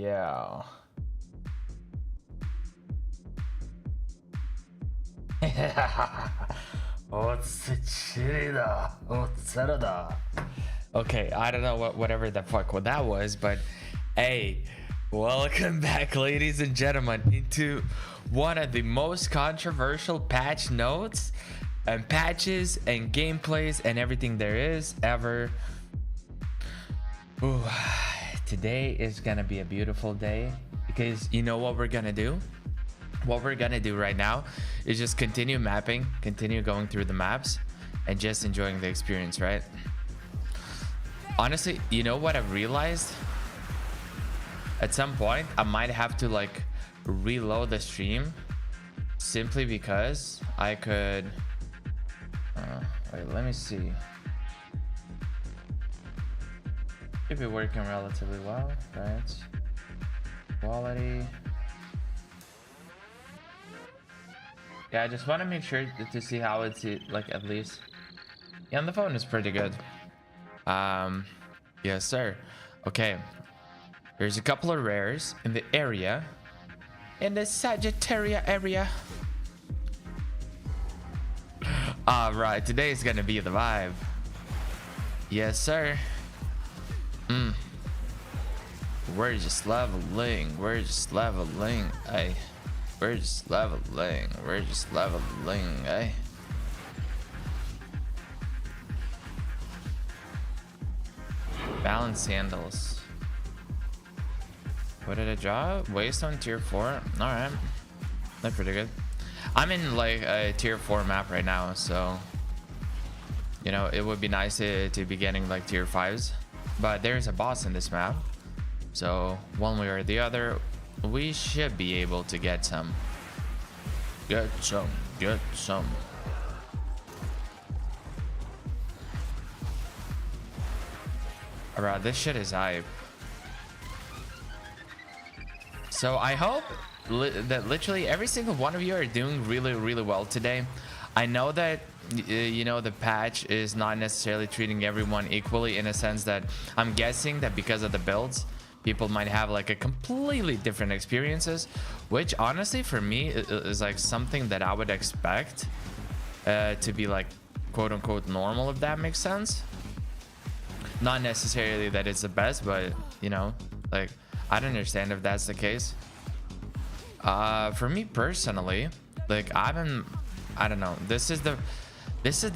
Yeah. Okay, I don't know whatever the fuck what that was, but hey, welcome back, ladies and gentlemen, into one of the most controversial patch notes and patches and gameplays and everything there is ever. Ooh, today is gonna be a beautiful day because you know what we're gonna do? What we're gonna do right now is just continue mapping, continue going through the maps, and just enjoying the experience, right? Honestly, you know what I've realized? At some point, I might have to like reload the stream simply because I could. Wait, let me see. Should be working relatively well, right? Quality. Yeah, I just want to make sure to see how it's like at least. Yeah, on the phone is pretty good. Yes, sir. Okay. There's a couple of rares in the area. In the Sagittaria area. Alright, today is gonna be the vibe. Yes, sir. We're just leveling. We're just leveling. Ay. We're just leveling. We're just leveling. Ay. Balance sandals. What did I draw? Waste on tier 4. Alright. That's pretty good. I'm in like a tier 4 map right now, so you know it would be nice to be getting like tier 5s. But there's a boss in this map, so one way or the other, we should be able to get some. Get some. Get some. Alright, this shit is hype. So I hope that literally every single one of you are doing really well today. I know that you know the patch is not necessarily treating everyone equally, in a sense that I'm guessing that because of the builds, people might have like a completely different experiences, which honestly for me is like something that I would expect to be like quote unquote normal, if that makes sense. Not necessarily that it's the best, but you know, like I'd understand if that's the case. For me personally, like I don't know, this is the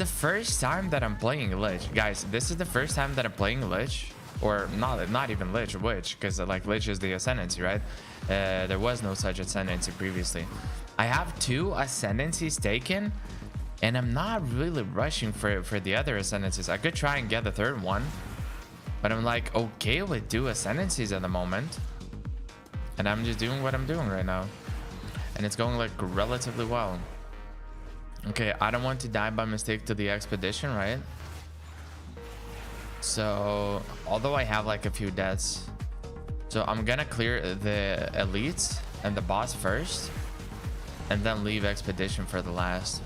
first time that I'm playing Lich, guys. This is the first time that I'm playing Lich, or not even Lich, Witch, because like Lich is the ascendancy, right? There was no such ascendancy previously. I have 2 ascendancies taken, and I'm not really rushing for the other ascendancies. I could try and get the 3rd one, but I'm like okay with 2 ascendancies at the moment, and I'm just doing what I'm doing right now, and it's going like relatively well. Okay, I don't want to die by mistake to the expedition, right? So although I have like a few deaths, so I'm gonna clear the elites and the boss first, and then leave expedition for the last.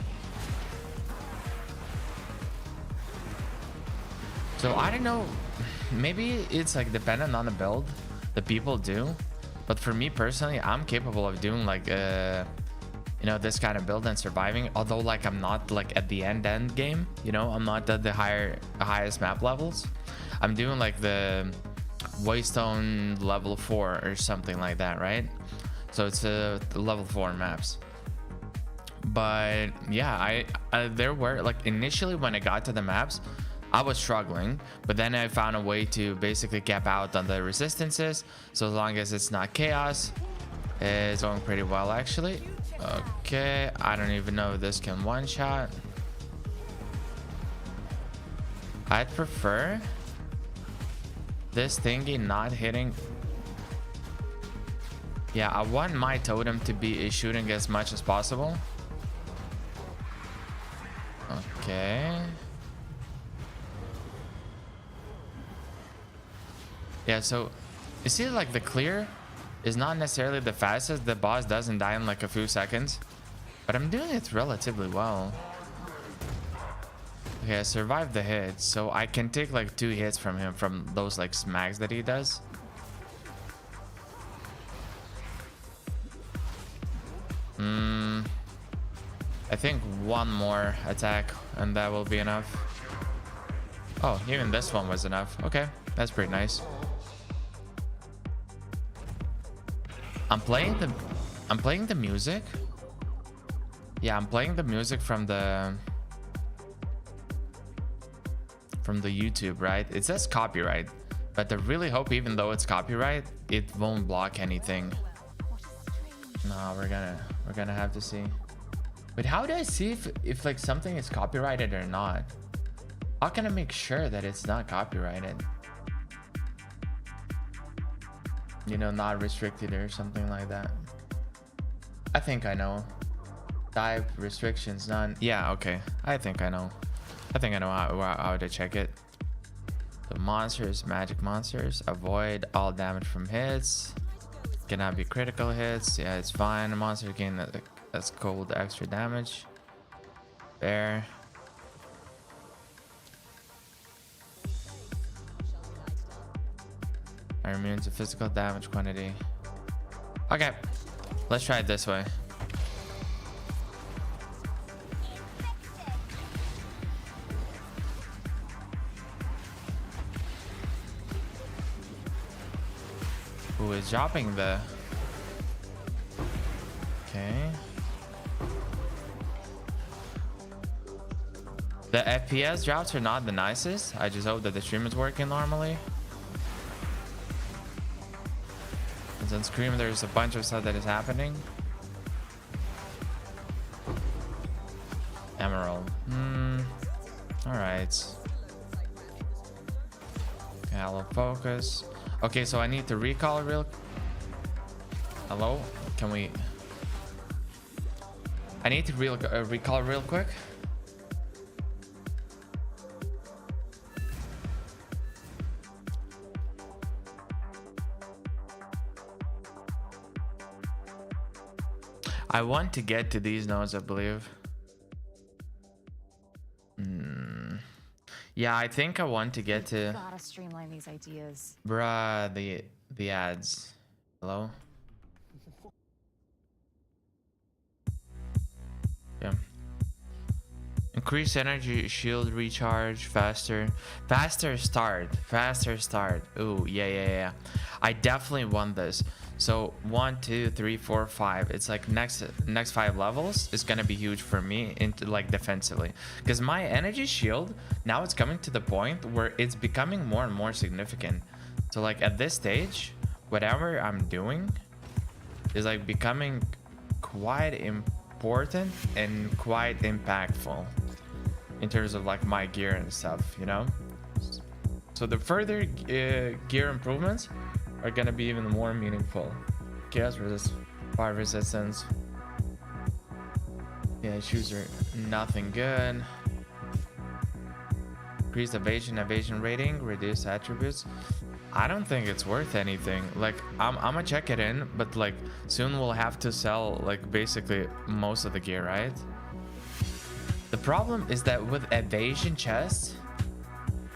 So I don't know, maybe it's like dependent on the build that people do, but for me personally, I'm capable of doing like you know, this kind of build and surviving, although like I'm not like at the end game, you know, I'm not at the highest map levels. I'm doing like the Waystone level 4 or something like that, right? So it's level 4 maps. But yeah, I there were like initially when I got to the maps, I was struggling, but then I found a way to basically cap out on the resistances. So as long as it's not chaos, it's going pretty well actually. Okay, I don't even know if this can one-shot. I'd prefer this thingy not hitting. Yeah, I want my totem to be shooting as much as possible. Okay. Yeah, so you see like the clear is not necessarily the fastest. The boss doesn't die in like a few seconds, but I'm doing it relatively well. Okay, I survived the hit, so I can take like 2 hits from him from those like smacks that he does. I think one more attack and that will be enough. Oh, even this one was enough. Okay, that's pretty nice. I'm playing the music. Yeah, I'm playing the music from the YouTube, right? It says copyright, but I really hope, even though it's copyright, it won't block anything. No, we're gonna have to see. But how do I see if like something is copyrighted or not? How can I make sure that it's not copyrighted? You know, not restricted or something like that. I think I know. Type restrictions none. Yeah, okay. I think I know. I think I know how to check it. The monsters, magic monsters. Avoid all damage from hits. Cannot be critical hits. Yeah, it's fine. The monster gain that's cold extra damage. There. Are immune to physical damage quantity. Okay, let's try it this way. Who is dropping the... Okay. The FPS drops are not the nicest. I just hope that the stream is working normally. And on Scream, there's a bunch of stuff that is happening. Emerald. Alright. Hello, focus. Okay, so I need to recall real... Hello? Can we... I need to recall real quick. I want to get to these nodes, I believe. Yeah, I think I want to get to... Gotta streamline these ideas. Bruh, the ads. Hello? Yeah. Increase energy, shield recharge, faster start. Ooh, yeah. I definitely want this. So 1, 2, 3, 4, 5. It's like next 5 levels is gonna be huge for me into like defensively, because my energy shield now it's coming to the point where it's becoming more and more significant. So like at this stage, whatever I'm doing is like becoming quite important and quite impactful in terms of like my gear and stuff, you know. So the further gear improvements are gonna be even more meaningful. Chaos resist, fire resistance. Yeah, shoes are nothing good. Increased evasion rating, reduced attributes. I don't think it's worth anything. Like I'm gonna check it in, but like soon we'll have to sell like basically most of the gear, right? The problem is that with evasion chests,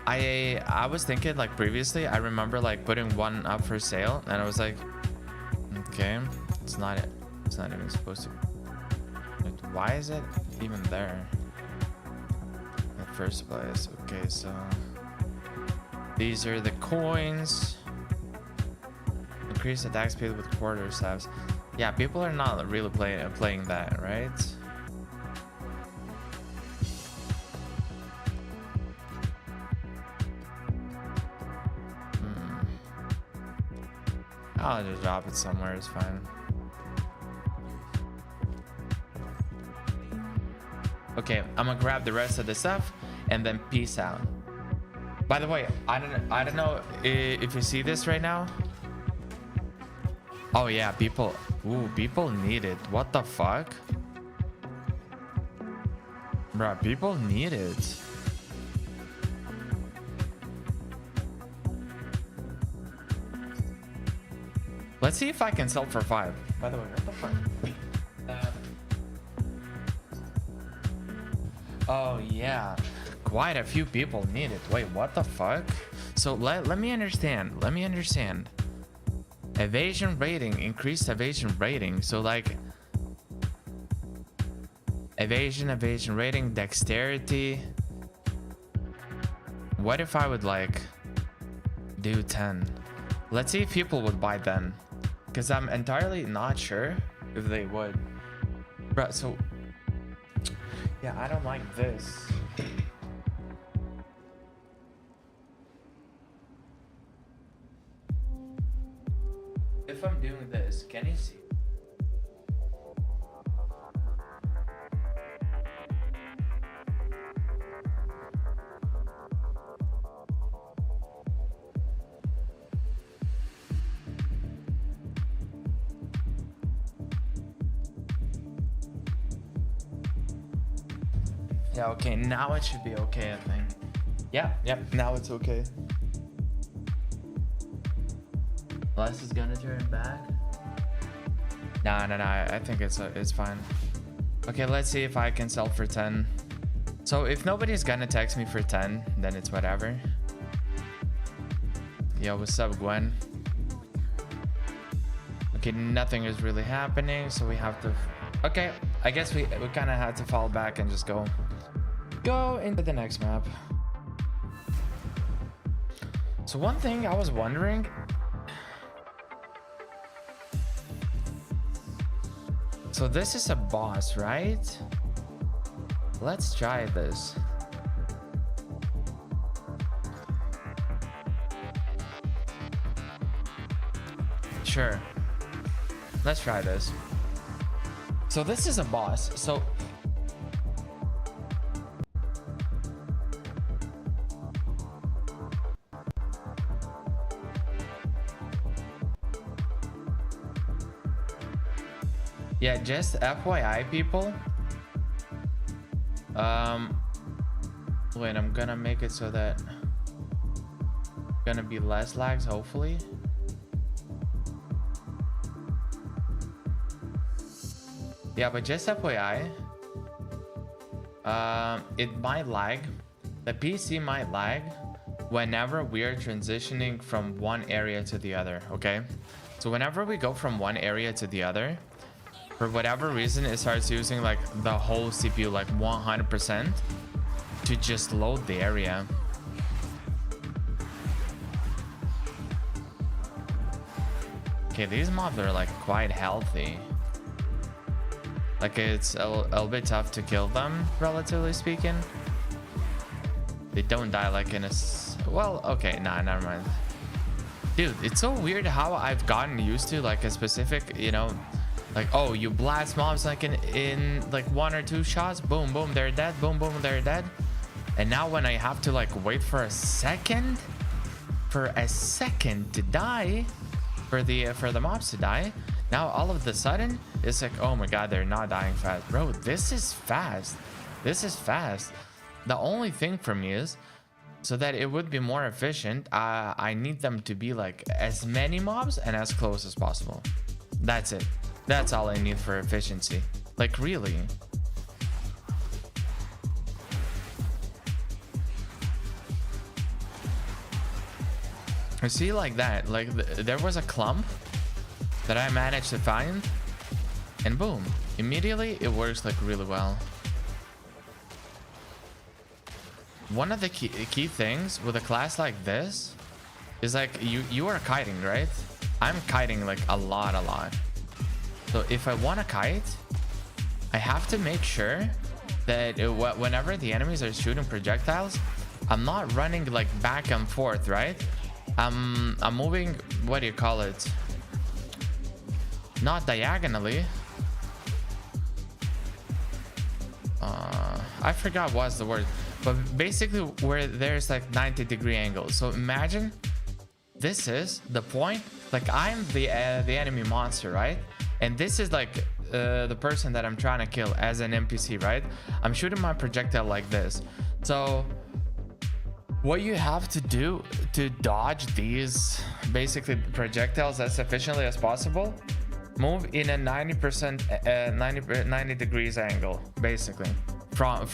I was thinking like previously, I remember like putting one up for sale and I was like, okay, it's not even supposed to. Why is it even there in the first place? Okay, so these are the coins. Increase attack speed with quarter staffs. Yeah, people are not really playing that, right? I'll just drop it somewhere, it's fine. Okay, I'm gonna grab the rest of the stuff and then peace out. By the way, I don't know if you see this right now. Oh yeah, people need it. What the fuck? Bruh, people need it. Let's see if I can sell for 5. By the way, what the fuck? Oh yeah, quite a few people need it. Wait, what the fuck? So let me understand. Evasion rating, increased evasion rating. So like Evasion rating, dexterity. What if I would like do 10? Let's see if people would buy then, because I'm entirely not sure if they would. Bro, so yeah, I don't like this. If I'm doing this, can you see? Yeah, okay, now it should be okay, I think. Yeah, yep, now it's okay. Les is gonna turn back. No, I think it's fine. Okay, let's see if I can sell for 10. So if nobody's gonna text me for 10, then it's whatever. Yo, what's up, Gwen? Okay, nothing is really happening, so we have to... Okay, I guess we kind of had to fall back and just go into the next map. So one thing I was wondering... So this is a boss, right? Let's try this. Sure. Let's try this. So this is a boss. So yeah, just FYI, people. Wait, I'm gonna make it so that gonna be less lags, hopefully. Yeah, but just FYI, it might lag. The PC might lag whenever we are transitioning from one area to the other. Okay, so whenever we go from one area to the other, for whatever reason, it starts using like the whole CPU, like 100%, to just load the area. Okay, these mobs are like quite healthy. Like it's a little bit tough to kill them, relatively speaking. They don't die like in a... Well, okay, nah, never mind. Dude, it's so weird how I've gotten used to like a specific, you know, like, oh, you blast mobs like in like 1 or 2 shots, boom, boom, they're dead, boom, boom, they're dead. And now when I have to like wait for a second to die, for the mobs to die, now all of a sudden it's like, oh my god, they're not dying fast. Bro, this is fast. This is fast. The only thing for me is, so that it would be more efficient, I need them to be like as many mobs and as close as possible. That's it. That's all I need for efficiency. Like, really. You see, like that, like there was a clump that I managed to find, and boom, immediately it works like really well. One of the key things with a class like this is like you are kiting, right? I'm kiting like a lot. So if I want to kite, I have to make sure that whenever the enemies are shooting projectiles, I'm not running like back and forth, right? I'm moving, what do you call it? Not diagonally. I forgot what's the word, but basically where there's like 90-degree angle. So imagine this is the point, like I'm the enemy monster, right? And this is like the person that I'm trying to kill as an NPC, right? I'm shooting my projectile like this. So what you have to do to dodge these basically projectiles as efficiently as possible, move in a 90 degrees angle, basically from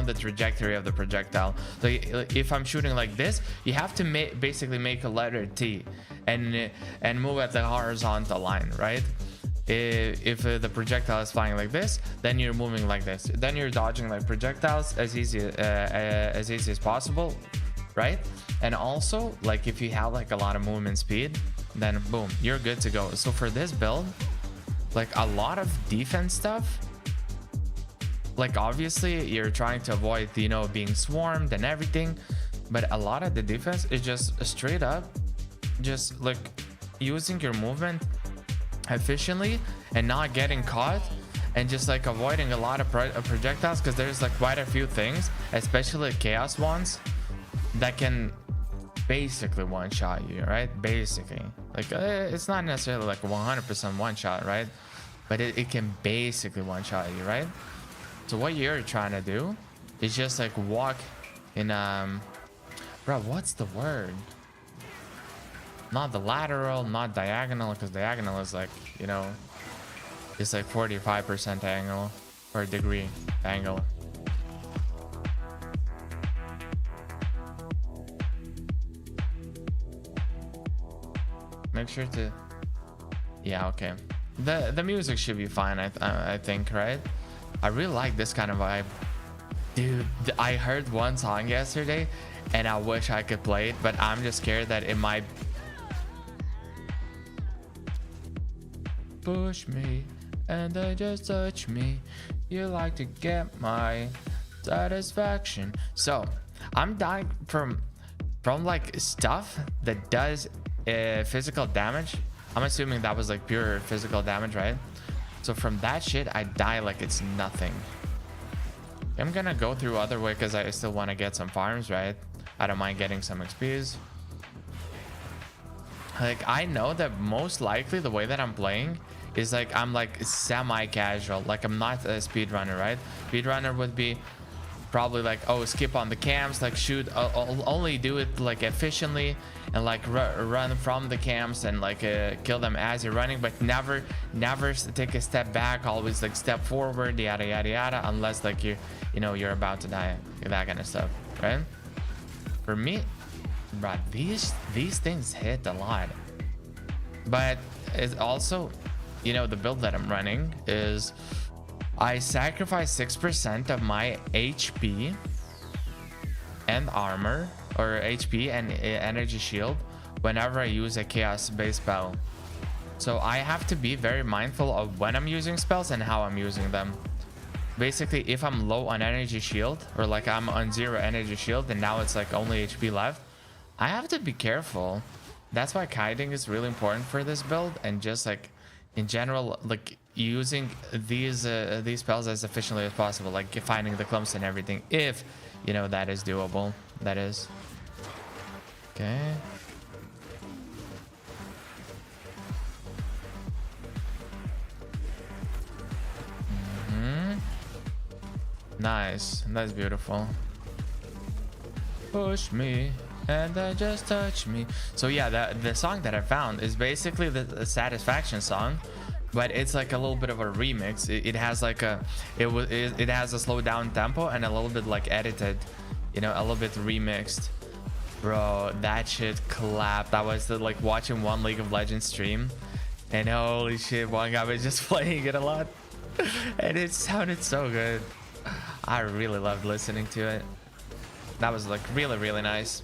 the trajectory of the projectile. So if I'm shooting like this, you have to basically make a letter T and move at the horizontal line, right? if the projectile is flying like this, then you're moving like this, then you're dodging like projectiles as easy as possible, right? And also, like, if you have like a lot of movement speed, then boom, you're good to go. So for this build, like a lot of defense stuff, like obviously you're trying to avoid, you know, being swarmed and everything, but a lot of the defense is just straight up just like using your movement efficiently and not getting caught, and just like avoiding a lot of projectiles, because there's like quite a few things, especially chaos ones, that can basically one shot you, right? Basically, like it's not necessarily like 100% one shot, right? But it can basically one shot you, right? So what you're trying to do is just like walk in bro, what's the word? Not the lateral, not diagonal, because diagonal is like, you know, it's like 45% angle or degree angle. Make sure to, yeah, okay. The music should be fine, I think, right? I really like this kind of vibe. Dude, I heard one song yesterday and I wish I could play it, but I'm just scared that it might push me and then just touch me. You like to get my satisfaction. So I'm dying from like stuff that does physical damage. I'm assuming that was like pure physical damage, right? So from that shit I die like it's nothing. I'm gonna go through other way because I still want to get some farms, right? I don't mind getting some XPs. Like I know that most likely the way that I'm playing is like I'm like semi-casual, like I'm not a speedrunner, right? Speedrunner would be probably like, oh, skip on the camps, like shoot, only do it like efficiently and like run from the camps and like kill them as you're running, but never take a step back, always like step forward, yada yada yada, unless like you know you're about to die, that kind of stuff, right? For me, bro, these things hit a lot, but it's also, you know, the build that I'm running is I sacrifice 6% of my HP and armor, or HP and energy shield, whenever I use a chaos based spell. So I have to be very mindful of when I'm using spells and how I'm using them. Basically, if I'm low on energy shield, or like I'm on 0 energy shield and now it's like only HP left, I have to be careful. That's why kiting is really important for this build, and just like in general, like using these spells as efficiently as possible, like finding the clumps and everything, if you know that is doable. That is okay. Nice, that's beautiful. Push me and then just touch me. So yeah, the song that I found is basically the satisfaction song, but it's like a little bit of a remix. It has like a it has a slow down tempo and a little bit like edited, you know, a little bit remixed. Bro, that shit clapped. I was like watching one League of Legends stream, and holy shit, one guy was just playing it a lot and it sounded so good. I really loved listening to it. That was like really nice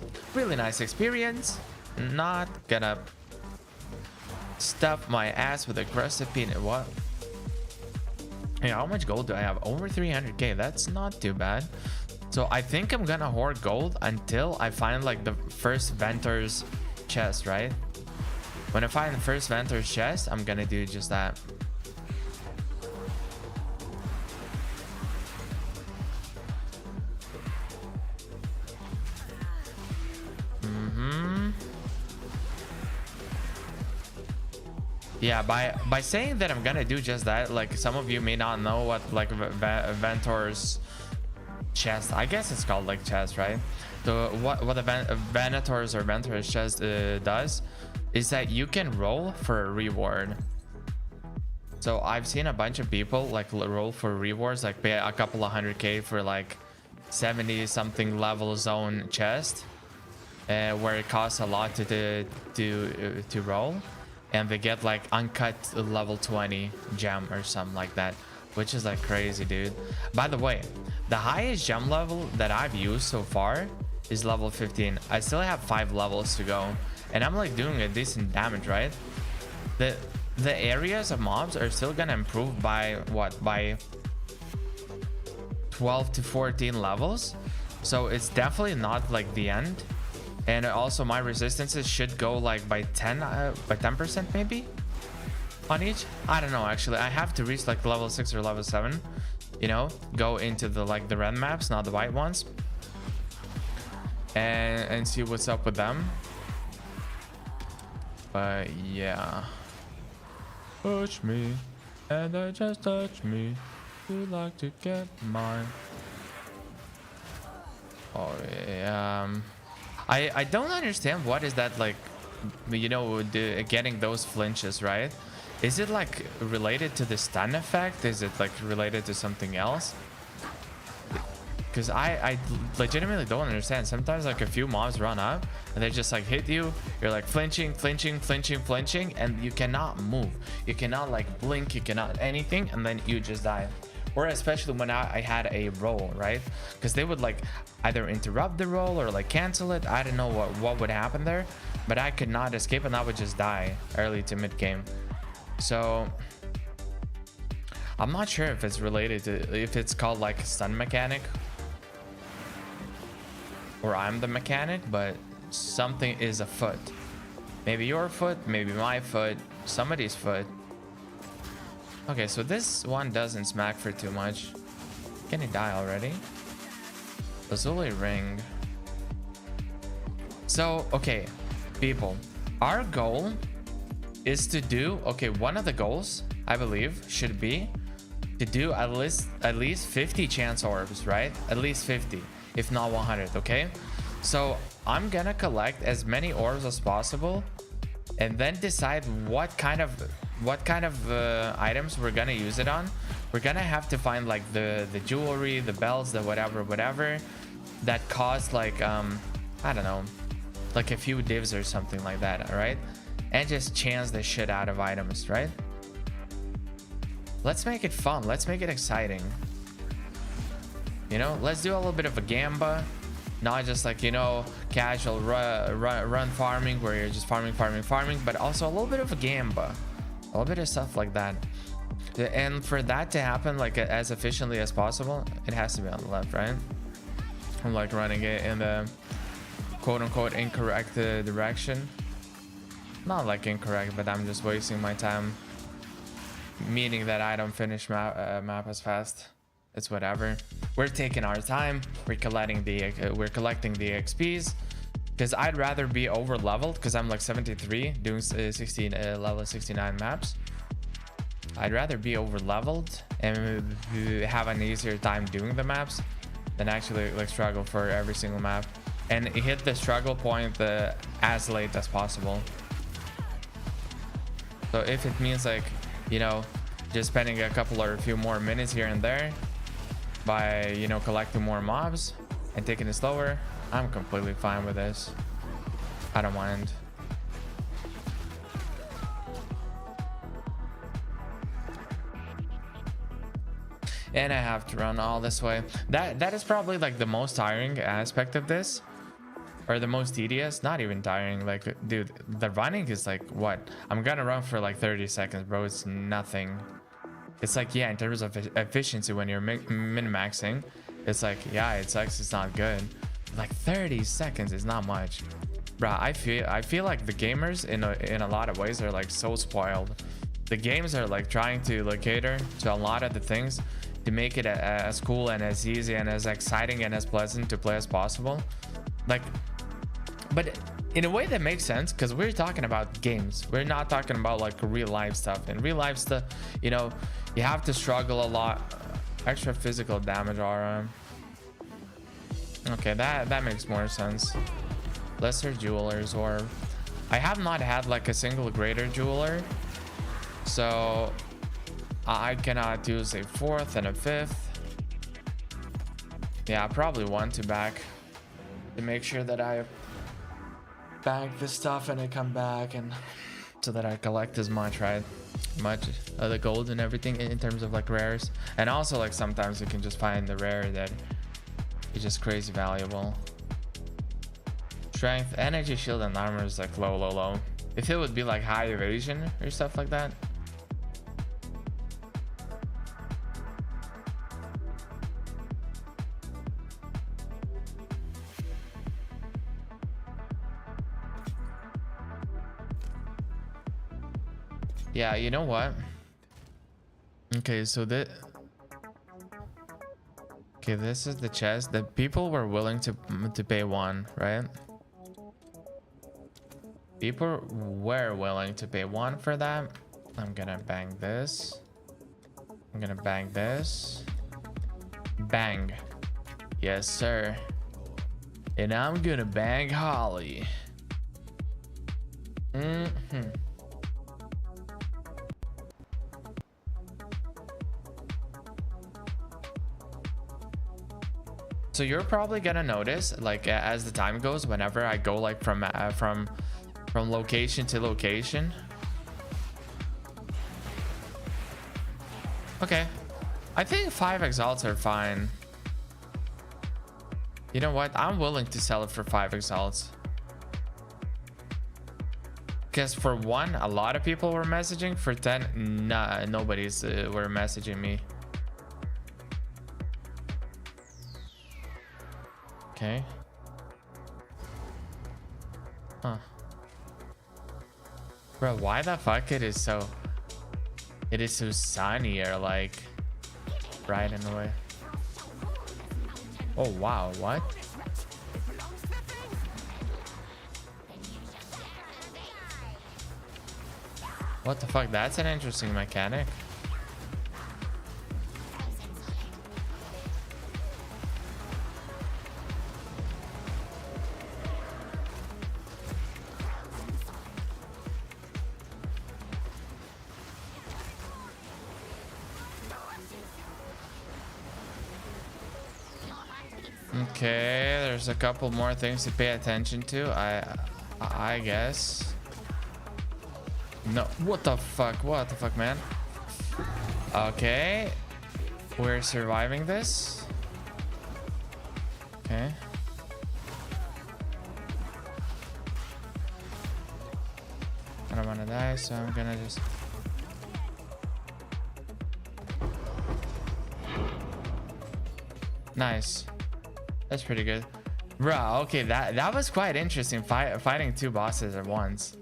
experience. Not gonna stuff my ass with aggressive peanut. What? Hey, how much gold do I have? Over 300k. That's not too bad. So I think I'm gonna hoard gold until I find like the first Ventor's chest, right? When I find the first Ventor's chest, I'm gonna do just that. Yeah, by saying that I'm gonna do just that, like some of you may not know what like Ventor's chest, I guess it's called like chest, right? So what the Venator's or Ventor's chest does is that you can roll for a reward. So I've seen a bunch of people like roll for rewards, like pay a couple of 100k for like 70 something level zone chest, where it costs a lot to roll. and they get like uncut level 20 gem or something like that, which is like crazy, dude. By the way, the highest gem level that I've used so far is level 15. I still have 5 levels to go, and I'm like doing a decent damage, right? The areas of mobs are still gonna improve by what, by 12 to 14 levels, so it's definitely not like the end. And also my resistances should go like by 10% maybe on each. I don't know, actually. I have to reach like level 6 or level 7, you know, go into the like the red maps, not the white ones, and see what's up with them. But yeah, touch me and I just touch me, you like to get mine. Oh yeah, I don't understand what is that, like, you know, getting those flinches, right? Is it like related to the stun effect? Is it like related to something else? Because I legitimately don't understand. Sometimes like a few mobs run up and they just like hit you, you're like flinching, and you cannot move, you cannot like blink, you cannot anything, and then you just die. Or especially when I had a roll, right? Because they would like either interrupt the roll or like cancel it. I don't know what would happen there, but I could not escape and I would just die early to mid game. So I'm not sure if it's related to, if it's called like stun mechanic, or I'm the mechanic, but something is afoot. Maybe your foot, maybe my foot, somebody's foot. Okay, so this one doesn't smack for too much. Can he die already? Lazuli ring. So, okay, people, our goal is to do, okay, one of the goals, I believe, should be to do at least 50 chance orbs, right? At least 50, if not 100, okay? So I'm gonna collect as many orbs as possible and then decide what kind of items we're gonna use it on. We're gonna have to find like the jewelry, the belts, the whatever that cost like I don't know, like a few divs or something like that, all right? And just chance the shit out of items, right? Let's make it fun, let's make it exciting, you know. Let's do a little bit of a gamba, not just like, you know, casual run farming where you're just farming, but also a little bit of a gamba, a little bit of stuff like that. And for that to happen like as efficiently as possible, it has to be on the left, right? I'm like running it in the quote-unquote incorrect direction. Not like incorrect, but I'm just wasting my time meaning that I don't finish map as fast. It's whatever. We're taking our time. We're collecting the XPs, because I'd rather be over leveled, because I'm like 73 doing 16 level 69 maps. I'd rather be over leveled and have an easier time doing the maps than actually like struggle for every single map and hit the struggle point as late as possible. So if it means like, you know, just spending a couple or a few more minutes here and there by, you know, collecting more mobs and taking it slower, I'm completely fine with this. I don't mind. And I have to run all this way. That is probably like the most tiring aspect of this, or the most tedious. Not even tiring, like, dude, the running is like, what, I'm gonna run for like 30 seconds, bro. It's nothing. It's like, yeah, in terms of efficiency, when you're min-maxing, it's like, yeah, it sucks, it's not good. Like 30 seconds is not much, bruh. I feel like the gamers in a lot of ways are like so spoiled. The games are like trying to like cater to a lot of the things to make it as cool and as easy and as exciting and as pleasant to play as possible. Like, but in a way that makes sense, because we're talking about games. We're not talking about like real life stuff. In real life stuff, you know, you have to struggle a lot. Extra physical damage aura. Okay, that makes more sense. Lesser jewelers, or I have not had like a single greater jeweler, so I cannot use a fourth and a fifth. Yeah, I probably want to back to make sure that I bag this stuff and I come back and so that I collect as much, right? Much of the gold and everything in terms of like rares. And also like sometimes you can just find the rare that is just crazy valuable. Strength, energy, shield, and armor is like low. If it would be like high evasion or stuff like that. Yeah, you know what? Okay, so this is the chest that people were willing to pay 1, right? People were willing to pay 1 for that. I'm gonna bang this. I'm gonna bang this. Bang. Yes, sir. And I'm gonna bang Holly. So you're probably gonna notice, like as the time goes, whenever I go like from location to location. Okay, I think 5 exalts are fine. You know what? I'm willing to sell it for 5 exalts. Because for 1, a lot of people were messaging. For 10, nah, nobody's were messaging me. Okay. Huh. Bro, why the fuck it is so sunny or like right in the way? Oh wow, what? What the fuck? That's an interesting mechanic. Okay, there's a couple more things to pay attention to. I guess. No, what the fuck? What the fuck, man? Okay, we're surviving this. Okay. I don't want to die, so I'm gonna just. Nice. That's pretty good. Bro, okay, that was quite interesting. Fighting 2 bosses at once.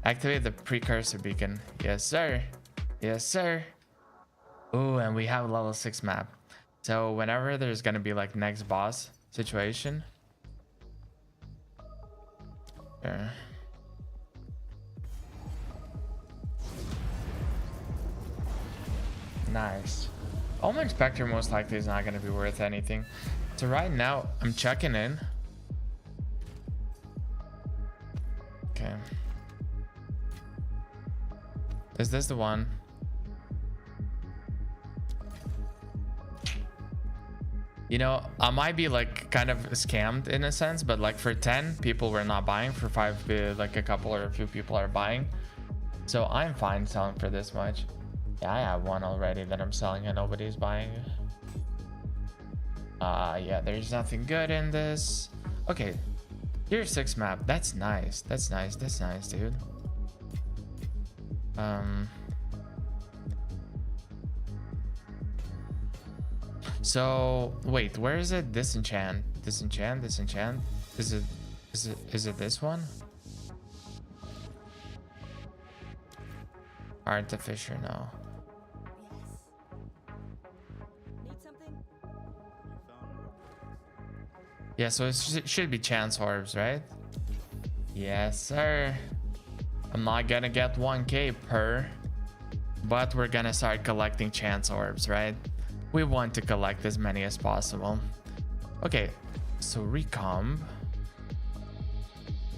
Activate the precursor beacon. Yes, sir. Yes, sir. Oh, and we have level 6 map. So whenever there's gonna be like next boss situation. There. Nice. Omen Spectre most likely is not gonna be worth anything. So right now I'm checking in. Okay. Is this the one? You know, I might be like kind of scammed in a sense, but like for 10 people were not buying. For 5, like a couple or a few people are buying. So I'm fine selling for this much. Yeah, I have one already that I'm selling and nobody's buying. Yeah, there's nothing good in this. Okay, here's 6 map. That's nice. That's nice. That's nice, dude. So wait, where is it? Disenchant. Is it this one? Artificer, no. Yeah, so it should be chance orbs, right? Yes, sir. I'm not gonna get 1k per, but we're gonna start collecting chance orbs, right? We want to collect as many as possible. Okay, so recomb.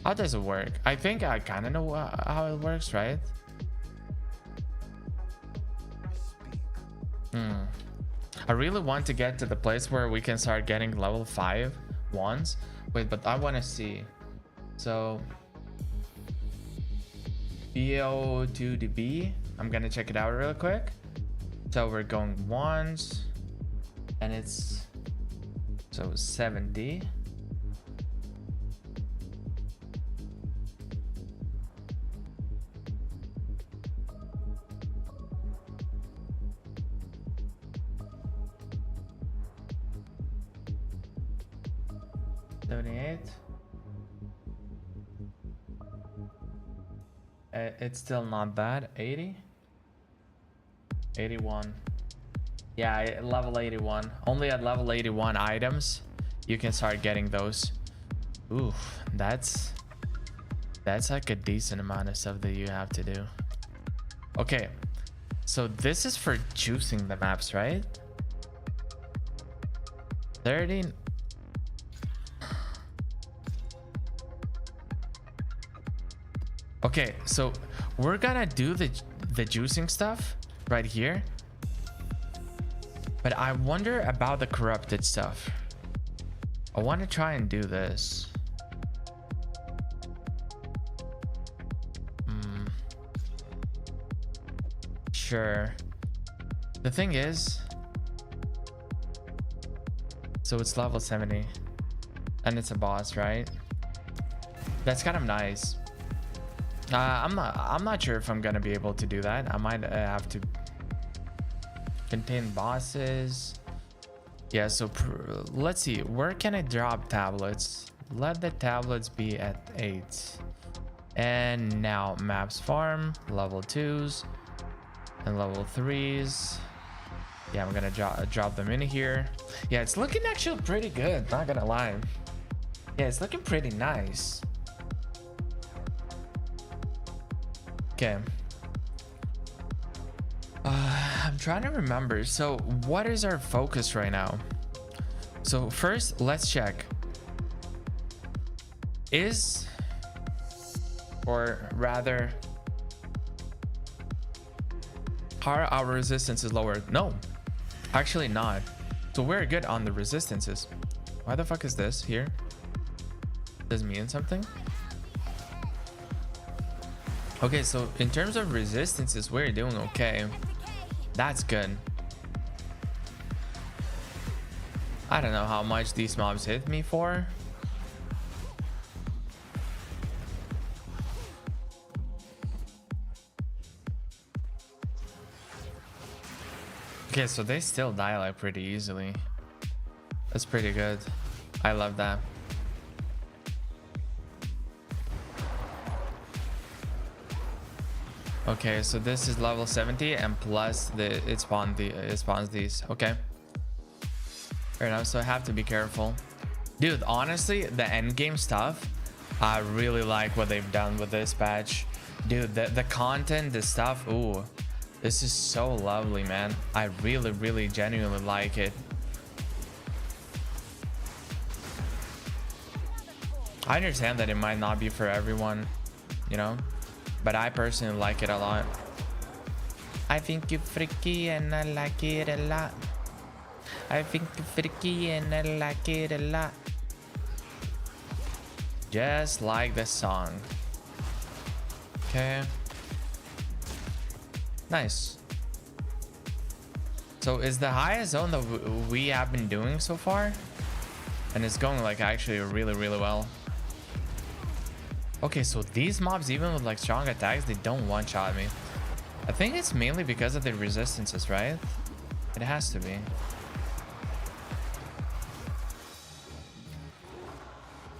How does it work? I think I kind of know how it works, right? I really want to get to the place where we can start getting level 5 ones. Wait, but I want to see. So BO to the B. I'm gonna check it out real quick. So we're going once, and it's so 70. It's still not bad. 80, 81. Yeah, level 81. Only at level 81 items you can start getting those. Ooh, that's like a decent amount of stuff that you have to do. Okay, so this is for juicing the maps, right? 30. Okay, so we're gonna do the juicing stuff right here, but I wonder about the corrupted stuff. I want to try and do this. Sure. The thing is, so it's level 70 and it's a boss, right? That's kind of nice. I'm not sure if I'm gonna be able to do that. I might have to contain bosses. Yeah, so let's see, where can I drop tablets? Let the tablets be at 8. And now maps farm, level 2s and level 3s. Yeah, I'm gonna drop them in here. Yeah, it's looking actually pretty good, not gonna lie. Yeah, it's looking pretty nice. Okay. I'm trying to remember. So what is our focus right now? So first, let's check. Or rather, are our resistances lower? No, actually not. So we're good on the resistances. Why the fuck is this here? Does it mean something? Okay, so in terms of resistances, we're doing okay. That's good. I don't know how much these mobs hit me for. Okay, so they still die like pretty easily. That's pretty good. I love that. Okay, so this is level 70 and plus it spawns these. Okay. Fair enough, so I have to be careful. Dude, honestly, the end game stuff, I really like what they've done with this patch. Dude, the content, the stuff, ooh, this is so lovely, man. I really genuinely like it. I understand that it might not be for everyone, you know, but I personally like it a lot. I think you're freaky and I like it a lot. I think you're freaky and I like it a lot. Just like the song. Okay. Nice. So is the highest zone that we have been doing so far? And it's going like actually really well. Okay, so these mobs, even with like strong attacks, they don't one-shot me. I think it's mainly because of the resistances, right? It has to be.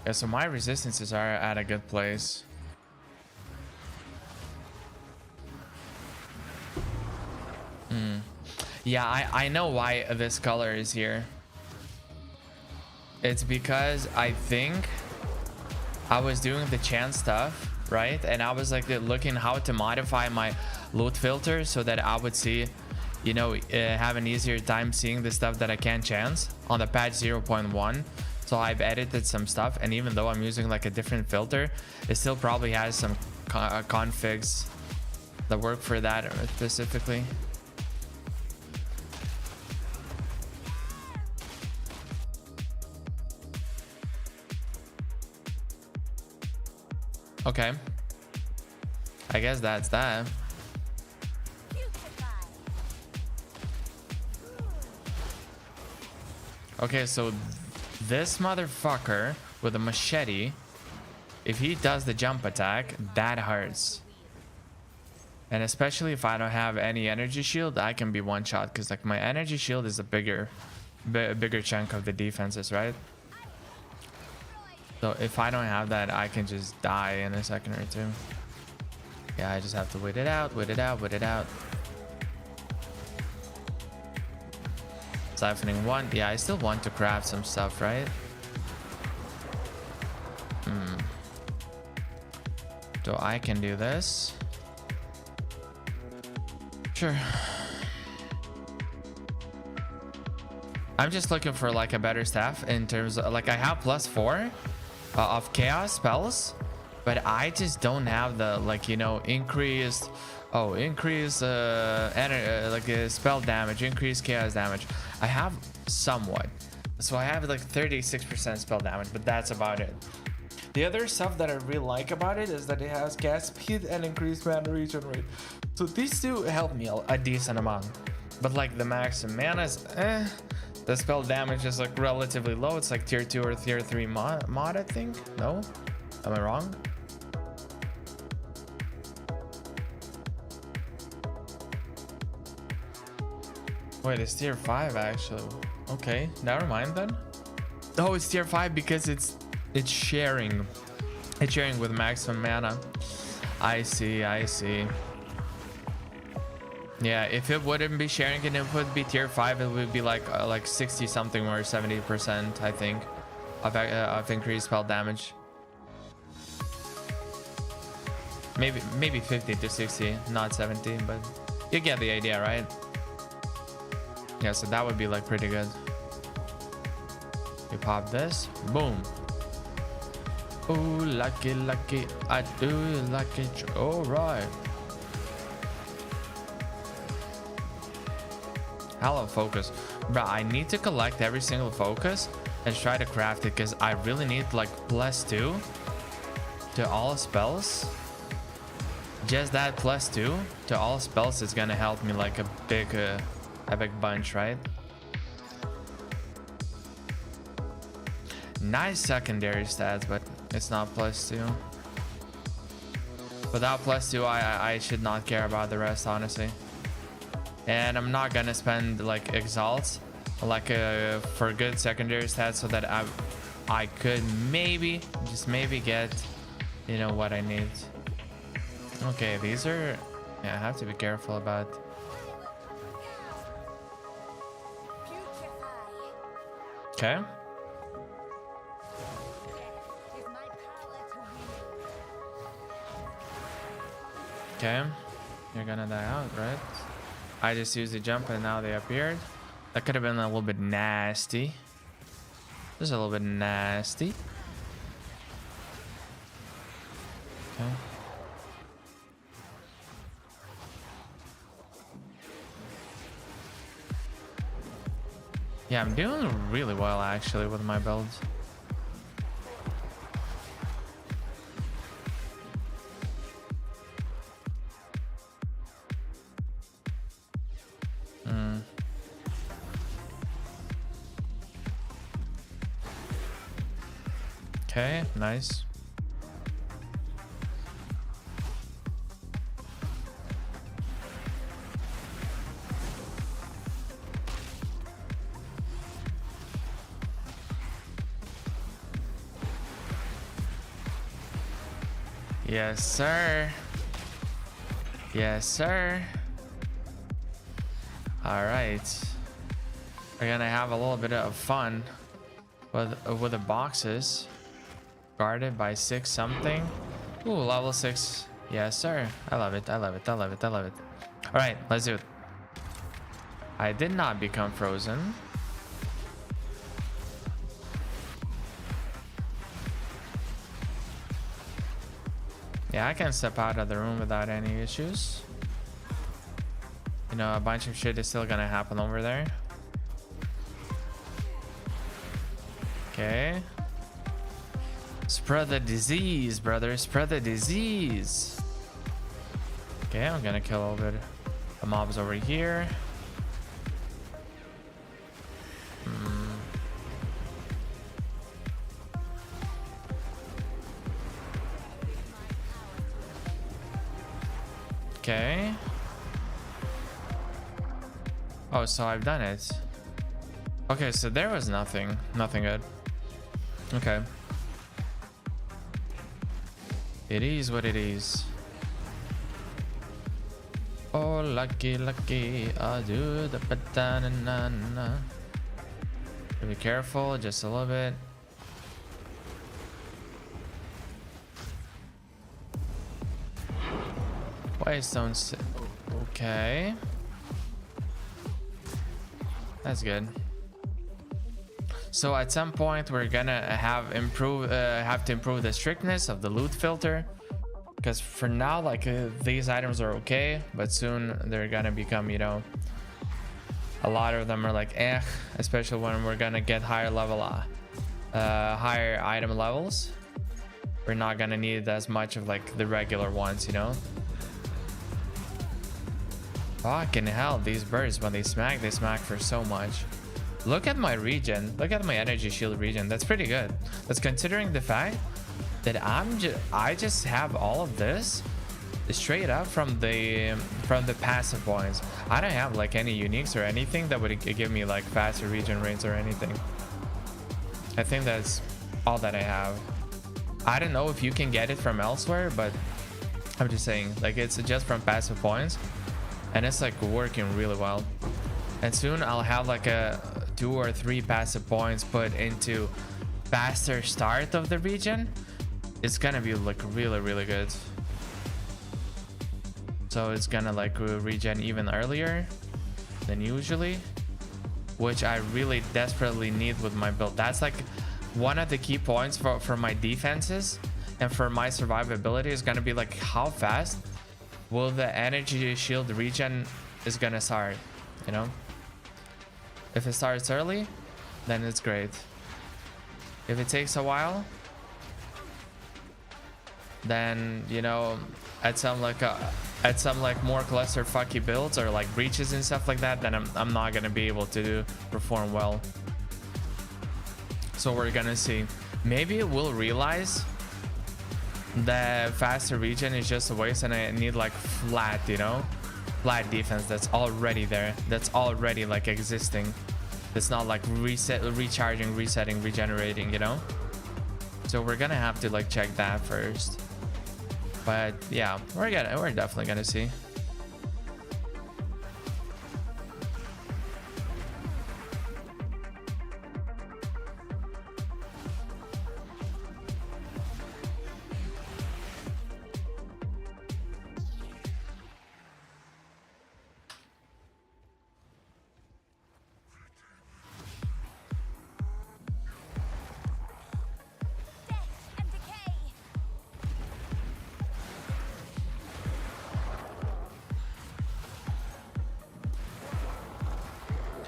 Yeah, so my resistances are at a good place. Yeah, I know why this color is here. It's because I think I was doing the chance stuff, right? And I was like looking how to modify my loot filter so that I would see, you know, have an easier time seeing the stuff that I can't chance on the patch 0.1. So I've edited some stuff, and even though I'm using like a different filter, it still probably has some configs that work for that specifically. Okay. I guess that's that. Okay, so this motherfucker with a machete, if he does the jump attack, that hurts. And especially if I don't have any energy shield, I can be one shot, because like my energy shield is a bigger chunk of the defenses, right? So if I don't have that, I can just die in a second or two. Yeah, I just have to wait it out, wait it out, wait it out. Siphoning one. Yeah, I still want to craft some stuff, right? So I can do this. Sure. I'm just looking for like a better staff in terms of like I have +4 of chaos spells, but I just don't have the like, you know, increased spell damage, increased chaos damage. I have somewhat, so I have like 36% spell damage, but that's about it. The other stuff that I really like about it is that it has cast speed and increased mana regen rate, so these two help me a decent amount. But like the max mana's the spell damage is like relatively low. It's like tier 2 or tier 3 mod, I think. No, am I wrong? Wait, it's tier 5 actually. Okay, never mind then. Oh, it's tier 5 because it's sharing. It's sharing with maximum mana. I see. Yeah, if it wouldn't be sharing and it would be tier 5, it would be like 60 something or 70%, I think, of increased spell damage. Maybe 50 to 60, not 70, but you get the idea, right? Yeah, so that would be like pretty good. You pop this, boom. Oh, lucky, I do like it. All right. Hella focus, bro. I need to collect every single focus and try to craft it, because I really need like +2 to all spells. Just that +2 to all spells is gonna help me like a big bunch, right? Nice secondary stats, but it's not +2. Without +2, I should not care about the rest, honestly. And I'm not gonna spend like exalts like for good secondary stats, so that I could maybe get, you know, what I need. Okay, these are, yeah, I have to be careful about. Okay. Okay, you're gonna die out, right? I just used the jump and now they appeared. That could have been a little bit nasty. Just a little bit nasty. Okay. Yeah, I'm doing really well actually with my builds. Okay, nice. Yes, sir. Yes, sir. All right. We're gonna have a little bit of fun with the boxes. Guarded by 6 something. Ooh, level 6. Yes, sir. I love it. I love it. I love it. I love it. All right, let's do it. I did not become frozen. Yeah, I can step out of the room without any issues. You know, a bunch of shit is still gonna happen over there. Okay. Spread the disease, brother. Spread the disease. Okay, I'm gonna kill a little bit the mobs over here. Okay. Oh, so I've done it. Okay, so there was nothing good. Okay, it is what it is. Oh, lucky, I do the banana. Be careful, just a little bit. Waystones. Okay, that's good. So at some point we're gonna have to improve the strictness of the loot filter, because for now, like, these items are okay, but soon they're gonna become, you know, a lot of them are like especially when we're gonna get higher item levels. We're not gonna need as much of like the regular ones, you know. Fucking hell, these birds, when they smack for so much. Look at my regen. Look at my energy shield regen. That's pretty good. That's considering the fact that I just have all of this straight up from the passive points. I don't have like any uniques or anything that would give me like faster regen rates or anything. I think that's all that I have. I don't know if you can get it from elsewhere, but I'm just saying, like, it's just from passive points, and it's like working really well. And soon I'll have like a 2 or 3 passive points put into faster start of the region. It's gonna be like really good. So it's gonna like regen even earlier than usually, which I really desperately need with my build. That's like one of the key points for my defenses and for my survivability is gonna be like how fast will the energy shield regen is gonna start, you know. If it starts early, then it's great. If it takes a while, then, you know, at some like more clusterfucky builds or like breaches and stuff like that, then I'm not gonna be able to perform well. So we're gonna see. Maybe it will realize that faster regen is just a waste, and I need like flat, you know, flat defense that's already there, that's already like existing. It's not like recharging, resetting, regenerating, you know. So we're gonna have to like check that first. But yeah, we're definitely gonna see.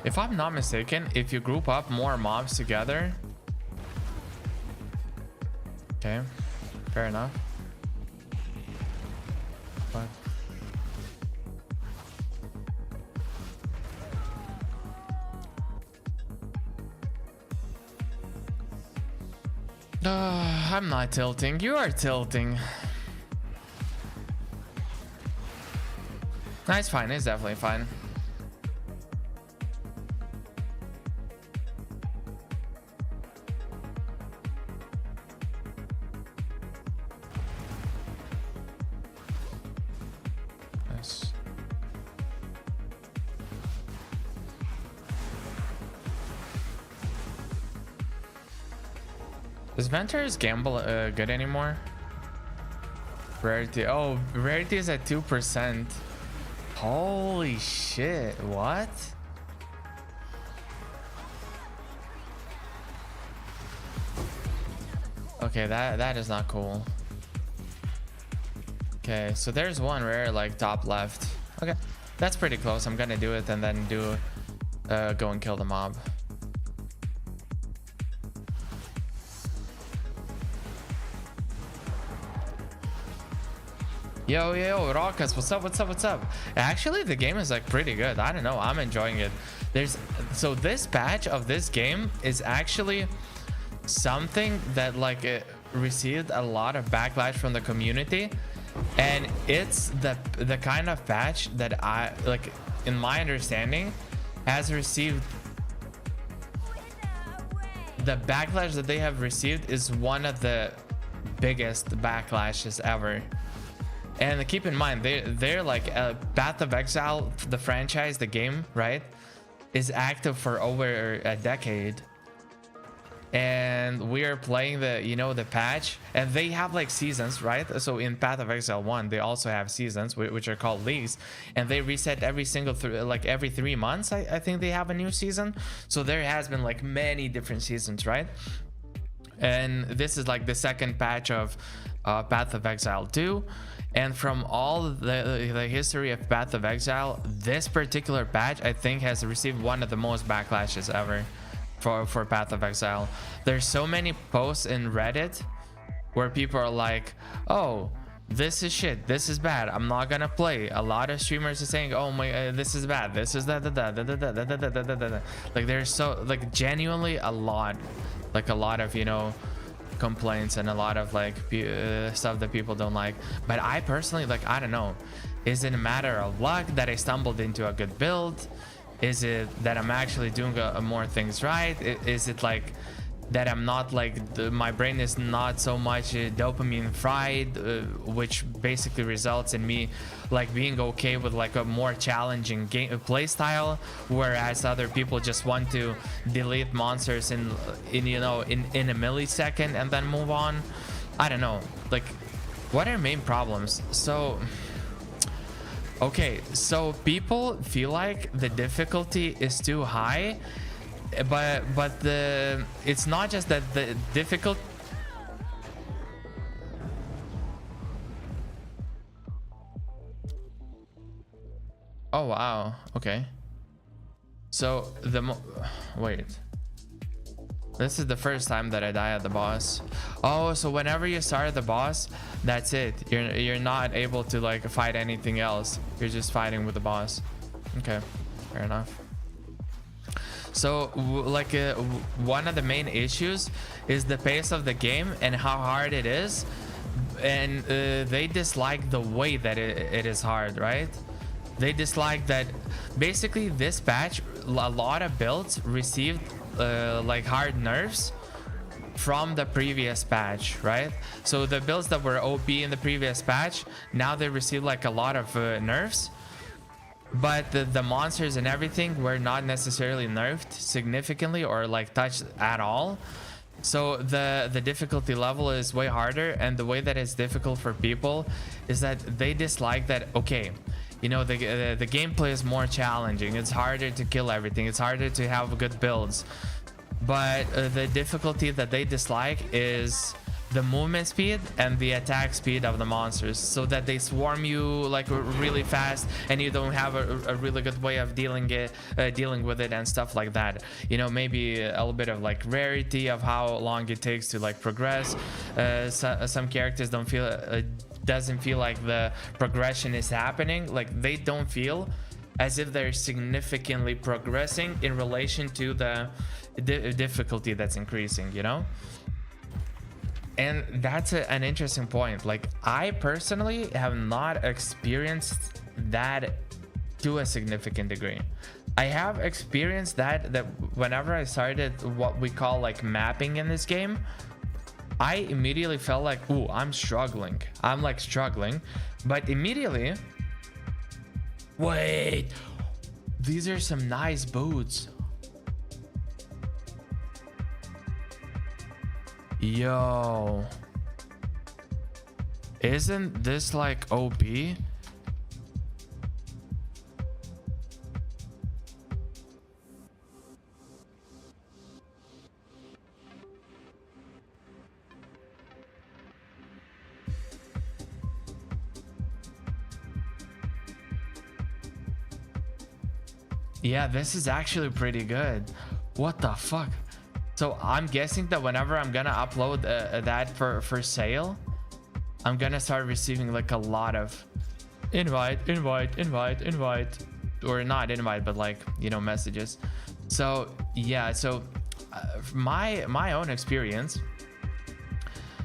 If I'm not mistaken, if you group up more mobs together, okay, fair enough. But I'm not tilting. You are tilting. No, it's fine. It's definitely fine. Nice. Is Ventur's gamble good anymore? Rarity. Oh, rarity is at 2%. Holy shit. What? Okay, that is not cool. Okay, so there's one rare like top left. Okay, that's pretty close. I'm gonna do it and then do go and kill the mob. Yo, Raucus, what's up? Actually, the game is like pretty good. I don't know, I'm enjoying it. So this patch of this game is actually something that like it received a lot of backlash from the community, and it's the kind of patch that I like, in my understanding, has received the backlash that they have received is one of the biggest backlashes ever. And keep in mind, they're like Path of Exile, the franchise, the game, right, is active for over a decade, and we are playing the, you know, the patch, and they have like seasons, right? So in Path of Exile 1 they also have seasons which are called leagues, and they reset every single like every 3 months. I think they have a new season. So there has been like many different seasons, right? And this is like the second patch of Path of Exile 2. And from all the history of Path of Exile, this particular patch I think has received one of the most backlashes ever for Path of Exile. There's so many posts in Reddit where people are like, oh, this is shit, this is bad, I'm not gonna play. A lot of streamers are saying, oh my, this is bad, this is that. Like there's so like genuinely a lot of, you know, complaints and a lot of like stuff that people don't like. But I personally, like, I don't know, is it a matter of luck that I stumbled into a good build? Is it that I'm actually doing more things right? Is it like that I'm not like my brain is not so much dopamine fried, which basically results in me like being okay with like a more challenging game play style, whereas other people just want to delete monsters in you know, in a millisecond and then move on. I don't know, like, what are main problems? So okay, so people feel like the difficulty is too high, but it's not just that the difficult. Oh wow, okay. So wait, this is the first time that I die at the boss. Oh, so whenever you start at the boss, that's it. You're not able to like fight anything else. You're just fighting with the boss. Okay, fair enough. So like one of the main issues is the pace of the game and how hard it is, and they dislike the way that it is hard, right? They dislike that basically this patch, a lot of builds received like hard nerfs from the previous patch, right? So the builds that were OP in the previous patch, now they receive like a lot of nerfs, but the monsters and everything were not necessarily nerfed significantly or like touched at all. So the difficulty level is way harder, and the way that it's difficult for people is that they dislike that, okay, you know, the gameplay is more challenging, it's harder to kill everything, it's harder to have good builds, but the difficulty that they dislike is the movement speed and the attack speed of the monsters, so that they swarm you like really fast and you don't have a really good way of dealing with it and stuff like that. You know, maybe a little bit of like rarity of how long it takes to like progress. Some characters don't feel doesn't feel like the progression is happening, like they don't feel as if they're significantly progressing in relation to the difficulty that's increasing, you know. And that's an interesting point. Like, I personally have not experienced that to a significant degree. I have experienced that whenever I started what we call like mapping in this game, I immediately felt like, ooh, I'm struggling. I'm like struggling, but immediately, wait, these are some nice boots. Yo, isn't this like OP? Yeah, this is actually pretty good. What the fuck? So I'm guessing that whenever I'm gonna upload that for sale, I'm gonna start receiving like a lot of invite, or not invite, but like, you know, messages. So yeah, so my own experience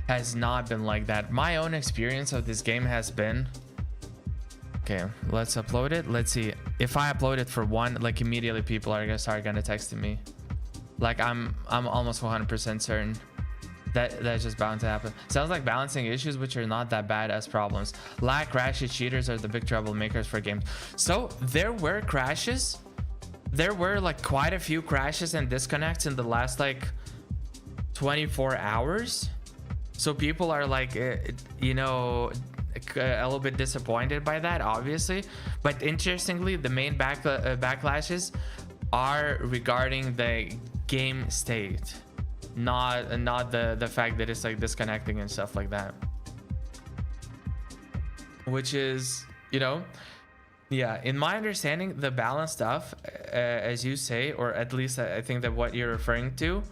has not been like that. My own experience of this game has been, okay, let's upload it. Let's see if I upload it for one, like immediately people are gonna start text me. Like I'm almost 100% certain that's just bound to happen. Sounds like balancing issues which are not that bad as problems. Lag, crashes, cheaters are the big troublemakers for games. So there were crashes. There were like quite a few crashes and disconnects in the last like 24 hours. So people are like, you know, a little bit disappointed by that, obviously. But interestingly, the main backlashes are regarding the game state, not the fact that it's like disconnecting and stuff like that, which is, you know, yeah, in my understanding, the balance stuff, as you say, or at least I think that what you're referring to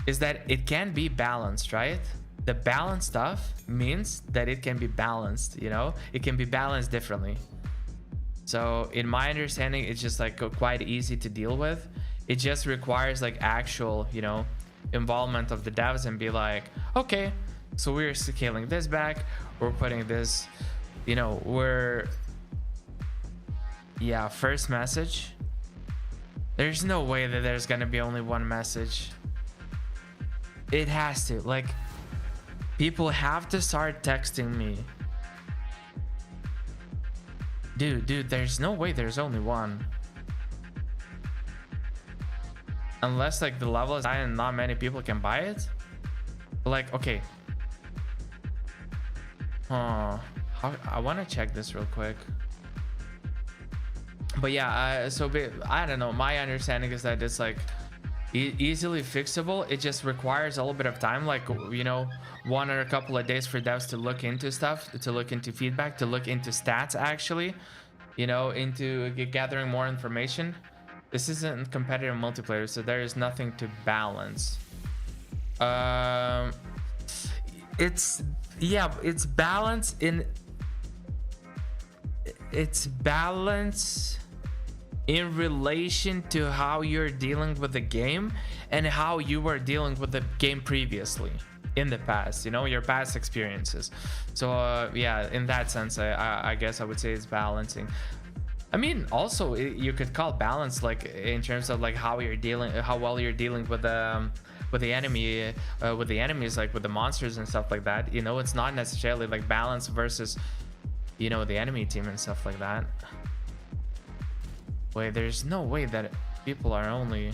is that it can be balanced, right? The balance stuff means that it can be balanced, you know, it can be balanced differently. So in my understanding, it's just like quite easy to deal with. It just requires like actual, you know, involvement of the devs and be like, okay, so we're scaling this back, we're putting this, you know, we're, yeah, first message. There's no way that there's gonna be only one message. It has to, like, people have to start texting me. Dude, there's no way there's only one. Unless like the level is high and not many people can buy it. Like, okay. I want to check this real quick. But yeah, so I don't know. My understanding is that it's like easily fixable. It just requires a little bit of time, like, you know, 1 or a couple of days for devs to look into stuff, to look into feedback, to look into stats, actually, you know, into gathering more information. This isn't competitive multiplayer, so there is nothing to balance. It's, yeah, it's balance in, it's balance in relation to how you're dealing with the game and how you were dealing with the game previously in the past, you know, your past experiences. So yeah, in that sense, I guess I would say it's balancing. I mean, also you could call balance like in terms of like how you're dealing, how well you're dealing with the enemy, with the enemies, like with the monsters and stuff like that. You know, it's not necessarily like balance versus, you know, the enemy team and stuff like that. Wait, there's no way that people are only...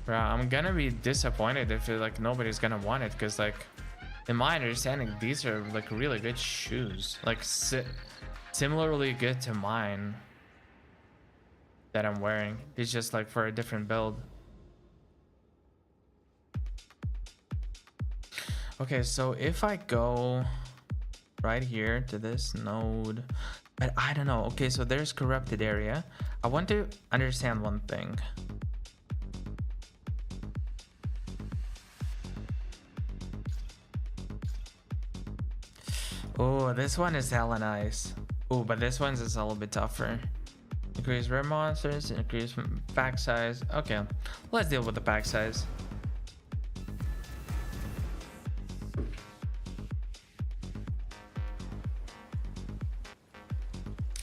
Bro, I'm gonna be disappointed if like nobody's gonna want it, because like in my understanding these are like really good shoes, like similarly good to mine that I'm wearing. It's just like for a different build. Okay, so if I go right here to this node, but I don't know. Okay, so there's corrupted area. I want to understand one thing. Oh, this one is hella nice. Oh, but this one's is a little bit tougher. Increase rare monsters, increase pack size. Okay, let's deal with the pack size.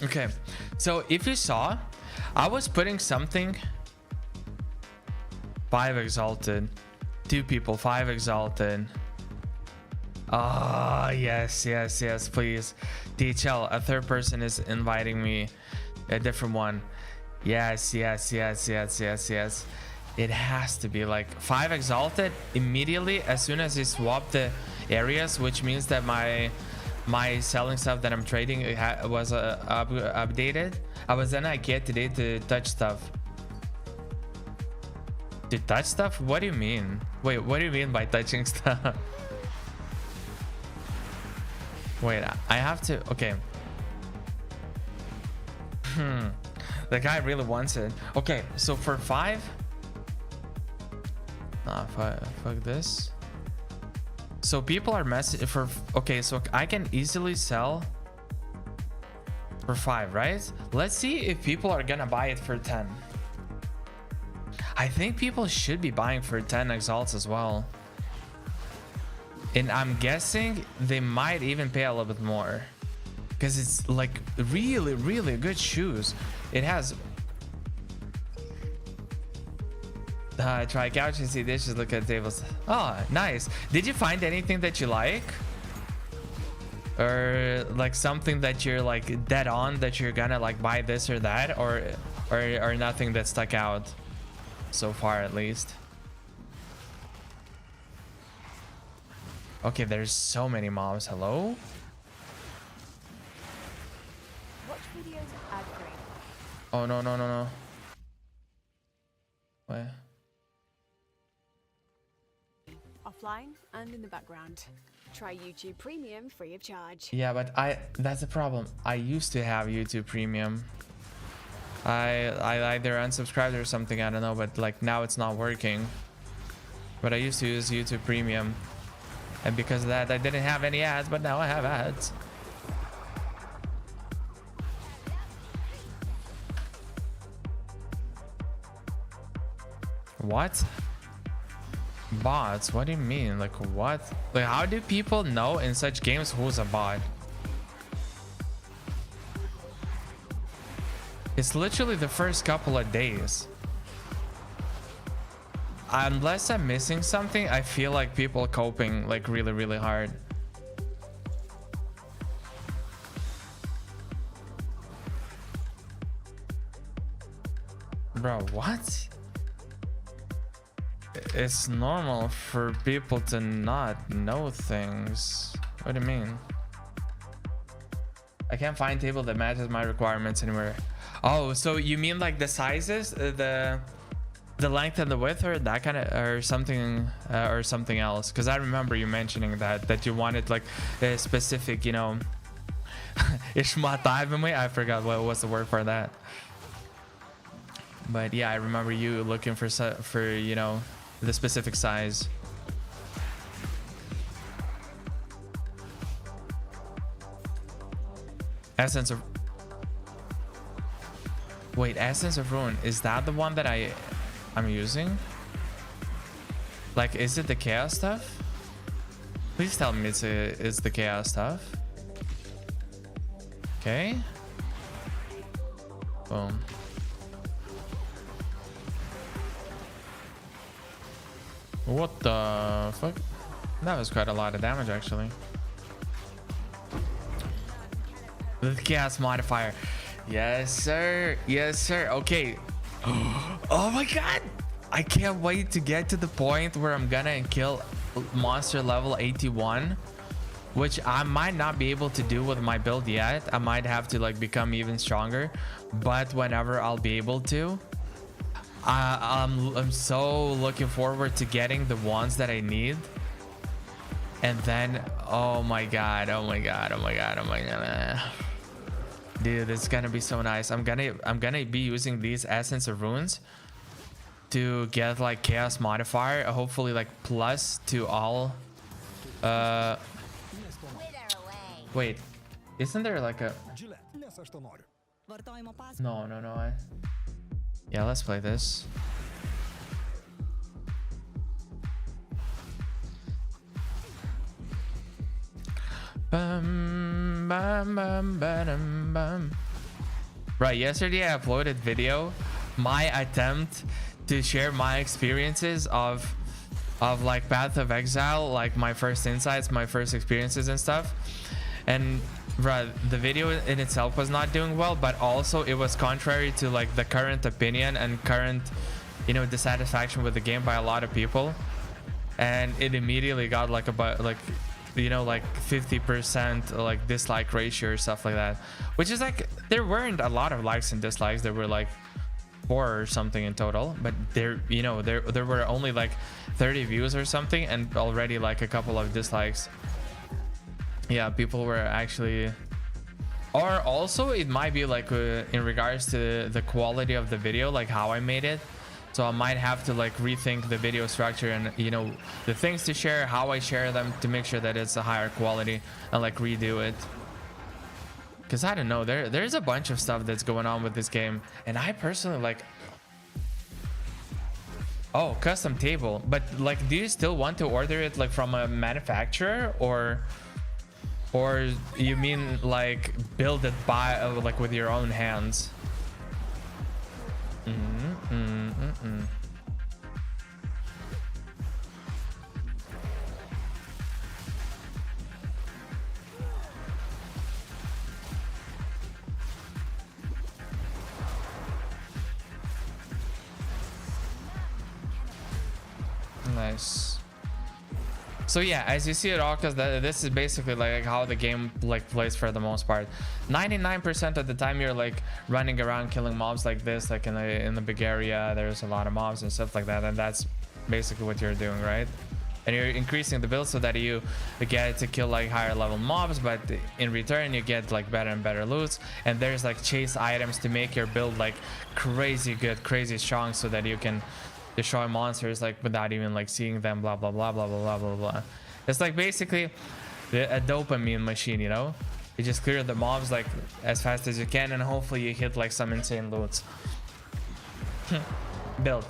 Okay, so if you saw, I was putting something 5 exalted, 2 people, 5 exalted. Ah, yes, please. DHL, a third person is inviting me, a different one. Yes. It has to be like 5 exalted immediately as soon as you swap the areas, which means that my selling stuff that I'm trading was updated. I was in IKEA today to touch stuff. To touch stuff? What do you mean? Wait, what do you mean by touching stuff? Wait, I have to, okay. The guy really wants it. Okay, so for 5. Nah, fuck this. So people are messing for. Okay, so I can easily sell for 5, right? Let's see if people are gonna buy it for 10. I think people should be buying for 10 exalts as well. And I'm guessing they might even pay a little bit more. Because it's like really good shoes. It has try couches, see dishes, look at tables. Oh, nice. Did you find anything that you like, or like something that you're like dead on that you're gonna like buy this or that, or nothing that stuck out so far at least? Okay, there's so many mobs. Hello. Oh no. Wait. Offline and in the background. Try YouTube Premium free of charge. Yeah, but that's the problem. I used to have YouTube Premium. I either unsubscribed or something, I don't know, but like now it's not working. But I used to use YouTube Premium, and because of that I didn't have any ads, but now I have ads. What? Bots? What do you mean? Like what? Like how do people know in such games who's a bot? It's literally the first couple of days. Unless I'm missing something, I feel like people coping like really hard. Bro, what? It's normal for people to not know things. What do you mean? I can't find a table that matches my requirements anywhere. Oh, so you mean like the sizes, the length and the width, or that kind of, or something else? Because I remember you mentioning that you wanted like a specific, you know, I forgot what was the word for that. But yeah, I remember you looking for you know, the specific size. Essence of... Wait, Essence of Ruin, is that the one that I'm using? Like, is it the chaos stuff? Please tell me it's the chaos stuff. Okay. Boom. What the fuck? That was quite a lot of damage, actually. The chaos modifier. Yes, sir. Yes, sir. Okay. Oh my god. I can't wait to get to the point where I'm gonna kill monster level 81, which I might not be able to do with my build yet. I might have to like become even stronger, but whenever I'll be able to, I'm so looking forward to getting the ones that I need. And then, oh my god, dude, it's gonna be so nice. I'm gonna be using these Essence of Runes to get like chaos modifier, hopefully like plus to all. Wait, isn't there like a... No. Yeah, let's play this. Bum, bum, bum, ba-dum, bum. Right, yesterday I uploaded video, my attempt to share my experiences of like Path of Exile, like my first insights, my first experiences and stuff. And right, the video in itself was not doing well, but also it was contrary to like the current opinion and current, you know, dissatisfaction with the game by a lot of people. And it immediately got like about like, you know, like 50% like dislike ratio or stuff like that, which is like, there weren't a lot of likes and dislikes. There were like 4 or something in total, but there, you know, there were only like 30 views or something, and already like a couple of dislikes. Yeah, people were actually Or also it might be like in regards to the quality of the video, like how I made it. So I might have to like rethink the video structure and, you know, the things to share, how I share them to make sure that it's a higher quality and like redo it. Because I don't know, there's a bunch of stuff that's going on with this game. And I personally like... Oh, custom table. But like, do you still want to order it like from a manufacturer, or you mean like build it by like with your own hands? Nice. So yeah, as you see it all, because this is basically like how the game like plays for the most part. 99% of the time you're like running around killing mobs like this, like in the big area. There's a lot of mobs and stuff like that, and that's basically what you're doing, right? And you're increasing the build so that you get to kill like higher level mobs, but in return you get like better and better loots. And there's like chase items to make your build like crazy good, crazy strong, so that you can destroy monsters like without even like seeing them, blah blah blah blah blah blah blah. It's like basically a dopamine machine, you know? You just clear the mobs like as fast as you can, and hopefully you hit like some insane loots. Build.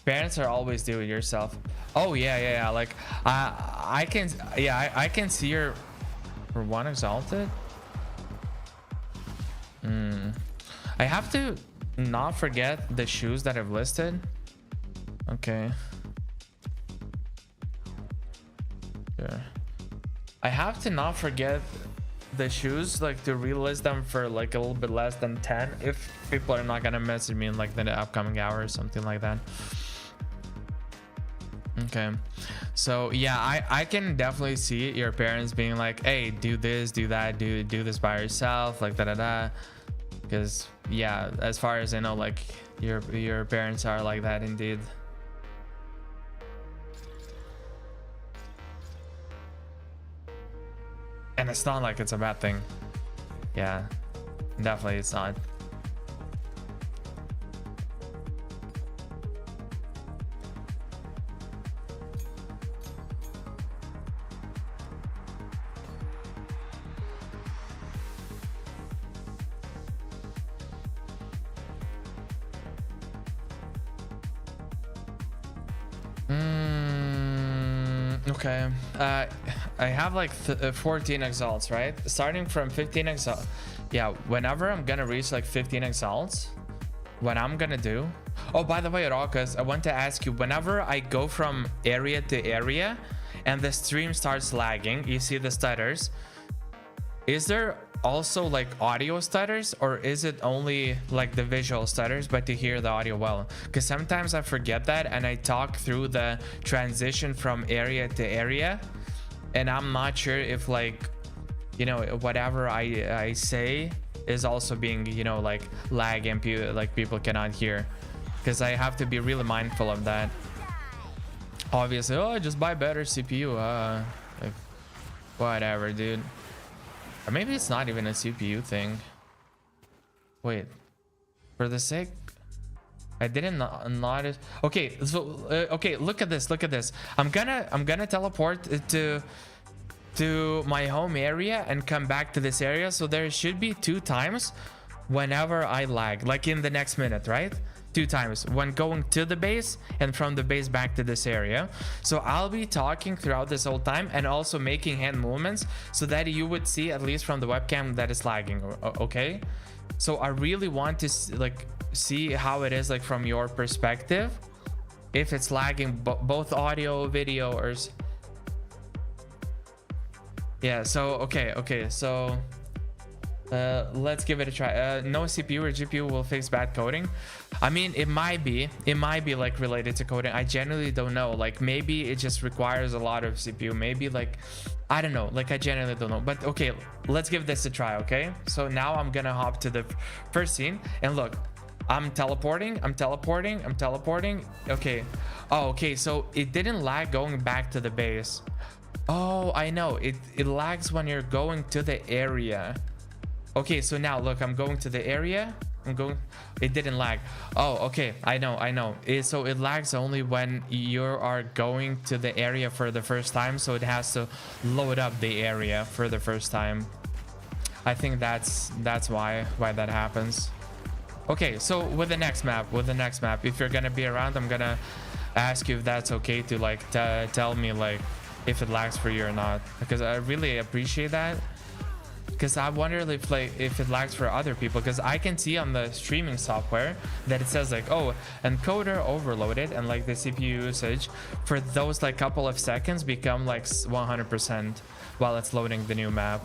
Parents are always do it yourself. Oh yeah, like I can see your for one exalted. I have to not forget the shoes that I've listed. Okay. Yeah. I have to not forget the shoes, like to relist them for like a little bit less than 10 if people are not gonna message me in like the upcoming hour or something like that. Okay, so yeah, I can definitely see your parents being like, hey, do this, do that, do this by yourself, like da. Because yeah, as far as I know, like your parents are like that indeed. And it's not like it's a bad thing. Yeah, definitely it's not. Okay, I have like 14 exalts, right? Starting from 15 exalts. Yeah, whenever I'm gonna reach like 15 exalts, what I'm gonna do... Oh, by the way, Raucus, I want to ask you, whenever I go from area to area and the stream starts lagging, you see the stutters, is there also like audio stutters, or is it only like the visual stutters but to hear the audio well? Because sometimes I forget that and I talk through the transition from area to area, and I'm not sure if like, you know, whatever I say is also being, you know, like lag and like people cannot hear, because I have to be really mindful of that. Obviously, oh, just buy better CPU, like whatever, dude. Or maybe it's not even a CPU thing. Wait, for the sake, I didn't notice. Okay, so okay, look at this. I'm gonna teleport to my home area and come back to this area. So there should be 2 times whenever I lag, like in the next minute, right? 2 times when going to the base and from the base back to this area. So I'll be talking throughout this whole time and also making hand movements so that you would see, at least from the webcam, that it's lagging. Okay, so I really want to like see how it is like from your perspective, if it's lagging both audio, video, or yeah. So okay, so let's give it a try. No CPU or GPU will fix bad coding. I mean, it might be like related to coding. I genuinely don't know. Like maybe it just requires a lot of CPU. Maybe like, I don't know. Like I genuinely don't know. But okay, let's give this a try. Okay, so now I'm gonna hop to the first scene and look. I'm teleporting. Okay. Oh, okay. So it didn't lag going back to the base. Oh, I know. It lags when you're going to the area. Okay, so now look, I'm going to the area. I'm going. It didn't lag. Oh, okay. I know. So it lags only when you are going to the area for the first time. So it has to load up the area for the first time. I think that's why that happens. Okay, so with the next map, if you're gonna be around, I'm gonna ask you if that's okay to like tell me like if it lags for you or not, because I really appreciate that. Because I wonder if it lags for other people, because I can see on the streaming software that it says like, oh, encoder overloaded, and like the CPU usage for those like couple of seconds become like 100% while it's loading the new map.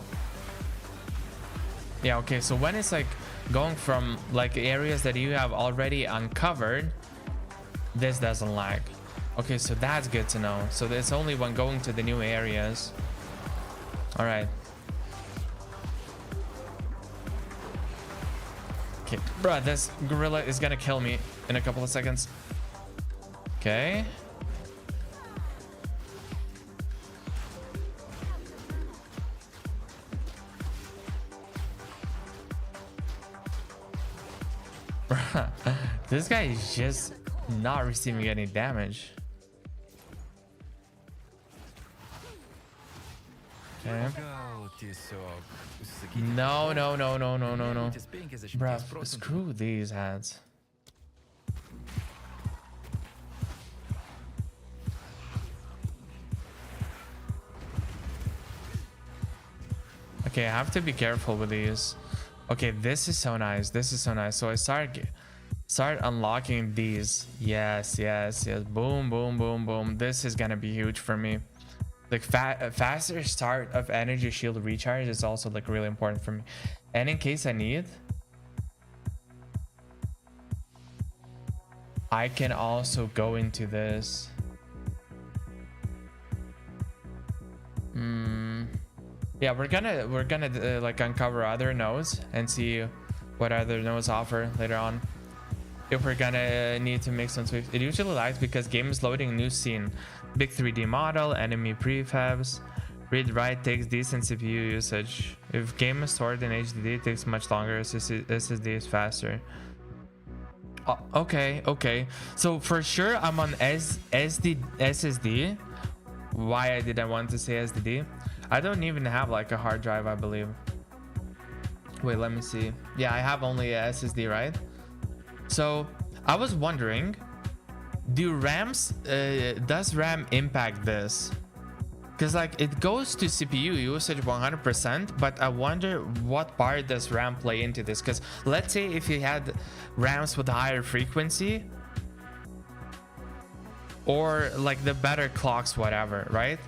Yeah, okay, so when it's like going from like areas that you have already uncovered, this doesn't lag. Okay, so that's good to know. So it's only when going to the new areas. All right. Okay, bruh, this gorilla is gonna kill me in a couple of seconds. Okay. Bruh, this guy is just not receiving any damage. Okay. No. Bruh, screw these ads. Okay, I have to be careful with these. Okay, this is so nice. So I start unlocking these. Yes. Boom. This is gonna be huge for me. Like faster start of energy shield recharge is also like really important for me, and in case I need, I can also go into this. Yeah, we're gonna like uncover other nodes and see what other nodes offer later on, if we're gonna need to make some tweaks. It usually lags because game is loading new scene, big 3D model, enemy prefabs. Read write takes decent CPU usage. If game is stored in HDD, it takes much longer. SSD is faster. Okay. So for sure I'm on SSD. Why did I want to say SSD? I don't even have like a hard drive, I believe. Wait, let me see. Yeah, I have only a SSD, right? So I was wondering, does RAM impact this? Because like it goes to CPU usage 100%, but I wonder what part does RAM play into this? Because let's say if you had RAMs with higher frequency, or like the better clocks, whatever, right?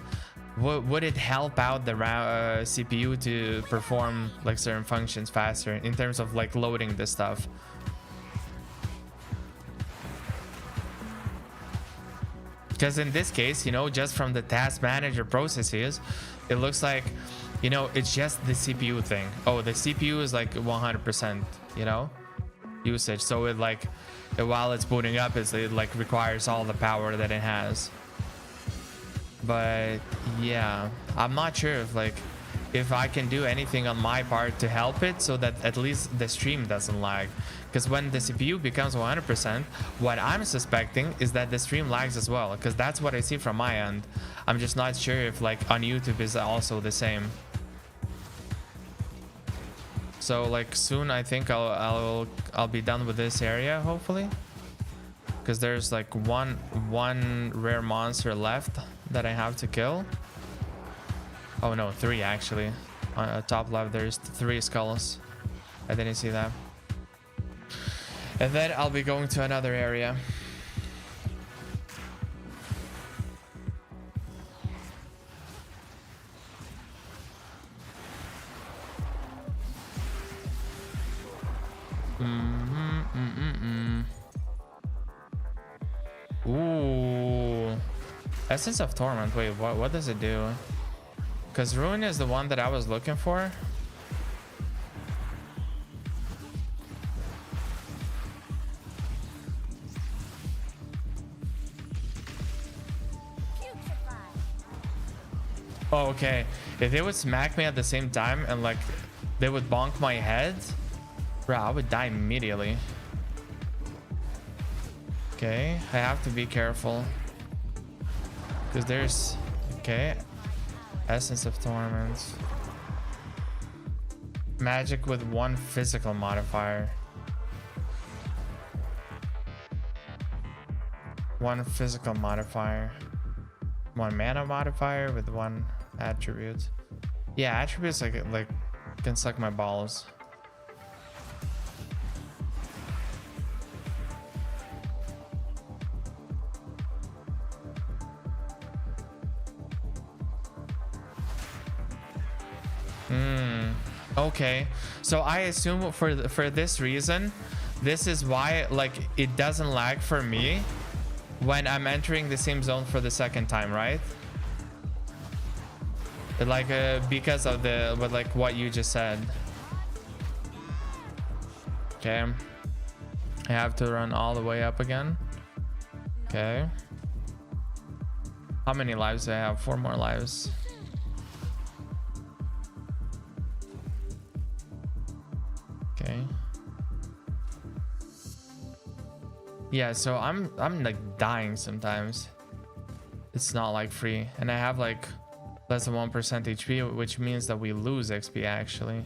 Would it help out the CPU to perform like certain functions faster in terms of like loading this stuff? Because in this case, you know, just from the task manager processes, it looks like, you know, it's just the CPU thing. Oh, the CPU is like 100%, you know, usage. So it like, while it's booting up, it like requires all the power that it has. But yeah, I'm not sure if I can do anything on my part to help it so that at least the stream doesn't lag. Because when the CPU becomes 100%, what I'm suspecting is that the stream lags as well, because that's what I see from my end. I'm just not sure if like on YouTube is also the same. So like soon I think I'll be done with this area, hopefully, because there's like one rare monster left that I have to kill. Oh no, 3 actually. On top left there's 3 skulls. I didn't see that. And then I'll be going to another area. Ooh. Essence of Torment. Wait, what does it do? Because Ruin is the one that I was looking for. Oh, okay. If they would smack me at the same time and like they would bonk my head, bro, I would die immediately. Okay, I have to be careful because there's, okay, Essence of Torment, magic with 1 physical modifier, 1 physical modifier, 1 mana modifier with 1 attribute. Yeah, attributes like can suck my balls. Okay, so I assume for this reason, this is why like it doesn't lag for me when I'm entering the same zone for the second time, right? Like because of the what you just said. Okay, I have to run all the way up again. Okay, how many lives do I have? 4 more lives. Okay. Yeah, so I'm like dying sometimes. It's not like free, and I have like less than 1% HP, which means that we lose XP actually.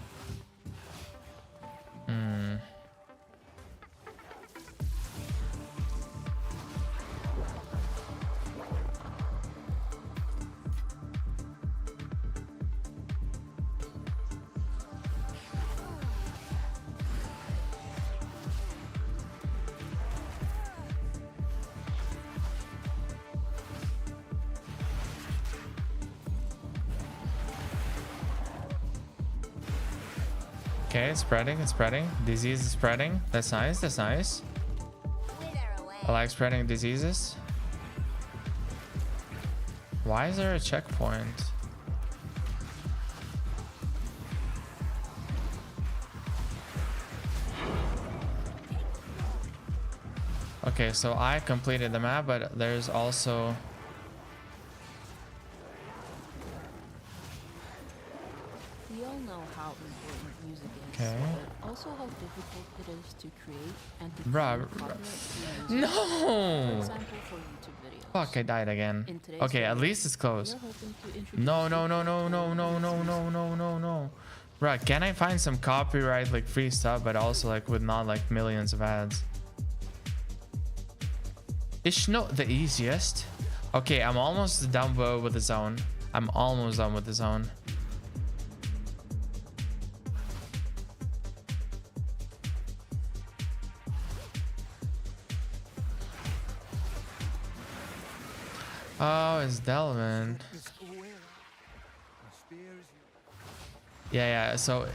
Okay, it's spreading, it's spreading. Disease is spreading. That's nice, that's nice. I like spreading diseases. Why is there a checkpoint? Okay, so I completed the map, but there's also... We all know how important music is, Okay. but also how difficult it is to create and to Bruh, find copyright free music. For no! example, for YouTube videos. Fuck, I died again. In today's Okay, at video, least it's close. we are hoping to introduce No, you no, no, to no, no, no, no, no, no, no, no. Bruh, can I find some copyright like free stuff, but also like with not like millions of ads? It's not the easiest. Okay, I'm almost done with the zone. I'm almost done with the zone. Oh, it's Delvin. Yeah, so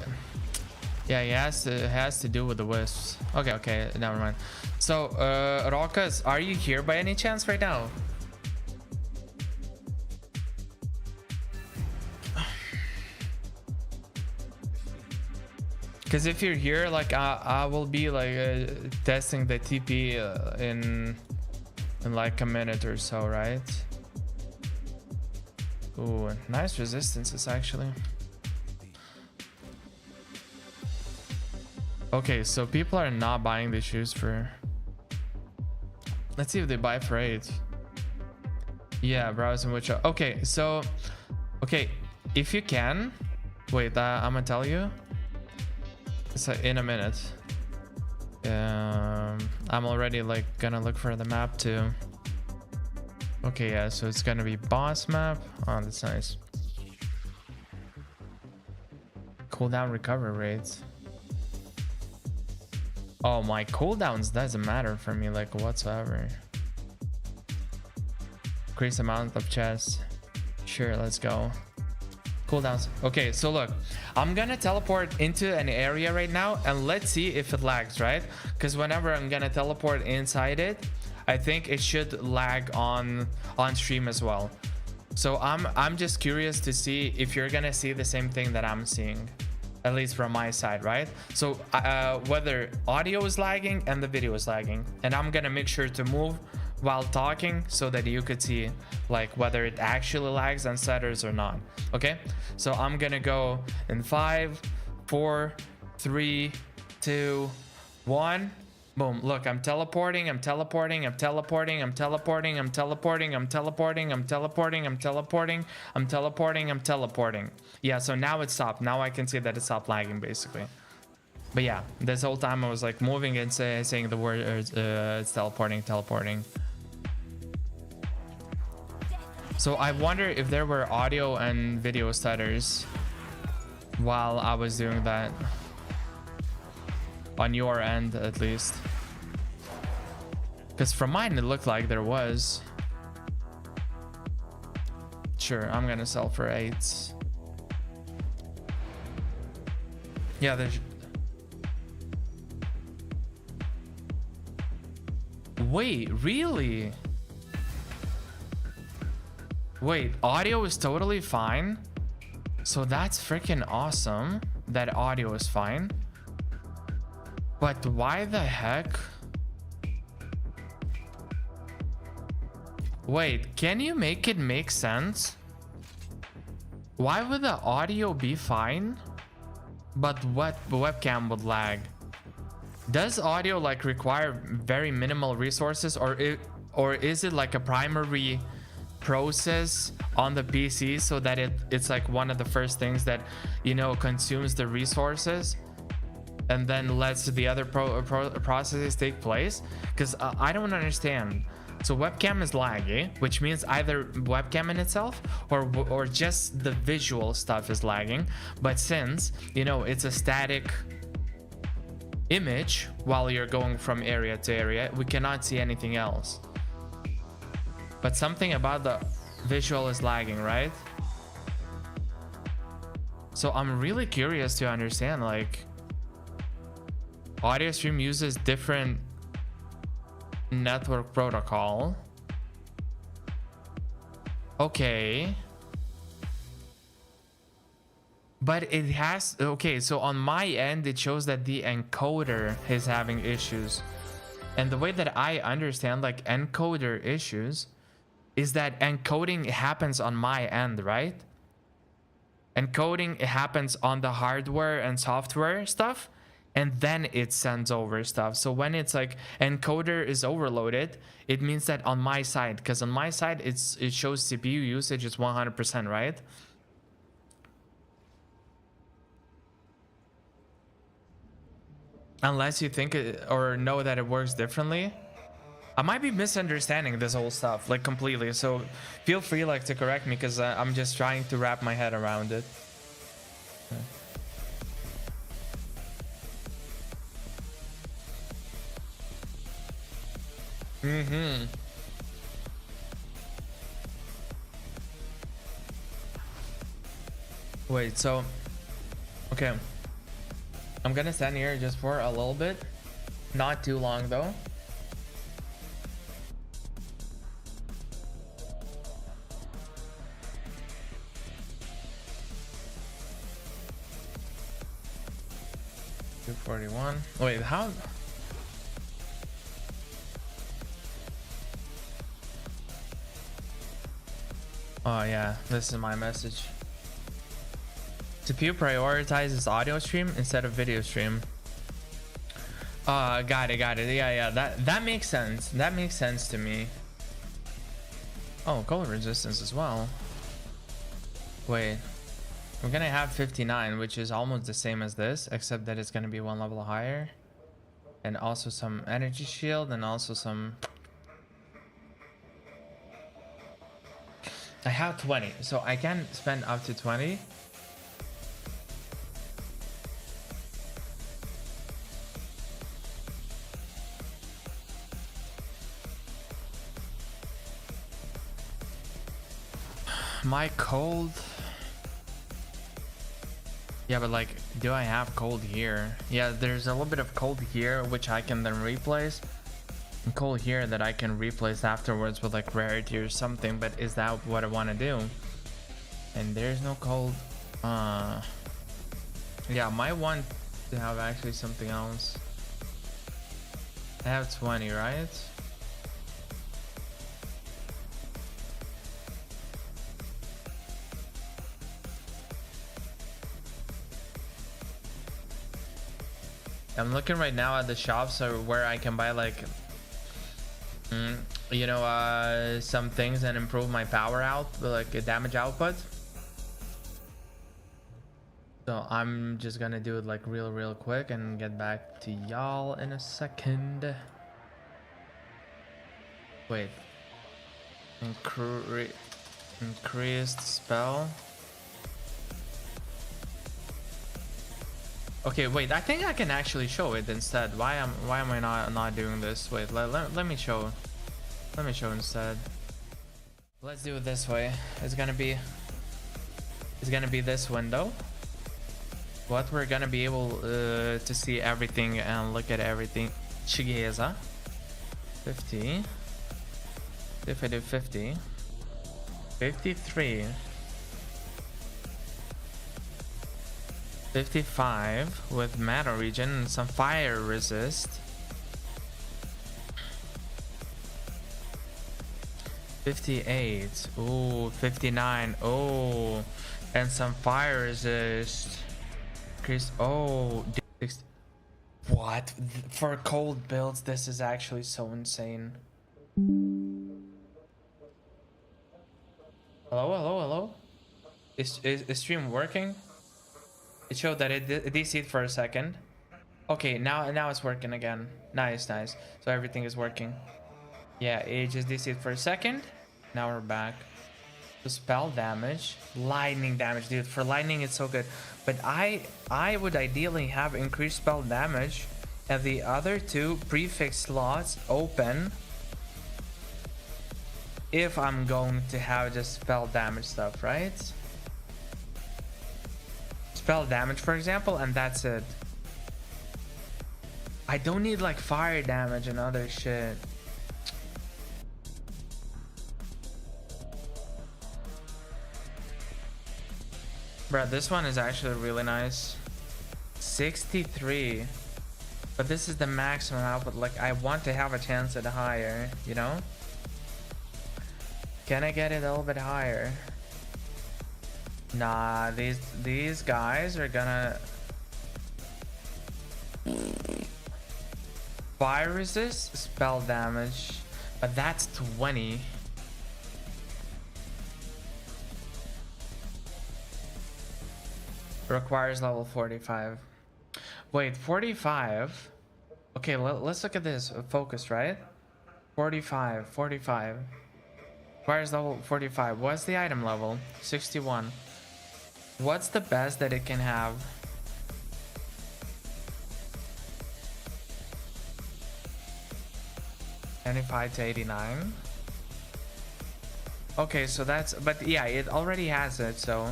yeah, it has to do with the wisps. Okay, never mind. So Rokas, are you here by any chance right now? Because if you're here, like I will be like testing the TP in like a minute or so, right? Ooh, nice resistances actually. Okay, so people are not buying these shoes for... Let's see if they buy for 8. Yeah, browsing which... Okay, so... Okay, if you can... Wait, I'm gonna tell you. It's in a minute. I'm already like gonna look for the map too. Okay, yeah, so it's gonna be boss map. Oh, that's nice. Cooldown recovery rates. Oh, my cooldowns doesn't matter for me like whatsoever. Increase amount of chests. Sure, let's go. Cooldowns. Okay, so look, I'm gonna teleport into an area right now and let's see if it lags, right? Because whenever I'm gonna teleport inside it, I think it should lag on stream as well. So I'm just curious to see if you're gonna see the same thing that I'm seeing, at least from my side, right? So whether audio is lagging and the video is lagging, and I'm gonna make sure to move while talking so that you could see like whether it actually lags on setters or not. Okay, so I'm gonna go in 5, 4, 3, 2, 1. Boom. Look, I'm teleporting, I'm teleporting, I'm teleporting, I'm teleporting, I'm teleporting, I'm teleporting, I'm teleporting, I'm teleporting, I'm teleporting, I'm teleporting. Yeah, so now it stopped. Now I can see that it stopped lagging basically. But yeah, this whole time I was like moving and saying the word it's teleporting, teleporting. So I wonder if there were audio and video stutters while I was doing that. On your end, at least. Because from mine, it looked like there was. Sure, I'm gonna sell for 8. Yeah, there's... Wait, really? Wait, audio is totally fine? So that's freaking awesome that audio is fine. But why the heck? Wait, can you make it make sense? Why would the audio be fine, but what webcam would lag? Does audio like require very minimal resources, or is it like a primary process on the PC so that it's like one of the first things that, you know, consumes the resources and then lets the other processes take place? Because I don't understand. So webcam is laggy, which means either webcam in itself or just the visual stuff is lagging. But since, you know, it's a static image while you're going from area to area, we cannot see anything else. But something about the visual is lagging, right? So I'm really curious to understand, like, audio stream uses different network protocol. Okay. But it has, okay, so on my end it shows that the encoder is having issues. And the way that I understand like encoder issues is that encoding happens on my end, right? Encoding happens on the hardware and software stuff, and then it sends over stuff. So when it's like encoder is overloaded, it means that on my side, because on my side it shows CPU usage is 100%, right? Unless you think it, or know that it works differently. I might be misunderstanding this whole stuff like completely, so feel free like to correct me, because I'm just trying to wrap my head around it. Wait, so okay, I'm gonna stand here just for a little bit, not too long though. $241. Wait, how? Oh yeah, this is my message. CPU prioritizes audio stream instead of video stream. Got it. Yeah, that makes sense. That makes sense to me. Oh, color resistance as well. Wait, we're gonna have 59, which is almost the same as this, except that it's gonna be one level higher, and also some energy shield, and also some. I have 20, so I can spend up to 20. My cold. Yeah, but like, do I have cold here? Yeah, there's a little bit of cold here, which I can then replace. And cold here that I can replace afterwards with like rarity or something. But is that what I want to do? And there's no cold. Yeah, I might want to have actually something else. I have 20, right? I'm looking right now at the shops where I can buy like you know, some things and improve my power out, like a damage output. So I'm just gonna do it like real quick and get back to y'all in a second. Wait, increased spell. Okay, wait, I think I can actually show it instead. Why am I not doing this? Wait, let me show. Let me show instead. Let's do it this way. It's gonna be this window. What we're gonna be able to see everything and look at everything. Chigeza 50. If I do 50, 53, 55 with mana regen and some fire resist. 58. Ooh, 59. Oh, and some fire resist. Chris. Oh, what? For cold builds, this is actually so insane. Hello. Is stream working? It showed that it DC'd for a second. Okay, now it's working again. Nice. So everything is working. Yeah, it just DC'd for a second. Now we're back. The spell damage, lightning damage, dude. For lightning, it's so good. But I would ideally have increased spell damage, have the other two prefix slots open. If I'm going to have just spell damage stuff, right? Spell damage, for example, and that's it. I don't need like fire damage and other shit. Bro, this one is actually really nice. 63. But this is the maximum output. Like, I want to have a chance at higher, you know? Can I get it a little bit higher? Nah, these guys are gonna fire resist, spell damage, but that's 20. Requires level 45. Wait, 45? Okay, let's look at this. Focus, right? 45. Requires level 45. What's the item level? 61. What's the best that it can have? $95 to 89. Okay, so that's, but yeah, it already has it, so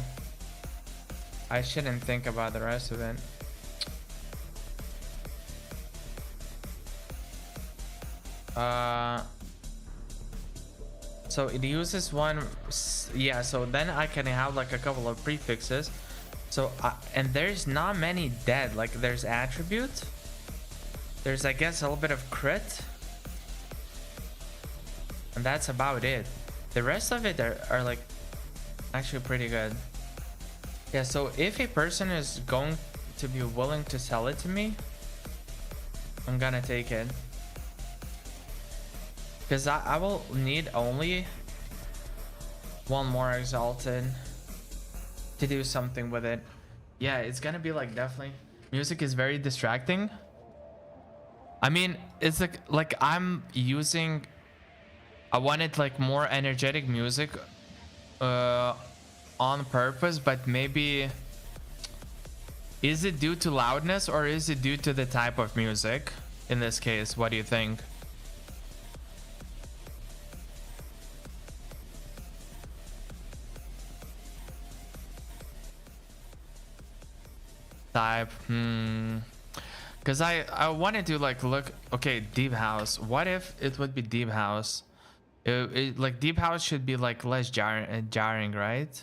I shouldn't think about the rest of it. So it uses one, yeah, so then I can have like a couple of prefixes. So and there's not many dead. Like there's attribute, there's I guess a little bit of crit, and that's about it. The rest of it are like actually pretty good. Yeah, so if a person is going to be willing to sell it to me, I'm gonna take it. Because I will need only one more exalted to do something with it. Yeah, it's gonna be like definitely. Music is very distracting. I mean, it's like I'm using. I wanted like more energetic music on purpose, but maybe is it due to loudness or is it due to the type of music in this case? What do you think? Type, because I wanted to like look. Okay, deep house. What if it would be deep house? Like deep house should be like less jarring, right?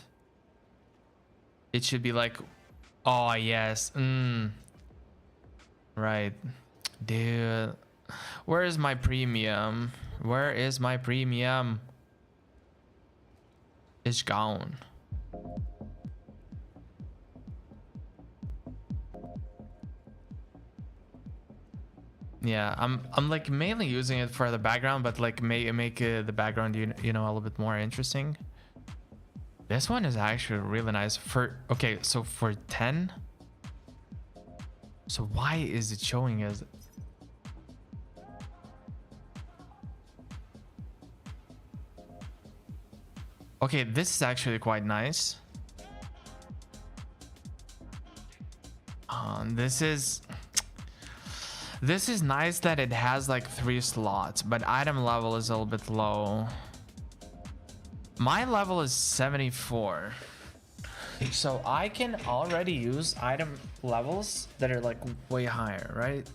It should be like, oh yes, right, dude. Where is my premium? Where is my premium? It's gone. Yeah, I'm like mainly using it for the background, but like make the background you know a little bit more interesting. This one is actually really nice for okay. So for 10, so why is it showing as? Okay, this is actually quite nice. This is nice that it has like 3 slots, but item level is a little bit low. My level is 74. So I can already use item levels that are like way higher, right?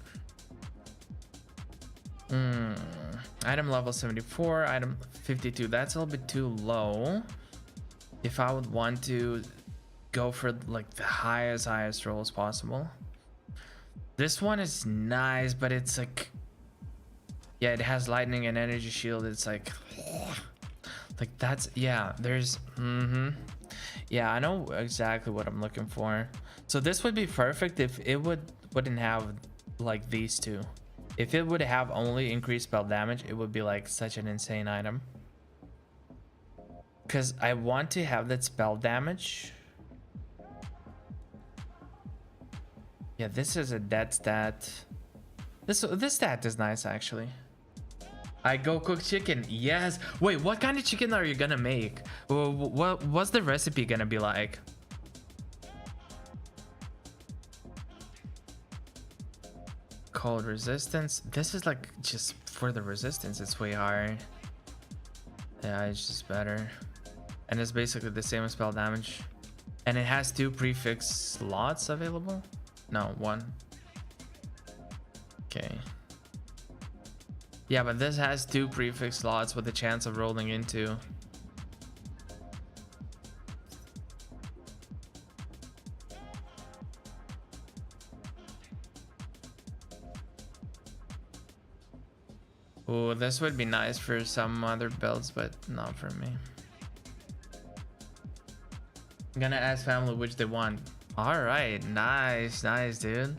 Item level 74, item 52. That's a little bit too low. If I would want to go for like the highest rolls possible. This one is nice, but it's like, yeah, it has lightning and energy shield. It's like that's, yeah, there's, yeah, I know exactly what I'm looking for. So this would be perfect if it wouldn't have like these two. If it would have only increased spell damage, it would be like such an insane item. Because I want to have that spell damage. Yeah, this is a dead stat. This stat is nice actually. I go cook chicken. Yes. Wait, what kind of chicken are you gonna make? What's the recipe gonna be like? Cold resistance. This is like just for the resistance. It's way higher. Yeah, it's just better. And it's basically the same as spell damage. And it has 2 prefix slots available. No, 1. Okay. Yeah, but this has 2 prefix slots with a chance of rolling into. Oh, this would be nice for some other builds, but not for me. I'm gonna ask family which they want. All right, nice, dude.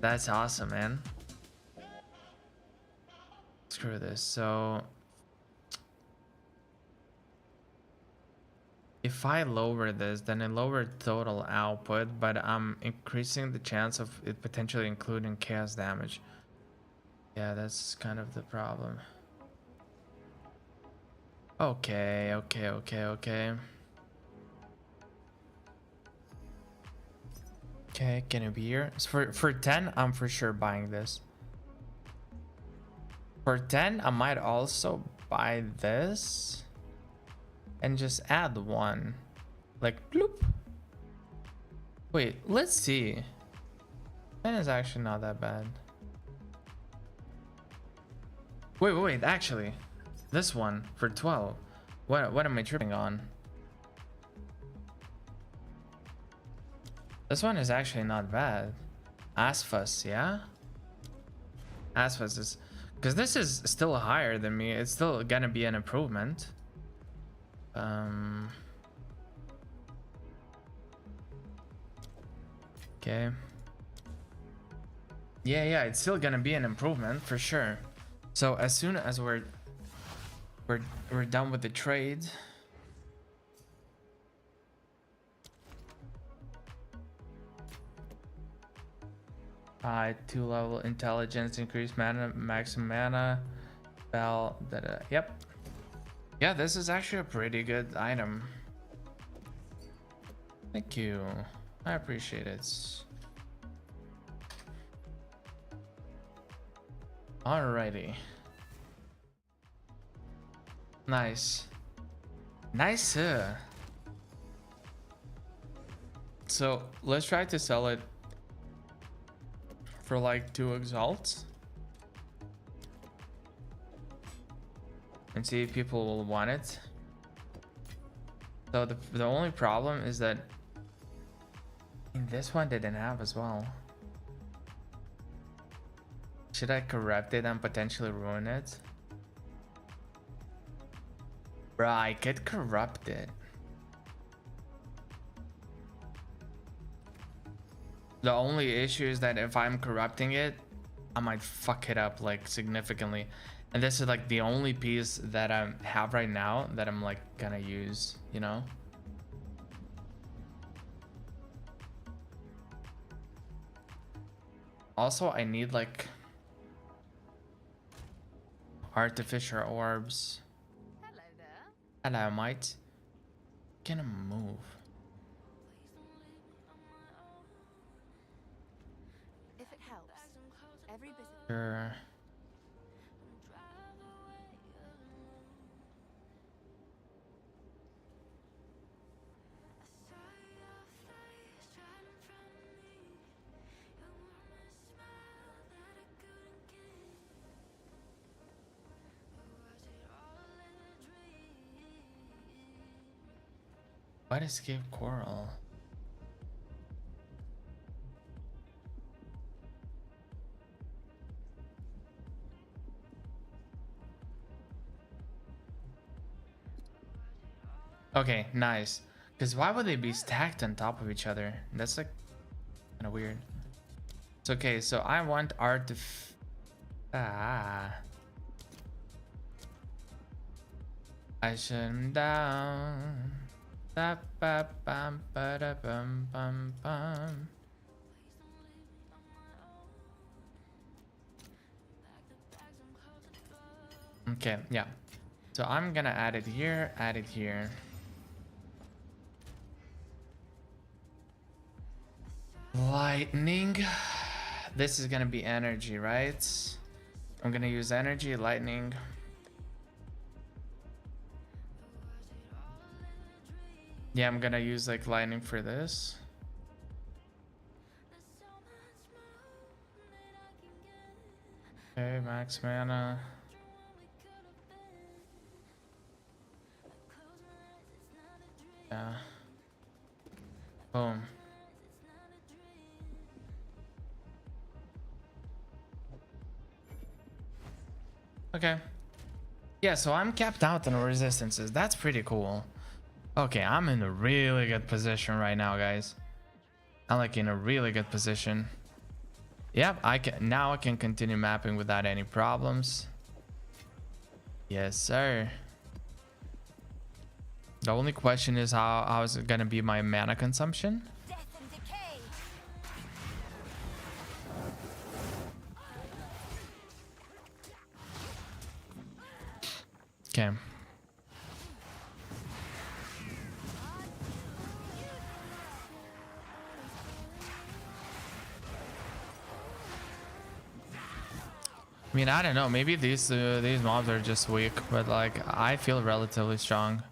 That's awesome, man. Screw this. So if I lower this, then I lower total output, but I'm increasing the chance of it potentially including chaos damage. Yeah, that's kind of the problem. Okay. Okay, can it be here? For 10, I'm for sure buying this. For 10, I might also buy this and just add 1. Like bloop. Wait, let's see. 10 is actually not that bad. Wait, actually. This one for 12. What am I tripping on? This one is actually not bad. Asphus, yeah? Asphus is... Because this is still higher than me. It's still gonna be an improvement. Okay. Yeah, it's still gonna be an improvement for sure. So as soon as we're done with the trade... 2 level intelligence, increased mana, maximum mana, spell, yep. Yeah, this is actually a pretty good item. Thank you. I appreciate it. Alrighty. Nice. Nice. So let's try to sell it for like 2 exalts and see if people will want it. So the only problem is that this one didn't have as well. Should I corrupt it and potentially ruin it? Bruh, I could corrupt it. The only issue is that if I'm corrupting it, I might fuck it up like significantly. And this is like the only piece that I have right now that I'm like gonna use, you know? Also, I need like artificial orbs. Hello there. Hello, mate. Can I move? If it helps, every visitor. Sure. What escape coral? Okay, nice. Because why would they be stacked on top of each other? That's like kind of weird. It's okay, so I want I shut down. Ba ba bum ba da bum bum bum. Okay, yeah. So I'm gonna add it here, add it here. Lightning. This is gonna be energy, right? I'm gonna use energy, lightning. Yeah, I'm gonna use like lightning for this. Okay, max mana. Yeah. Boom. Okay. Yeah, so I'm capped out on resistances. That's pretty cool. Okay, I'm in a really good position right now, guys. I'm like in a really good position. Yep, now I can continue mapping without any problems. Yes, sir. The only question is how is it gonna be my mana consumption? Death and decay. Okay. I mean, I don't know. Maybe these mobs are just weak, but like I feel relatively strong.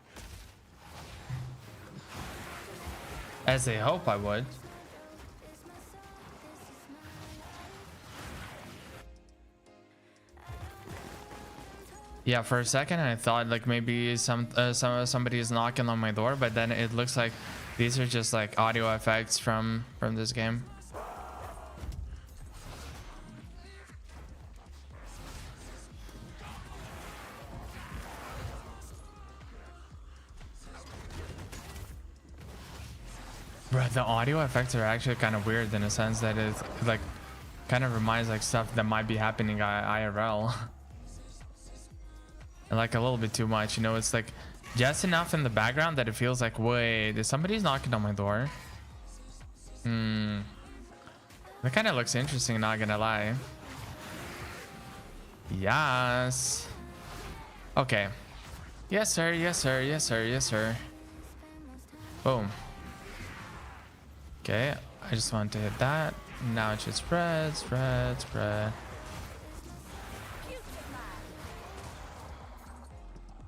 As they hope I would. Yeah, for a second I thought like maybe somebody is knocking on my door, but then it looks like these are just like audio effects from this game. Bro, the audio effects are actually kind of weird in a sense that it like kind of reminds like stuff that might be happening IRL. And like a little bit too much, you know, it's like just enough in the background that it feels like, wait, somebody's knocking on my door. That kind of looks interesting, not gonna lie. Yes. Okay. Yes, sir. Yes, sir. Yes, sir. Yes, sir. Boom. Okay, I just want to hit that. Now it should spread, spread, spread.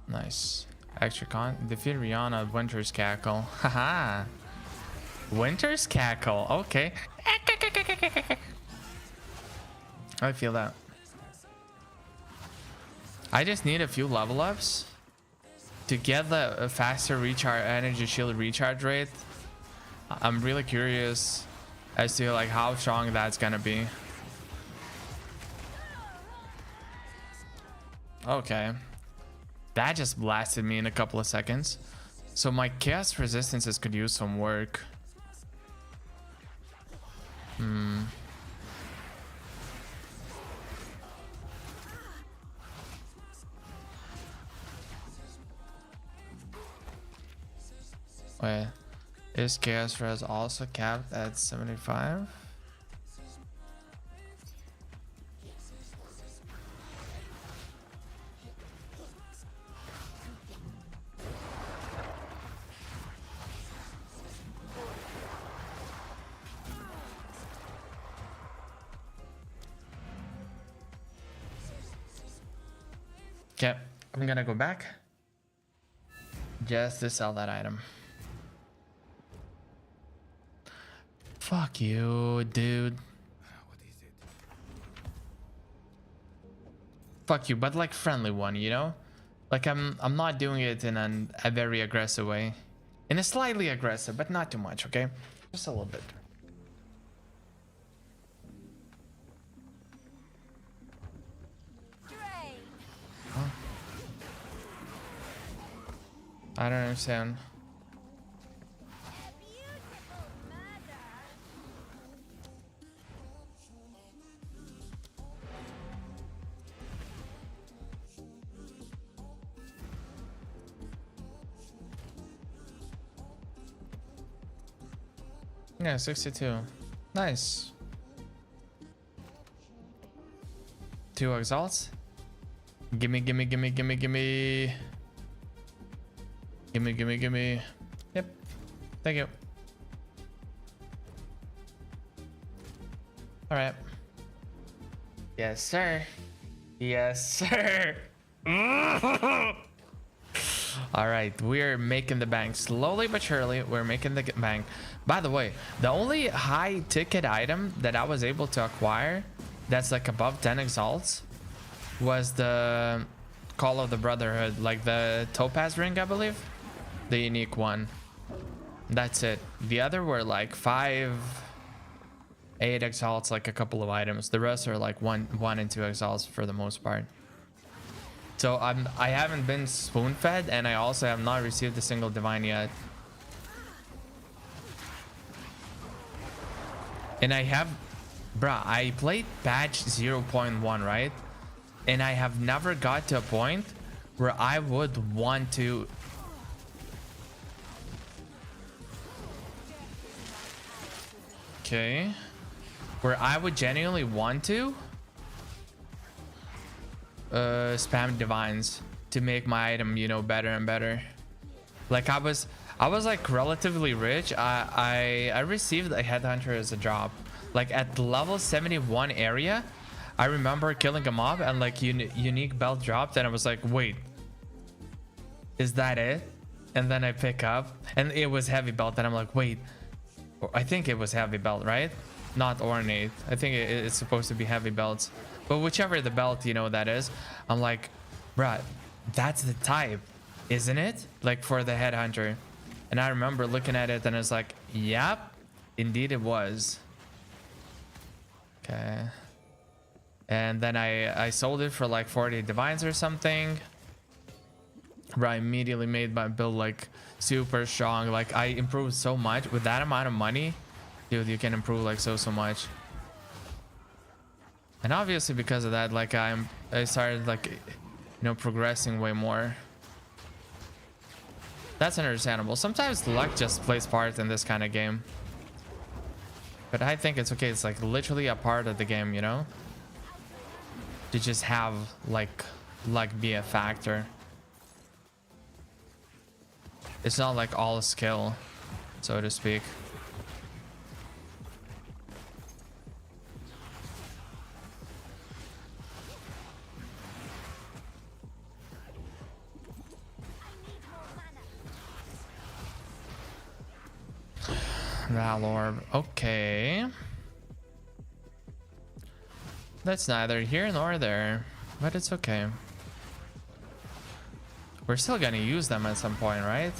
Nice. Extra con. Defeat Rihanna, Winter's Cackle. Haha. Winter's Cackle. Okay. I feel that. I just need a few level ups to get the faster recharge energy shield recharge rate. I'm really curious as to like how strong that's gonna be. Okay, that just blasted me in a couple of seconds. So my chaos resistances could use some work. Wait, is Chaos Res also capped at 75? Okay, I'm gonna go back just to sell that item. Fuck you, dude. Fuck you, but like friendly one, you know? Like I'm not doing it in a very aggressive way. In a slightly aggressive, but not too much, okay? Just a little bit. Huh? I don't understand. Yeah, 62. Nice. 2 exalts. Gimme, gimme, gimme, gimme, gimme. Gimme, gimme, gimme. Yep. Thank you. Alright. Yes, sir. Yes, sir. Alright, we're making the bank. Slowly but surely, we're making the bank. By the way, the only high ticket item that I was able to acquire that's like above 10 exalts was the Call of the Brotherhood, like the Topaz ring, I believe. The unique one. That's it. The other were like 5, 8 exalts, like a couple of items. The rest are like 1 and 2 exalts for the most part. So I haven't been spoon fed, and I also have not received a single divine yet. And I have, bruh, I played patch 0.1, right? And I have never got to a point where I would want to. Okay. Where I would genuinely want to spam divines to make my item, you know, better and better. Like I was like relatively rich. I received a headhunter as a job, like at level 71 area. I remember killing a mob and like unique belt dropped, and I was like, wait, is that it? And then I pick up and it was heavy belt, and I'm like, wait, I think it was heavy belt, right? Not ornate. I think it's supposed to be heavy belts, but whichever the belt, you know, that is, I'm like, bruh, that's the type, isn't it? Like for the headhunter. And I remember looking at it and I was like, yep, indeed it was. Okay. And then I sold it for like 40 divines or something. Bro, I immediately made my build like super strong. Like I improved so much with that amount of money. Dude, you can improve like so much. And obviously because of that, like I started like, you know, progressing way more. That's understandable. Sometimes luck just plays part in this kind of game. But I think it's okay. It's like literally a part of the game, you know? To just have like luck be a factor. It's not like all skill, so to speak. Valorb, okay. That's neither here nor there, but it's okay. We're still gonna use them at some point, right?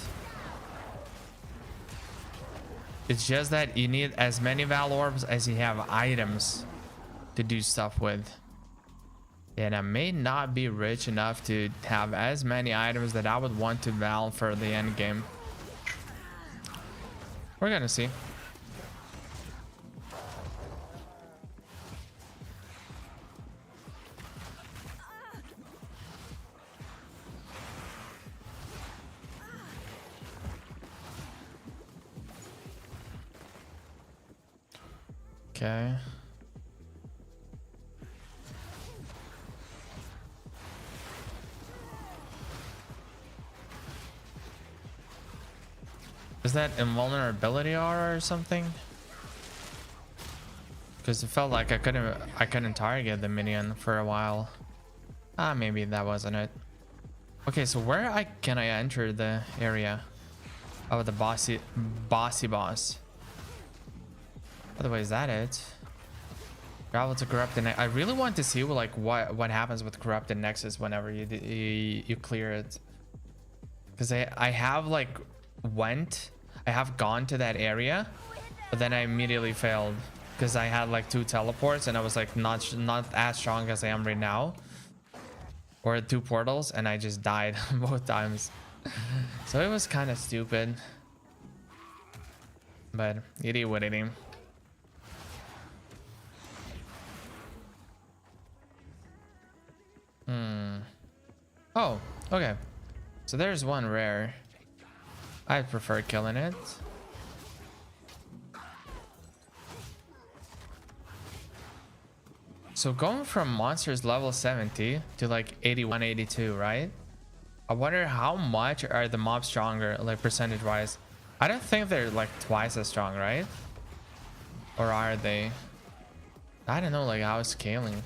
It's just that you need as many Valorbs as you have items to do stuff with. And I may not be rich enough to have as many items that I would want to Val for the end game. We're gonna see. Okay. Is that invulnerability aura or something? Because it felt like I couldn't target the minion for a while. Ah, maybe that wasn't it. Okay, so where can I enter the area of the bossy boss? By the way, is that it? Travel to corrupted I really want to see like what happens with corrupted nexus whenever you clear it, because I have like I have gone to that area, but then I immediately failed because I had like 2 teleports and I was like not as strong as I am right now, or 2 portals, and I just died both times. So it was kind of stupid, but it is what it is. Oh, okay. So there's one rare. I prefer killing it. So going from monsters level 70 to like 81, 82, right? I wonder how much are the mobs stronger, like percentage wise. I don't think they're like twice as strong, right? Or are they? I don't know, like how it's scaling.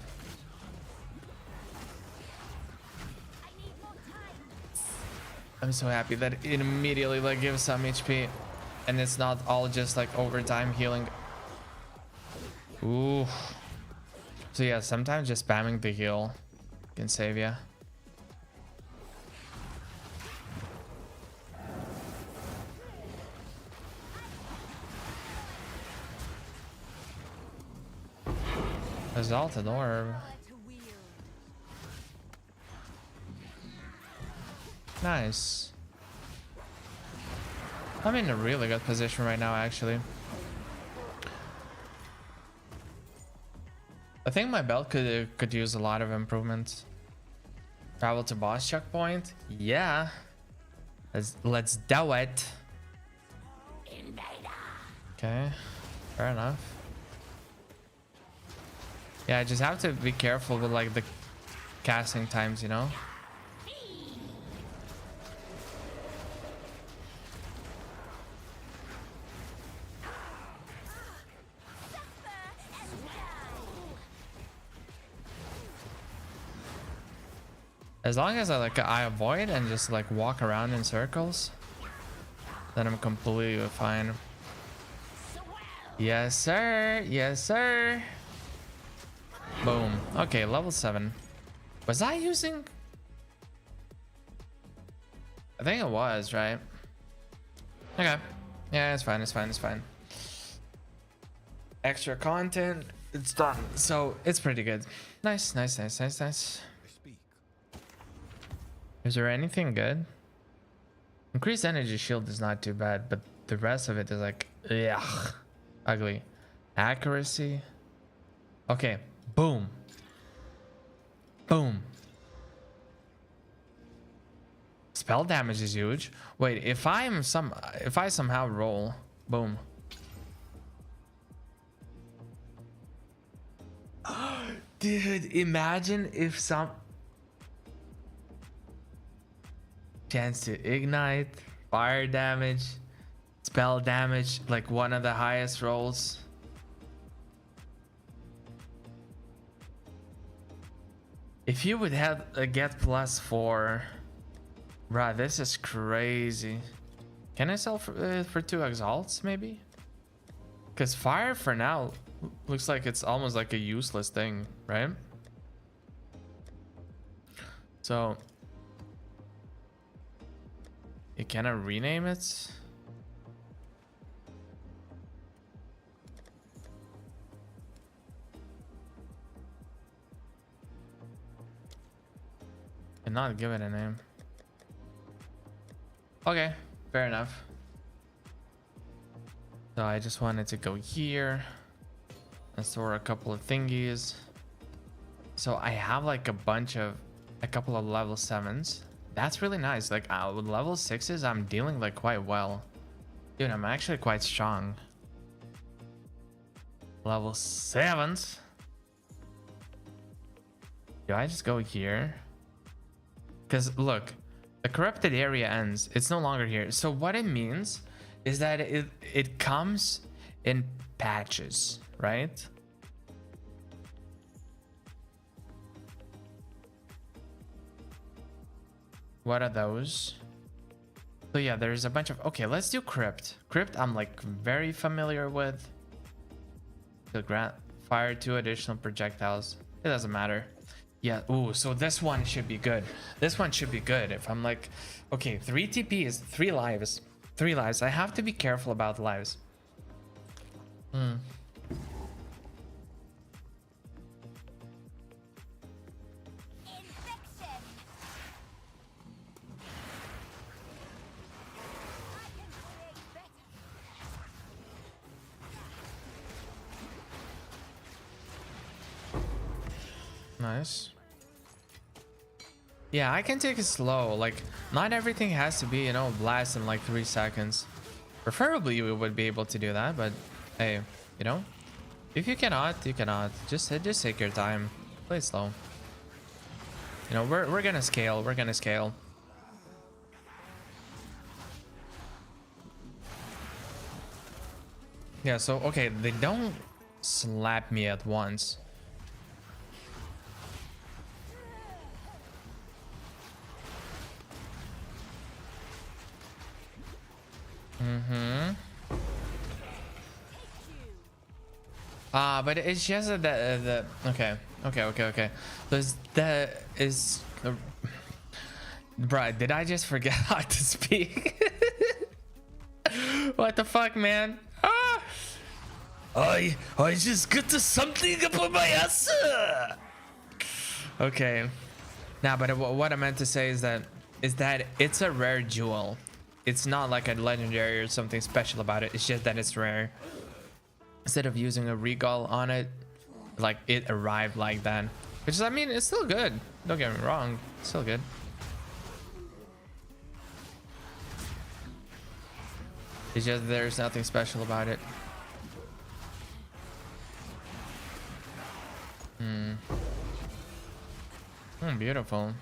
I'm so happy that it immediately like gives some HP and it's not all just like overtime healing. Ooh. So yeah, sometimes just spamming the heal can save ya. Exalted orb. Nice. I'm in a really good position right now, actually. I think my belt could use a lot of improvements. Travel to boss checkpoint? Yeah. Let's do it. Okay, fair enough. Yeah, I just have to be careful with like the casting times, you know? As long as I avoid and just like walk around in circles, then I'm completely fine. Yes, sir. Yes, sir. Boom. Okay, level 7. Was I using? I think it was, right? Okay. Yeah, it's fine. It's fine. It's fine. Extra content. It's done. So it's pretty good. Nice, nice, nice, nice, nice. Is there anything good? Increased energy shield is not too bad, but the rest of it is like, ugh, ugly. Accuracy. Okay, boom. Boom. Spell damage is huge. Wait, if I somehow roll, boom. Dude, imagine if some chance to ignite, fire damage, spell damage, like one of the highest rolls. If you would have a get +4, bruh, this is crazy. Can I sell for 2 exalts maybe? Because fire for now looks like it's almost like a useless thing, right? So you cannot rename it. And not give it a name. Okay, fair enough. So I just wanted to go here and store a couple of thingies. So I have like a couple of level 7s. That's really nice. Like with level 6s, I'm dealing like quite well. Dude, I'm actually quite strong. Level 7s. Do I just go here? Because look, the corrupted area ends. It's no longer here. So what it means is that it comes in patches, right? What are those? So yeah, there's a bunch of... Okay, let's do Crypt. Crypt I'm like very familiar with. The grant fire 2 additional projectiles. It doesn't matter. Yeah, ooh, so this one should be good. This one should be good. If I'm like, okay, 3 TPs, 3 lives. 3 lives. I have to be careful about lives. Nice. Yeah, I can take it slow. Like, not everything has to be, you know, blast in like 3 seconds. Preferably we would be able to do that, but hey, you know, if you cannot, you cannot. Just take your time. Play slow. You know, we're gonna scale. We're gonna scale. Yeah, so okay, they don't slap me at once. But it's just that the okay. There's that is bruh, did I just forget how to speak? What the fuck, man? I just got to something up on my ass. Okay. Nah, but what I meant to say is that it's a rare jewel. It's not like a legendary or something special about it. It's just that it's rare. Instead of using a regal on it, like it arrived like that. Which is, I mean, it's still good. Don't get me wrong. It's still good. It's just there's nothing special about it. Beautiful.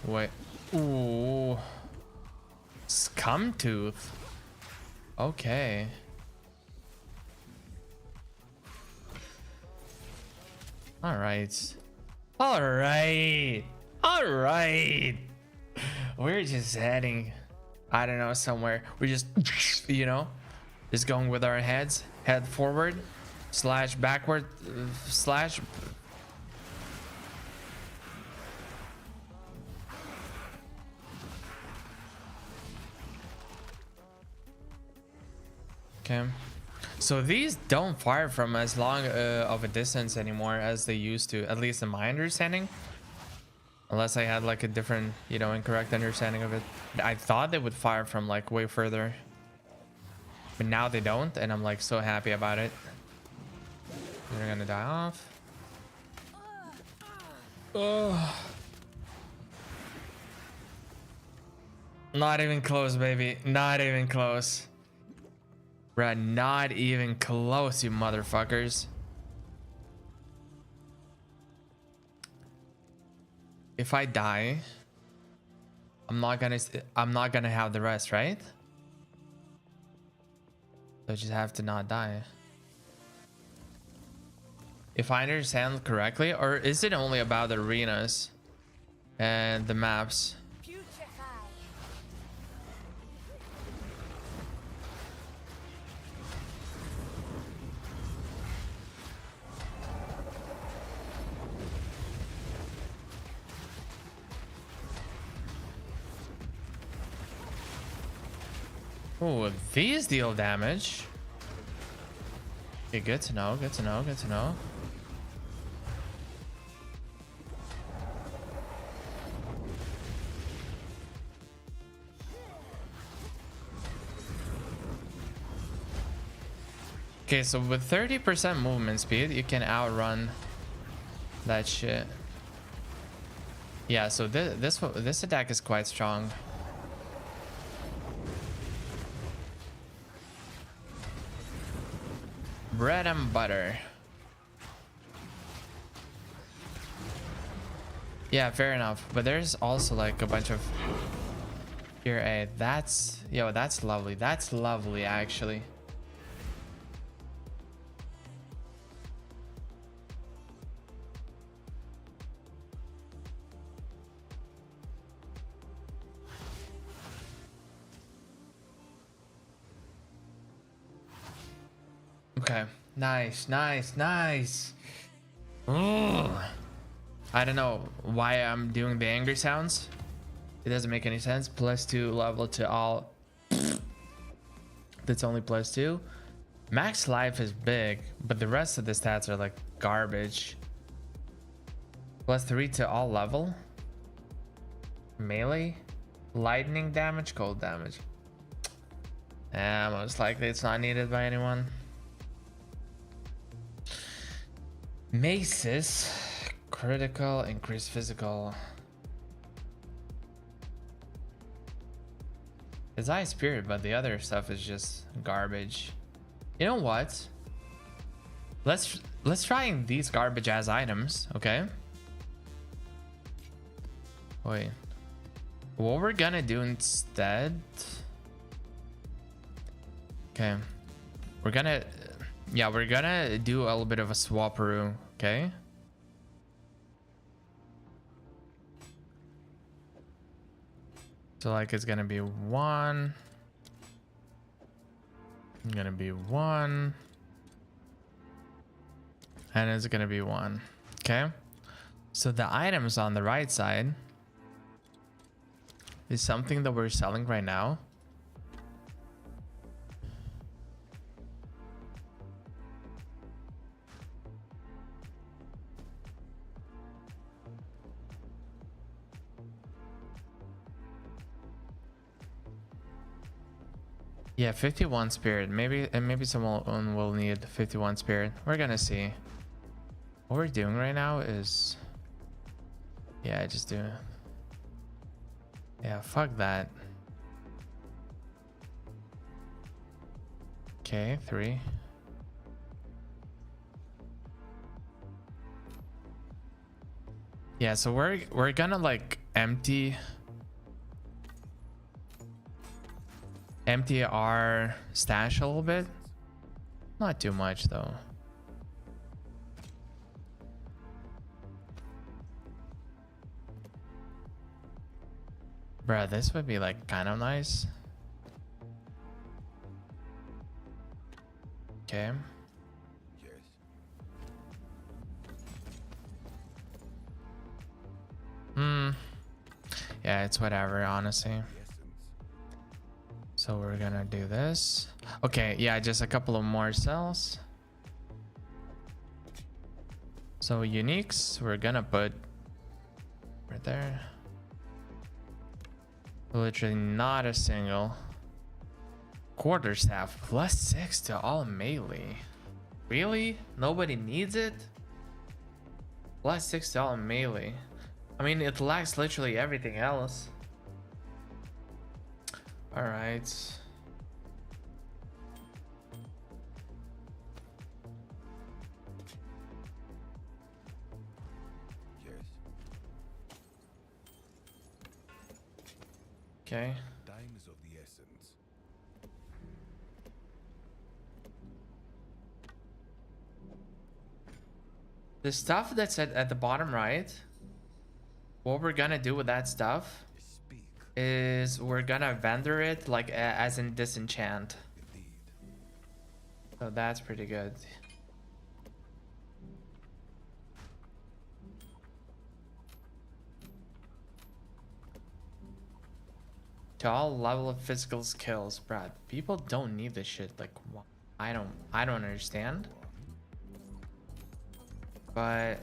Wait. Ooh. Scum tooth. Okay. All right. All right. All right. We're just heading, I don't know, somewhere. We're just, you know, just going with our heads, head forward, slash backward, slash. Okay, so these don't fire from as long of a distance anymore as they used to, at least in my understanding. Unless I had like a different, you know, incorrect understanding of it. I thought they would fire from like way further, but now they don't, and I'm like so happy about it. They're gonna die off. Oh. Not even close, baby. Not even close. Bruh, not even close, you motherfuckers. If I die, I'm not gonna have the rest, right? So I just have to not die. If I understand correctly, or is it only about the arenas and the maps? Oh, these deal damage. Okay, good to know, good to know, good to know. Okay, so with 30% movement speed, you can outrun that shit. Yeah, so this attack is quite strong. Bread and butter. Yeah, fair enough. But there's also like a bunch of tier A. That's, yo, that's lovely. That's lovely, actually. Okay. Nice, nice, nice. Ugh. I don't know why I'm doing the angry sounds. It doesn't make any sense. +2 level to all. That's only +2. Max life is big, but the rest of the stats are like garbage. +3 to all level. Melee. Lightning damage, cold damage. Most likely it's not needed by anyone. Maces. Critical, increased physical. It's High Spirit, but the other stuff is just garbage. You know what? Let's try these garbage ass items, okay? Wait. What we're gonna do instead? Okay. We're gonna do a little bit of a swapperoo, okay? So like it's gonna be 1. Gonna be 1. And it's gonna be 1. Okay. So the items on the right side is something that we're selling right now. Yeah, 51 spirit. Maybe someone will need 51 spirit. We're gonna see. What we're doing right now is, yeah, just do. Yeah, fuck that. Okay, 3. Yeah, so we're gonna like empty our stash a little bit. Not too much though. Bruh, this would be like kind of nice. Okay. Yeah, it's whatever, honestly. So we're gonna do this. Okay, yeah, just a couple of more cells. So uniques, we're gonna put right there. Literally not a single. Quarterstaff +6 to all melee. Really? Nobody needs it? +6 to all melee. I mean, it lacks literally everything else. All right. Okay. Time is of the essence. The stuff that's at the bottom right, what we're gonna do with that stuff Speak. is we're gonna vendor it like as in disenchant. Indeed. So that's pretty good. To all level of physical skills, Brad. People don't need this shit. Like, I don't understand. But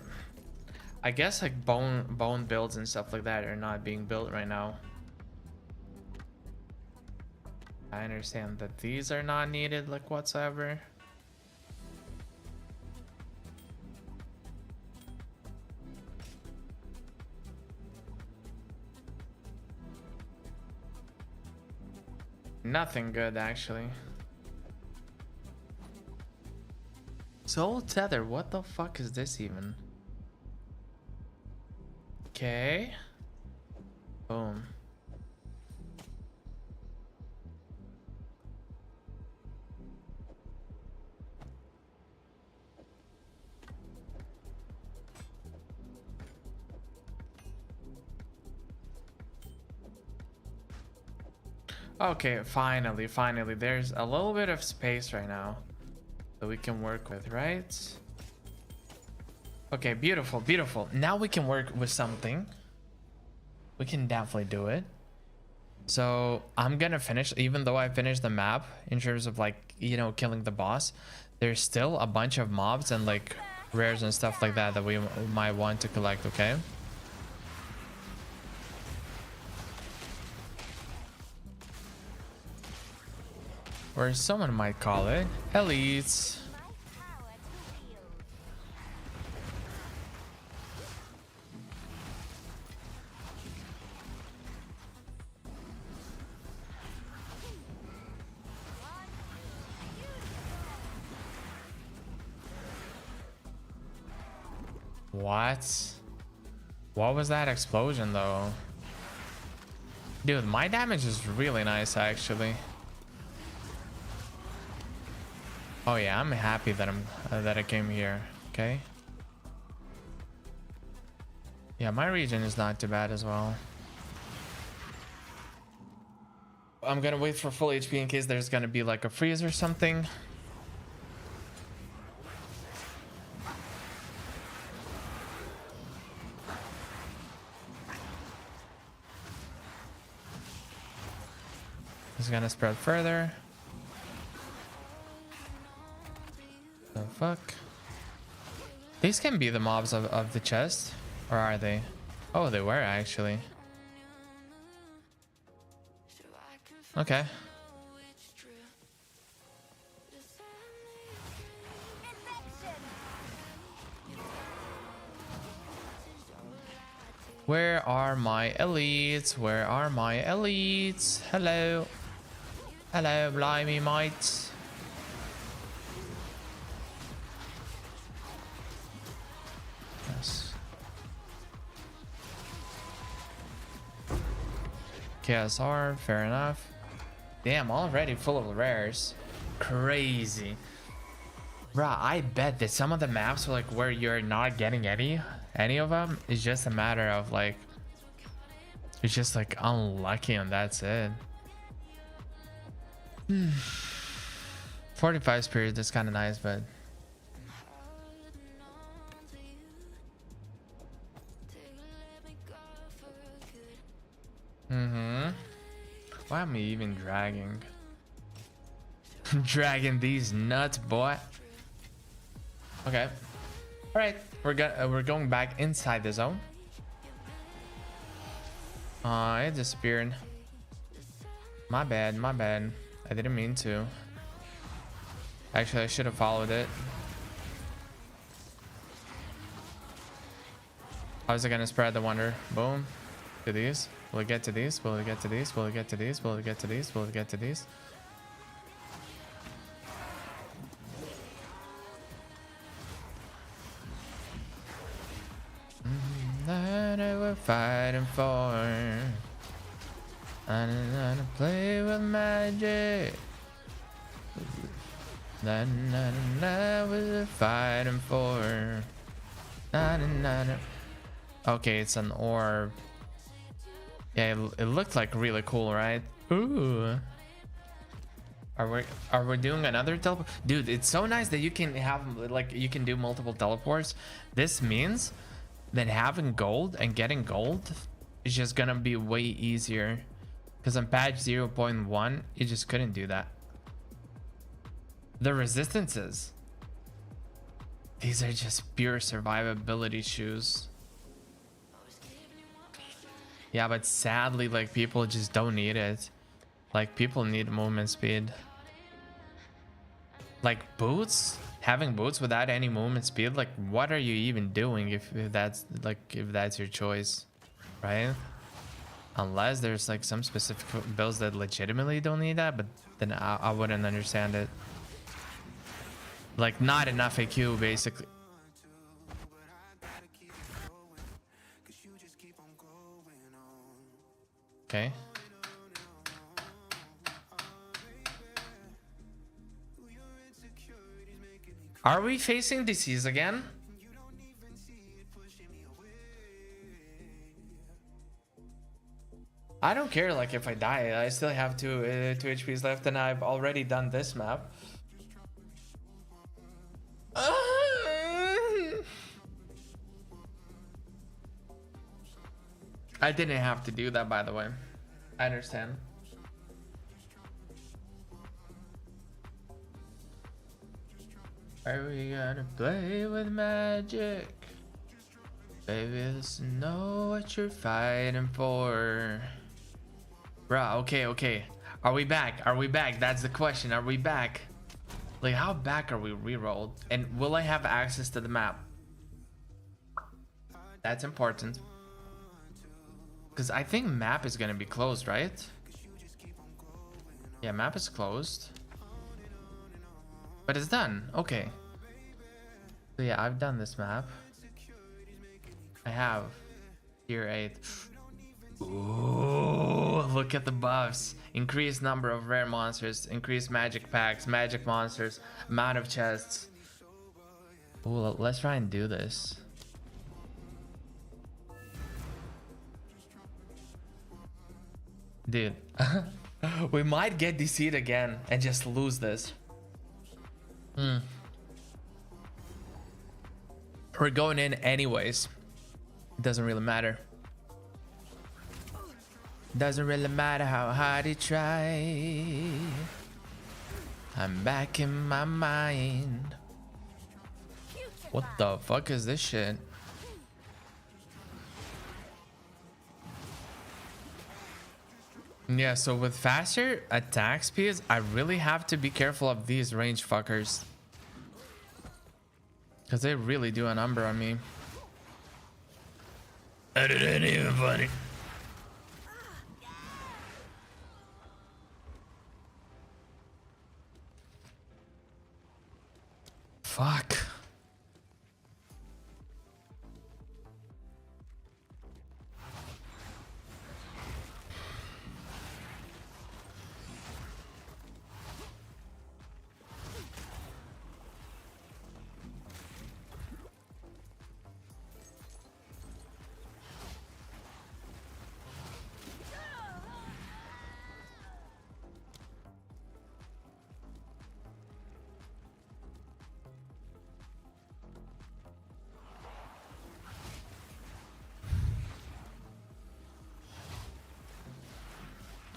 I guess like bone builds and stuff like that are not being built right now. I understand that these are not needed like whatsoever. Nothing good actually. Soul Tether, what the fuck is this even? Okay. Boom. Okay, finally, there's a little bit of space right now that we can work with, right? Okay, beautiful. Now we can work with something. We can definitely do it. So I'm gonna finish, even though I finished the map in terms of like, you know, killing the boss, there's still a bunch of mobs and like rares and stuff like that that we might want to collect, okay? Or someone might call it elites. What was that explosion though? Dude, my damage is really nice actually. Oh yeah, I'm happy that that I came here. Okay. Yeah, my region is not too bad as well. I'm gonna wait for full HP in case there's gonna be like a freeze or something. It's gonna spread further. The fuck? These can be the mobs of the chest, or are they? Oh, they were actually. Okay. Where are my elites? Where are my elites? Hello. Hello, blimey, mates. Yes. KSR, fair enough. Damn, already full of rares. Crazy. Bruh, I bet that some of the maps like where you're not getting any of them, it's just a matter of like, it's just like unlucky and that's it. 45 spirit is kind of nice, but why am I even dragging dragging these nuts, boy? Okay, all right, we're going back inside the zone. It disappeared. My bad. I didn't mean to. Actually, I should have followed it. How's it gonna spread the wonder? Boom. To these. Will it get to these? Will it get to these? Will it get to these? Will it get to these? Will it get to these? That we're fighting for. I don't know to play with magic. That we're fighting for. Okay, it's an orb. Yeah, it looked like really cool, right? Ooh. Are we doing another teleport? Dude, it's so nice that you can have like you can do multiple teleports. This means that having gold and getting gold is just gonna be way easier. Because on patch 0.1, you just couldn't do that. The resistances. These are just pure survivability shoes. Yeah, but sadly, like, people just don't need it. Like, people need movement speed. Like, boots? Having boots without any movement speed, like, what are you even doing if that's, like, if that's your choice, right? Unless there's, like, some specific builds that legitimately don't need that, but then I wouldn't understand it. Like not enough AQ basically. Okay. Are we facing disease again? I don't care, like if I die, I still have two HPs left and I've already done this map. I didn't have to do that, by the way. I understand. Are we gonna play with magic? Baby, let's know what you're fighting for. Bruh, okay. Are we back? Are we back? That's the question. Are we back? Like, how back are we rerolled? And will I have access to the map? That's important. Because I think map is gonna be closed, right? Yeah, map is closed. But it's done. Okay. So yeah, I've done this map. I have tier 8. Ooh, look at the buffs. Increased number of rare monsters, increased magic packs, magic monsters, amount of chests. Ooh, let's try and do this. Dude, we might get DC'd again and just lose this. We're going in anyways. It doesn't really matter. Doesn't really matter how hard you try. I'm back in my mind. What the fuck is this shit? Yeah, so with faster attack speeds, I really have to be careful of these range fuckers. Because they really do a number on me. That ain't even funny. Fuck.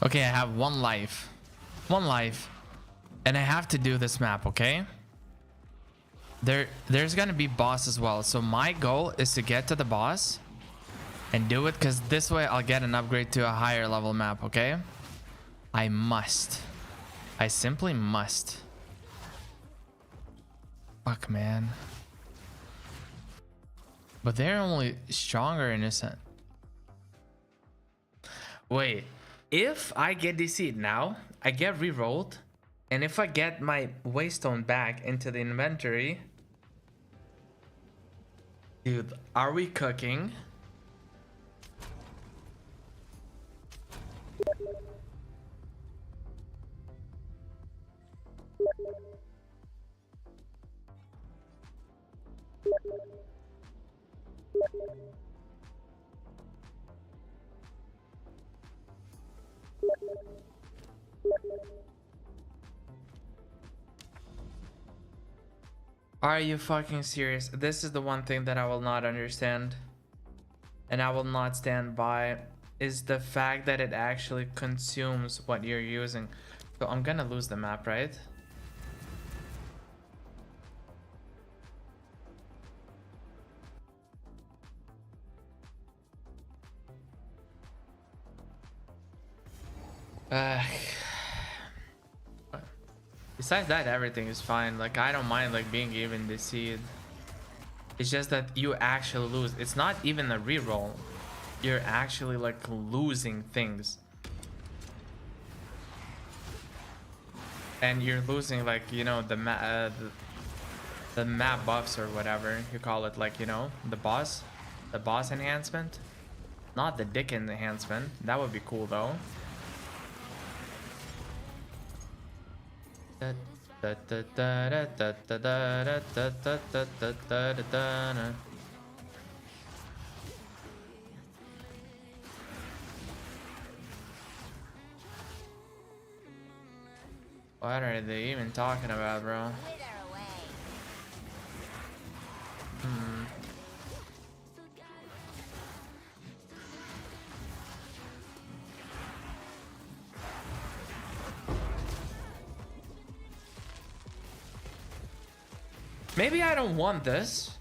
Okay, I have one life. And I have to do this map, okay? There's gonna be boss as well. So my goal is to get to the boss and do it, because this way I'll get an upgrade to a higher level map, okay? I must. I simply must. Fuck, man. But they're only stronger in a sense. Wait. If I get DC'd now, I get re-rolled, and if I get my waystone back into the inventory, dude, are we cooking? Are you fucking serious? This is the one thing that I will not understand, and I will not stand by, is the fact that it actually consumes what you're using. So I'm gonna lose the map, right? Besides that, everything is fine. Like, I don't mind like being even deceived. It's just that you actually lose. It's not even a reroll. You're actually like losing things. And you're losing, like, you know, the map buffs or whatever you call it, like, you know, the boss enhancement, not the dick enhancement. That would be cool though. What are they even talking about, bro? Maybe I don't want this.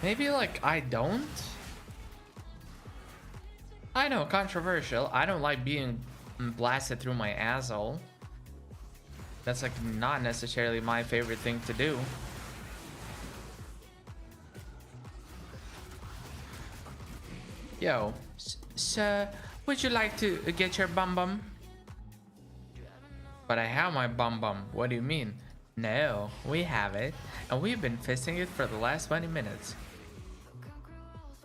Maybe, like, I don't. I know, controversial. I don't like being blasted through my asshole. That's, like, not necessarily my favorite thing to do. Yo, sir, would you like to get your bum bum? But I have my bum bum. What do you mean? No, we have it, and we've been fisting it for the last 20 minutes.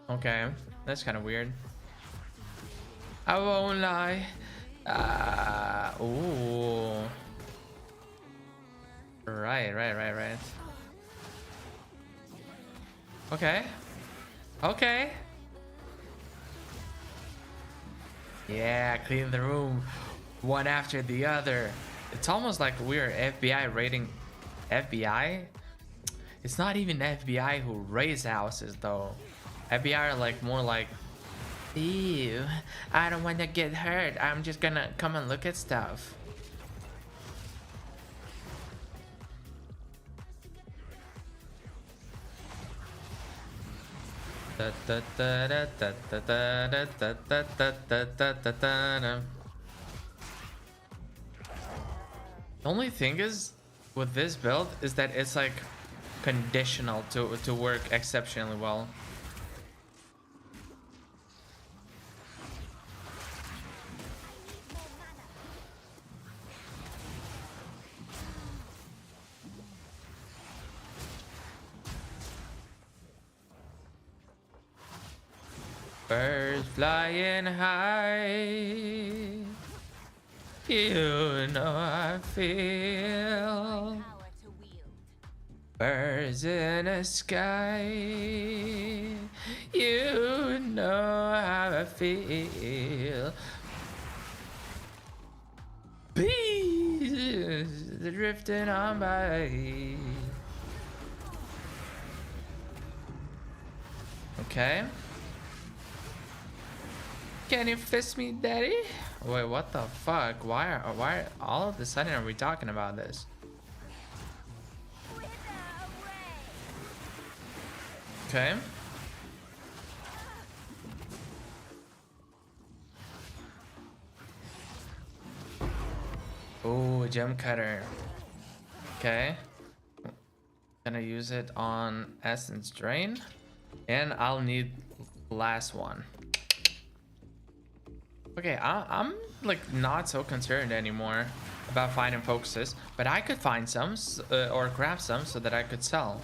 Okay, that's kind of weird. I won't lie. Ooh. Right. Okay. Okay. Yeah, clean the room one after the other. It's almost like we're FBI raiding FBI. It's not even FBI who raids houses though. FBI are like more like, ew, I don't want to get hurt. I'm just gonna come and look at stuff. The only thing is with this build is that it's like conditional to work exceptionally well. Birds flying high, you know I feel. Birds in the sky, you know how I feel. Bees drifting on by. Okay. Can you fist me, daddy? Wait, what the fuck? Why all of a sudden are we talking about this? Okay. Oh, gem cutter. Okay. Gonna use it on essence drain, and I'll need last one. Okay, I'm like not so concerned anymore about finding focuses, but I could find some or craft some so that I could sell.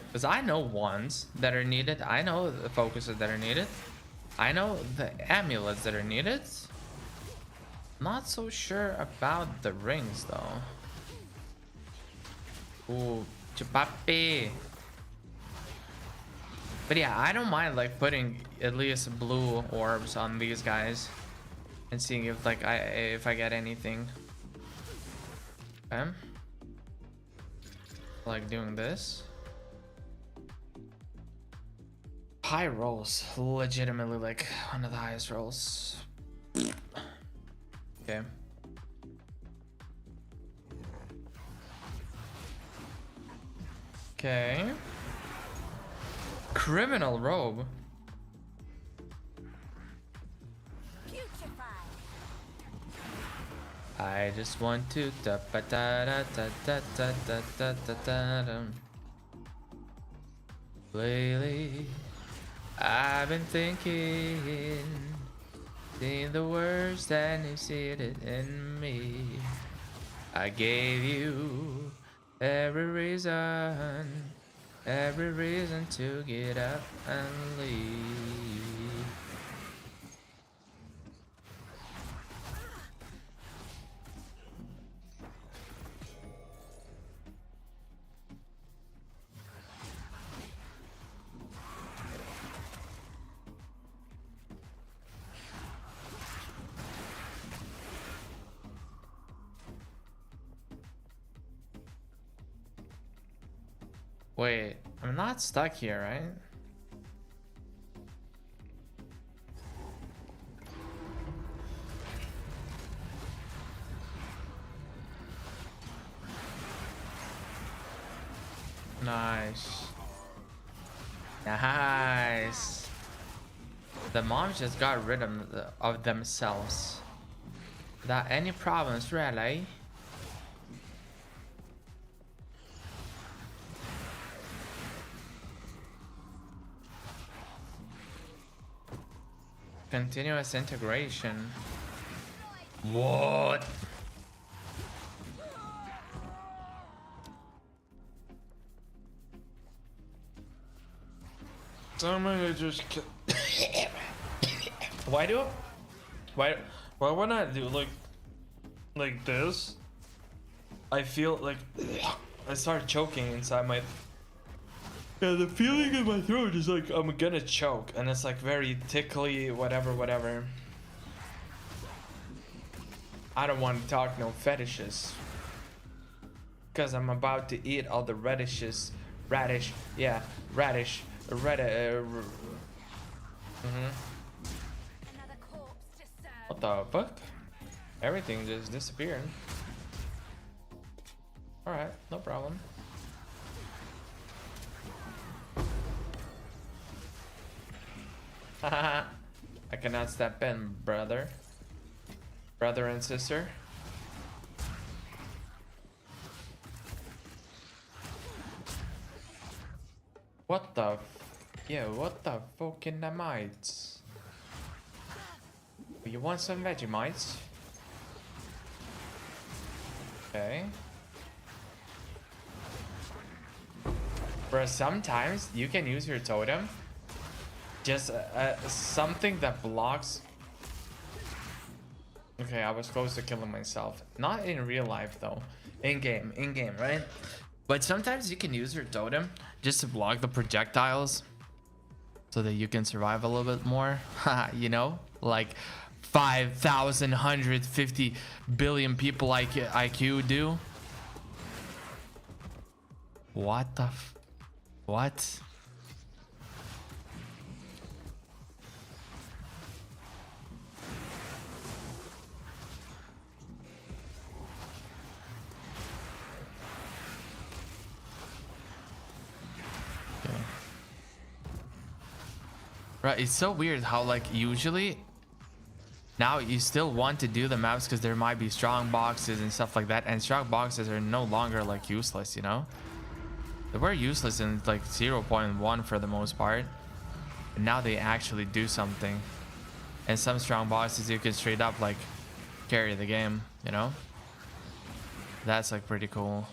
Because I know ones that are needed. I know the focuses that are needed. I know the amulets that are needed. Not so sure about the rings though. Ooh, chupapi. But yeah, I don't mind like putting at least blue orbs on these guys and seeing if like if I get anything. Okay. Like doing this. High rolls, legitimately like one of the highest rolls. Okay. Okay. Criminal robe. I just want to da ba da da da da da da da da da da. Lately, I've been thinking, seeing the worst and you see it in me. I gave you Every reason to get up and leave. Wait, I'm not stuck here, right? Nice. Nice. The moms just got rid of themselves without any problems, really. Continuous integration. What? Somebody just why when I do like this, I feel like I start choking inside my. Yeah, the feeling in my throat is like I'm gonna choke, and it's like very tickly, whatever. I don't want to talk no fetishes, cause I'm about to eat all the radish. What the fuck? Everything just disappeared. Alright, no problem. Haha. I cannot step in, brother. Brother and sister. What the what the fucking mites? You want some Vegemites? Okay. Bro, sometimes you can use your totem. Just something that blocks. Okay, I was close to killing myself. Not in real life though. In game, right? But sometimes you can use your totem just to block the projectiles so that you can survive a little bit more. You know, like 5,150 billion people IQ do. What the what? Right, it's so weird how like usually now you still want to do the maps because there might be strong boxes and stuff like that, and strong boxes are no longer like useless, you know? They were useless in like 0.1 for the most part, but now they actually do something. And some strong boxes you can straight up like carry the game, you know? That's like pretty cool.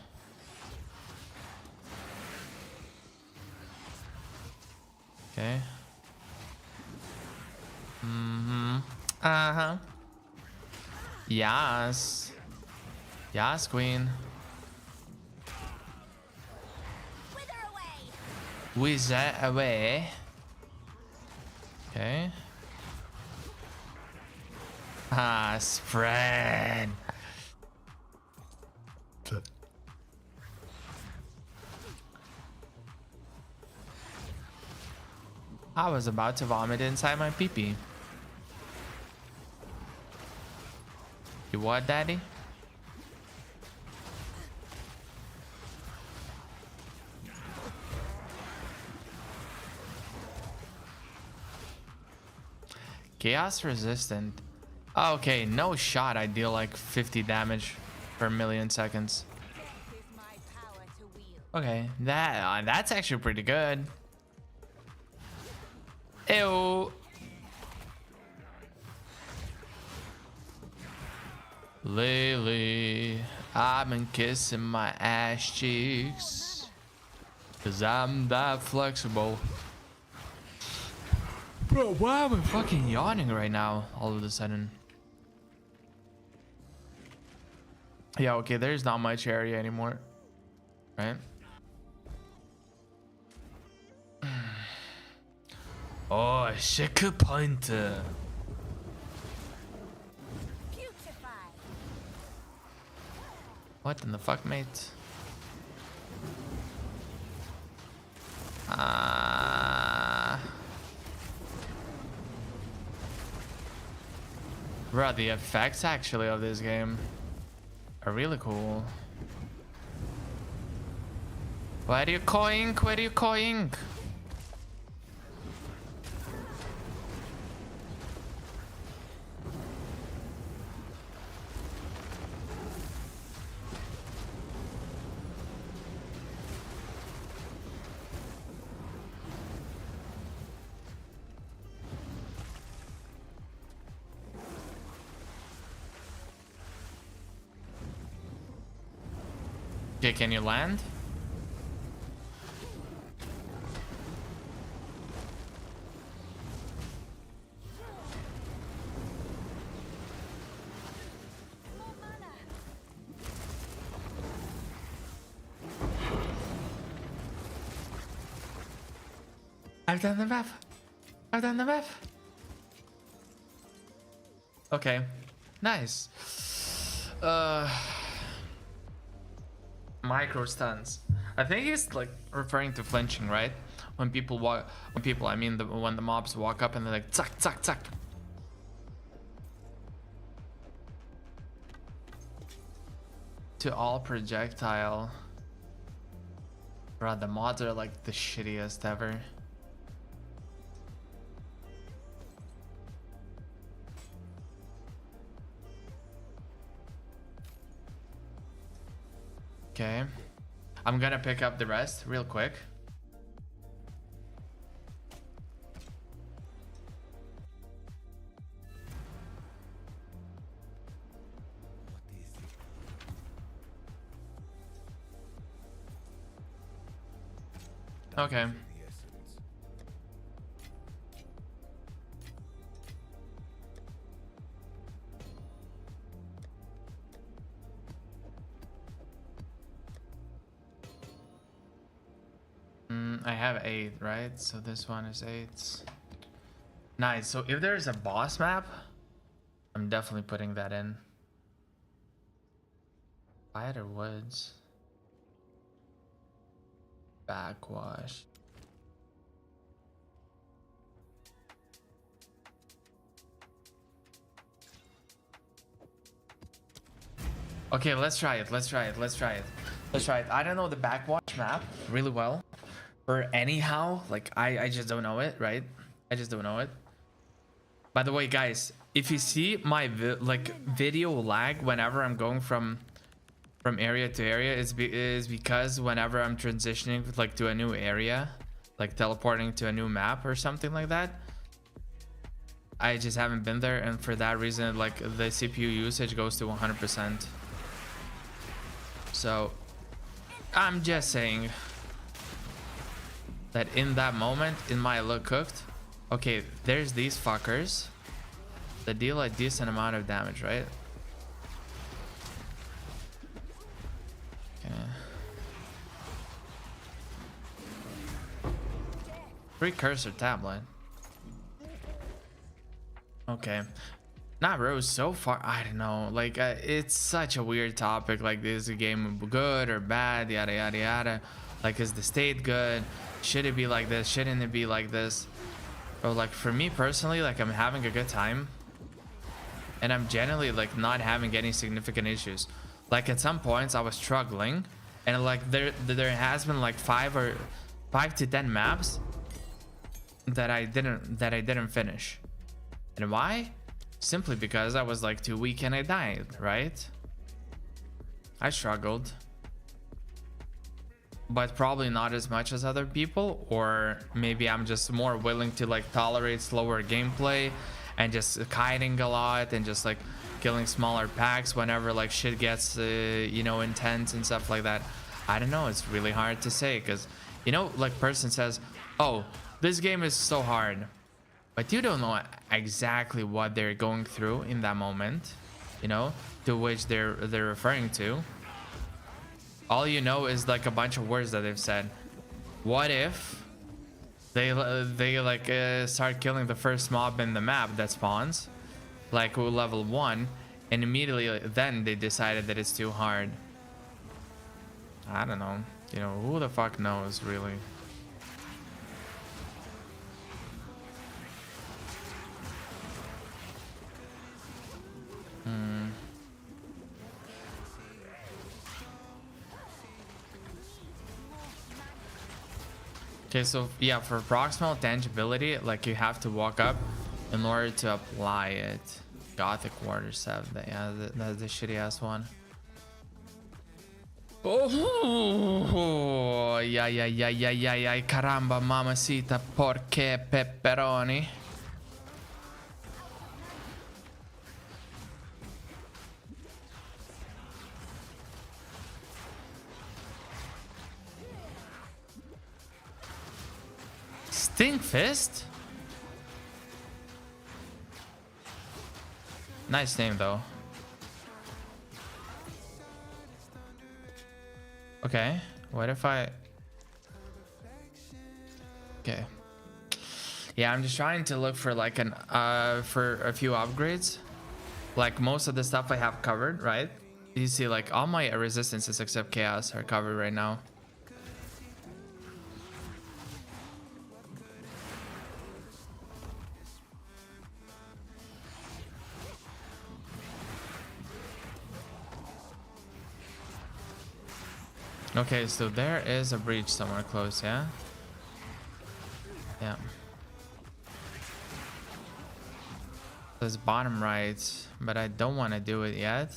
Okay. Uh-huh. Yes. Yes, queen. Wither away. Okay. Ah, spread. I was about to vomit inside my pee-pee. You what, daddy? Chaos resistant. Okay, no shot I deal like 50 damage per million seconds. Okay, that's actually pretty good. Ew. Lily, I've been kissing my ass cheeks, 'cause I'm that flexible. Bro, why am I fucking yawning right now all of a sudden? Yeah, okay, there's not much area anymore, right? Oh, shake a pointer. What in the fuck, mate? Bro, the effects actually of this game are really cool. Where are you going? Where are you going? Okay, can you land? I've done the map. I've done the map. Okay, nice. Micro stuns. I think he's like referring to flinching, right? When people walk, when the mobs walk up and they're like, zack, zack, zack. To all projectile. Bro, the mods are like the shittiest ever. Okay, I'm gonna pick up the rest real quick. Okay. I have 8, right? So this one is 8. Nice. So if there's a boss map, I'm definitely putting that in. Fire or woods? Backwash. Okay, let's try it. Let's try it. Let's try it. Let's try it. I don't know the backwash map really well. Or anyhow, like I just don't know it, right? I just don't know it. By the way, guys, if you see my video lag whenever I'm going from area to area, is because whenever I'm transitioning like to a new area, like teleporting to a new map or something like that, I just haven't been there, and for that reason, like the CPU usage goes to 100%. So I'm just saying that in that moment, it might look cooked. Okay, there's these fuckers that deal a decent amount of damage, right? Okay. Precursor tablet. Okay. Nah, bro, so far, I don't know. Like, it's such a weird topic. Like, is the game good or bad? Yada, yada, yada. Like, is the state good? Should it be like this? Shouldn't it be like this? But like for me personally, like I'm having a good time, and I'm generally like not having any significant issues. Like at some points I was struggling, and like there has been like 5 to 10 maps that I didn't finish. And why? Simply because I was like too weak and I died, right? I struggled. But probably not as much as other people, or maybe I'm just more willing to like tolerate slower gameplay and just kiting a lot and just like killing smaller packs whenever like shit gets you know, intense and stuff like that. I don't know, it's really hard to say, because you know, like person says, oh, this game is so hard, but you don't know exactly what they're going through in that moment, you know, to which they're referring to. All you know is like a bunch of words that they've said. What if they like start killing the first mob in the map that spawns, like level 1, and immediately then they decided that it's too hard. I don't know, you know, who the fuck knows really. Okay, so yeah, for proximal tangibility, like you have to walk up in order to apply it. Gothic Water 7, yeah, that's the shitty ass one. Oh, yeah, caramba, mamacita, porche pepperoni. Stink Fist? Nice name though. Okay, what if I... Okay. Yeah, I'm just trying to look for like an for a few upgrades. Like most of the stuff I have covered, right? You see like all my resistances except chaos are covered right now. Okay, so there is a breach somewhere close, yeah? Yeah. It's bottom right, but I don't want to do it yet.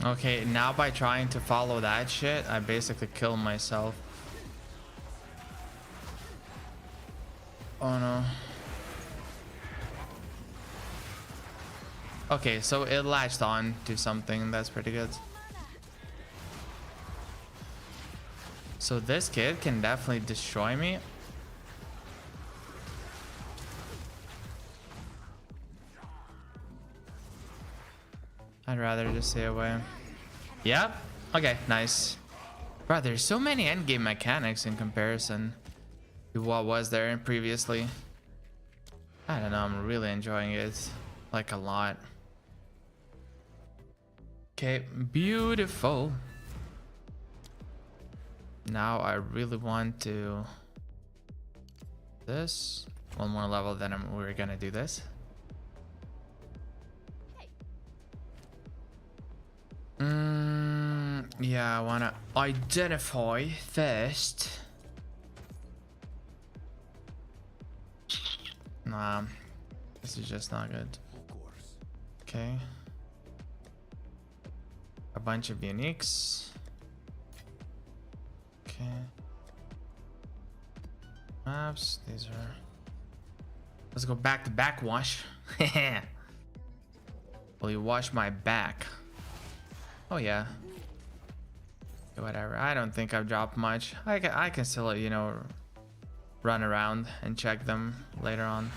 Okay, now by trying to follow that shit, I basically kill myself. Oh no. Okay, so it latched on to something. That's pretty good. So this kid can definitely destroy me. I'd rather just stay away. Yep. Okay, nice. Bro, there's so many endgame mechanics in comparison to what was there previously. I don't know, I'm really enjoying it. Like a lot. Okay, beautiful. Now I really want to... This. One more level, then we're gonna do this. Yeah, I wanna identify first. Nah, this is just not good. Okay. A bunch of uniques. Okay. Maps, these are... Let's go back to backwash. Will you wash my back? Oh yeah. Whatever. I don't think I've dropped much. I can still, you know, run around and check them later on.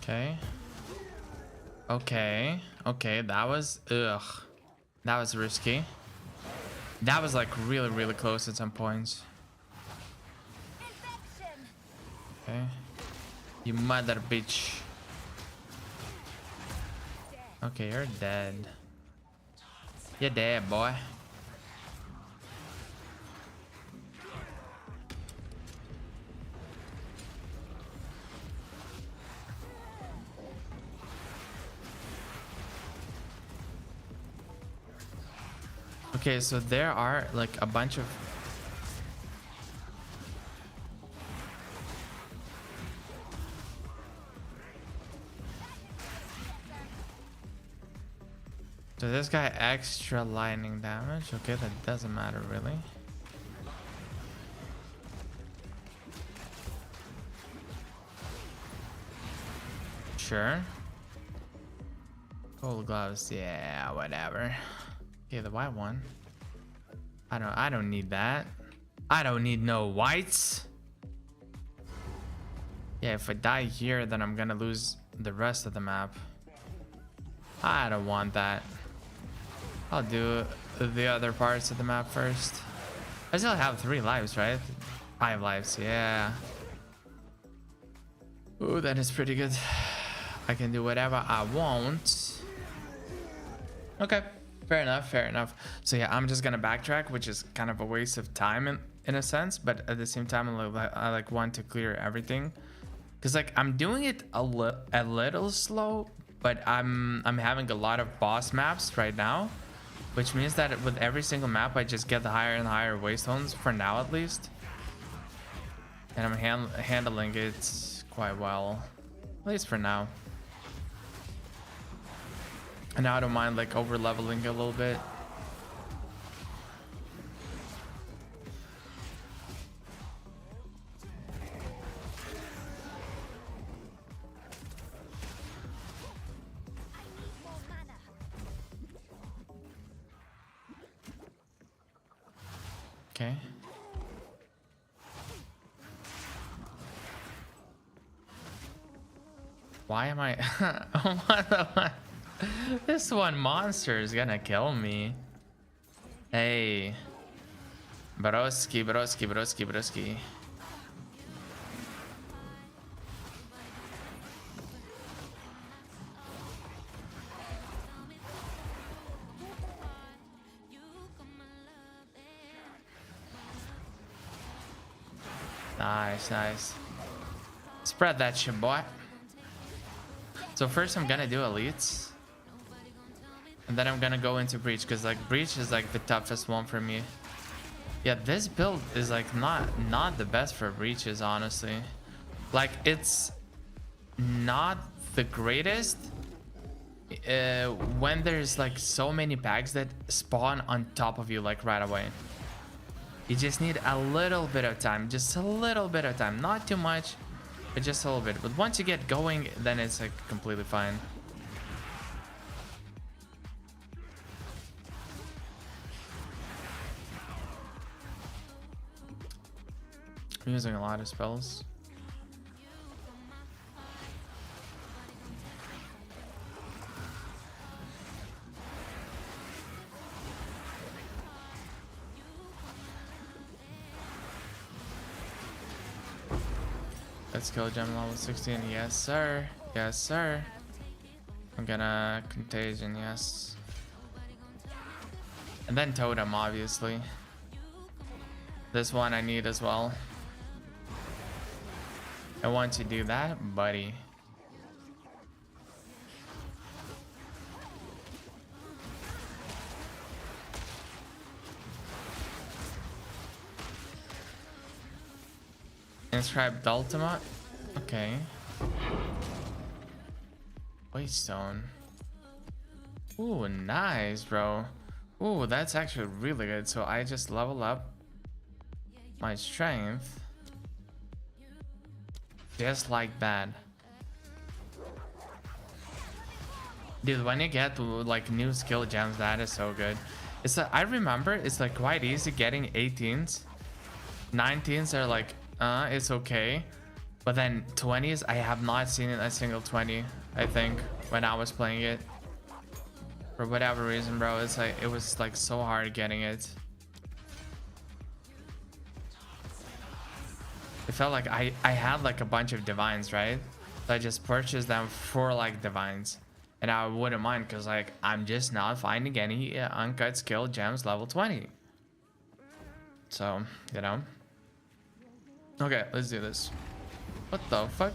Okay. Okay. Okay, that was ugh. That was risky. That was like really, really close at some points. Okay. You mother bitch. Okay, you're dead. You're dead, boy. Okay, so there are like a bunch of so this guy extra lightning damage. Okay, that doesn't matter really. Sure. Gold gloves, yeah, whatever. Okay, the white one. I don't need that. I don't need no whites. Yeah, if I die here, then I'm gonna lose the rest of the map. I don't want that. I'll do the other parts of the map first. I still have 3 lives, right? 5 lives, yeah. Ooh, that is pretty good. I can do whatever I want. Okay, fair enough, fair enough. So yeah, I'm just gonna backtrack, which is kind of a waste of time in a sense, but at the same time, I like want to clear everything. Cause like I'm doing it a little slow, but I'm having a lot of boss maps right now, which means that with every single map I just get the higher and higher waystones for now at least, and I'm handling it quite well, at least for now. And now I don't mind like over leveling a little bit. Okay. Why am I? What the? This one monster is gonna kill me. Hey. Broski, broski, broski, broski. Nice, nice. Spread that shit, boy. So first I'm gonna do elites. And then I'm gonna go into breach, because like breach is like the toughest one for me. Yeah, this build is like not the best for breaches, honestly. Like it's not the greatest when there's like so many bags that spawn on top of you like right away. You just need a little bit of time, just a little bit of time, not too much, but just a little bit. But once you get going, then it's like completely fine. I'm using a lot of spells. Let's go, gem level 16. Yes, sir. Yes, sir. I'm gonna contagion, yes. And then totem, obviously. This one I need as well. And once you do that, buddy. Inscribed ultima. Okay. Waystone. Ooh, nice, bro. Ooh, that's actually really good. So I just level up my strength. Just like that. Dude, when you get like new skill gems, that is so good. It's I remember it's like quite easy getting 18s. 19s are like it's okay, But then 20s, I have not seen a single 20, I think, when I was playing it. For whatever reason, bro, it's like it was like so hard getting it. It felt like I had like a bunch of divines, right? So I just purchased them for like divines. And I wouldn't mind because like I'm just not finding any uncut skill gems level 20. So, you know. Okay, let's do this. What the fuck?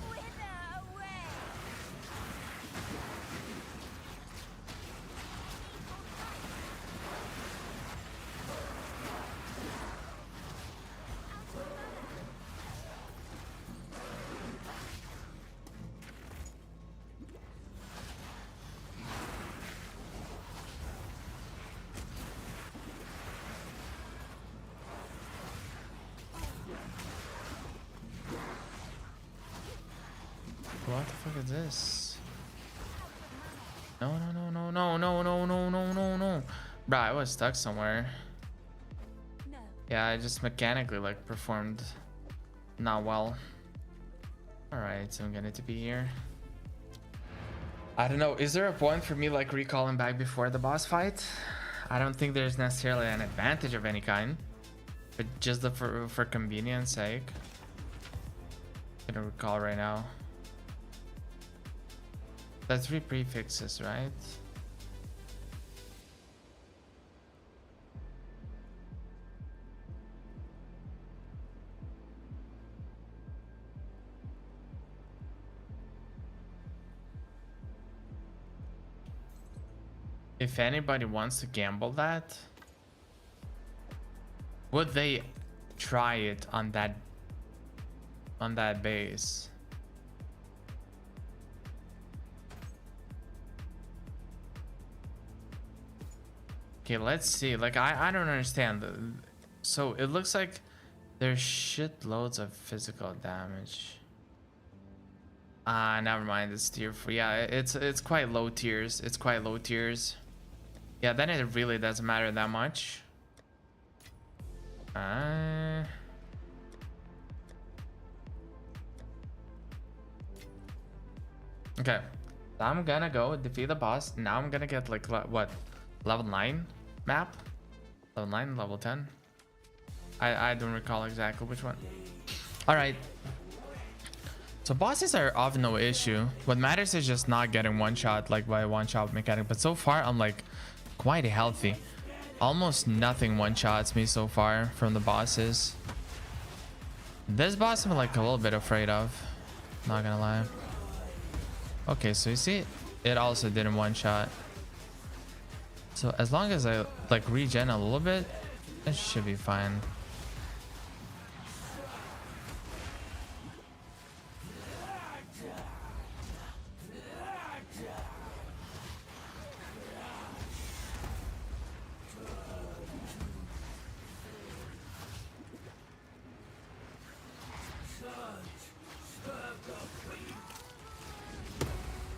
What the fuck is this? No, no, no, no, no, no, no, no, no, no, no. Bro, I was stuck somewhere. Yeah, I just mechanically like performed not well. Alright, so I'm gonna to be here. I don't know, is there a point for me like recalling back before the boss fight? I don't think there's necessarily an advantage of any kind. But just for convenience sake. I'm gonna recall right now. That's 3 prefixes, right? If anybody wants to gamble that, would they try it on that base? Okay, let's see. Like I don't understand. So it looks like there's shitloads of physical damage. Never mind. It's tier 4. Yeah, it's quite low tiers. It's quite low tiers. Yeah, then it really doesn't matter that much. Okay, so I'm gonna go defeat the boss. Now I'm gonna get like what, level 9 map, level 9, level 10. I don't recall exactly which one. All right. So bosses are of no issue. What matters is just not getting one shot like by one shot mechanic. But so far I'm like quite healthy. Almost nothing one shots me so far from the bosses. This boss I'm like a little bit afraid of. Not gonna lie. Okay, so you see, it also didn't one shot. So as long as I like regen a little bit, it should be fine.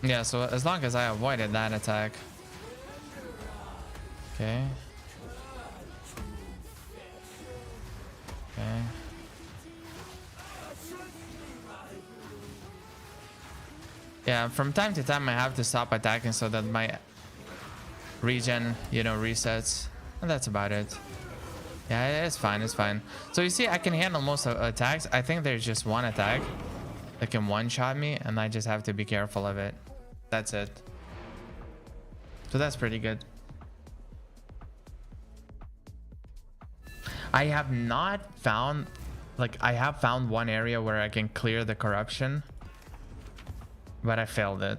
Yeah, so as long as I avoided that attack. Okay. Okay. Yeah, from time to time I have to stop attacking so that my regen, you know, resets. And that's about it. Yeah, it's fine, it's fine. So you see, I can handle most attacks. I think there's just one attack that can one-shot me, and I just have to be careful of it. That's it. So that's pretty good. I have not found, like, I have found one area where I can clear the corruption, but I failed it.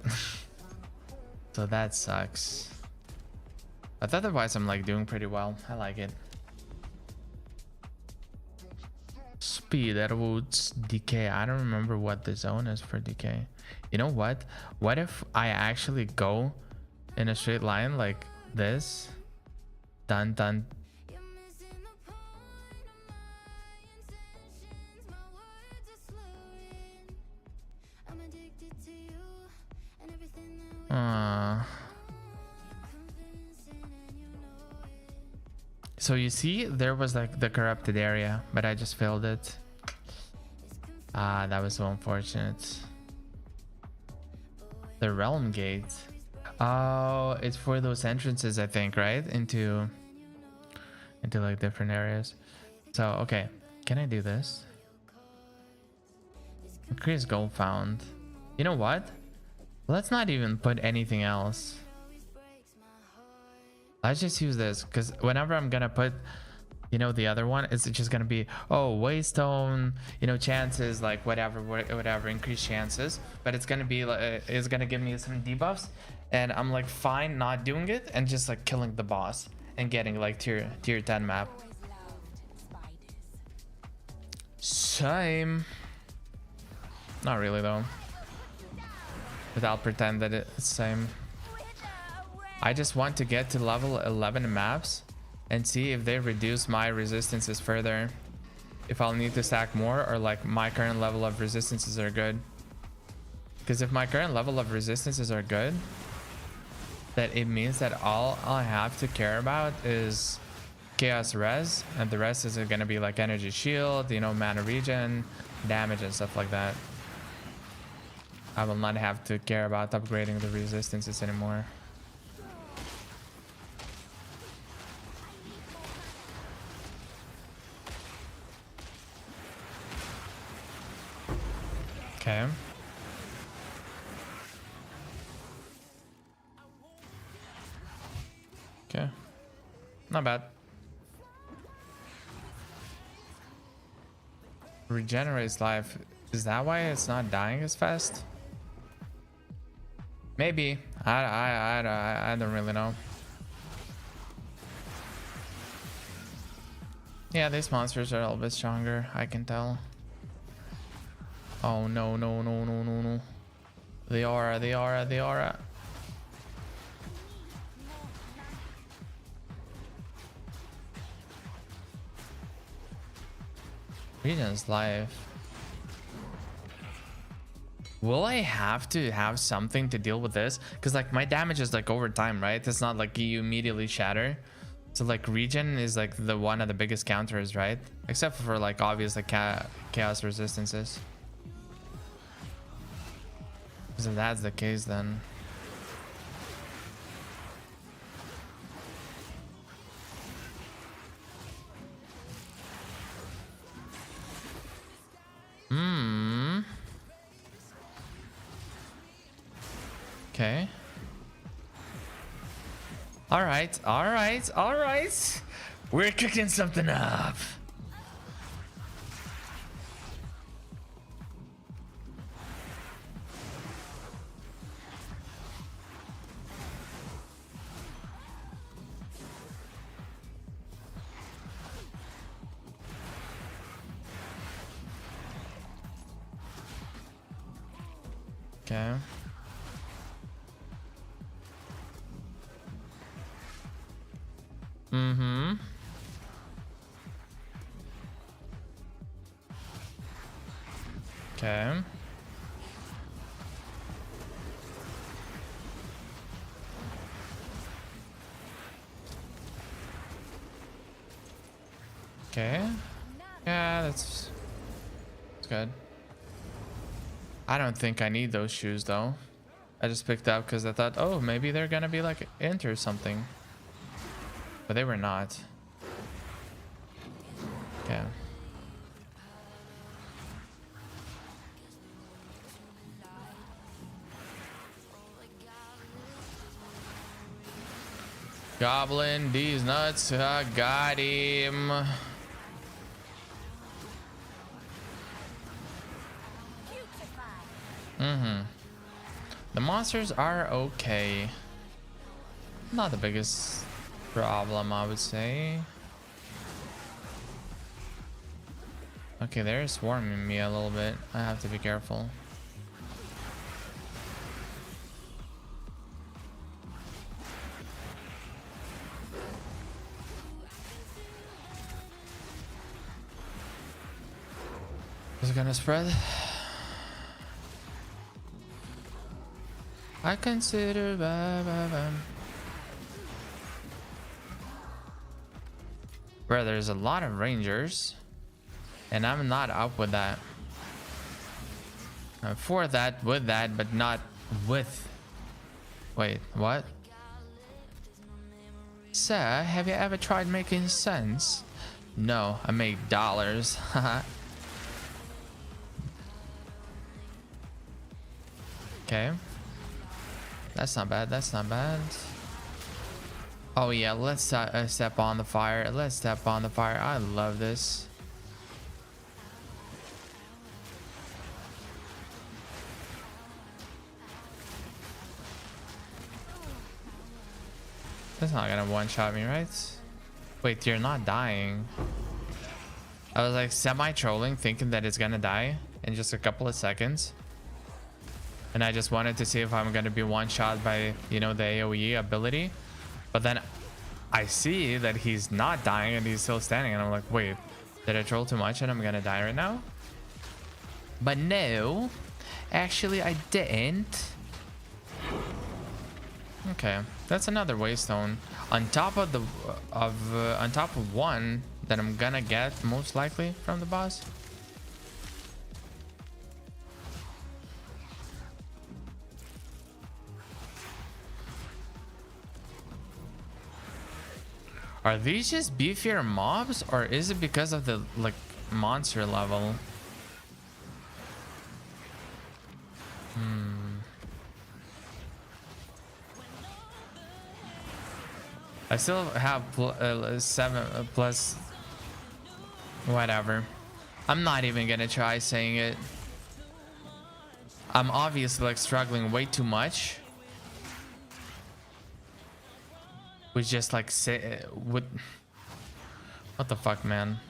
So that sucks. But otherwise I'm like doing pretty well. I like it. Speedwoods decay. I don't remember what the zone is for decay. You know what? What if I actually go in a straight line like this? Dun dun. So you see, there was like the corrupted area, but I just failed it. Ah, that was so unfortunate. The realm gate. Oh, it's for those entrances, I think, right? Into like different areas. So okay, can I do this? Increase gold found. You know what? Let's not even put anything else. Let's just use this, because whenever I'm gonna put, you know, the other one, it's just gonna be, oh, waystone, you know, chances, like whatever, increase chances, but it's gonna be like, it's gonna give me some debuffs, and I'm like fine not doing it and just like killing the boss and getting like tier 10 map. Same. Not really though, but I'll pretend that it's same. I just want to get to level 11 maps and see if they reduce my resistances further, if I'll need to stack more, or like my current level of resistances are good. Because if my current level of resistances are good, that it means that all I have to care about is chaos res, and the rest is going to be like energy shield, you know, mana regen, damage and stuff like that. I will not have to care about upgrading the resistances anymore. Okay. Okay. Not bad. Regenerates life. Is that why it's not dying as fast? Maybe. I don't really know. Yeah, these monsters are a little bit stronger, I can tell. Oh no. The aura. Regen's life. Will I have to have something to deal with this? Because like my damage is like over time, right? It's not like you immediately shatter. So like regen is like the one of the biggest counters, right? Except for like obvious like chaos resistances. So if that's the case, then okay. All right. We're cooking something up. Okay. Okay. Okay. Yeah, that's good. I don't think I need those shoes though. I just picked up because I thought, oh, maybe they're gonna be like int or something. But they were not. Okay. Goblin, these nuts, I got him. The monsters are okay. Not the biggest problem, I would say. Okay, they're swarming me a little bit. I have to be careful. Is it gonna spread? I consider where there's a lot of rangers and I'm not up with that. for that, with that, but not with. Wait, what? Sir, have you ever tried making sense? No, I make dollars. Okay. That's not bad. That's not bad. Oh yeah, let's step on the fire. Let's step on the fire. I love this. That's not gonna one-shot me, right? Wait, you're not dying. I was like semi-trolling, thinking that it's gonna die in just a couple of seconds. And I just wanted to see if I'm gonna be one-shot by, you know, the AoE ability. But then I see that he's not dying and he's still standing. And I'm like, wait, did I troll too much and I'm gonna die right now? But no, actually I didn't. Okay, that's another waystone on top of the on top of one that I'm gonna get most likely from the boss. Are these just beefier mobs, or is it because of the like monster level? I still have 7 plus whatever. I'm not even gonna try saying it. I'm obviously like struggling way too much. With just like say with what the fuck, man?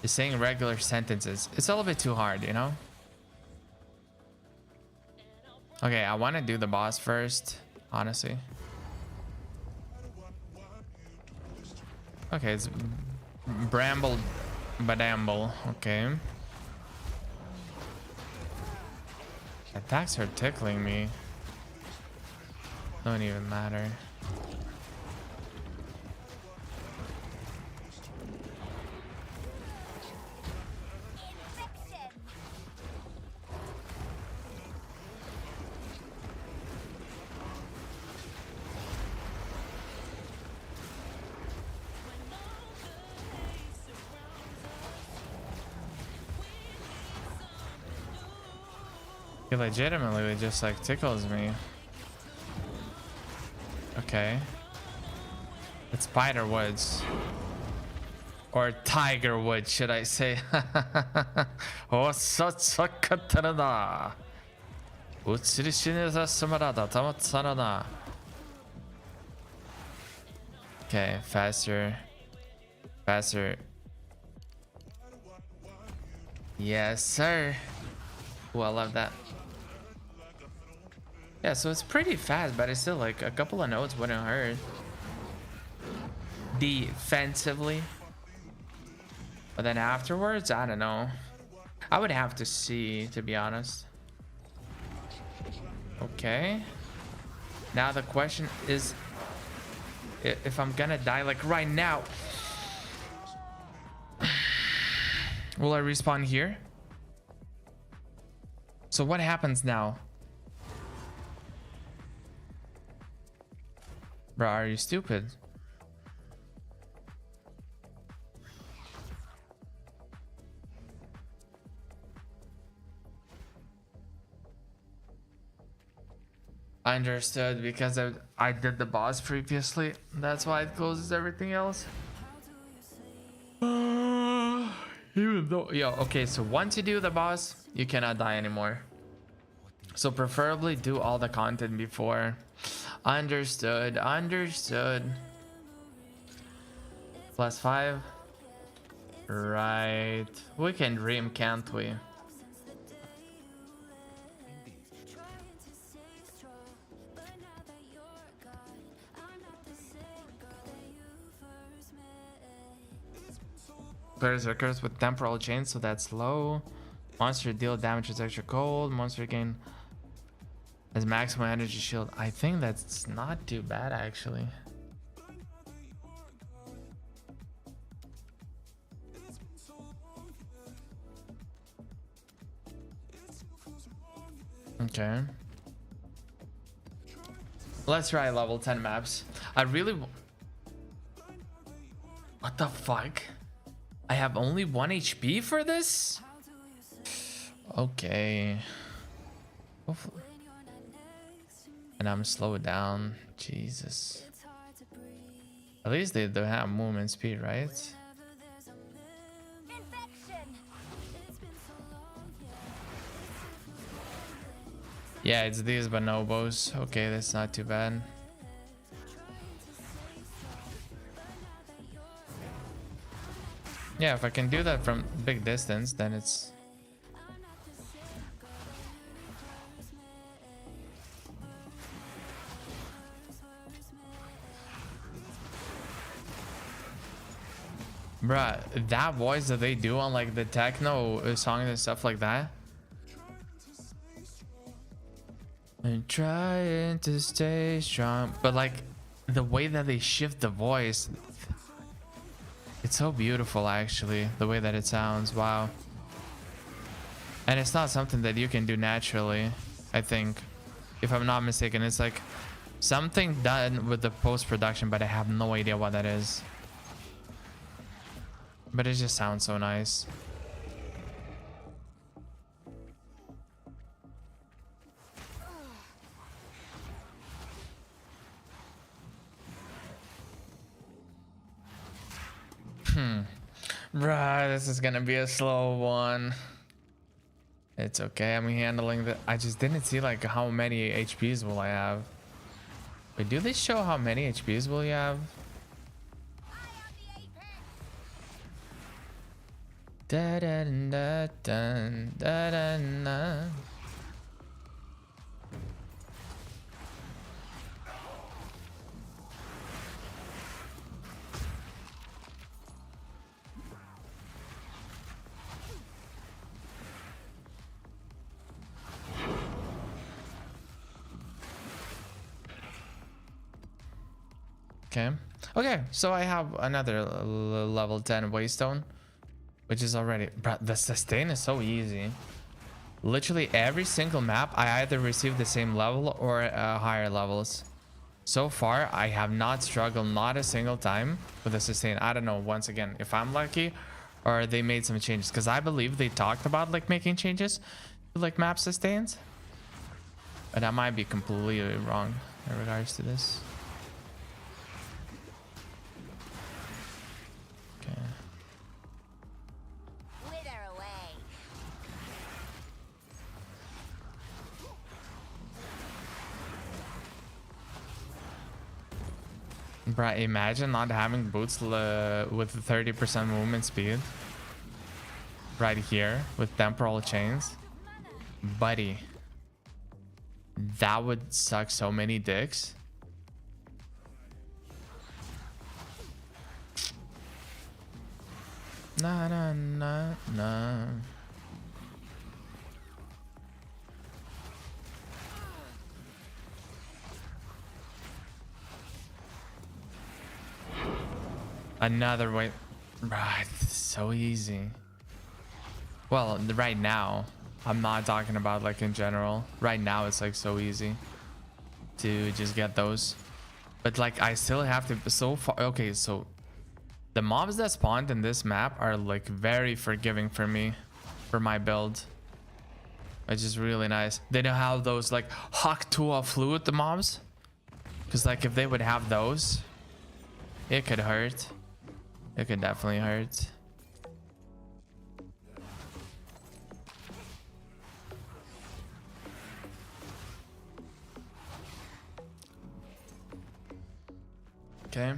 Just saying regular sentences. It's a little bit too hard, you know? Okay, I want to do the boss first, honestly. Okay, it's Bramble Badamble. Okay. Attacks are tickling me. Don't even matter. He legitimately just like tickles me. Okay. It's Spider Woods. Or Tiger Woods, should I say? Oh, Satsakarada. Utsirishiniza Samarada, Tamatsarana. Okay, faster. Faster. Yes, sir. Oh, I love that. Yeah, so it's pretty fast, but it's still like a couple of nodes wouldn't hurt. Defensively. But then afterwards, I don't know. I would have to see, to be honest. Okay. Now the question is if I'm gonna die like right now. Will I respawn here? So what happens now? Bro, are you stupid? I understood because I did the boss previously. That's why it closes everything else. Even though, yo, okay, so once you do the boss, you cannot die anymore. So preferably do all the content before. Understood, understood. +5. Right. We can dream, can't we? Berserkers with temporal chains, so that's low. Monster deal damage is extra cold. Monster gain has maximum energy shield. I think that's not too bad actually. Okay. Let's try level 10 maps. I really... What the fuck? I have only 1 HP for this? Okay. Hopefully. And I'm slowed down. Jesus. At least they don't have movement speed, right? Yeah, it's these bonobos. Okay, that's not too bad. Yeah, if I can do that from big distance, then it's... Bruh, that voice that they do on like the techno songs and stuff like that. And trying to stay strong, but like the way that they shift the voice, it's so beautiful actually, the way that it sounds. Wow. And it's not something that you can do naturally, I think, if I'm not mistaken. It's like something done with the post-production, but I have no idea what that is. But it just sounds so nice. Bruh, this is gonna be a slow one. It's okay, I'm handling the... I just didn't see like how many HPs will I have. Wait, do they show how many HPs will you have? Da da da da da da da. Okay, so I have another level 10 waystone, which is already... Bruh, the sustain is so easy. Literally every single map I either receive the same level or higher levels. So far I have not struggled not a single time with the sustain. I don't know, once again, if I'm lucky or they made some changes, because I believe they talked about like making changes to like map sustains, but I might be completely wrong in regards to this. Bruh, imagine not having boots with 30% movement speed right here with temporal chains. Buddy, that would suck so many dicks. Nah, nah, nah, nah. Another way. Right, so easy. Well, right now, I'm not talking about like in general. Right now, it's like so easy to just get those. But like, I still have to so far. Okay, so the mobs that spawned in this map are like very forgiving for me, for my build, which is really nice. They don't have those like Hawk 2 fluid the mobs, because like if they would have those, it could hurt. It could definitely hurt. Okay.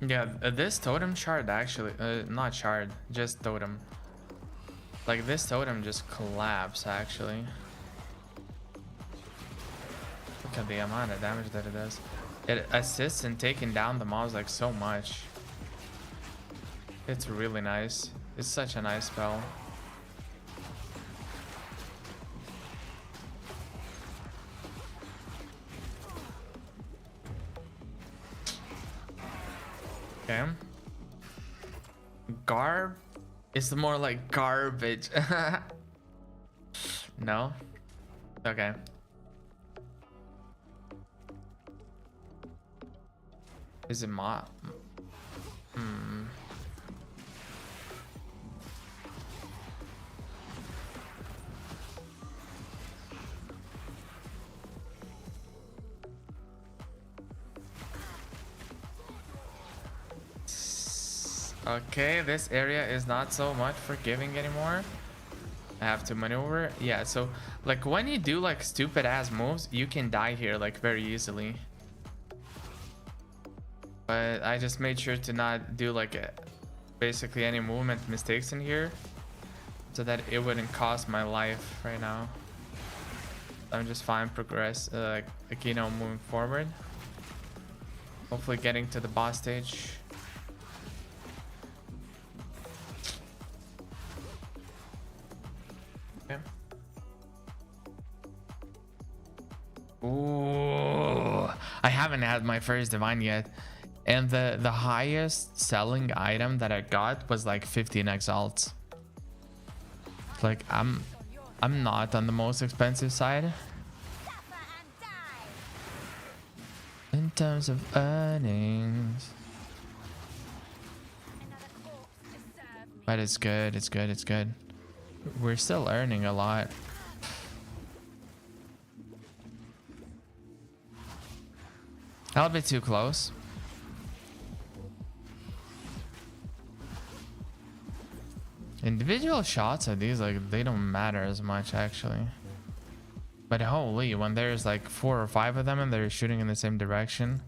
Yeah, this totem shard actually, not shard, just totem. Like this totem just collapsed actually. Look at the amount of damage that it does. It assists in taking down the mobs like so much. It's really nice. It's such a nice spell. Okay. Garb is more like garbage. No? Okay. Is it mob? Hmm. Okay, this area is not so much forgiving anymore. I have to maneuver. Yeah, so like when you do like stupid ass moves, you can die here like very easily. But I just made sure to not do like basically any movement mistakes in here, so that it wouldn't cost my life right now. I'm just fine like you know, moving forward. Hopefully getting to the boss stage. Okay. Ooh, I haven't had my first divine yet, and the highest selling item that I got was like 15 exalts. Like I'm not on the most expensive side in terms of earnings, but it's good. It's good. It's good. We're still earning a lot. A little bit too close. Individual shots of these, like, they don't matter as much actually. But holy, when there's like 4 or 5 of them and they're shooting in the same direction.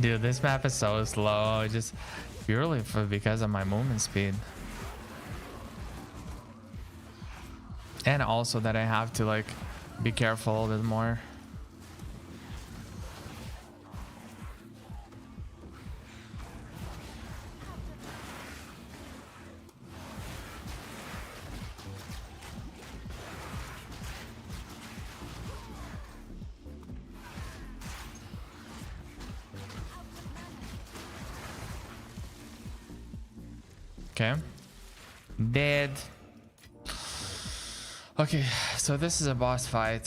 Dude, this map is so slow, just purely because of my movement speed. And also that I have to like be careful a little bit more. Okay. Dead. Okay, so this is a boss fight.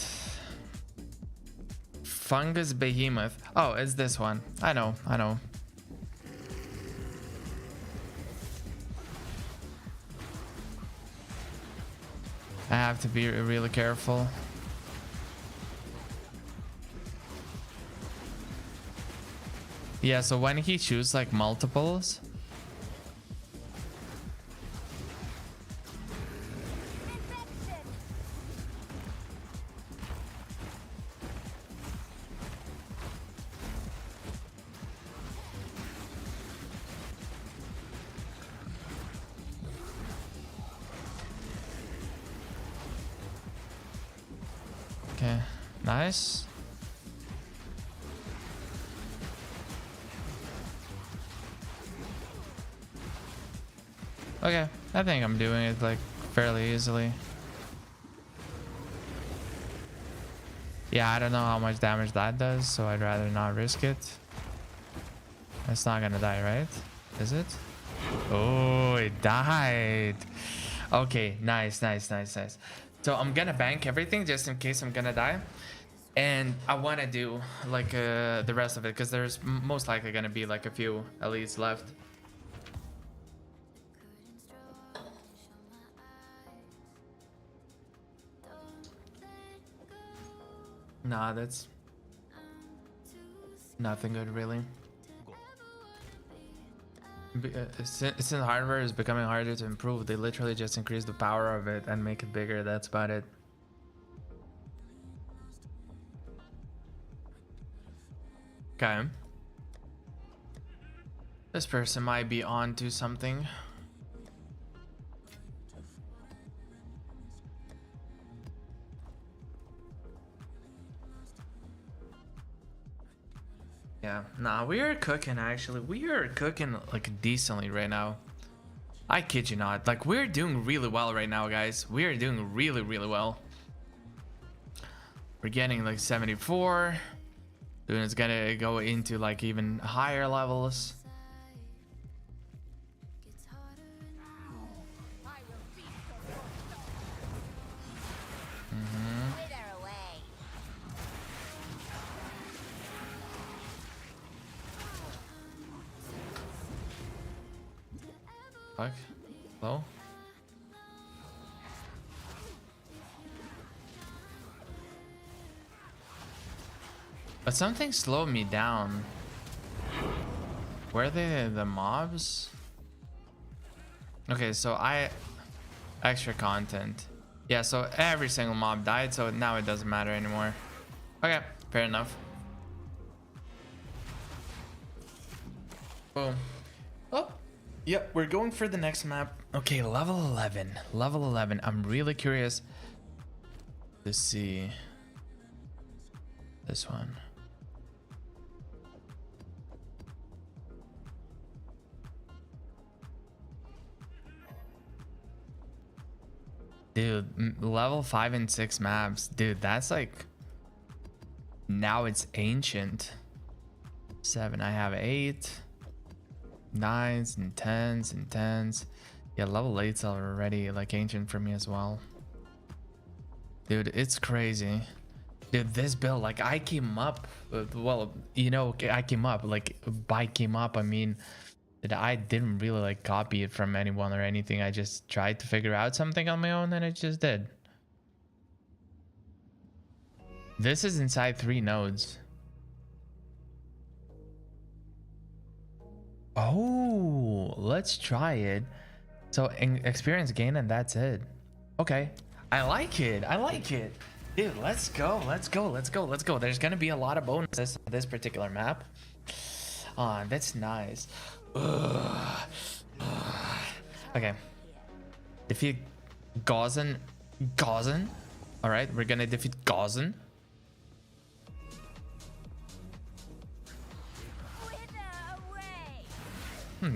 Fungus Behemoth. Oh, it's this one. I know. I have to be really careful. Yeah, so when he shoots like multiples, okay, nice. Okay, I think I'm doing it like fairly easily. Yeah, I don't know how much damage that does, so I'd rather not risk it. It's not gonna die, right? Is it? Oh, it died. Okay, nice. So I'm gonna bank everything just in case I'm gonna die, and I want to do like the rest of it because there's most likely gonna be like a few elites left. Nah, that's nothing good really. Since hardware is becoming harder to improve, they literally just increase the power of it and make it bigger. That's about it. Okay. This person might be on to something. Yeah, nah, we are cooking actually. We are cooking like decently right now. I kid you not. Like, we're doing really well right now, guys. We are doing really, really well. We're getting like 74. Soon it's gonna go into like even higher levels. Fuck. Hello? But something slowed me down. Where are they, the mobs? Okay, so extra content. Yeah, so every single mob died, so now it doesn't matter anymore. Okay, fair enough. Boom. Oh, yep, we're going for the next map. Okay, level 11. Level 11. I'm really curious to see this one. Dude, level 5 and 6 maps. Dude, that's like... Now it's ancient. 7, I have 8. 9s and 10s and 10s. Yeah, level 8s are already like ancient for me as well. Dude, it's crazy. Dude, this build, like I came up... Well, you know, I came up. Like, by came up, I mean... that I didn't really like copy it from anyone or anything. I just tried to figure out something on my own and it just did. This is inside 3 nodes. Oh, let's try it. So experience gain and that's it. Okay, I like it. I like it. Dude, let's go. Let's go. Let's go. Let's go. There's gonna be a lot of bonuses on this particular map. Oh, that's nice. Okay. Defeat Gauzen. All right, we're gonna defeat Gauzen.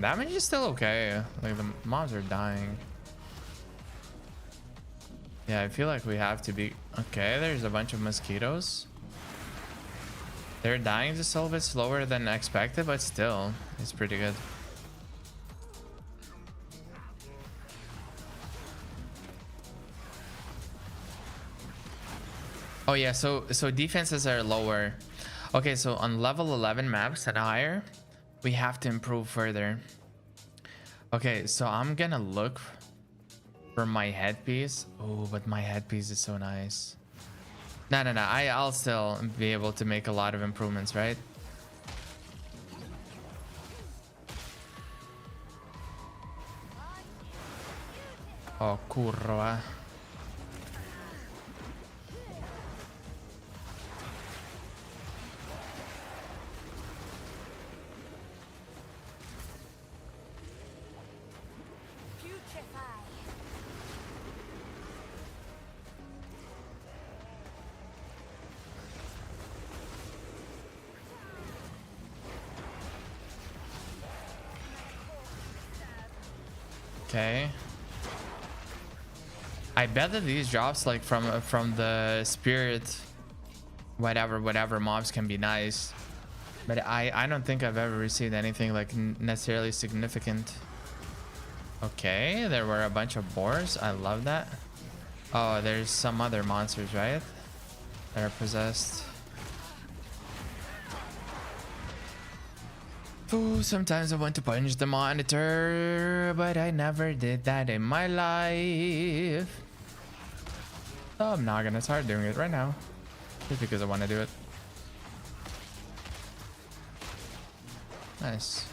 Damage is still okay. Like the mobs are dying. Yeah, I feel like we have to be okay. There's a bunch of mosquitoes. They're dying just a little bit slower than expected, but still, it's pretty good. Oh yeah, so defenses are lower. Okay, so on level 11 maps and higher, we have to improve further. Okay, so I'm gonna look for my headpiece. Oh, but my headpiece is so nice. No. I'll still be able to make a lot of improvements, right? Oh, kurwa. Okay. I bet that these drops like from the spirit whatever mobs can be nice. But I don't think I've ever received anything like necessarily significant. Okay, there were a bunch of boars. I love that. Oh, there's some other monsters, right? That are possessed. Ooh, sometimes I want to punch the monitor, but I never did that in my life. So I'm not gonna start doing it right now, just because I want to do it. Nice.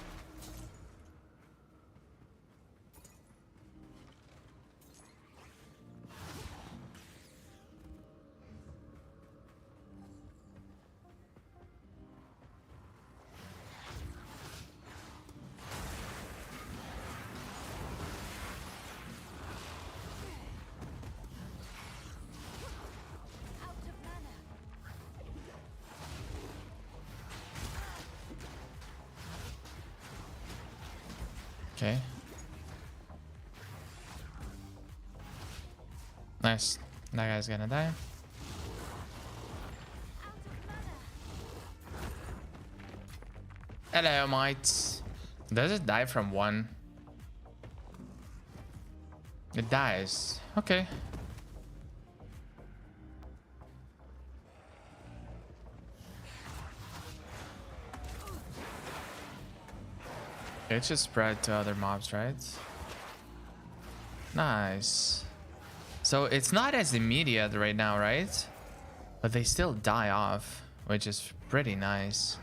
Okay. Nice. That guy's gonna die. Hello, mates. Does it die from one? It dies. Okay. It should spread to other mobs, right? Nice. So it's not as immediate right now, right? But they still die off, which is pretty nice.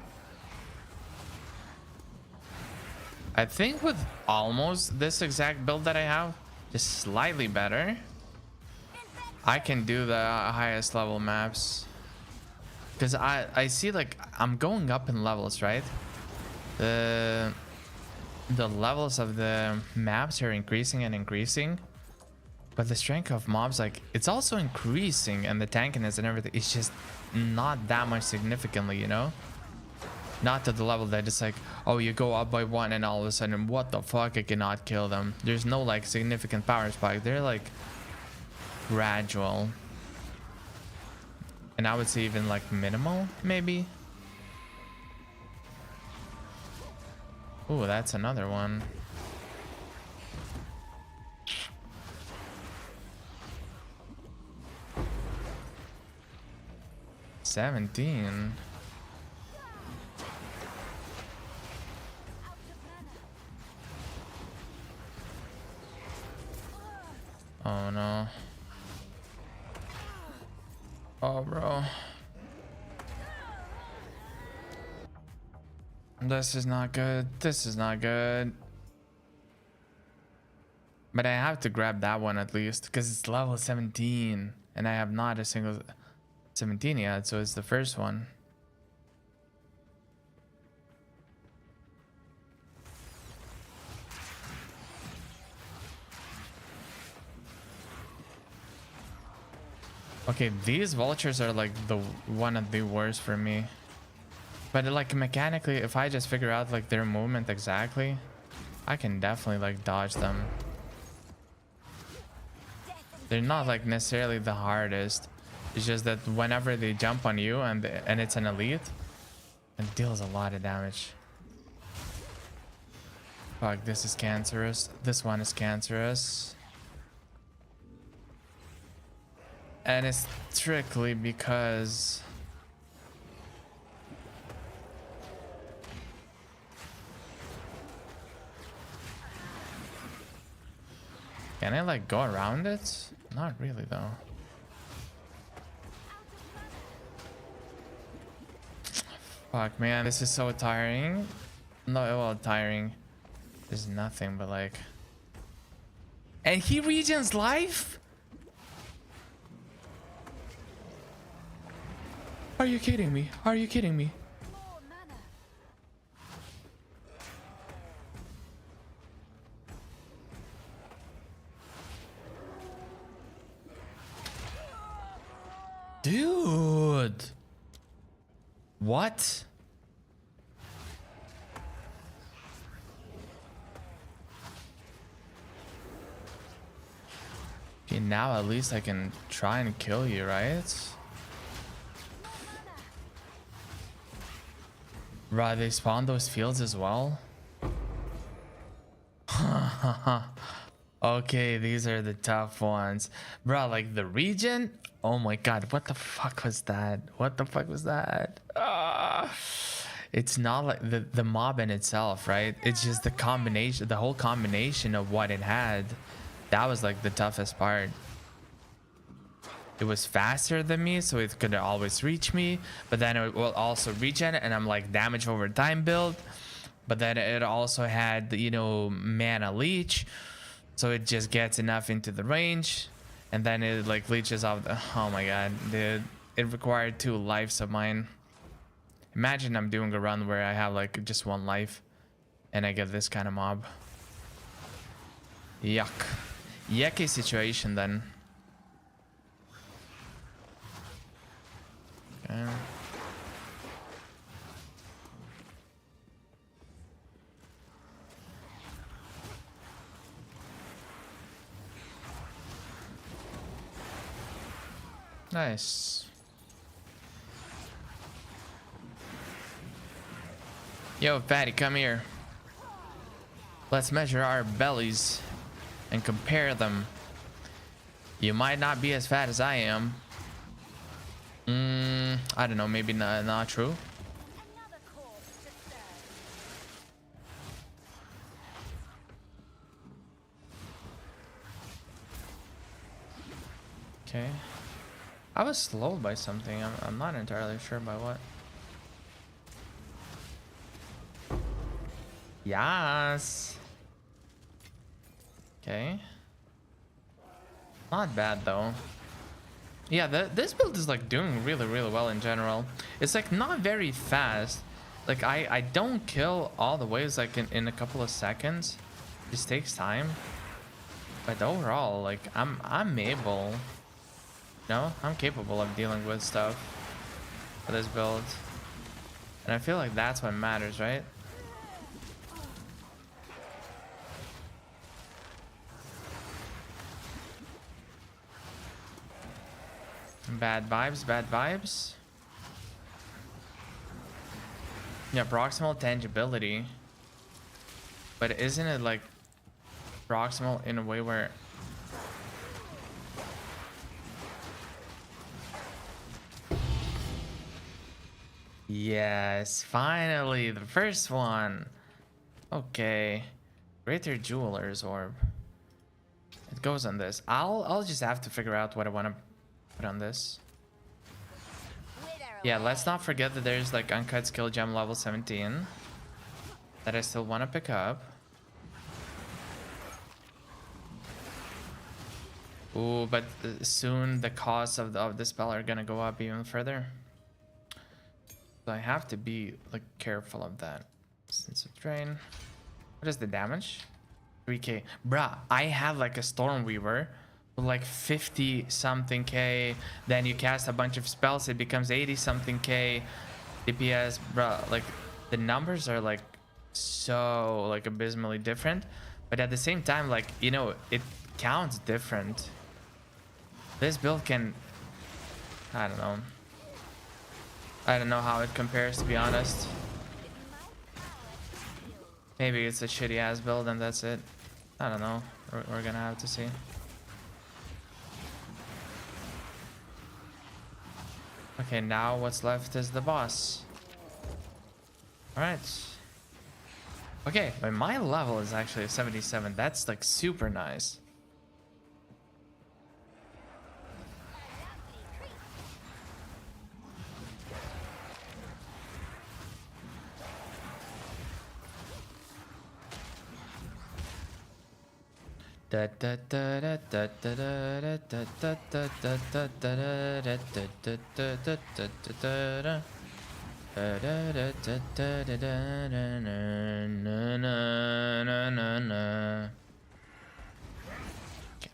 I think with almost this exact build that I have, just slightly better, I can do the highest level maps. Because I see like I'm going up in levels, right? The levels of the maps are increasing and increasing, but the strength of mobs, like, it's also increasing, and the tankiness and everything, it's just not that much significantly, you know? Not to the level that it's like, oh, you go up by one and all of a sudden, what the fuck, I cannot kill them. There's no like significant power spike. They're like gradual, and I would say even like minimal, maybe. Ooh, that's another one. $17. Oh no. Oh, bro. This is not good. This is not good. But I have to grab that one at least, because it's level 17. And I have not a single 17 yet, so it's the first one. Okay, these vultures are like the one of the worst for me. But like mechanically, if I just figure out like their movement exactly, I can definitely like dodge them. They're not like necessarily the hardest. It's just that whenever they jump on you and it's an elite, it deals a lot of damage. Fuck, this is cancerous. This one is cancerous. And it's strictly because can I like go around it? Not really though. Fuck, man, this is so tiring. No, well, tiring. There's nothing but like, and he regens life? Are you kidding me? Are you kidding me? Dude. What? Okay, now at least I can try and kill you, right? Right, they spawn those fields as well. Okay, these are the tough ones. Bro, like the region. Oh my god, what the fuck was that? What the fuck was that? It's not like the mob in itself, right? It's just the combination, the whole combination of what it had. That was like the toughest part. It was faster than me, so it could always reach me, but then it will also regen, and I'm like damage over time build. But then it also had, you know, mana leech, so it just gets enough into the range, and then it like leeches off the, oh my god, dude, it required 2 lives of mine. Imagine I'm doing a run where I have like just 1 life and I get this kind of mob. Yuck. Yucky situation then. Okay. Nice. Yo, fatty, come here. Let's measure our bellies and compare them. You might not be as fat as I am. I don't know, maybe not true. Another corpse to serve. Okay. I was slowed by something. I'm not entirely sure by what. Yes. Okay. Not bad though. Yeah, this build is like doing really well in general. It's like not very fast. Like I don't kill all the waves like in a couple of seconds. It just takes time. But overall, like I'm able. No, I'm capable of dealing with stuff for this build. And I feel like that's what matters, right? Bad vibes, bad vibes. Yeah, proximal tangibility. But isn't it like proximal in a way where yes, finally, the first one. Okay. Greater Jeweler's Orb. It goes on this. I'll just have to figure out what I want to put on this. Yeah, let's not forget that there's like uncut skill gem level 17 that I still want to pick up. Ooh, but soon the costs of the spell are gonna go up even further. So I have to be like careful of that. Since a drain. What is the damage? 3k. Bruh, I have like a Stormweaver with like 50 something k. Then you cast a bunch of spells, it becomes 80 something k DPS. Bruh, like the numbers are like so like abysmally different. But at the same time, like, you know, it counts different. This build can, I don't know. I don't know how it compares, to be honest. Maybe it's a shitty ass build and that's it. I don't know. We're gonna have to see. Okay, now what's left is the boss. Alright. Okay, but my level is actually a 77. That's like super nice. I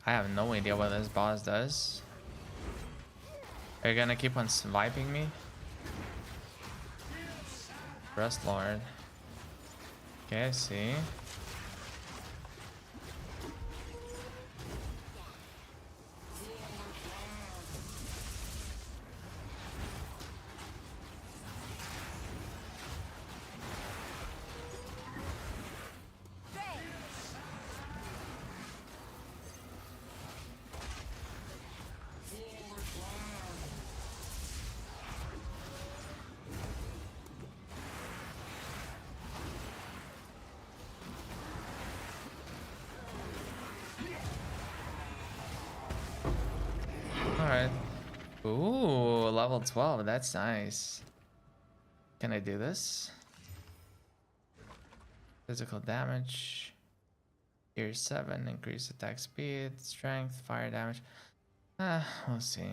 have no idea what this boss does. Are you gonna keep on swiping me? Rust Lord. Okay, I see. Alright. Ooh, level 12. That's nice. Can I do this? Physical damage. Tier 7. Increase attack speed, strength, fire damage. We'll see.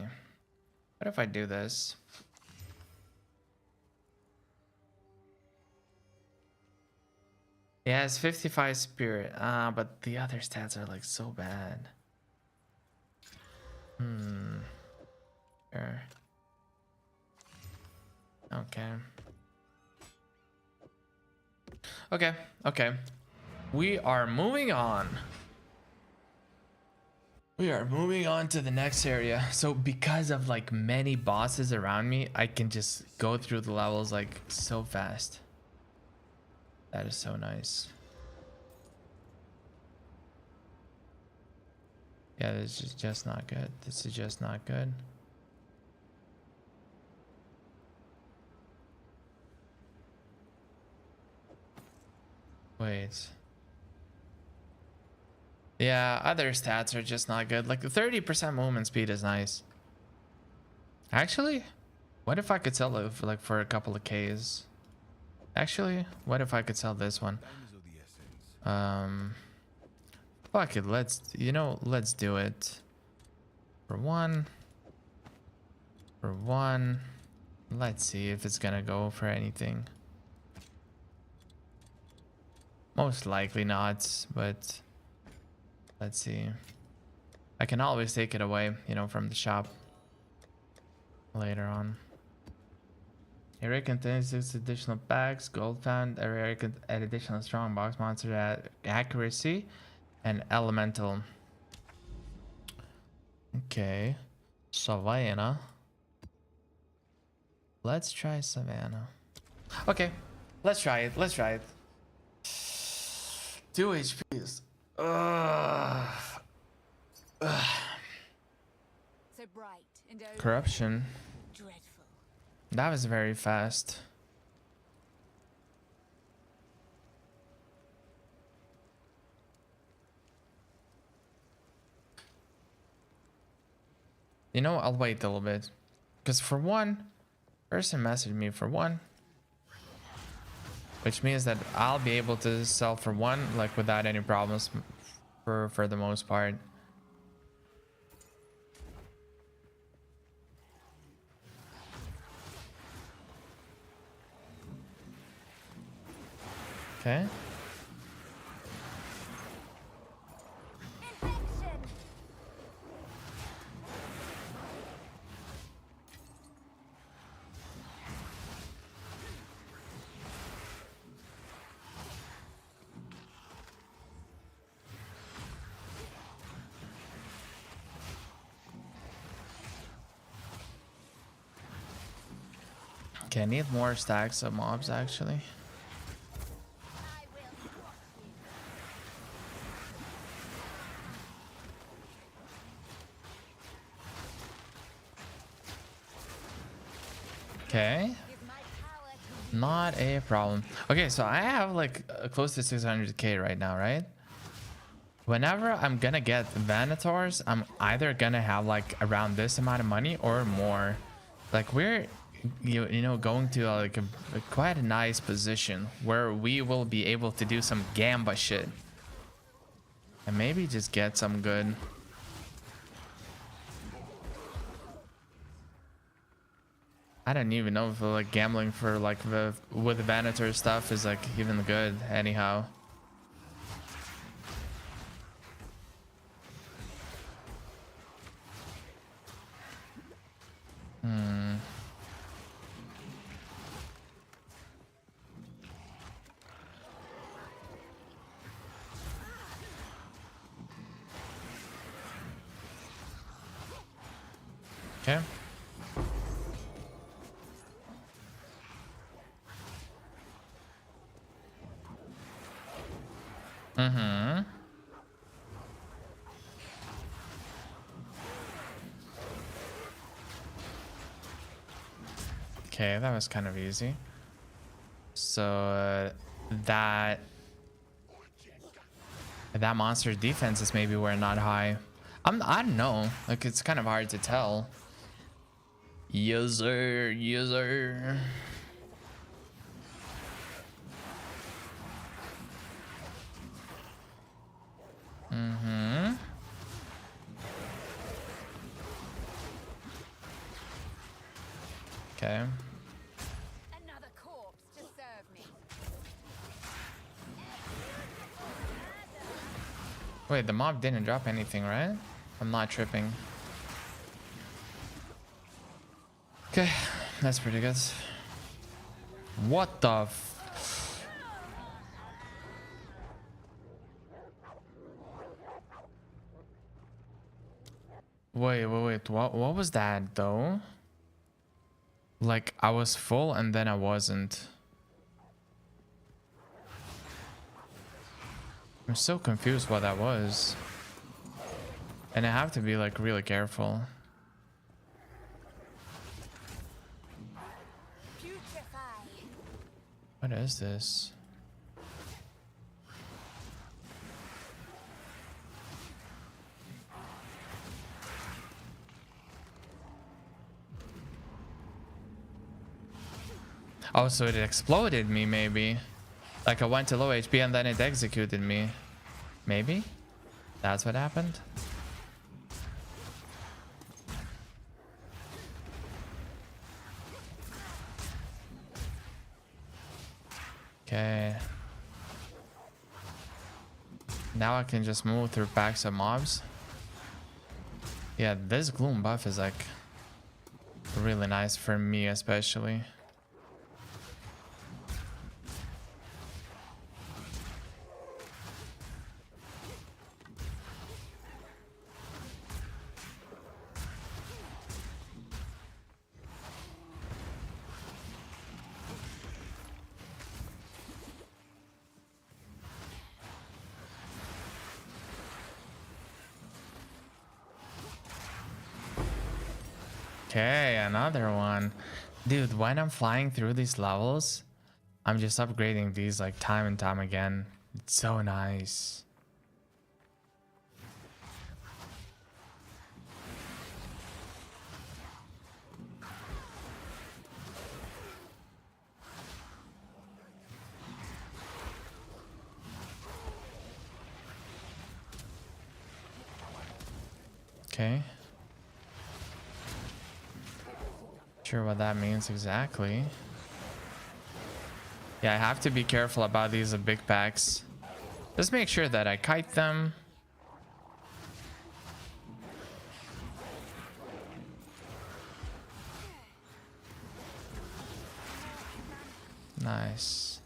What if I do this? Yeah, it's 55 spirit. But the other stats are like so bad. Sure. Okay. Okay. We are moving on. We are moving on to the next area. So because of like many bosses around me, I can just go through the levels like so fast. That is so nice. Yeah, this is just not good. This is just not good. Wait. Yeah, other stats are just not good. Like the 30% movement speed is nice. Actually, what if I could sell it for like for a couple of Ks? Actually, what if I could sell this one? Time is of the essence. Fuck it, let's do it. For one. Let's see if it's gonna go for anything. Most likely not, but let's see. I can always take it away, you know, from the shop later on. Area contains 6 additional packs, gold found. Area can add additional strong box monster at accuracy and elemental. Okay, Savannah. Let's try Savannah. Okay, let's try it. 2 HPs. So bright and Corruption. dreadful. That was very fast. You know, I'll wait a little bit. Because for one, person messaged me for one. Which means that I'll be able to sell for one, like without any problems for the most part. Okay. Infection. Okay, I need more stacks of mobs actually. I will squash you. Okay. Give my power to Not a problem. Okay, so I have like close to 600k right now, right? Whenever I'm gonna get Vanators, I'm either gonna have like around this amount of money or more. Like we're you know going to like a quite a nice position where we will be able to do some gamba shit and maybe just get some good. I don't even know if like gambling for like the with the Vanator stuff is like even good anyhow. Okay. Mm-hmm. Okay, that was kind of easy. So that monster's defense is maybe where not high. I don't know. Like it's kind of hard to tell. User. Mm-hmm. Okay. another corpse to serve me. Wait, the mob didn't drop anything, right? I'm not tripping. Okay, that's pretty good. What the f... Wait. What was that though? Like I was full and then I wasn't. I'm so confused what that was. And I have to be like really careful. What is this? Oh, so it exploded me maybe. Like I went to low HP and then it executed me. Maybe? That's what happened? Okay. Now I can just move through packs of mobs. Yeah, this gloom buff is like really nice for me especially. Okay, another one. Dude, when I'm flying through these levels, I'm just upgrading these like time and time again. It's so nice. Okay. Sure what that means exactly. Yeah, I have to be careful about these big packs. Just make sure that I kite them. Nice.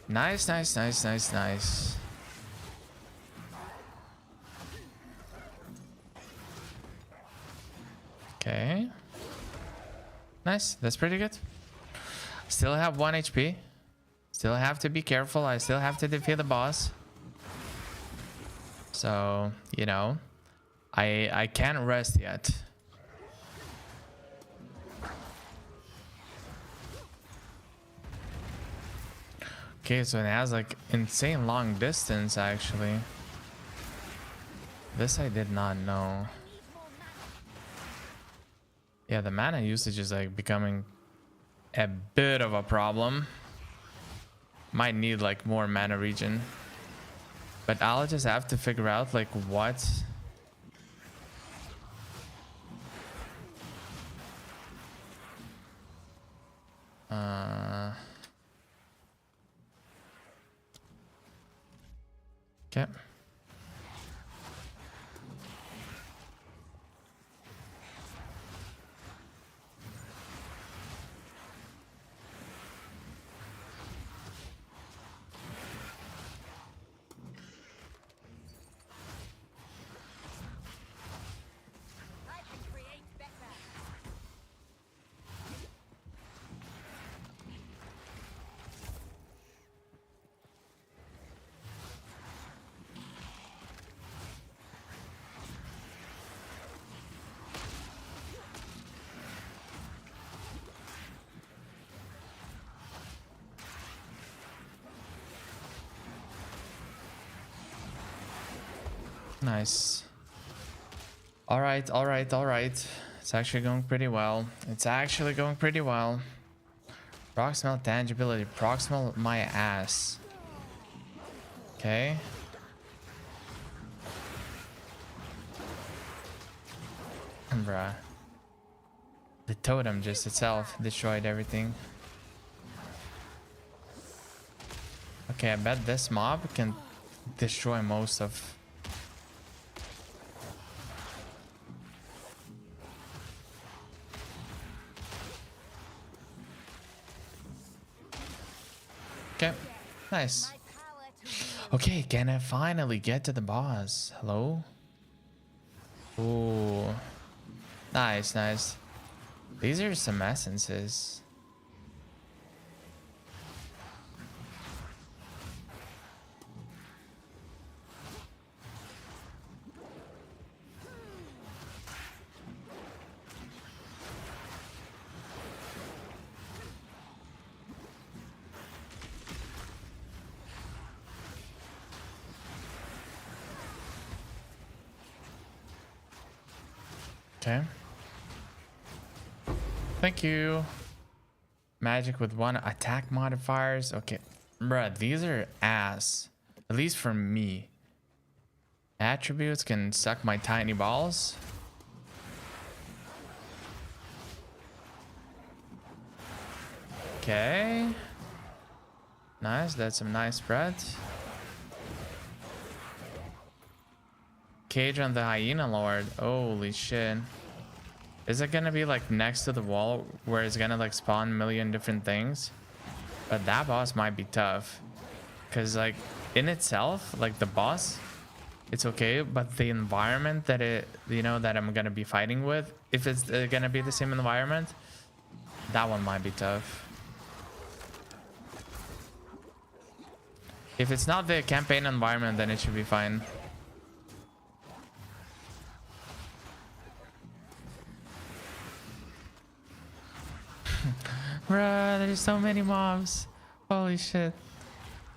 Nice. Okay. Nice. That's pretty good. Still have 1 HP. Still have to be careful. I still have to defeat the boss. So, you know, I can't rest yet. Okay, so it has like insane long distance actually. This I did not know. Yeah, the mana usage is like becoming a bit of a problem. Might need like more mana regen. But I'll just have to figure out like what... Okay. Nice. All right. It's actually going pretty well. Proximal tangibility. Proximal my ass. Okay. Bruh. The totem just itself destroyed everything. Okay, I bet this mob can destroy most of... Okay, nice. Okay, can I finally get to the boss? Hello? Ooh. Nice, nice. These are some essences. Okay. Thank you. Magic with 1 attack modifiers. Okay. Bruh, these are ass. At least for me. Attributes can suck my tiny balls. Okay. Nice. That's some nice spreads. Cage on the hyena lord. Holy shit. Is it gonna be like next to the wall where it's gonna like spawn a million different things? But that boss might be tough. Cause like in itself, like the boss, it's okay. But the environment that that I'm gonna be fighting with, if it's gonna be the same environment, that one might be tough. If it's not the campaign environment, then it should be fine. Bruh, there's so many mobs. Holy shit.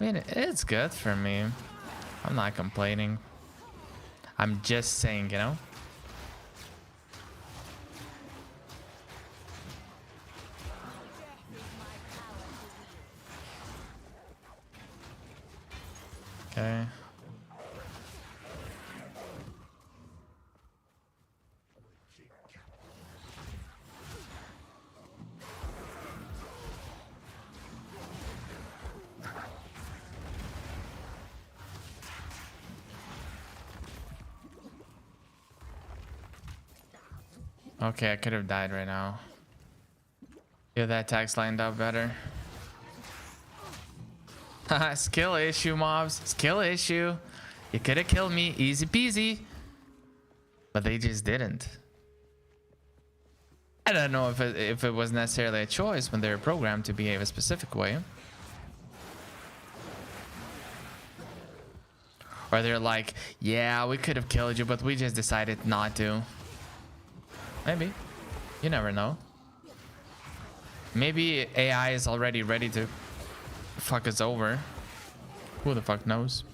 I mean, it's good for me. I'm not complaining. I'm just saying, you know? Okay. Okay, I could have died right now. Yeah, that attack's lined up better. Haha, skill issue, mobs. Skill issue. You could have killed me, easy peasy. But they just didn't. I don't know if it was necessarily a choice when they were programmed to behave a specific way. Or they're like, yeah, we could have killed you, but we just decided not to. Maybe. You never know. Maybe AI is already ready to fuck us over. Who the fuck knows?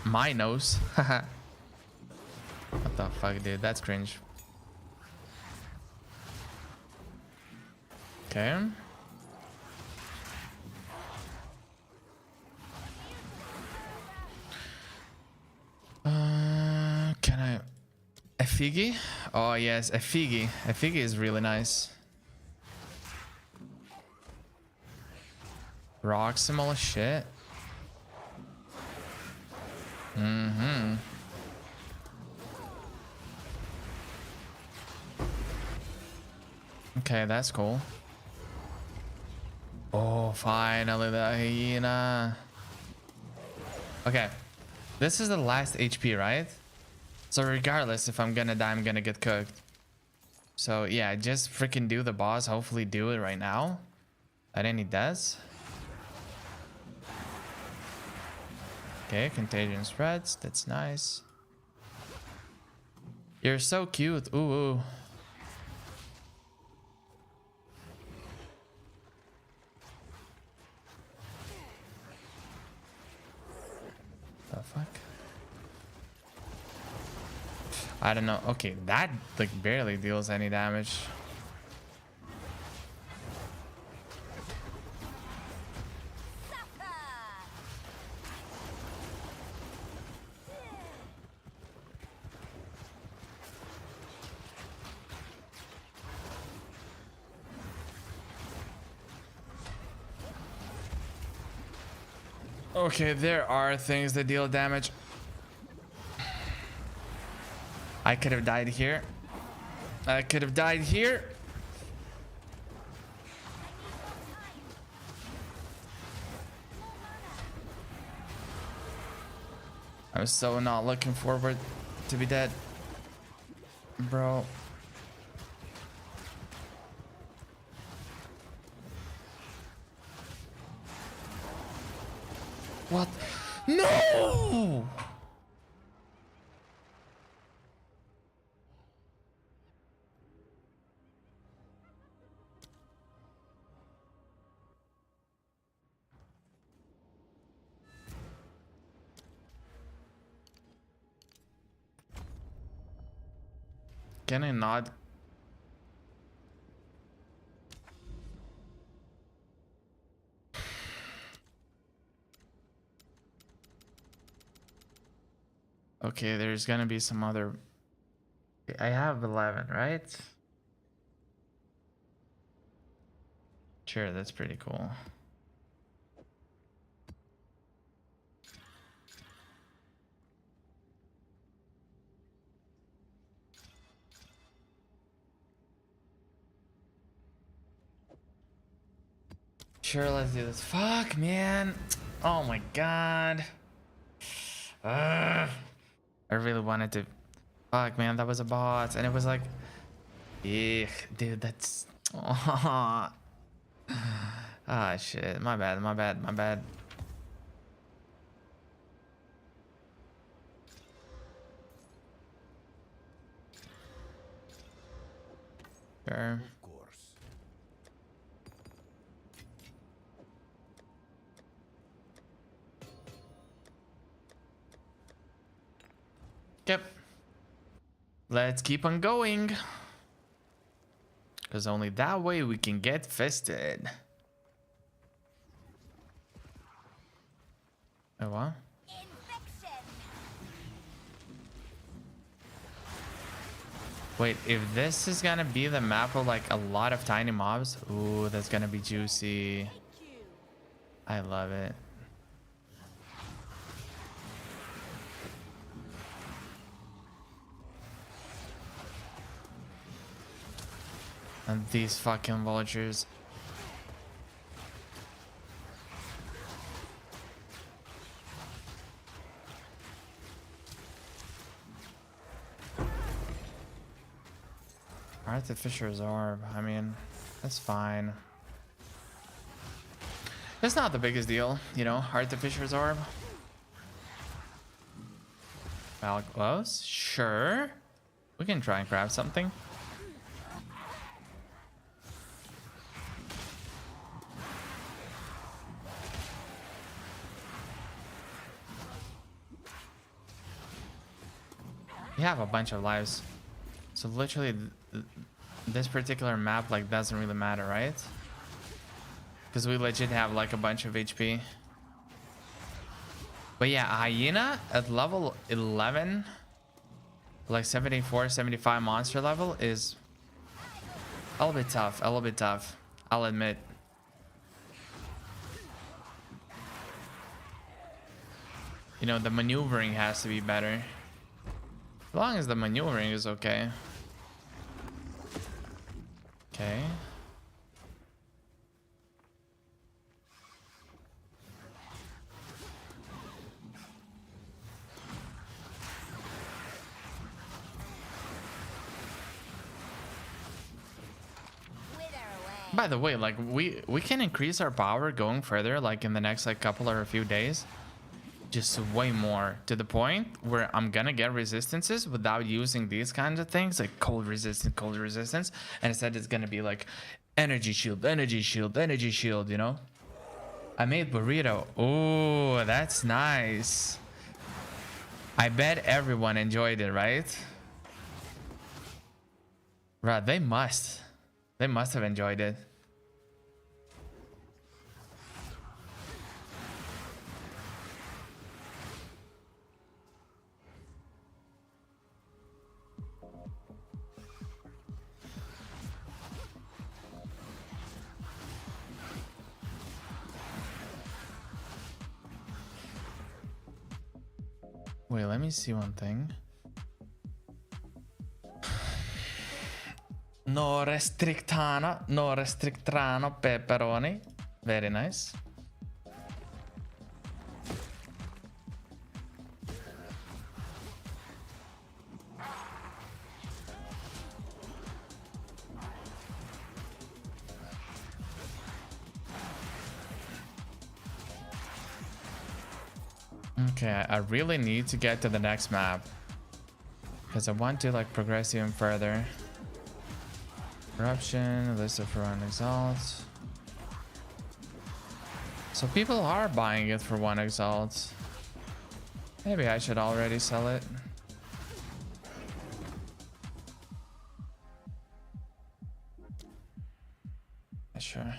My nose. Haha. What the fuck, dude? That's cringe. Okay. Can I... Efigi? Oh yes, Efigi. Efigi is really nice. Proximal shit. Mm-hmm. Okay, that's cool. Oh, finally the hyena. Okay. This is the last HP, right? So regardless, if I'm gonna die, I'm gonna get cooked. So yeah, just freaking do the boss. Hopefully do it right now. At any does. Okay, contagion spreads. That's nice. You're so cute. Ooh, ooh. The fuck? I don't know. Okay, that like barely deals any damage. Okay, there are things that deal damage. I could have died here. I could have died here. I'm so not looking forward to be dead. Bro. What? No! Can I not? Okay, there's gonna be some other. I have 11, right? Sure, that's pretty cool. Sure, let's do this. Fuck, man. Oh my god. Ugh. I really wanted to. Fuck, man, that was a bot, and it was like, dude, that's. Ah, shit. My bad. My bad. My bad. Sure. Of course. Yep. Let's keep on going. Because only that way we can get fisted. Oh, what? Infection. Wait, if this is gonna be the map of like a lot of tiny mobs, ooh, that's gonna be juicy. I love it. And these fucking vultures. Artificer's orb. I mean, that's fine. It's not the biggest deal, you know, Artificer's orb. Malclose? Sure. We can try and grab something. We have a bunch of lives. So literally this particular map like doesn't really matter, right? Because we legit have like a bunch of HP. But yeah, Hyena at level 11, like 74, 75 monster level is a little bit tough, a little bit tough, I'll admit. You know, the maneuvering has to be better. As long as the maneuvering is okay. Okay. By the way, like we can increase our power going further, like in the next like couple or a few days. Just way more, to the point where I'm gonna get resistances without using these kinds of things like cold resistance, and instead it's gonna be like energy shield, energy shield, energy shield, you know. I made burrito. Oh, that's nice. I bet everyone enjoyed it, right? Right, they must have enjoyed it. Wait, let me see one thing. No restrictano pepperoni. Very nice. Okay, I really need to get to the next map because I want to like progress even further. Corruption, list of one exalt. So people are buying it for 1 exalt. Maybe I should already sell it. Sure.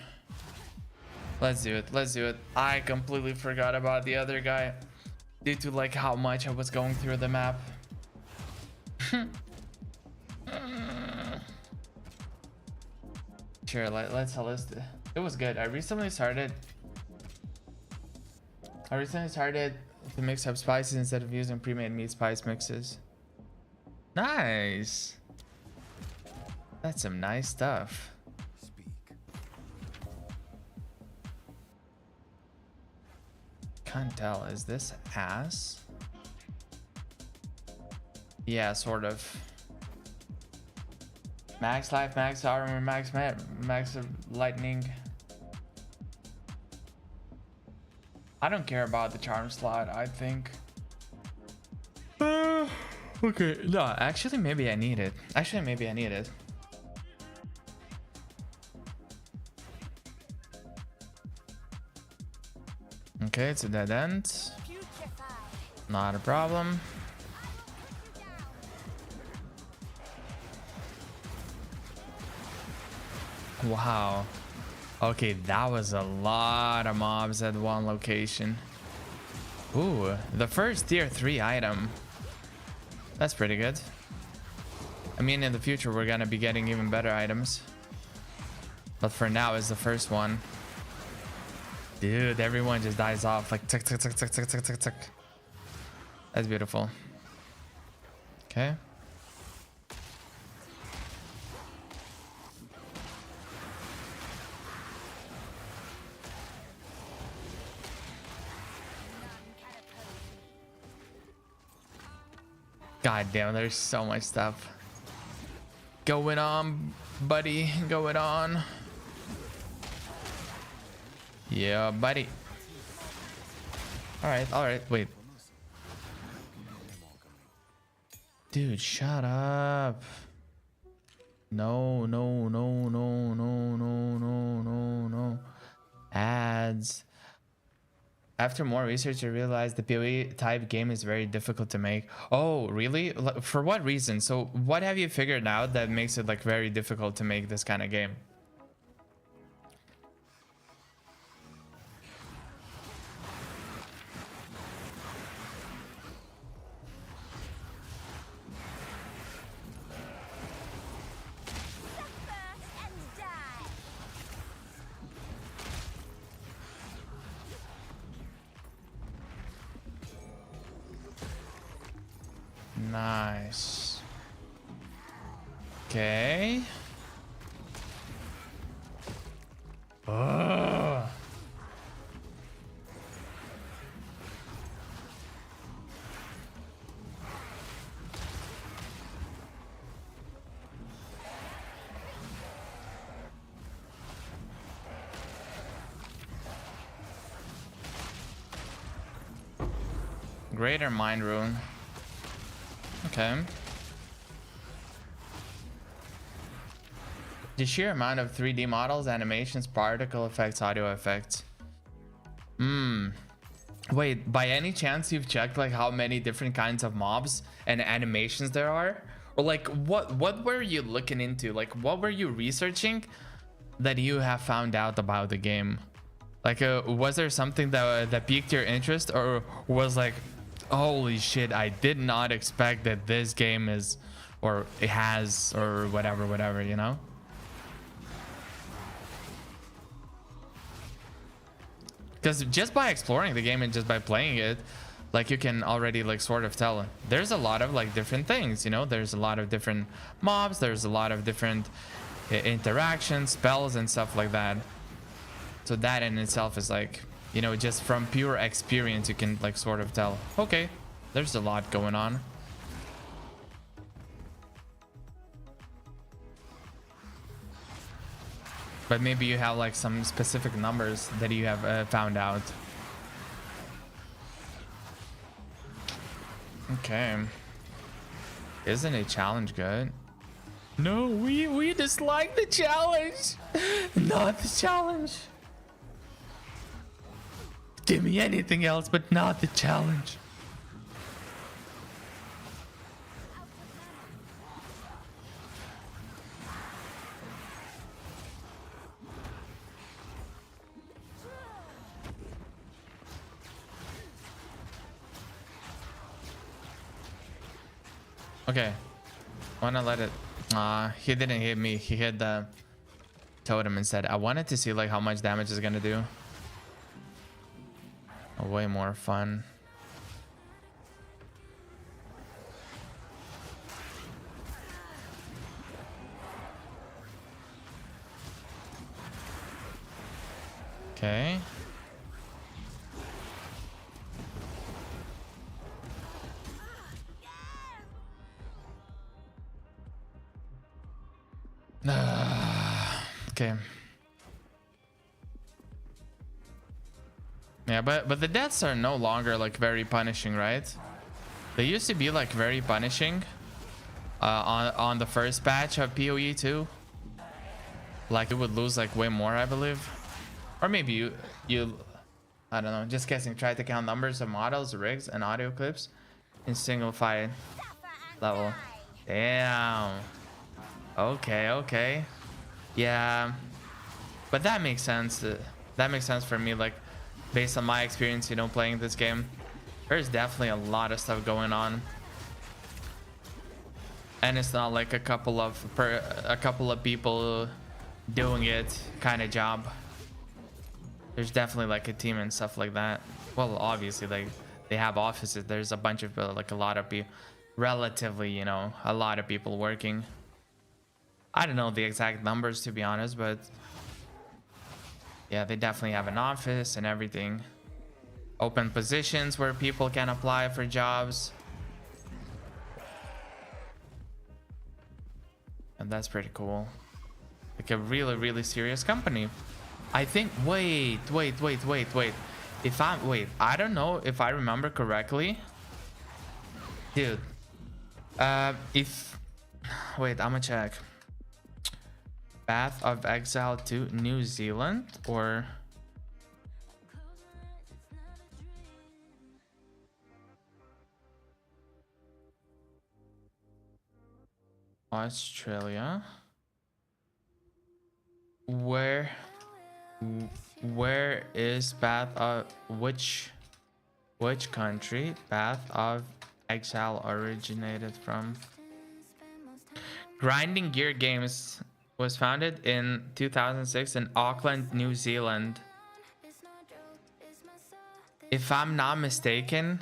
Let's do it. Let's do it. I completely forgot about the other guy due to like how much I was going through the map. Sure, let's sell this. It was good. I recently started to mix up spices instead of using pre-made meat spice mixes. Nice. That's some nice stuff. Speak. Can't tell. Is this ass? Yeah, sort of. Max life, max armor, max lightning. I don't care about the charm slot, I think. Okay, no, actually maybe I need it. Actually maybe I need it. Okay, it's a dead end. Not a problem. Wow. Okay, that was a lot of mobs at one location. Ooh, the first tier 3 item. That's pretty good. I mean, in the future, we're gonna be getting even better items. But for now, it's the first one. Dude, everyone just dies off like tick, tick, tick, tick, tick, tick, tick, tick. That's beautiful. Okay. God damn, there's so much stuff going on, buddy. Going on. Yeah, buddy. All right, wait. Dude, shut up. No. Ads. After more research, I realized the POE type game is very difficult to make. Oh, really? For what reason? So what have you figured out that makes it like very difficult to make this kind of game? Nice. Okay. Ugh. Greater Mind Rune. Okay. The sheer amount of 3D models, animations, particle effects, audio effects. Wait, by any chance you've checked like how many different kinds of mobs and animations there are? Or like what were you looking into? Like what were you researching that you have found out about the game? Like was there something that piqued your interest, or was like, holy shit, I did not expect that this game is, or it has, or whatever, you know? Because just by exploring the game and just by playing it, like you can already like sort of tell there's a lot of like different things, you know? There's a lot of different mobs, there's a lot of different interactions, spells and stuff like that. So that in itself is like, you know, just from pure experience, you can like sort of tell, okay, there's a lot going on. But maybe you have like some specific numbers that you have found out. Okay. Isn't a challenge good? No, we dislike the challenge. Not the challenge. Give me anything else, but not the challenge. Okay. Wanna let it. He didn't hit me. He hit the totem instead. I wanted to see like how much damage it's gonna do. Way more fun. Okay. Okay. Yeah, but the deaths are no longer like very punishing, right? They used to be like very punishing on the first patch of POE 2. Like you would lose like way more, I believe. Or maybe you I don't know, just guessing, try to count numbers of models, rigs, and audio clips in single fight level. Damn. Okay. Yeah. But that makes sense. That makes sense for me, like based on my experience, you know, playing this game. There's definitely a lot of stuff going on. And it's not like a couple of people doing it kind of job. There's definitely like a team and stuff like that. Well, obviously like they have offices. There's a bunch of like a lot of people, relatively, you know, a lot of people working. I don't know the exact numbers to be honest, but yeah, they definitely have an office and everything. Open positions where people can apply for jobs. And that's pretty cool. Like a really serious company. I think, wait. I don't know if I remember correctly. Dude. Wait, I'm gonna check. Path of Exile to New Zealand or Australia. Where is Path of which country Path of Exile originated from? Grinding Gear Games was founded in 2006 in Auckland, New Zealand. If I'm not mistaken,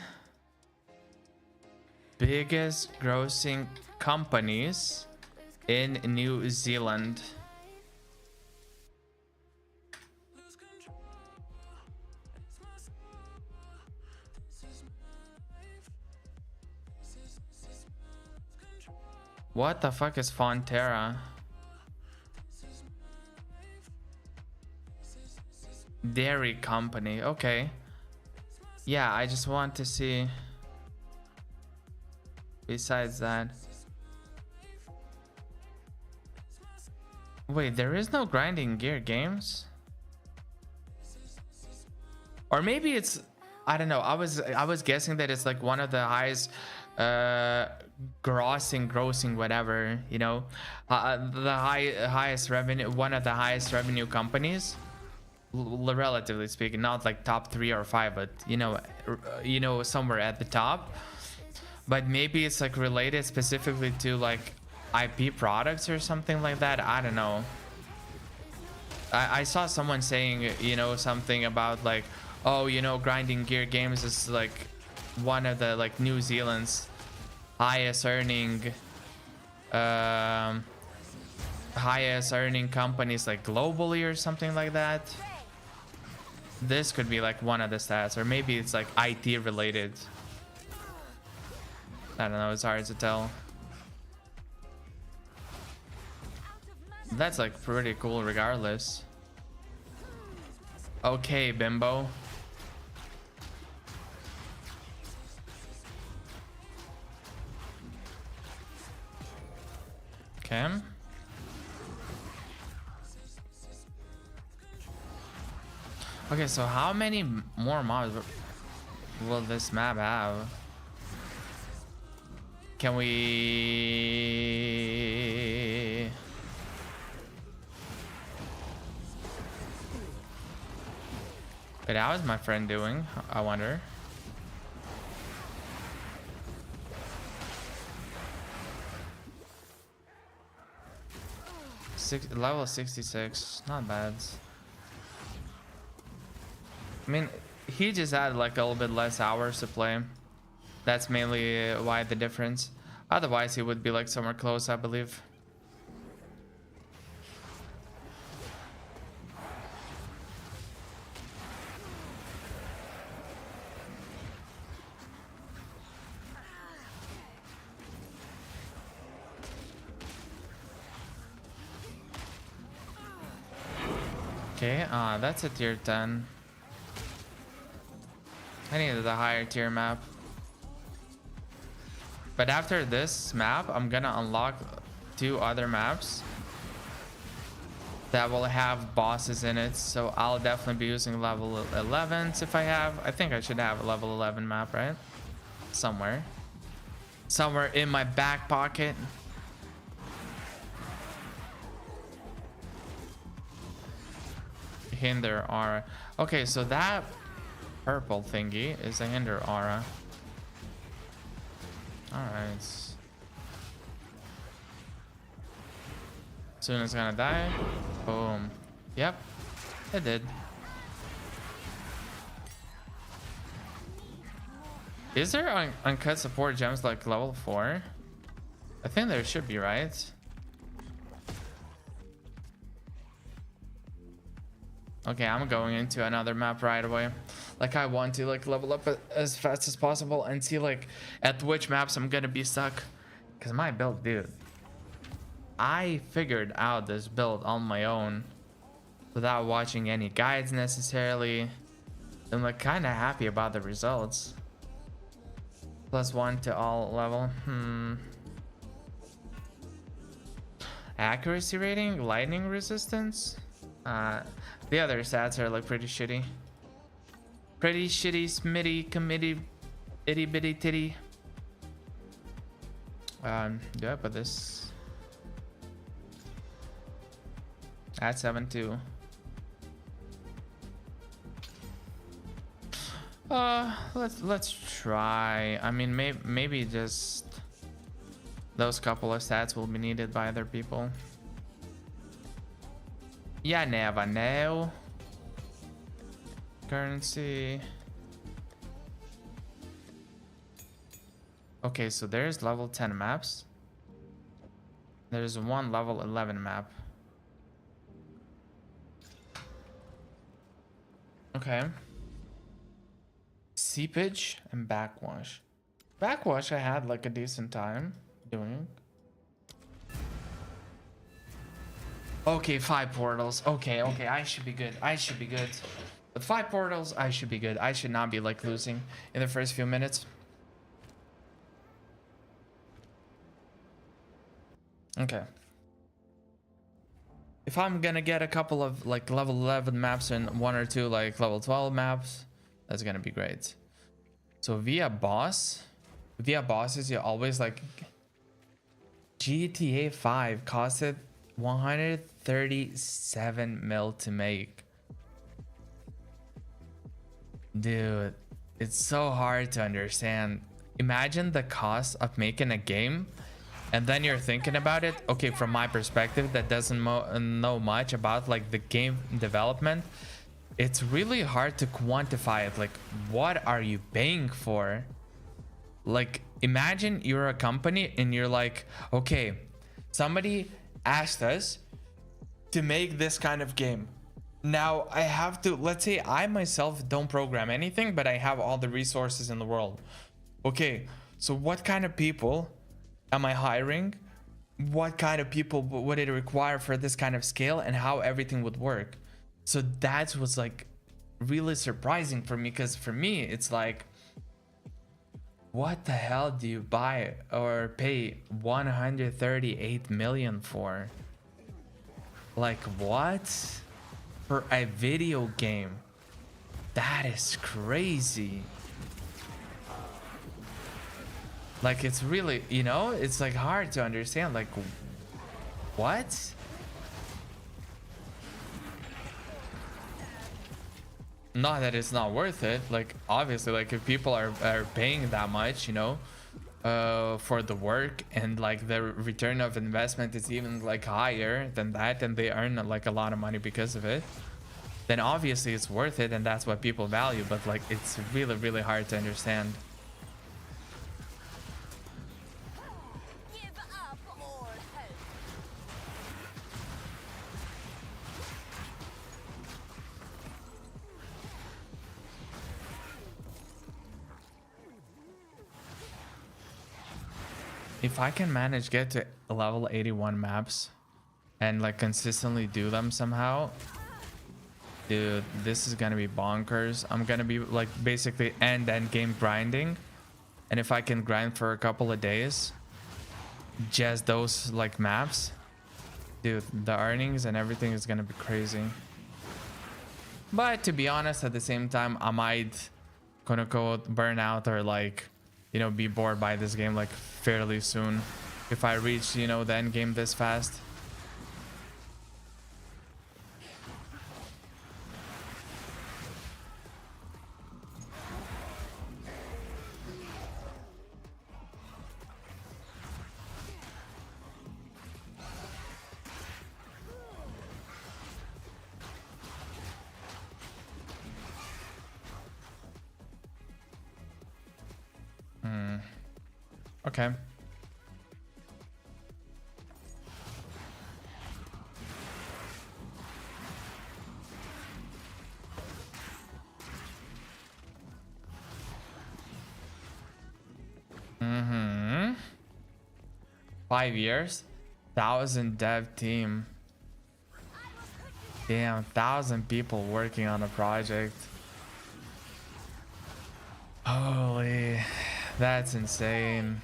biggest grossing companies in New Zealand. What the fuck is Fonterra? Dairy company. Okay. Yeah, I just want to see. Besides that. Wait, there is no Grinding Gear Games? Or maybe it's, I don't know. I was guessing that it's like one of the highest grossing whatever, you know, the highest revenue, one of the highest revenue companies, relatively speaking, not like top 3 or 5, but you know somewhere at the top. But maybe it's like related specifically to like IP products or something like that. I don't know. I saw someone saying, you know, something about like, oh, you know, Grinding Gear Games is like one of the like New Zealand's highest earning companies like globally or something like that. This could be like one of the stats, or maybe it's like IT related. I don't know, it's hard to tell. That's like pretty cool regardless. Okay, Bimbo. Okay. Okay, so how many more mobs will this map have? Can we... But how is my friend doing? I wonder. Level 66, not bad. I mean, he just had like a little bit less hours to play. That's mainly why the difference. Otherwise, he would be like somewhere close, I believe. Okay, that's a tier 10. I needed a higher tier map. But after this map, I'm gonna unlock 2 other maps that will have bosses in it. So I'll definitely be using level 11s if I have. I think I should have a level 11 map, right? Somewhere in my back pocket. Hinder aura. Okay, so that purple thingy is a hinder aura. Alright. Soon it's gonna die. Boom. Yep, it did. Is there uncut support gems like level 4? I think there should be, right? Okay, I'm going into another map right away. Like, I want to like level up as fast as possible and see like at which maps I'm gonna be stuck. Cause my build, dude, I figured out this build on my own without watching any guides necessarily. I'm like kind of happy about the results. +1 to all level. Accuracy rating, lightning resistance. The other stats are like pretty shitty. Pretty shitty, smitty, committee, itty bitty titty. Do I put this at 7-2? Let's try. I mean, maybe just those couple of stats will be needed by other people. Yeah, never know. Currency. Okay, so there's level 10 maps. There's one level 11 map. Okay. Seepage and backwash. Backwash I had like a decent time doing. Okay, 5 portals. Okay, I should be good. With 5 portals, I should be good. I should not be like losing in the first few minutes. Okay. If I'm gonna get a couple of like level 11 maps and 1 or 2 like level 12 maps, that's gonna be great. So via bosses, you always like GTA 5 costed 137 mil to make. Dude, it's so hard to understand. Imagine the cost of making a game and then you're thinking about it. Okay, from my perspective that doesn't know much about like the game development, it's really hard to quantify it. Like, what are you paying for? Like, imagine you're a company and you're like, okay, somebody asked us to make this kind of game. Now I have to, let's say I myself don't program anything, but I have all the resources in the world. Okay, so what kind of people am I hiring? What kind of people would it require for this kind of scale, and how everything would work? So that was like really surprising for me, because for me it's like, What the hell do you buy or pay 138 million for? Like what? For a video game? That is crazy. Like it's really, you know, it's like hard to understand. Like what? Not that it's not worth it. Like obviously, like if people are paying that much, you know, for the work, and like the return of investment is even like higher than that, and they earn like a lot of money because of it, then obviously it's worth it, and that's what people value. But like it's really, really hard to understand. Give up or hope. If I can manage get to level 81 maps and like consistently do them somehow, dude, this is gonna be bonkers. I'm gonna be like basically end game grinding, and if I can grind for a couple of days, just those like maps, dude, the earnings and everything is gonna be crazy. But to be honest, at the same time, I might quote unquote burn out or like, you know, be bored by this game like fairly soon if I reach, you know, the end game this fast. Okay. Mm-hmm. 5 years, 1,000 dev team. Damn, 1,000 people working on a project. Holy, that's insane.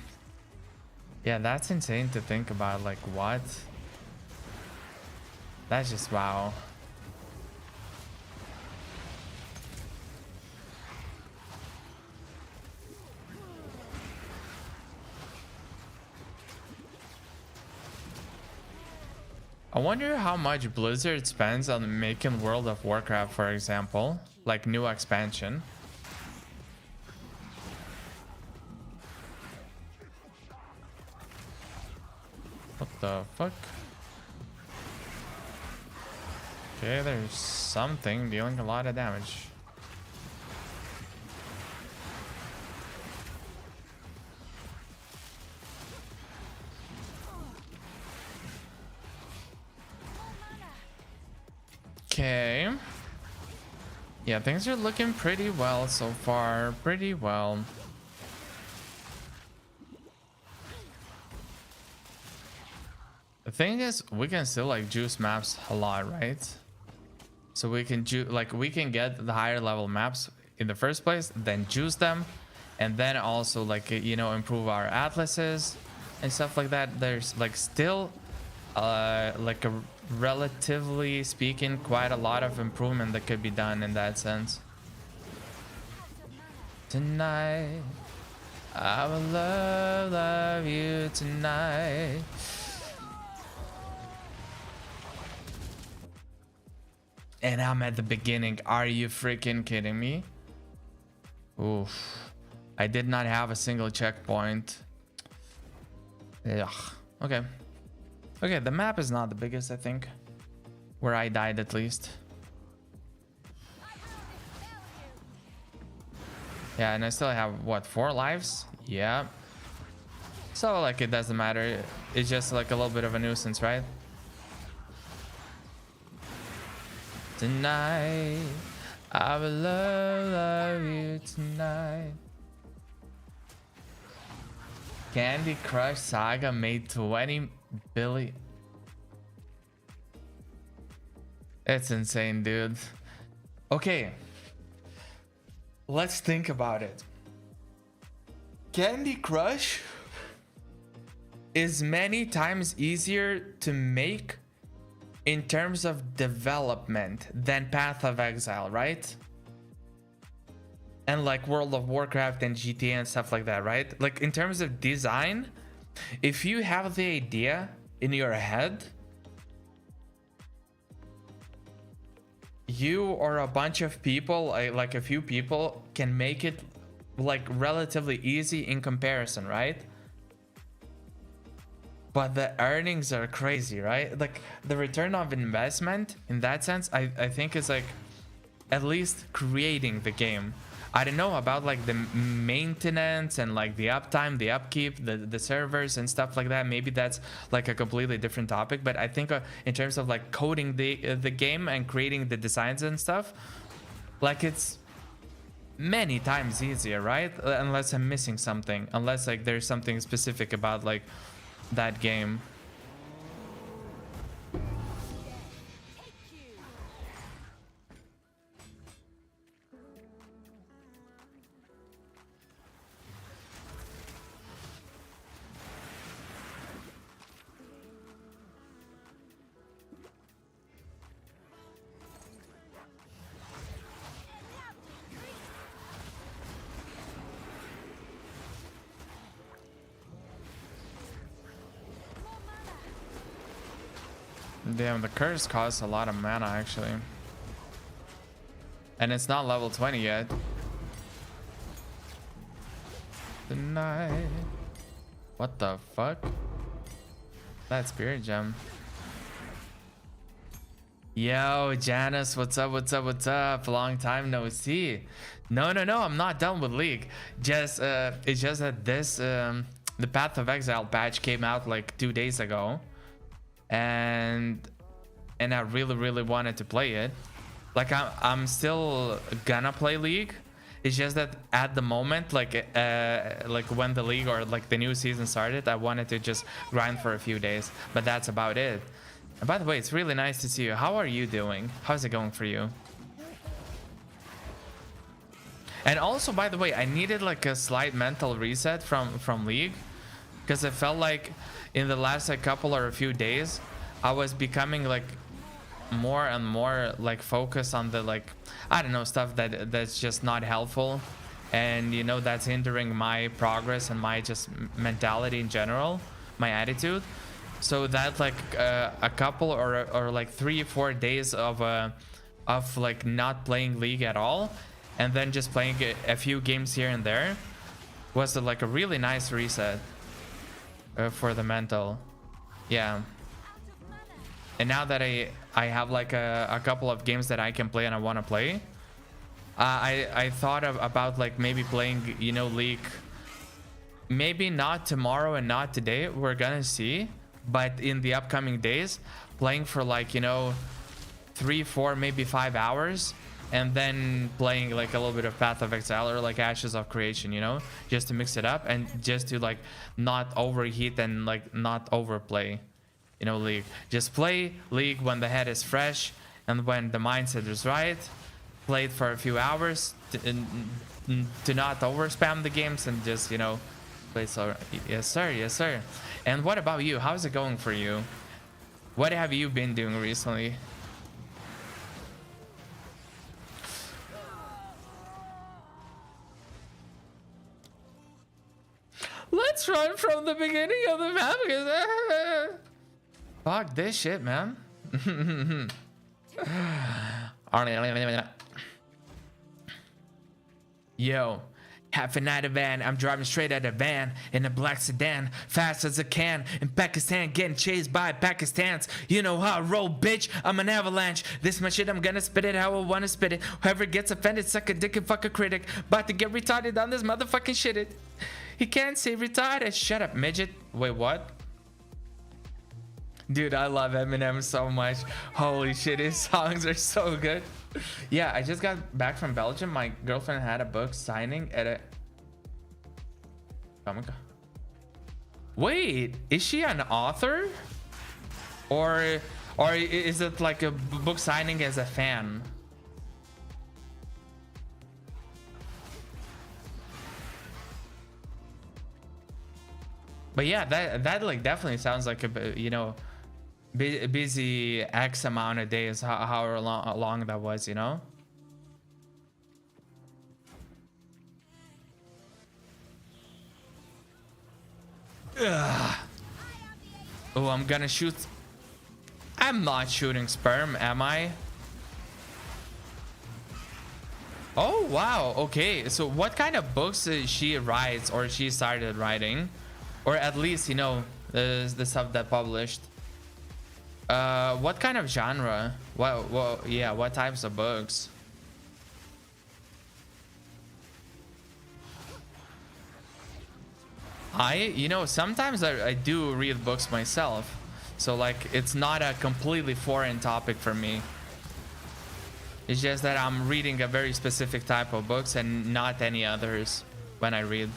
Yeah, that's insane to think about. Like, what? That's just wow. I wonder how much Blizzard spends on making World of Warcraft, for example, like new expansion. What the fuck? Okay, there's something dealing a lot of damage. Okay. Yeah, things are looking pretty well so far. Pretty well. The thing is, we can still like juice maps a lot, right? So we can we can get the higher level maps in the first place, then juice them, and then also like, you know, improve our atlases and stuff like that. There's like still like a relatively speaking quite a lot of improvement that could be done in that sense. Tonight I will love you tonight. And I'm at the beginning. Are you freaking kidding me? Oof. I did not have a single checkpoint. Ugh. Okay. Okay, the map is not the biggest, I think. Where I died, at least. Yeah, and I still have, what, 4 lives? Yeah. So, like, it doesn't matter. It's just, like, a little bit of a nuisance, right? Tonight, I will love you tonight. Candy Crush Saga made 20 billion. It's insane, dude. Okay, let's think about it. Candy Crush is many times easier to make in terms of development than Path of Exile, right? And like World of Warcraft and GTA and stuff like that, right? Like in terms of design, if you have the idea in your head, you or a bunch of people, like a few people, can make it like relatively easy in comparison, right? But the earnings are crazy, right? Like the return of investment in that sense, I think is like at least creating the game. I don't know about like the maintenance and like the uptime, the upkeep, the servers and stuff like that. Maybe that's like a completely different topic. But I think in terms of like coding the game and creating the designs and stuff, like it's many times easier, right? Unless I'm missing something, unless like there's something specific about like that game. Damn, the curse costs a lot of mana actually. And it's not level 20 yet. Tonight. What the fuck? That spirit gem. Yo, Janice, what's up, what's up, what's up? Long time no see. No, I'm not done with League. Just it's just that this the Path of Exile patch came out like 2 days ago. And I really wanted to play it. Like I'm still gonna play League. It's just that at the moment, like when the League or like the new season started, I wanted to just grind for a few days, but that's about it. And by the way, it's really nice to see you. How are you doing? How's it going for you? And also, by the way, I needed like a slight mental reset from League, because I felt like in the last like couple or a few days I was becoming like more and more like focused on the like, I don't know, stuff that's just not helpful, and you know, that's hindering my progress and my just mentality in general, my attitude. So that like a couple or like 3 or 4 days of like not playing League at all, and then just playing a few games here and there was like a really nice reset for the mental. Yeah. And now that I have like a couple of games that I can play and I want to play, I thought about like maybe playing, you know, League, maybe not tomorrow and not today, we're gonna see, but in the upcoming days, playing for like, you know, 3, 4, maybe 5 hours, and then playing like a little bit of Path of Exile or like Ashes of Creation, you know, just to mix it up and just to like not overheat and like not overplay, you know, League. Just play League when the head is fresh and when the mindset is right. Play it for a few hours to not over spam the games and just, you know, play. So yes sir, yes sir. And what about you? How's it going for you? What have you been doing recently? Let's run from the beginning of the map because fuck this shit, man. Yo, half a night of van, I'm driving straight out of van in a black sedan, fast as I can in Pakistan, getting chased by Pakistans. You know how I roll, bitch, I'm an avalanche. This my shit, I'm gonna spit it how I wanna spit it. Whoever gets offended, suck a dick and fuck a critic. About to get retarded on this motherfucking shit it. He can't say retarded. Shut up, midget. Wait, what? Dude, I love Eminem so much. Holy shit, his songs are so good. Yeah, I just got back from Belgium. My girlfriend had a book signing at a comic. Wait, is she an author? Or is it like a book signing as a fan? But yeah, that like definitely sounds like you know, busy X amount of days, however long that was, you know. Ugh. Oh, I'm gonna shoot. I'm not shooting sperm, am I? Oh wow, okay. So what kind of books she writes, or she started writing, or at least, you know, the stuff that published? What kind of genre? Yeah, what types of books? You know, sometimes I do read books myself, so like it's not a completely foreign topic for me. It's just that I'm reading a very specific type of books and not any others when I read.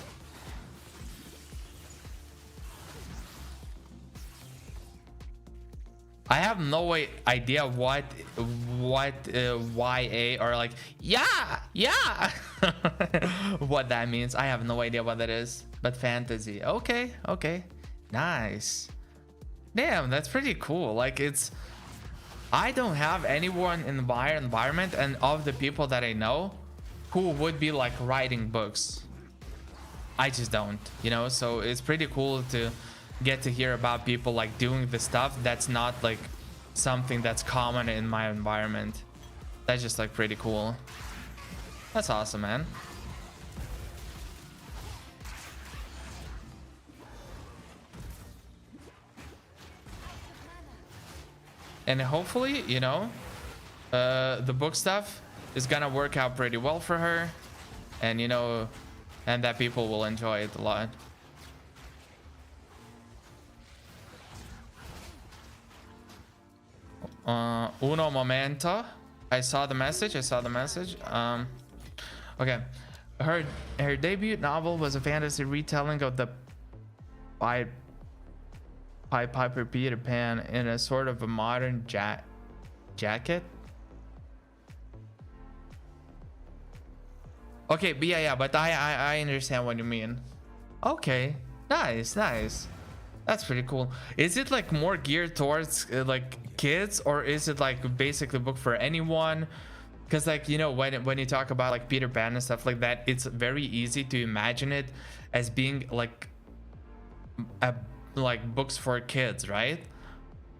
I have no idea what YA or like yeah what that means. I have no idea what that is. But fantasy, okay, nice. Damn, that's pretty cool. Like I don't have anyone in my environment and of the people that I know who would be like writing books. I just don't, you know. So it's pretty cool to get to hear about people like doing the stuff that's not like something that's common in my environment. That's just like pretty cool. That's awesome, man. And hopefully, you know, the book stuff is gonna work out pretty well for her, and you know, and that people will enjoy it a lot. Uno momento. I saw the message. Okay. Her debut novel was a fantasy retelling of the Pied Piper Peter Pan in a sort of a modern jacket. Okay, but yeah, but I understand what you mean. Okay, nice. That's pretty cool. Is it like more geared towards like kids, or is it like basically a book for anyone? Because like, you know, when you talk about like Peter Pan and stuff like that, it's very easy to imagine it as being like books for kids, right?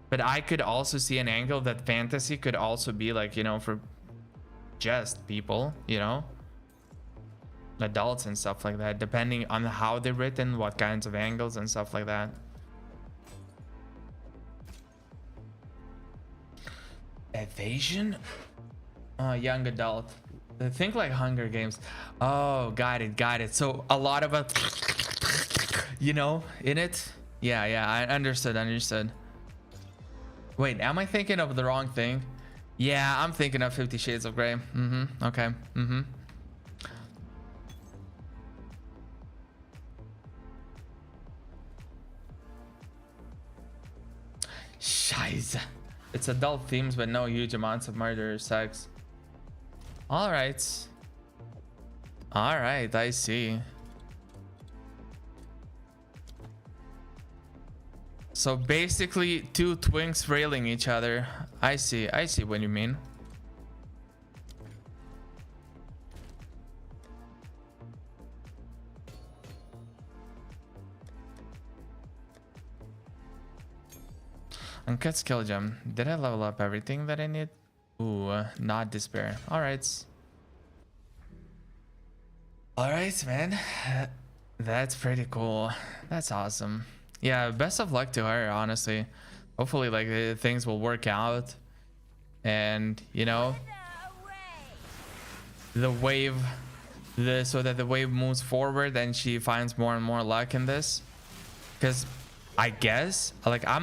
But I could also see an angle that fantasy could also be like, you know, for just people, you know, adults and stuff like that, depending on how they're written, what kinds of angles and stuff like that. Evasion? Young adult. Think like Hunger Games. Oh, got it. So a lot of it, you know, in it. Yeah, I understood. Wait, am I thinking of the wrong thing? Yeah, I'm thinking of 50 Shades of Grey. Okay. Scheiße. It's adult themes, but no huge amounts of murder or sex. All right, I see. So basically two twinks railing each other. I see what you mean. Uncut skill gem. Did I level up everything that I need? Ooh, not despair. All right, man. That's pretty cool. That's awesome. Yeah, best of luck to her, honestly. Hopefully like things will work out, and you know, the wave, so that the wave moves forward and she finds more and more luck in this. Because I guess like I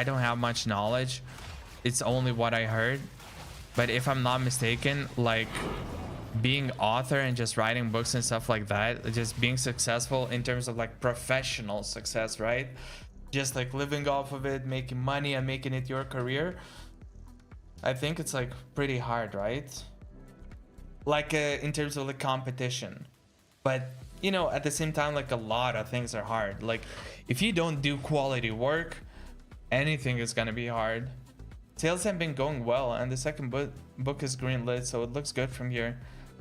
don't have much knowledge. It's only what I heard, but if I'm not mistaken, like being author and just writing books and stuff like that, just being successful in terms of like professional success, right? Just like living off of it, making money and making it your career. I think it's like pretty hard, right? Like in terms of the competition. But you know, at the same time, like a lot of things are hard. Like if you don't do quality work, anything is gonna be hard. Sales have been going well, and the second book is greenlit, so it looks good from here.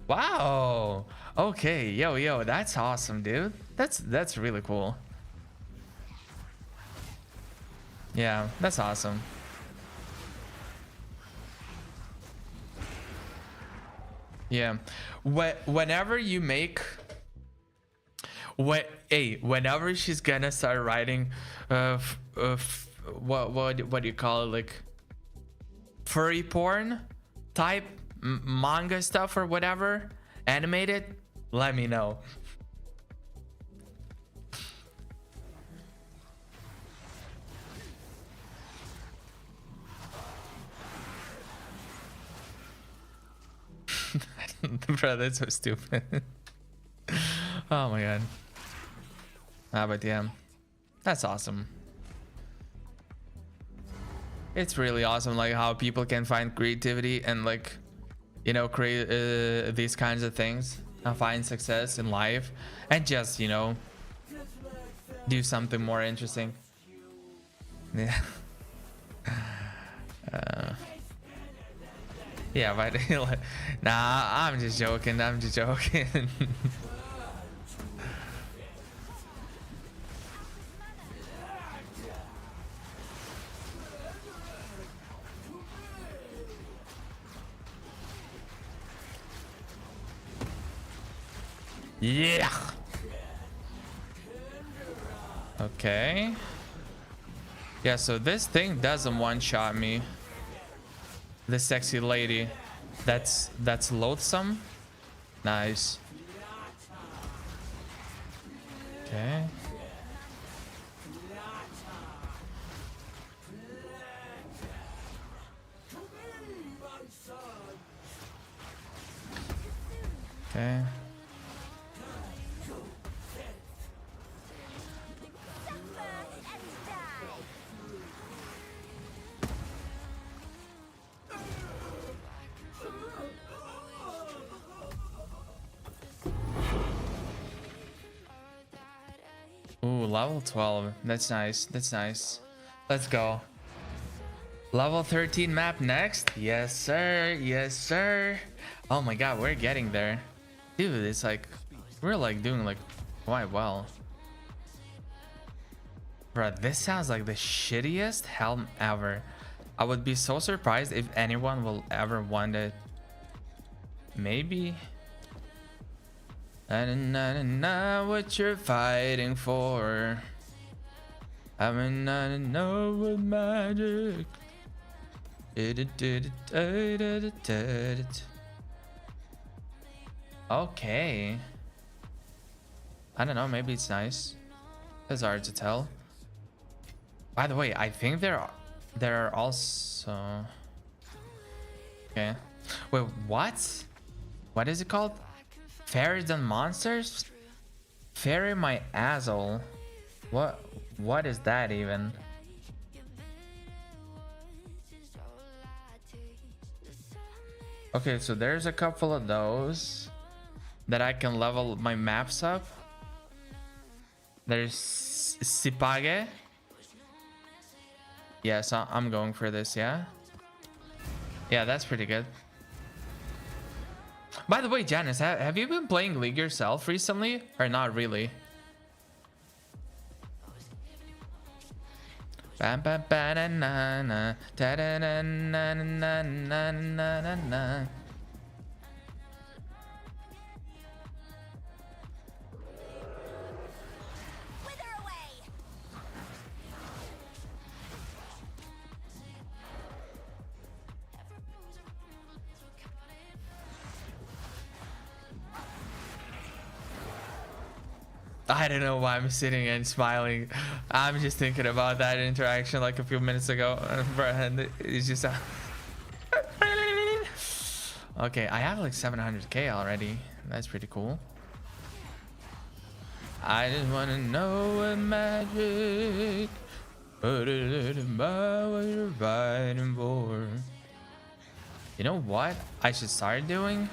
Wow. Okay, yo, that's awesome, dude. That's really cool. Yeah, that's awesome. Yeah, whenever you make whenever she's gonna start writing what do you call it, like furry porn type manga stuff or whatever, animated, let me know. Bro, that's so stupid. Oh my god. But yeah, that's awesome. It's really awesome, like how people can find creativity and, like, you know, create these kinds of things and find success in life and just, you know, do something more interesting. Yeah. Yeah, but nah, I'm just joking. Yeah. Okay. Yeah, so this thing doesn't one-shot me. The sexy lady. That's loathsome. Nice. Okay. Okay. Ooh, level 12. That's nice. That's nice. Let's go. Level 13 map next. Yes, sir. Yes, sir. Oh my god, we're getting there. Dude, it's like we're like doing like quite well. Bro, this sounds like the shittiest helm ever. I would be so surprised if anyone will ever want it. Maybe. I don't know what you're fighting for. I mean, I don't know what magic. Okay. I don't know, maybe it's nice. It's hard to tell. By the way, I think there are also... Okay. Wait, what? What is it called? Fairies and monsters? Fairy my asshole. What is that even? Okay, so there's a couple of those that I can level my maps up. There's Sipage. Yeah, so I'm going for this, yeah? Yeah, that's pretty good. By the way, Janice, have you been playing League yourself recently? Or not really? Bam bam ba na na na da da na na na na na na. I don't know why I'm sitting and smiling. I'm just thinking about that interaction like a few minutes ago. And it's just... Okay, I have like 700k already. That's pretty cool. I just want to know what magic. Put it in my what you're fighting for. You know what I should start doing?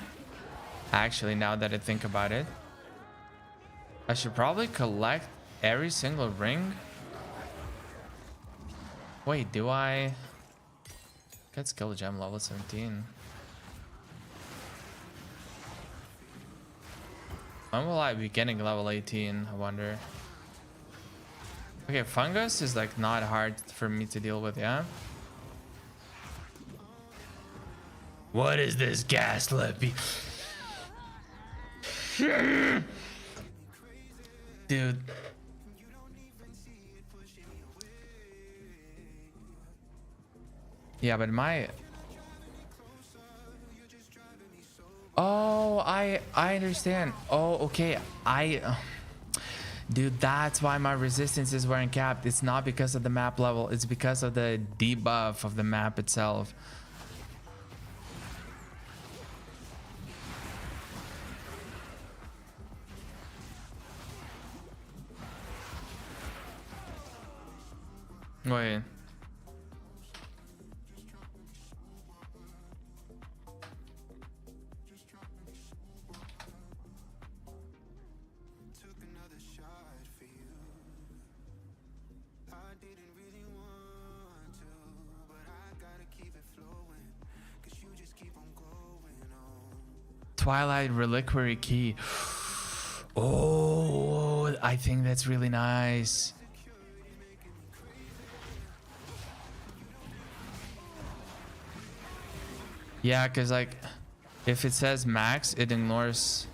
Actually, now that I think about it. I should probably collect every single ring. Wait, do I get skill gem level 17? When will I be getting level 18? I wonder. Okay, fungus is like not hard for me to deal with, yeah? What is this gas lippy? Dude. Yeah, but my... Oh, I understand. Oh, okay. Dude, that's why my resistances weren't capped. It's not because of the map level. It's because of the debuff of the map itself. Wait. Twilight Reliquary Key. Oh, I think that's really nice. Yeah, because like if it says max, it ignores.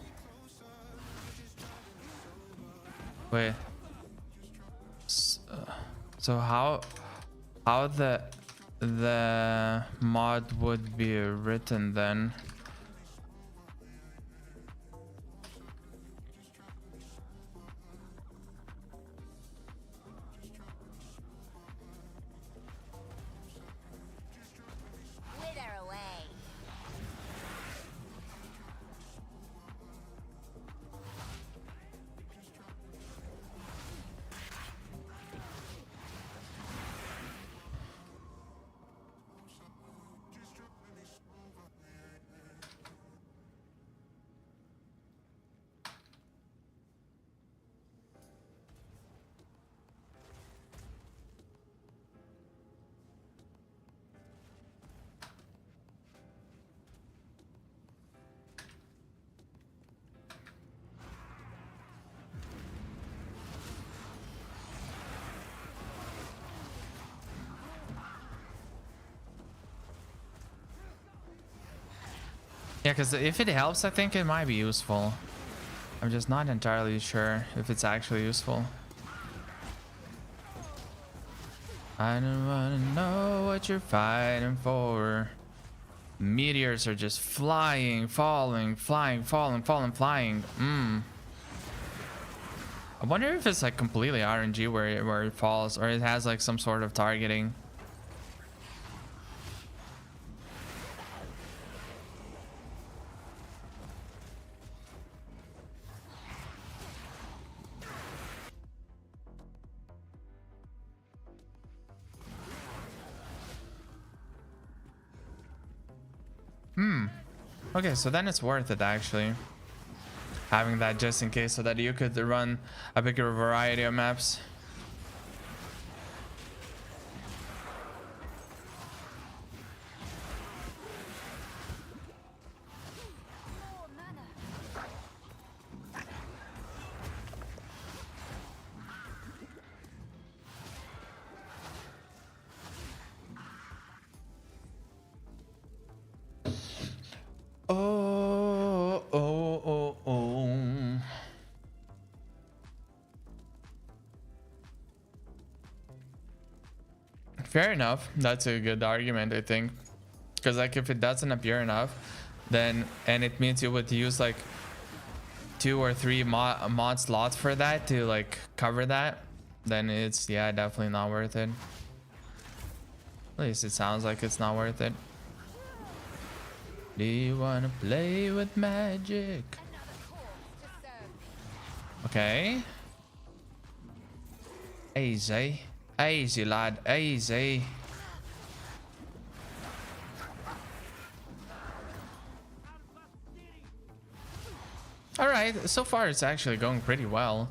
Wait. So how the mod would be written then? Yeah, because if it helps, I think it might be useful. I'm just not entirely sure if it's actually useful. I don't want to know what you're fighting for. Meteors are just flying, falling, flying, falling, falling, flying. I wonder if it's like completely RNG where it falls, or it has like some sort of targeting. Okay, so then it's worth it actually, having that just in case, so that you could run a bigger variety of maps. Fair enough. That's a good argument, I think, because like if it doesn't appear enough, then, and it means you would use like 2 or 3 mod slots for that to like cover that, then it's, yeah, definitely not worth it. At least it sounds like it's not worth it. Do you want to play with magic? Okay. Easy. Easy, lad. Easy. All right, so far it's actually going pretty well.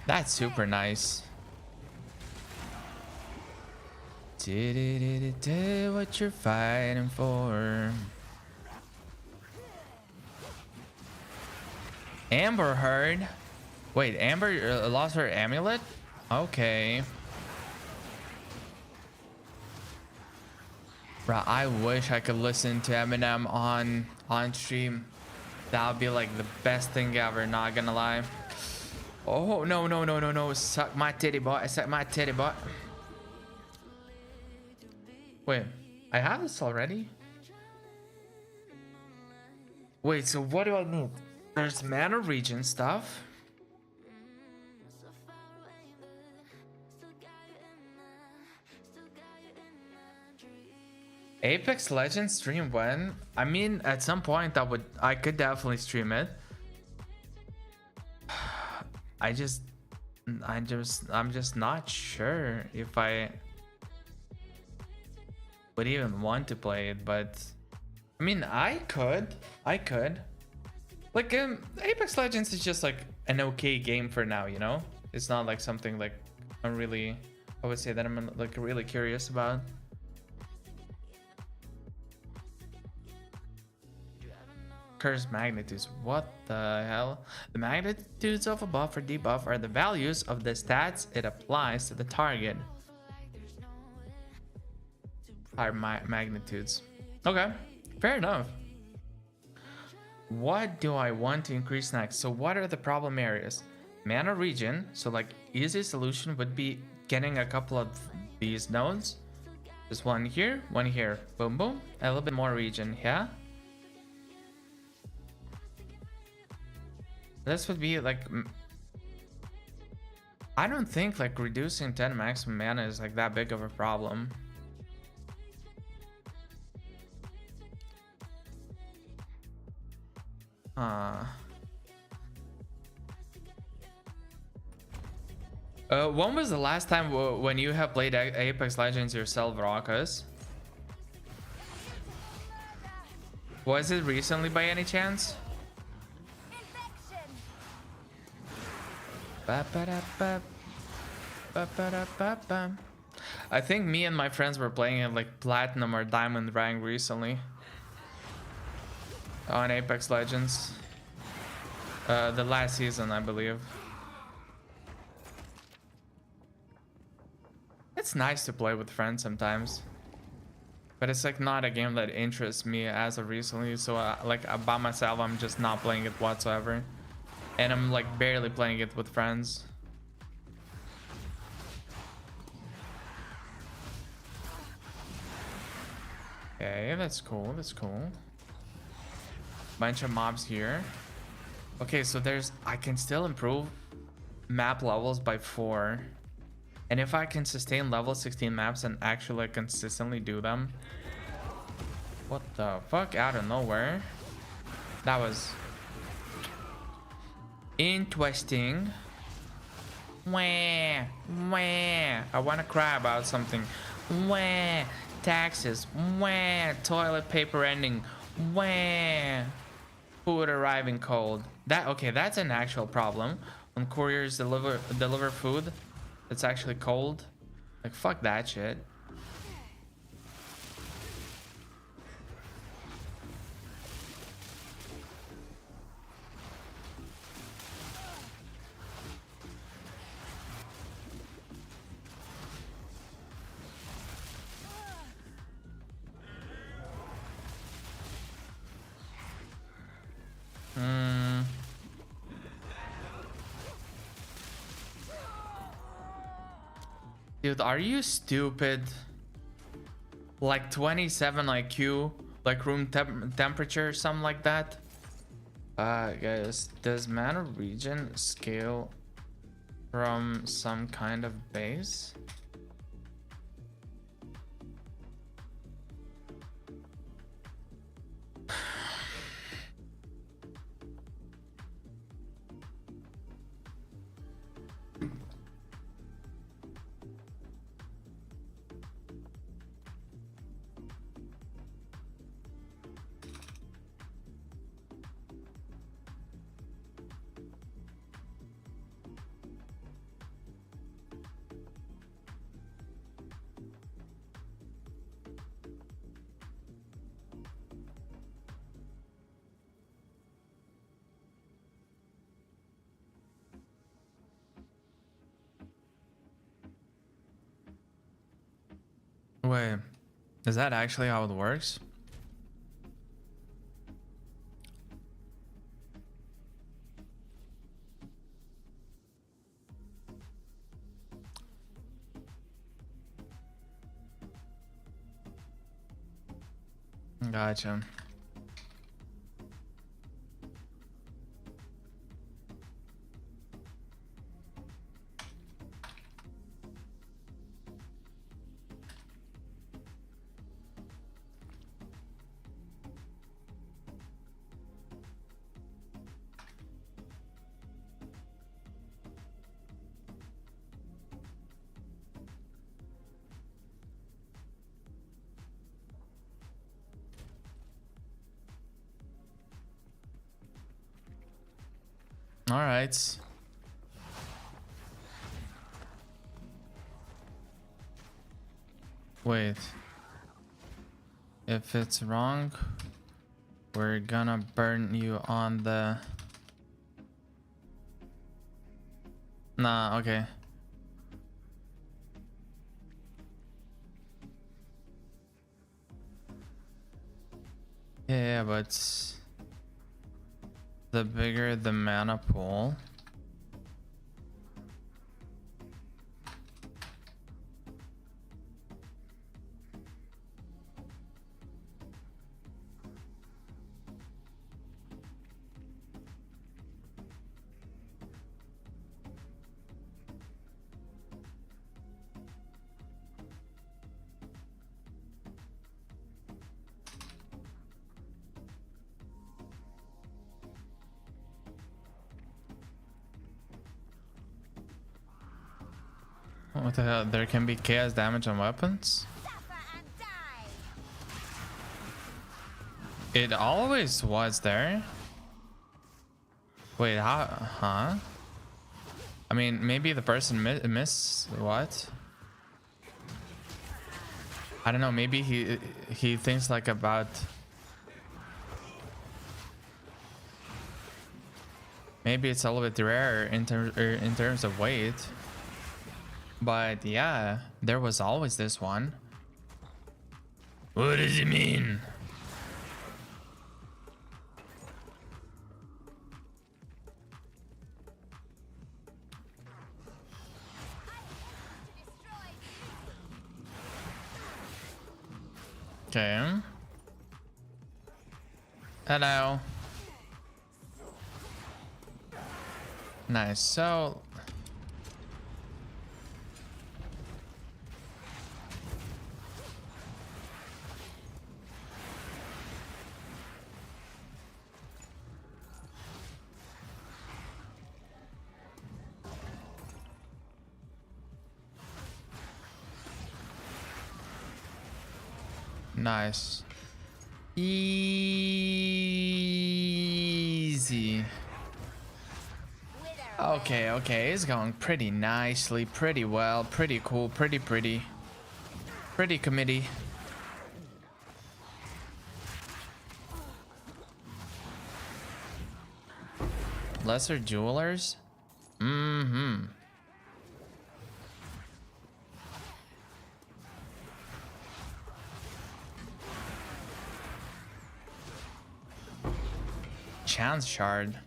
That's super nice. What you're fighting for? Amber heard. Wait, Amber lost her amulet? Okay. Bruh, I wish I could listen to Eminem on stream. That would be like the best thing ever, not gonna lie. Oh, no, no, no, no, no. Suck my titty butt. Suck my titty butt. Wait, I have this already? Wait, so what do I need? There's mana region stuff. Apex Legends stream when? I mean, at some point I could definitely stream it. I'm just not sure if I would even want to play it, but I mean, I could. Like, Apex Legends is just like an okay game for now, you know? It's not like something like I would say that I'm like really curious about. Curse magnitudes. What the hell? The magnitudes of a buff or debuff are the values of the stats it applies to the target. Are magnitudes. Okay, fair enough. What do I want to increase next? So what are the problem areas? Mana region. So like easy solution would be getting a couple of these nodes. Just one here, boom boom. A little bit more region, yeah. This would be like, I don't think like reducing 10 maximum mana is like that big of a problem. When was the last time when you have played Apex Legends yourself, Raucus? Was it recently by any chance? I think me and my friends were playing it like platinum or diamond rank recently on Apex Legends. The last season, I believe. It's nice to play with friends sometimes, but it's like not a game that interests me as of recently. So like by myself, I'm just not playing it whatsoever. And I'm like barely playing it with friends. Okay, that's cool. That's cool. Bunch of mobs here. Okay, so I can still improve map levels by 4. And if I can sustain level 16 maps and actually like, consistently do them. What the fuck? Out of nowhere. That was interesting. Wah, wah. I want to cry about something. Wah. Taxes. Wah. Toilet paper ending. Wah. Food arriving cold. Okay, that's an actual problem. When couriers deliver food that's actually cold. Like, fuck that shit. Dude, are you stupid? Like 27 IQ, like room temperature, something like that. Guys, does mana region scale from some kind of base? Wait, is that actually how it works? Gotcha. All right. Wait. If it's wrong, we're gonna burn you on the... Nah, okay. Yeah, but the bigger the mana pool, what the hell? There can be chaos damage on weapons? Suffer and die. It always was there. Wait, how? Huh? I mean, maybe the person missed what? I don't know. Maybe he thinks like about. Maybe it's a little bit rare in terms of weight. But yeah, there was always this one. What does it mean? Okay. Hello. Nice. So nice. Easy. Okay, okay, it's going pretty nicely, pretty well, pretty cool, pretty committee. Lesser jewelers? Mm-hmm. Chance shard.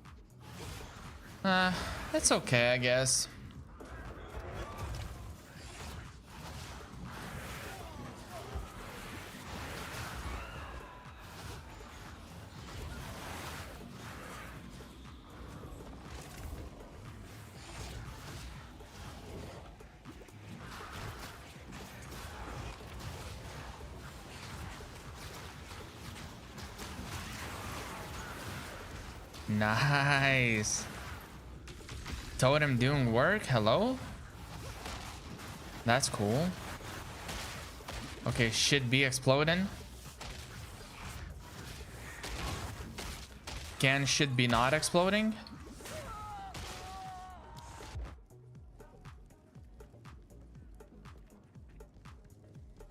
That's okay, I guess. Nice. Totem doing work. Hello. That's cool. Okay, should be exploding. Can should be not exploding.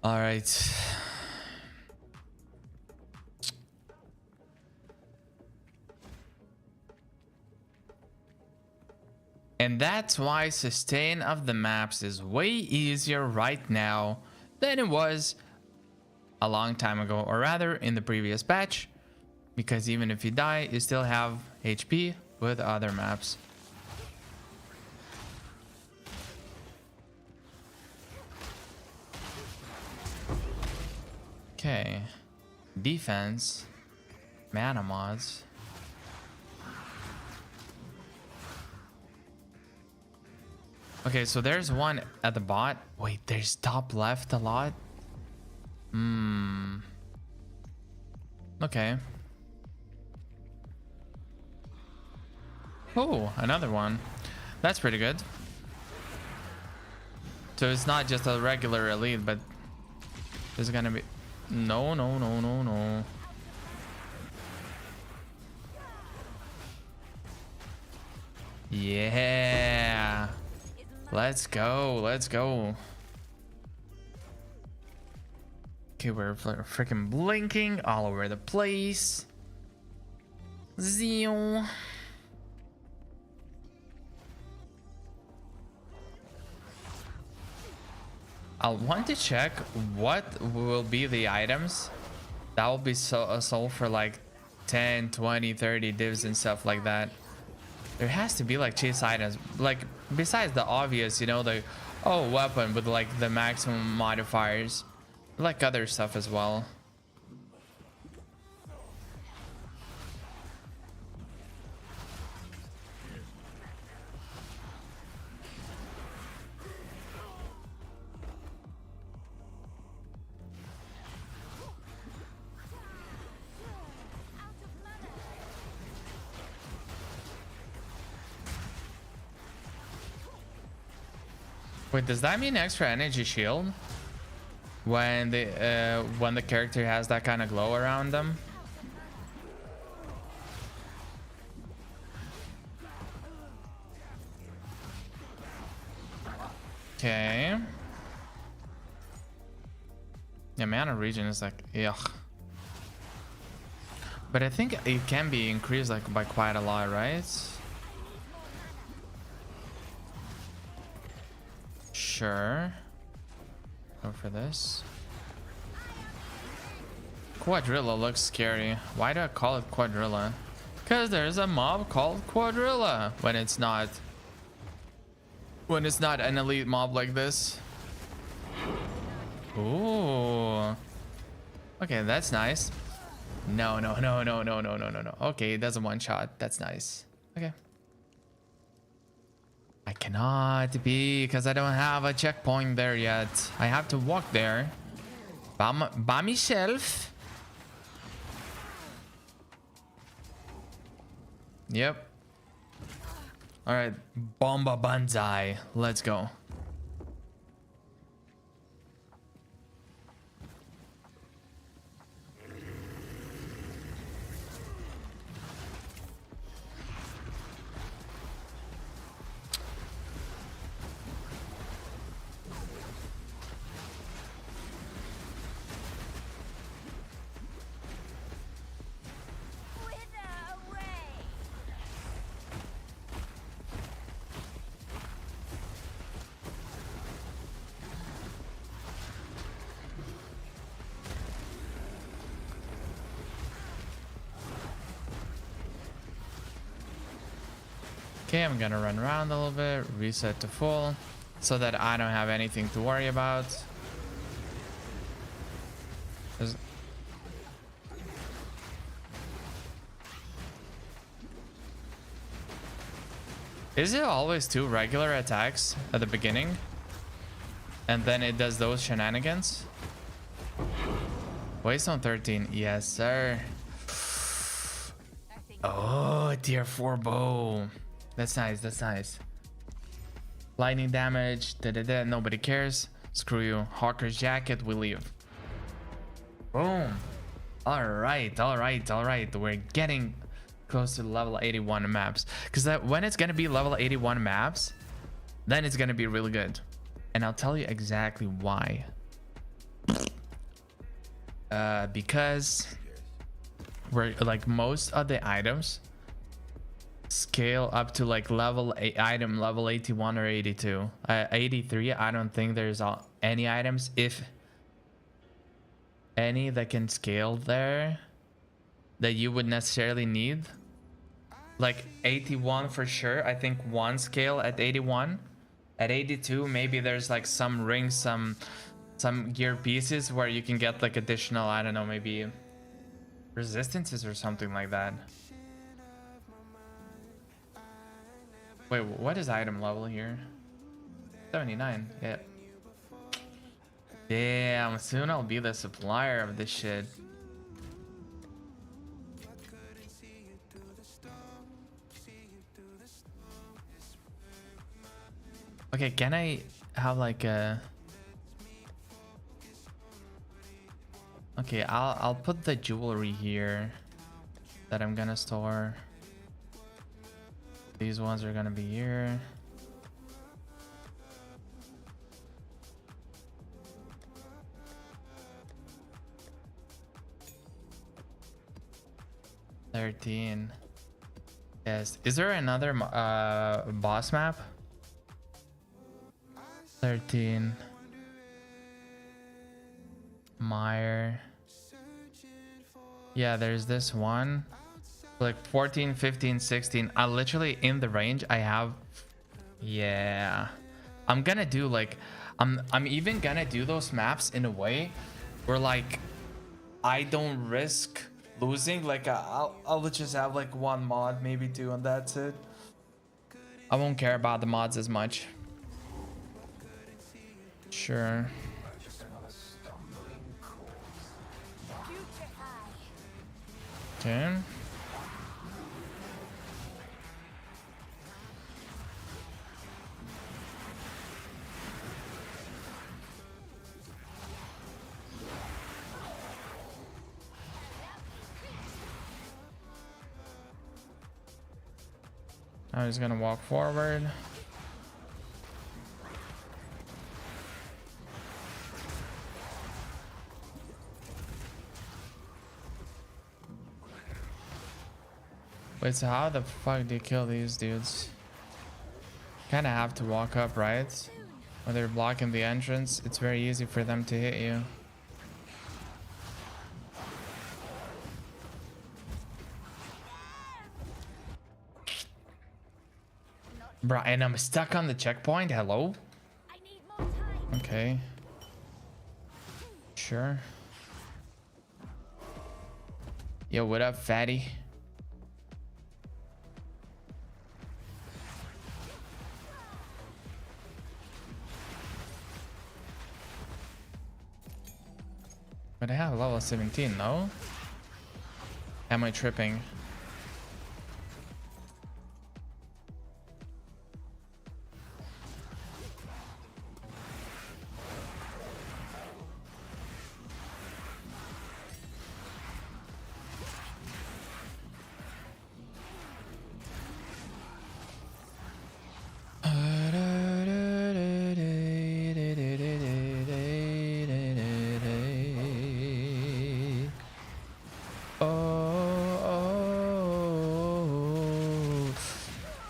All right. And that's why sustain of the maps is way easier right now than it was a long time ago, or rather in the previous patch, because even if you die, you still have HP with other maps. Okay, defense, mana mods. Okay, so there's one at the bot. Wait, there's top left a lot. Okay. Oh, another one. That's pretty good. So it's not just a regular elite, but there's gonna be... No, no, no, no, no. Yeah. Let's go. Let's go. Okay, we're freaking blinking all over the place. Zeal. I'll want to check what will be the items that will be sold for like 10, 20, 30 divs and stuff like that. There has to be like chase items, like besides the obvious, you know, the weapon with like the maximum modifiers, like other stuff as well. Wait, does that mean extra energy shield when the character has that kind of glow around them? Okay. Yeah, mana regen is like yuck. But I think it can be increased like by quite a lot, right? Sure. Go for this. Quadrilla looks scary. Why do I call it Quadrilla? Because there's a mob called Quadrilla when it's not an elite mob like this. Ooh. Okay, that's nice. No, no, no, no, no, no, no, no, no. Okay, it does a one shot. That's nice. Okay. I cannot be because I don't have a checkpoint there yet. I have to walk there by myself. Yep. All right, Bomba Banzai. Let's go. Okay, I'm gonna run around a little bit, reset to full, so that I don't have anything to worry about. Is it always two regular attacks at the beginning? And then it does those shenanigans? Waystone 13, yes sir. Oh, tier 4 bow. That's nice, that's nice. Lightning damage, nobody cares. Screw you. Hawker's jacket, we leave. Boom. Alright, alright, alright. We're getting close to level 81 maps. Because when it's gonna be level 81 maps, then it's gonna be really good. And I'll tell you exactly why. Because we're like most of the items scale up to like level 81 or 82. 83, I don't think there's any items, if any that can scale there that you would necessarily need. Like 81 for sure. I think one scale at 81. At 82, maybe there's like some rings, some gear pieces where you can get like additional, I don't know, maybe resistances or something like that. Wait, what is item level here? 79. Yeah. Damn, soon I'll be the supplier of this shit. Okay, can I have like a... Okay, I'll put the jewelry here that I'm gonna store. These ones are gonna be here. $13. Yes. Is there another boss map? 13. Meyer. Yeah, there's this one. Like 14, 15, 16. I literally in the range I have. Yeah. I'm gonna do like I'm even gonna do those maps in a way where like I don't risk losing. Like I'll just have like one mod, maybe two, and that's it. I won't care about the mods as much. Sure. Okay. I'm just gonna walk forward. Wait, so how the fuck do you kill these dudes? Kinda have to walk up, right? When they're blocking the entrance, it's very easy for them to hit you. Bruh, and I'm stuck on the checkpoint. Hello? I need more time. Okay. Sure. Yo, what up, fatty? But I have level 17, no? Am I tripping?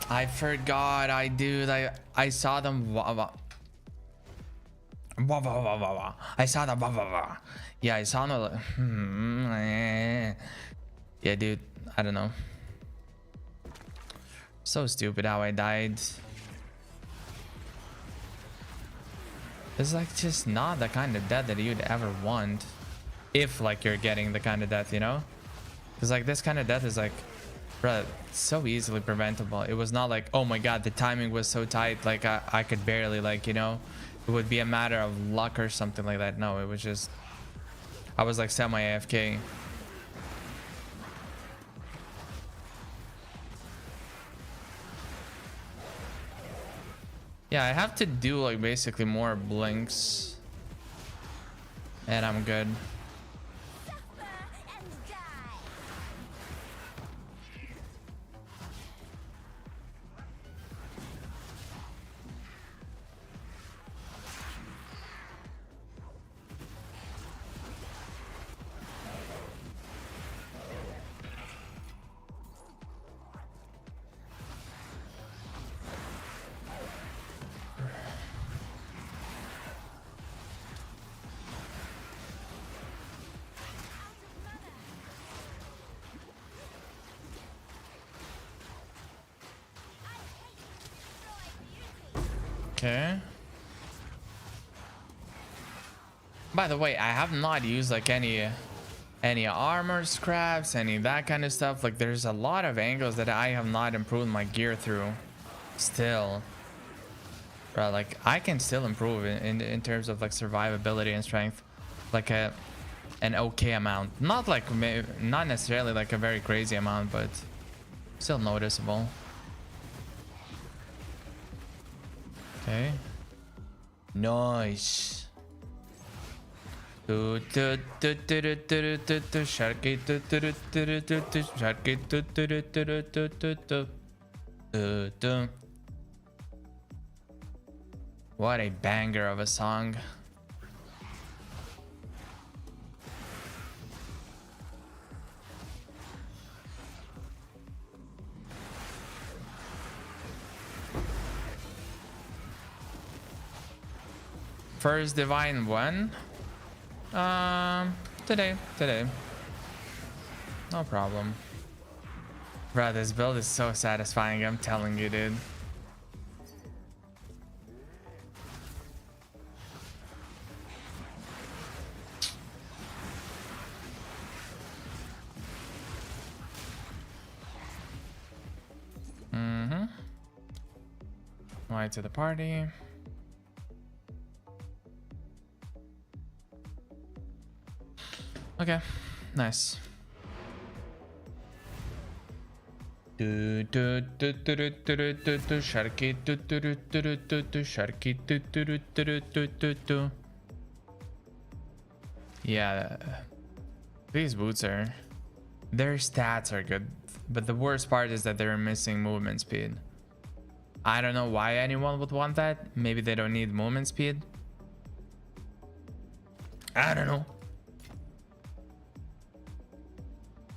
I forgot, I saw them. I saw them. Yeah, I saw them. Yeah, dude, I don't know. So stupid how I died. It's like just not the kind of death that you'd ever want, if like you're getting the kind of death, you know? Because like this kind of death is like, bruh, so easily preventable. It was not like, oh my god, the timing was so tight, like I could barely, like, you know, it would be a matter of luck or something like that. No, it was just, I was like semi AFK. Yeah, I have to do like basically more blinks and I'm good. Okay. By the way, I have not used like any armor scraps, any that kind of stuff. Like there's a lot of angles that I have not improved my gear through still. Bro, like I can still improve in terms of like survivability and strength, like an okay amount. Not like not necessarily like a very crazy amount, but still noticeable. Okay. Nice. Sharky. What a banger of a song. First divine one. Today. No problem. Bro, this build is so satisfying, I'm telling you, dude. Right to the party. Okay, nice. Yeah, these boots are, their stats are good, but the worst part is that they're missing movement speed. I don't know why anyone would want that. Maybe they don't need movement speed. I don't know.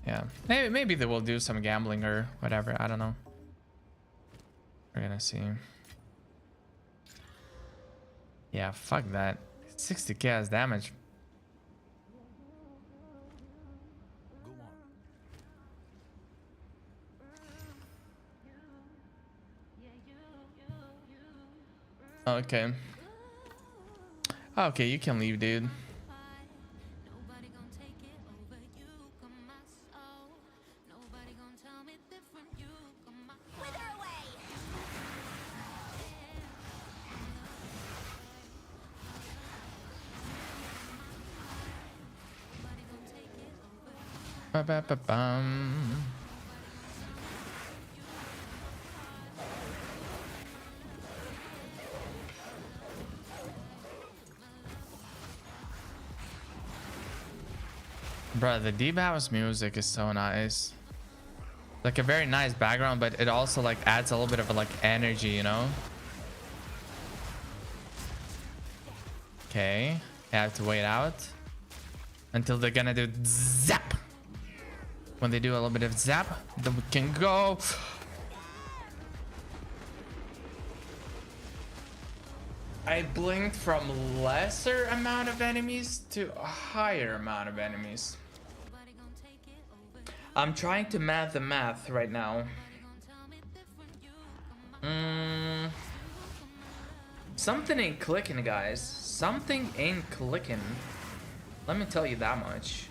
Yeah, maybe they will do some gambling or whatever. I don't know. We're gonna see. Yeah, fuck that. 60k as damage. Okay. Okay, you can leave, dude. Ba-ba-ba-bum. Bro, the deep house music is so nice. Like a very nice background, but it also like adds a little bit of like energy, you know? Okay, I have to wait out until they're gonna do zap. When they do a little bit of zap, then we can go. I blinked from lesser amount of enemies to a higher amount of enemies. I'm trying to math the math right now. Something ain't clicking, guys. Something ain't clicking. Let me tell you that much.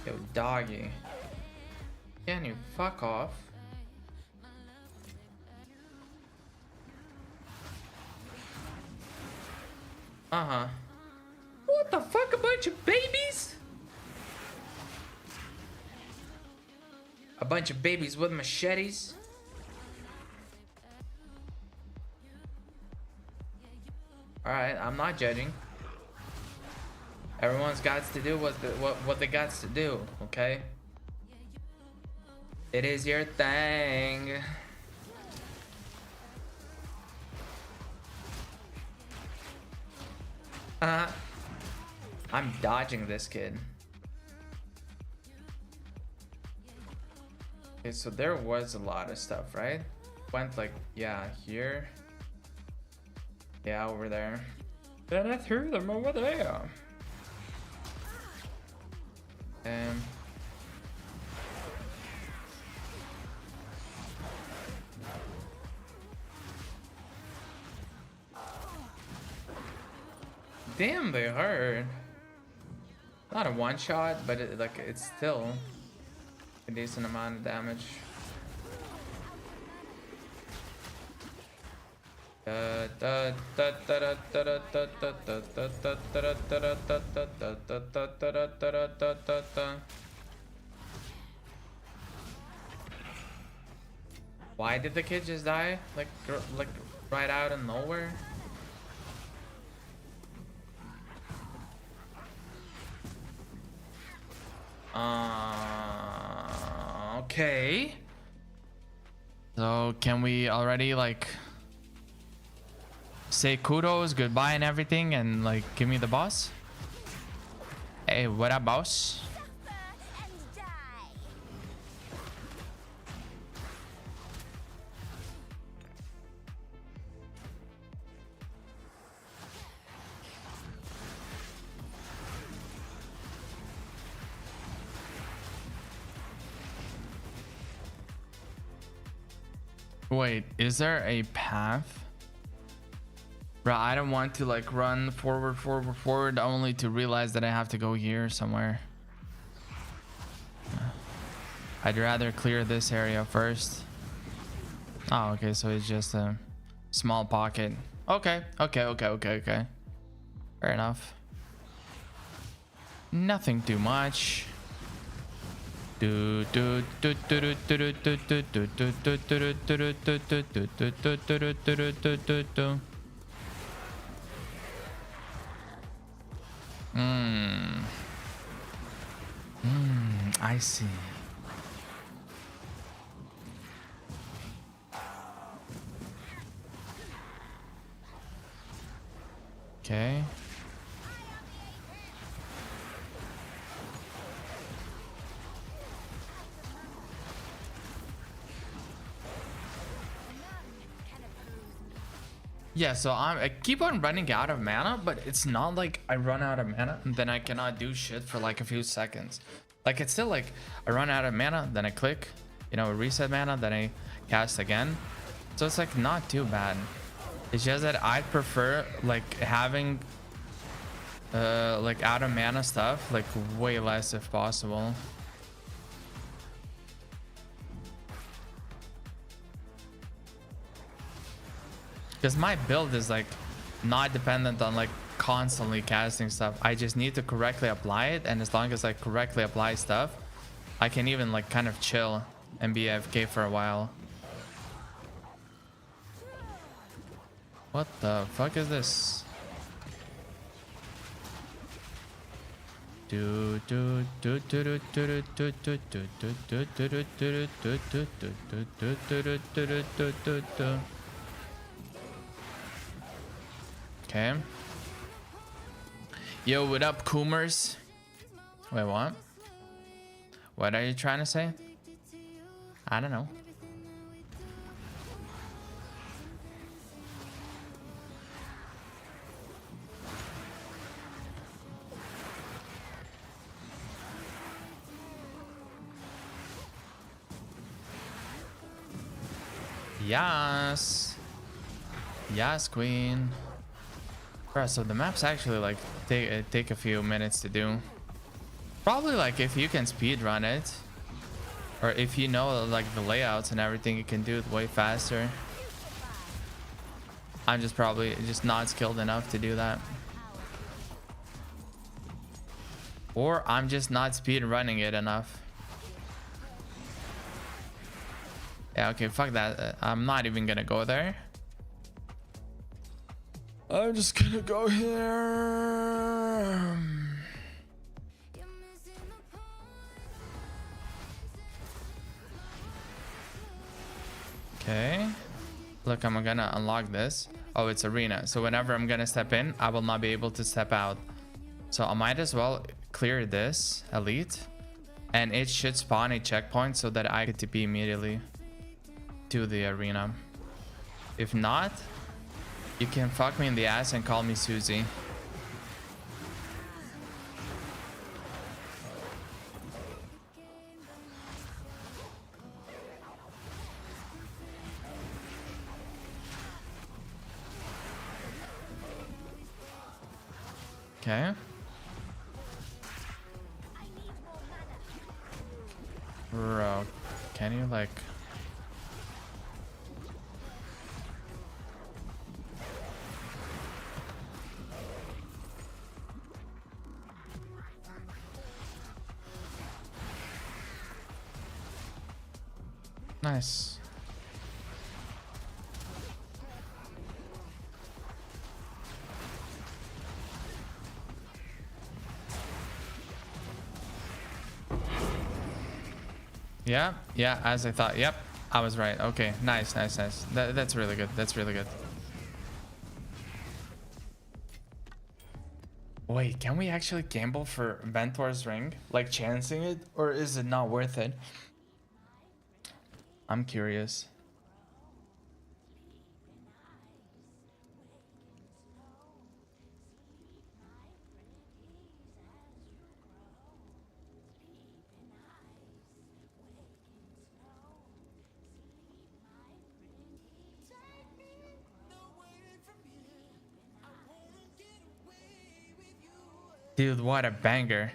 Yo, doggy. Can you fuck off? Uh-huh. What the fuck? A bunch of babies? A bunch of babies with machetes? Alright, I'm not judging. Everyone's got to do what they got to do, okay? It is your thing. I'm dodging this kid. Okay, so there was a lot of stuff, right? Went like, yeah, here. Yeah, over there. Then I threw them over there. damn, they hurt. Not a one shot, but like it's still a decent amount of damage. Why did the kid just die? Like right out of nowhere? Okay. So can we already like say kudos, goodbye and everything and like give me the boss? Hey, what up, boss? Wait, is there a path? Bro, I don't want to like run forward only to realize that I have to go here somewhere. I'd rather clear this area first. Oh, okay, so it's just a small pocket. Okay. Fair enough. Nothing too much. I see. Okay. Yeah, so I keep on running out of mana, but it's not like I run out of mana and then I cannot do shit for like a few seconds. Like it's still like I run out of mana, then I click, you know, reset mana, then I cast again. So it's like not too bad. It's just that I prefer like having like out of mana stuff like way less if possible. Because my build is like not dependent on like constantly casting stuff. I just need to correctly apply it, and as long as I correctly apply stuff, I can even like kind of chill and be AFK for a while. What the fuck is this? Okay. Yo, what up, Coomers? Wait, what? What are you trying to say? I don't know. Yes. Yes, queen. Bro, so the maps actually like take a few minutes to do. Probably like if you can speed run it, or if you know like the layouts and everything, you can do it way faster. I'm just probably just not skilled enough to do that, or I'm just not speed running it enough. Yeah, okay, fuck that. I'm not even gonna go there. I'm just gonna go here. Okay. Look, I'm gonna unlock this. Oh, it's arena. So whenever I'm gonna step in, I will not be able to step out. So I might as well clear this elite, and it should spawn a checkpoint so that I get to be immediately to the arena. If not, you can fuck me in the ass and call me Susie. Okay. Bro, can you like... Nice. Yeah, yeah, as I thought. Yep, I was right. Okay, nice, nice, nice. That's really good. That's really good. Wait, can we actually gamble for Ventor's ring? Like chancing it? Or is it not worth it? I'm curious. Dude, what a banger.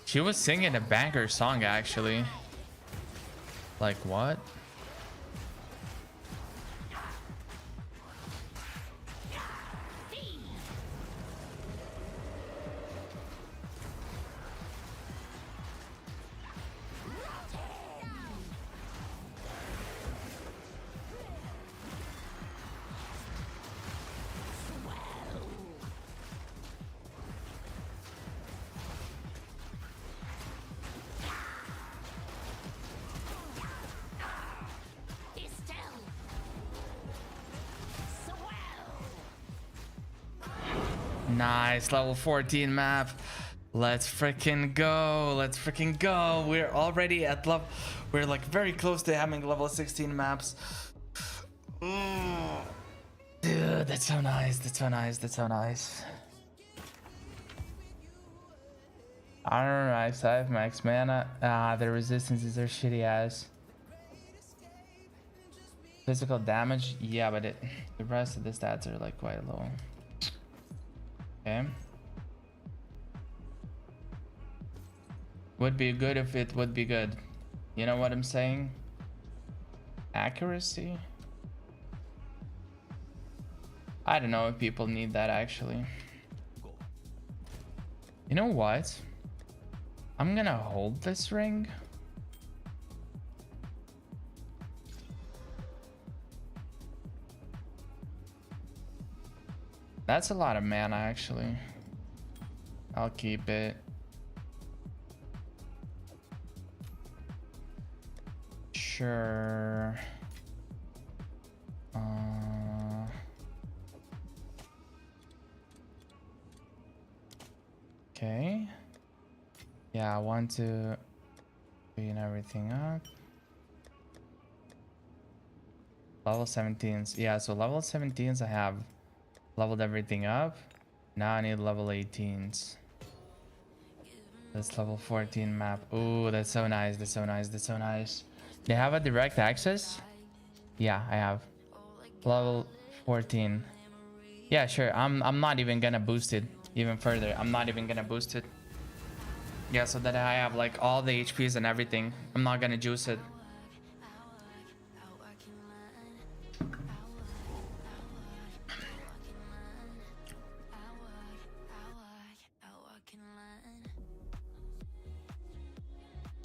She was singing a banger song, actually. Like, what? Nice, level 14 map. Let's freaking go. Let's freaking go. We're already at level. We're like very close to having level 16 maps. Dude, that's so nice. That's so nice. That's so nice. Honor max 5 max mana. Ah, the resistances are shitty ass. Physical damage, yeah, but the rest of the stats are like quite low. Okay. Would be good if it would be good. You know what I'm saying? Accuracy? I don't know if people need that actually. You know what? I'm gonna hold this ring. That's a lot of mana actually. I'll keep it. Sure. Okay. Yeah, I want to clean everything up. Level 17s. Yeah, so level 17s I have leveled everything up. Now I need level 18s. That's level 14 map. Ooh, that's so nice. That's so nice. That's so nice. They have a direct access? Yeah, I have. Level 14. Yeah, sure. I'm not even gonna boost it even further. I'm not even gonna boost it. Yeah, so that I have like all the HPs and everything. I'm not gonna juice it.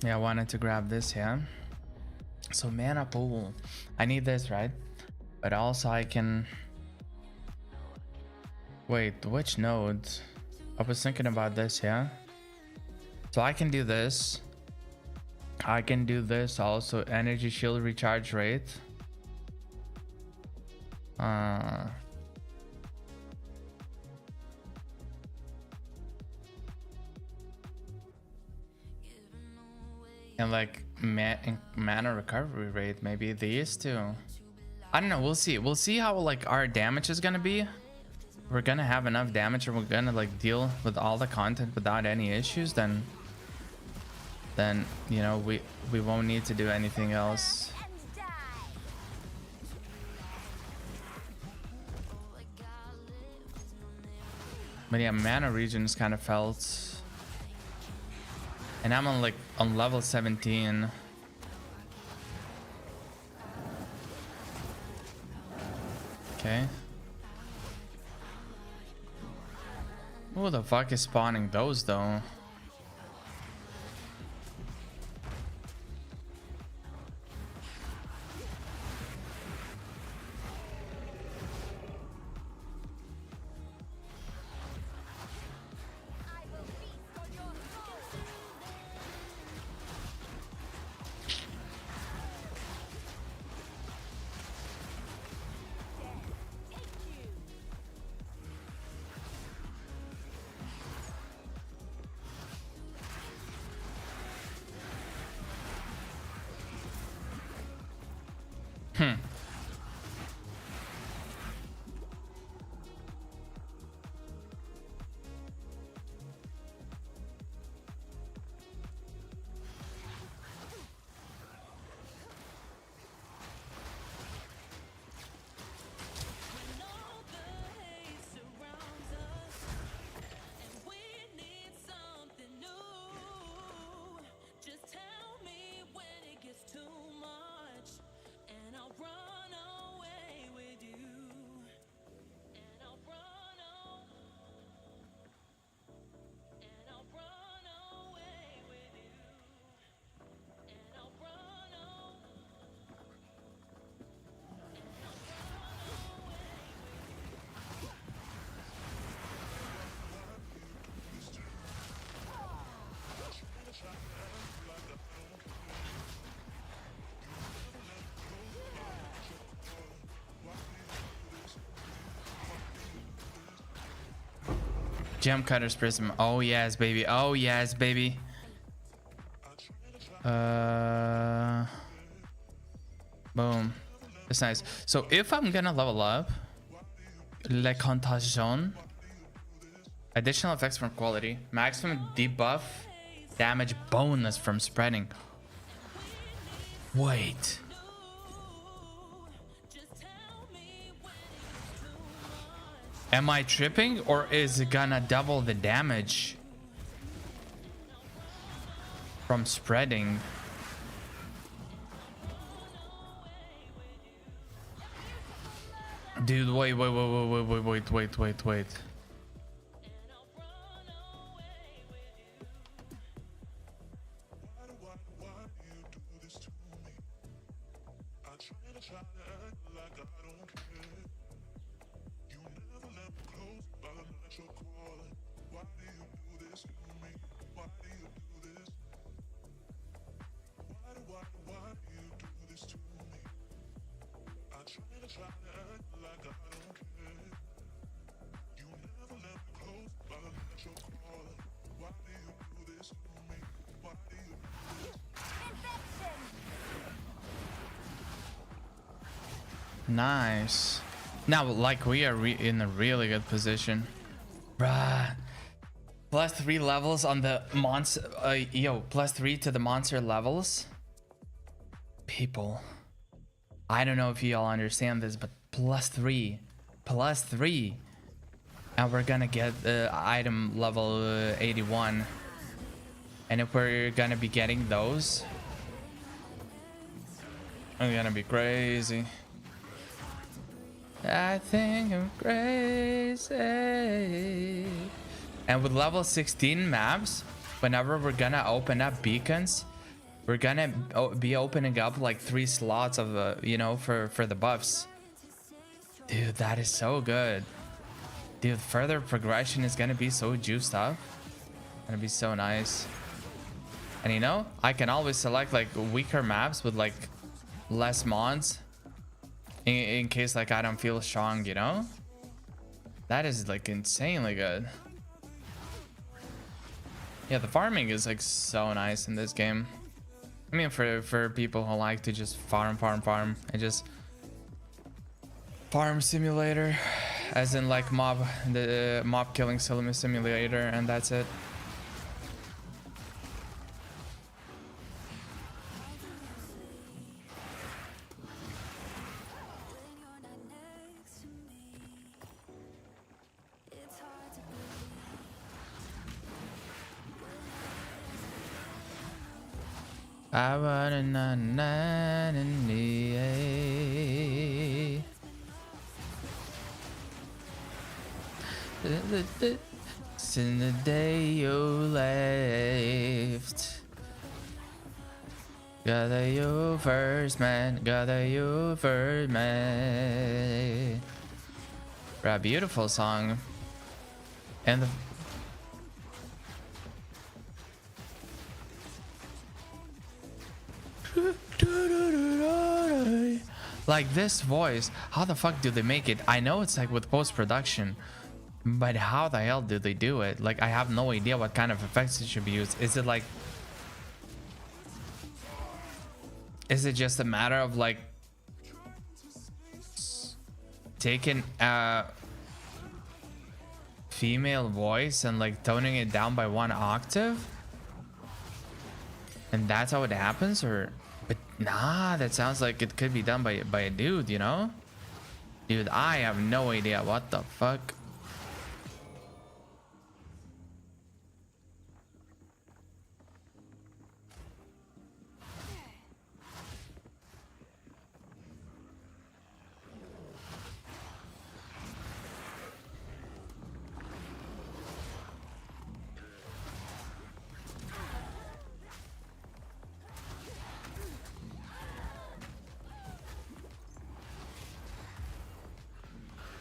Yeah, I wanted to grab this, yeah. So mana pool. I need this, right? But also I can... Wait, which node? I was thinking about this, yeah. So I can do this. I can do this also. Energy shield recharge rate. And like mana recovery rate, maybe these two. I don't know, we'll see. We'll see how like our damage is gonna be. We're gonna have enough damage and we're gonna like deal with all the content without any issues, then you know we won't need to do anything else. But yeah, mana regen is kind of felt. And I'm on like on level 17. Okay. Who the fuck is spawning those though? Gem Cutter's Prism. Oh yes, baby. Oh yes, baby. Boom. That's nice. So if I'm gonna level up, Le Contagion, additional effects from quality, maximum debuff, damage bonus from spreading. Wait. Am I tripping, or is it gonna double the damage from spreading? Dude, wait. Nice. Now, like, we are in a really good position. Bruh. +3 levels on the monster. Yo, +3 to the monster levels. People. I don't know if you all understand this, but +3. +3. And we're gonna get the item level 81. And if we're gonna be getting those, it's gonna be crazy. I think I'm crazy. And with level 16 maps, whenever we're gonna open up beacons, we're gonna be opening up like 3 slots of you know, for the buffs. Dude, that is so good. Dude, further progression is gonna be so juiced up. Gonna be so nice. And you know, I can always select like weaker maps with like less mods in case like I don't feel strong, you know? That is like insanely good. Yeah, the farming is like so nice in this game. I mean, for people who like to just farm and just farm simulator, as in like the mob killing simulator, and that's it. I wanna na in the air. Since the day you left, gather you first, man. Gather you first, man. Right, beautiful song. And the like this voice, how the fuck do they make it? I know it's like with post-production, but how the hell do they do it? Like, I have no idea what kind of effects it should be used. Is it like, is it just a matter of like taking a female voice and like toning it down by 1 octave? And that's how it happens? Or, but nah, that sounds like it could be done by a dude, you know? Dude, I have no idea what the fuck.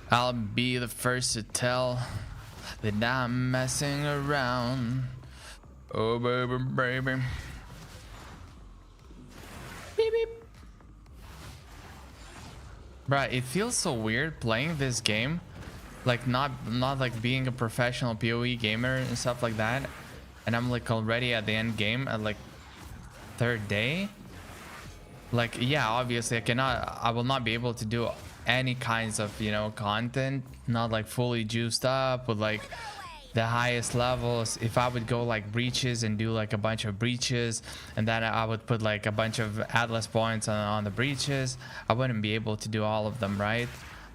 I'll be the first to tell that I'm messing around. Oh baby, baby. Beep beep. Bruh, it feels so weird playing this game, like not like being a professional POE gamer and stuff like that, and I'm like already at the end game at like 3rd day. Like, yeah, obviously I will not be able to do any kinds of, you know, content, not like fully juiced up with like the highest levels. If I would go like breaches and do like a bunch of breaches, and then I would put like a bunch of atlas points on the breaches, I wouldn't be able to do all of them, right?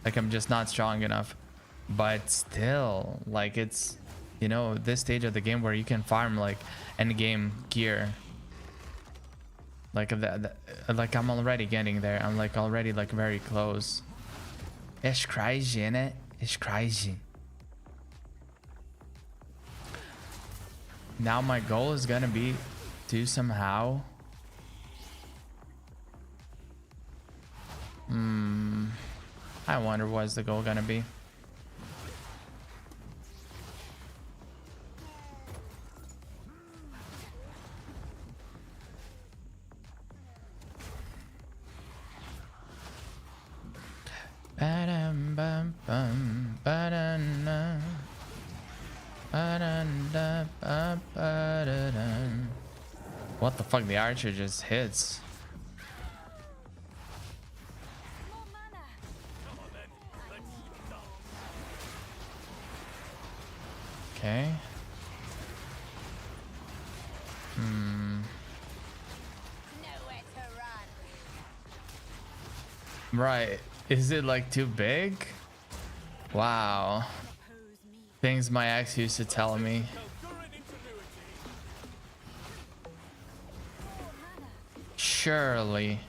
Like, I'm just not strong enough. But still, like, it's, you know, this stage of the game where you can farm like end game gear. Like like I'm already getting there. I'm like already like very close. It's crazy, innit? It's crazy. Now my goal is gonna be to somehow I wonder what's the goal gonna be. Ba-dum, bum, bum, ba-dum, ba-dum, da, ba, ba-da-dum. What the fuck? The archer just hits. Okay. Nowhere to run. Right. Is it like too big? Wow. Things my ex used to tell me. Surely.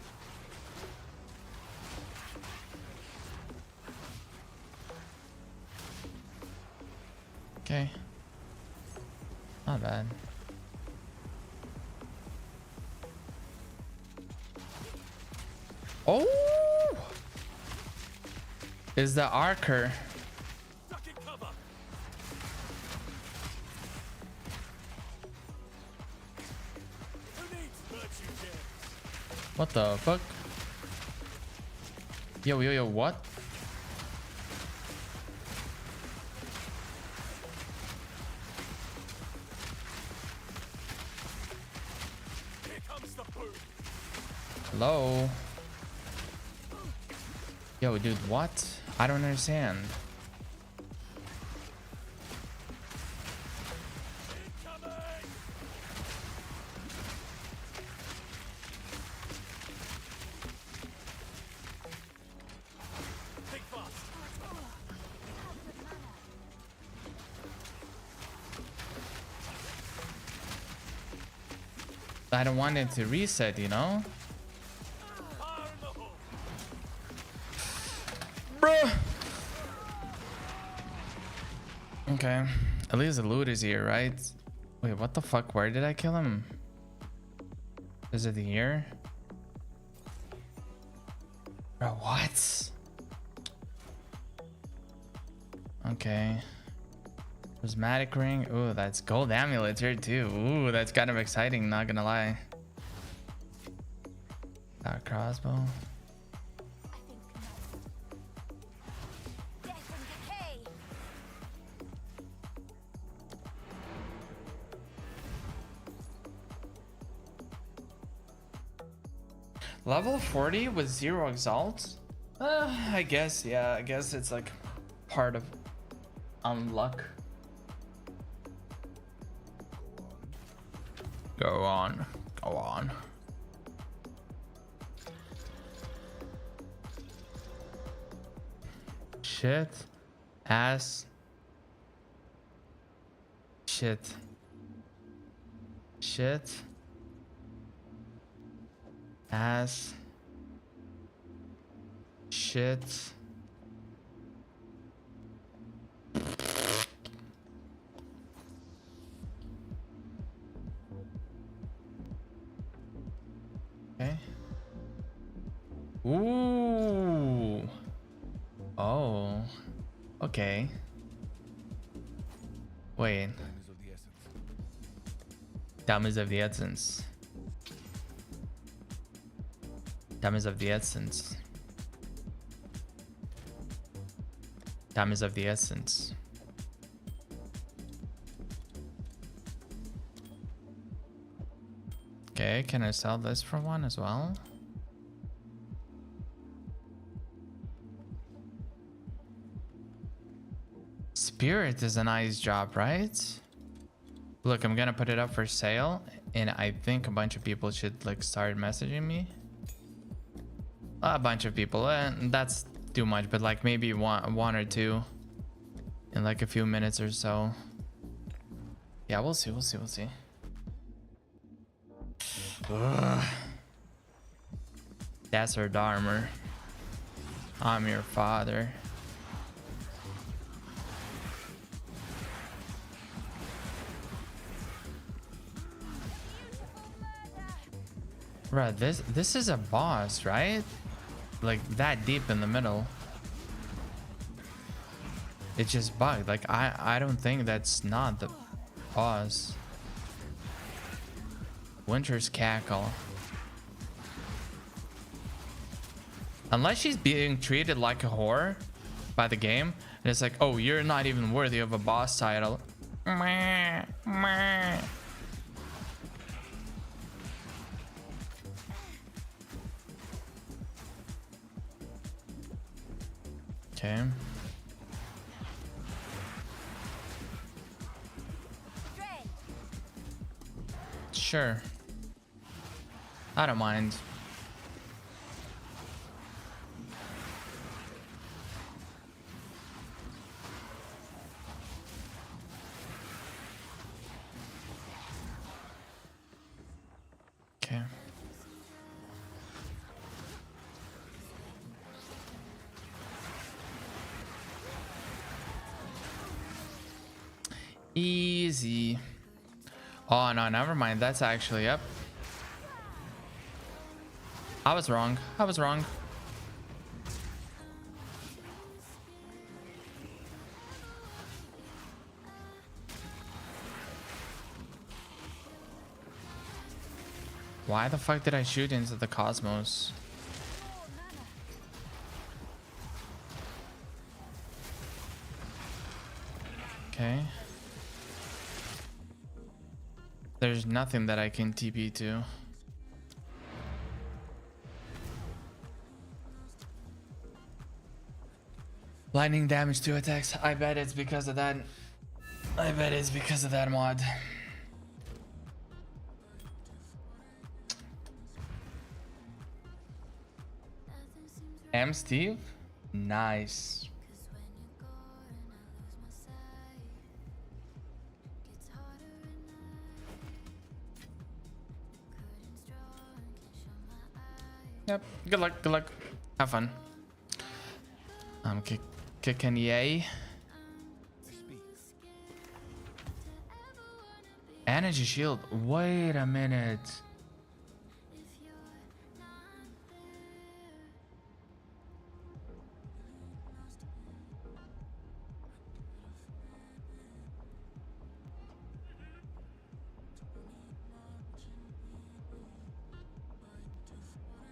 Okay. Not bad. Oh! Is the archer. What the fuck? Yo, what? Hello? Yo, dude, what? I don't understand. I don't want it to reset, you know? Bruh. Okay. At least the loot is here, right? Wait, what the fuck? Where did I kill him? Is it here? Bro, what? Okay. Prismatic ring. Ooh, that's gold amulet here too. Ooh, that's kind of exciting, not gonna lie. Crossbow. Death and decay. Level 40 with 0 exalt? I guess, yeah, I guess it's like part of unluck. Go on, go on. Shit. Ass. Shit. Shit. Ass. Shit. Okay. Ooh. Oh. Okay. Wait. Time is of the essence. Time is of the essence. Time is of the essence. Okay, can I sell this for one as well? Spirit is a nice job, right? Look, I'm gonna put it up for sale, and I think a bunch of people should like start messaging me. A bunch of people, that's too much, but like maybe one or two in like a few minutes or so. Yeah, we'll see, we'll see, we'll see. Ugh. That's our Dharma. I'm your father. Right, this is a boss, right? Like that deep in the middle. It just bugged. Like I don't think that's not the boss. Winter's Cackle. Unless she's being treated like a whore by the game, and it's like, oh, you're not even worthy of a boss title. Meh, meh. Okay. Sure. I don't mind. Okay. Easy. Oh no, never mind. That's actually up. I was wrong. I was wrong. Why the fuck did I shoot into the cosmos? Okay. There's nothing that I can TP to. Lightning damage to attacks. I bet it's because of that. I bet it's because of that mod. Steve? Nice. Yep. Good luck. Good luck. Have fun. I'm kicking yay. Energy shield. Wait a minute.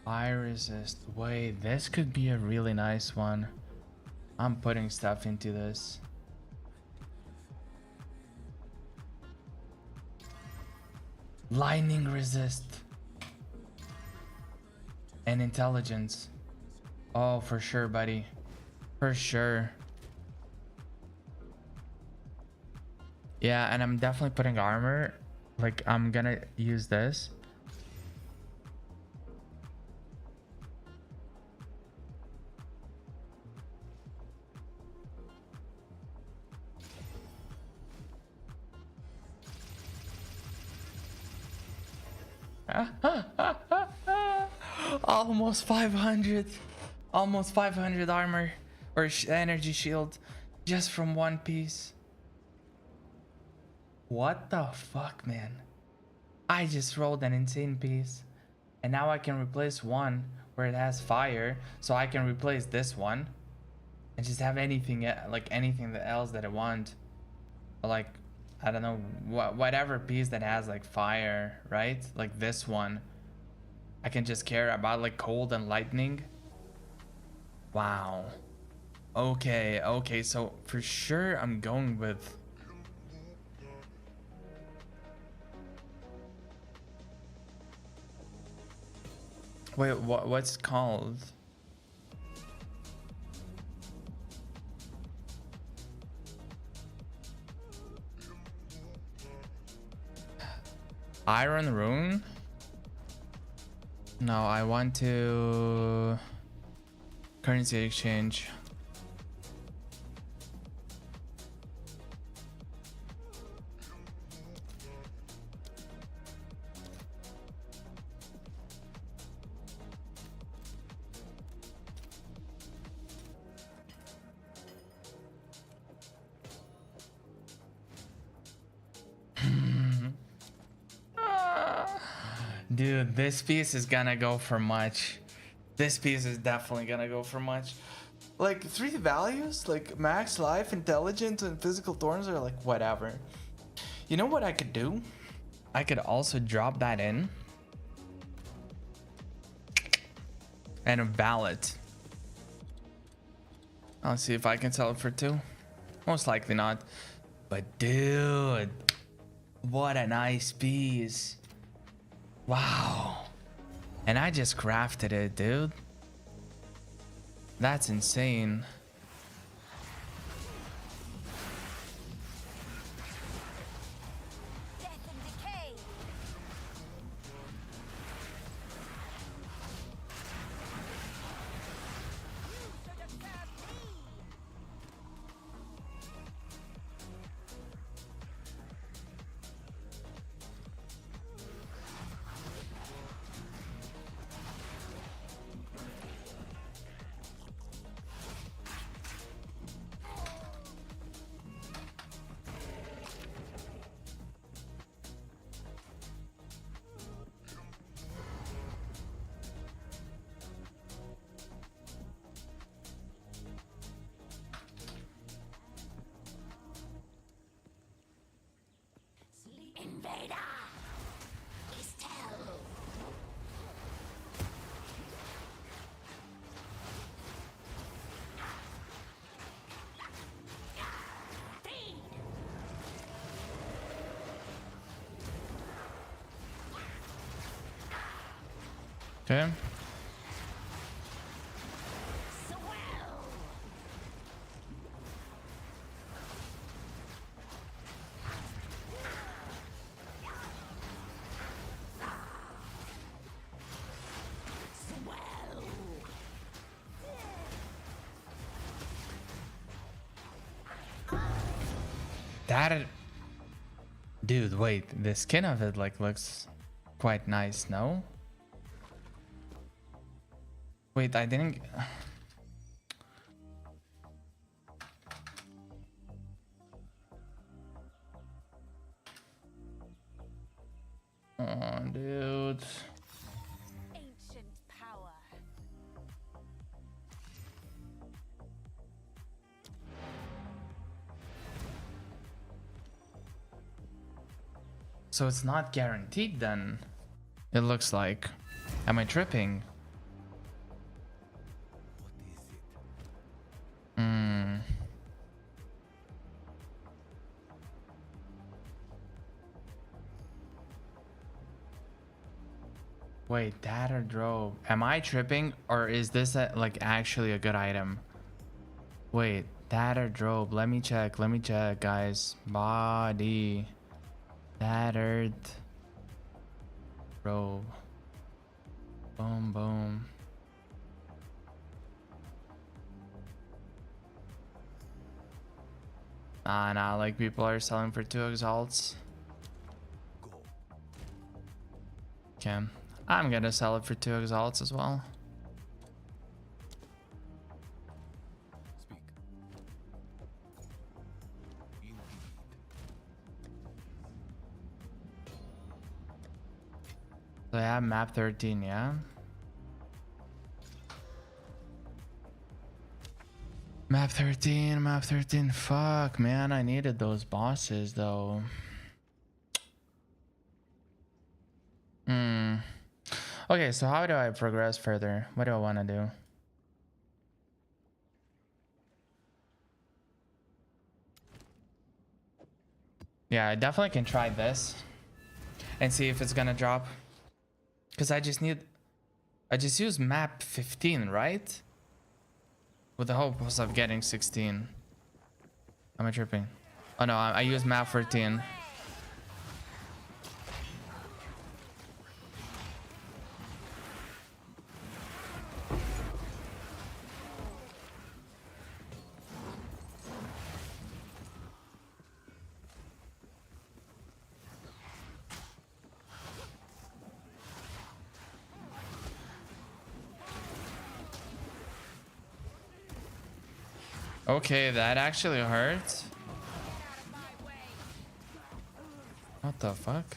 Fire resist. Wait, this could be a really nice one. I'm putting stuff into this. Lightning resist. And intelligence. Oh, for sure, buddy. For sure. Yeah, and I'm definitely putting armor. Like, I'm gonna use this. Almost 500. Almost 500 armor or energy shield just from one piece. What the fuck, man? I just rolled an insane piece. And now I can replace one where it has fire. So I can replace this one. And just have anything, like anything else that I want. Like, I don't know, whatever piece that has like fire, right? Like this one. I can just care about like cold and lightning. Wow. Okay, okay, so for sure I'm going with... Wait, what's it called? Iron Rune? No, I want to... Currency exchange. Dude, this piece is gonna go for much. This piece is definitely gonna go for much. Like 3 values, like max life, intelligence, and physical thorns are like whatever. You know what I could do? I could also drop that in. And a ballot. I'll see if I can sell it for 2. Most likely not. But dude, what a nice piece. Wow. And I just crafted it, dude. That's insane. Death and decay. You should have served me. Invader! Estelle! Okay. That... Dude, wait. The skin of it like looks quite nice, no? Wait, I didn't. Oh, dude. Ancient power. So it's not guaranteed then. It looks like. Am I tripping? Hmm. Wait, that or drove? Am I tripping, or is this like actually a good item? Wait, that or drove? Let me check. Let me check, guys. Body. Tattered. Robe. Boom, boom. Nah, like people are selling for 2 exalts. Okay. I'm gonna sell it for 2 exalts as well. So I have map 13, yeah? Map 13, map 13. Fuck, man, I needed those bosses though. Okay, so how do I progress further? What do I want to do? Yeah, I definitely can try this and see if it's gonna drop. Because I just use map 15, right? With the hopes of getting 16. Am I tripping? Oh no, I use map 14. Okay, that actually hurts. What the fuck?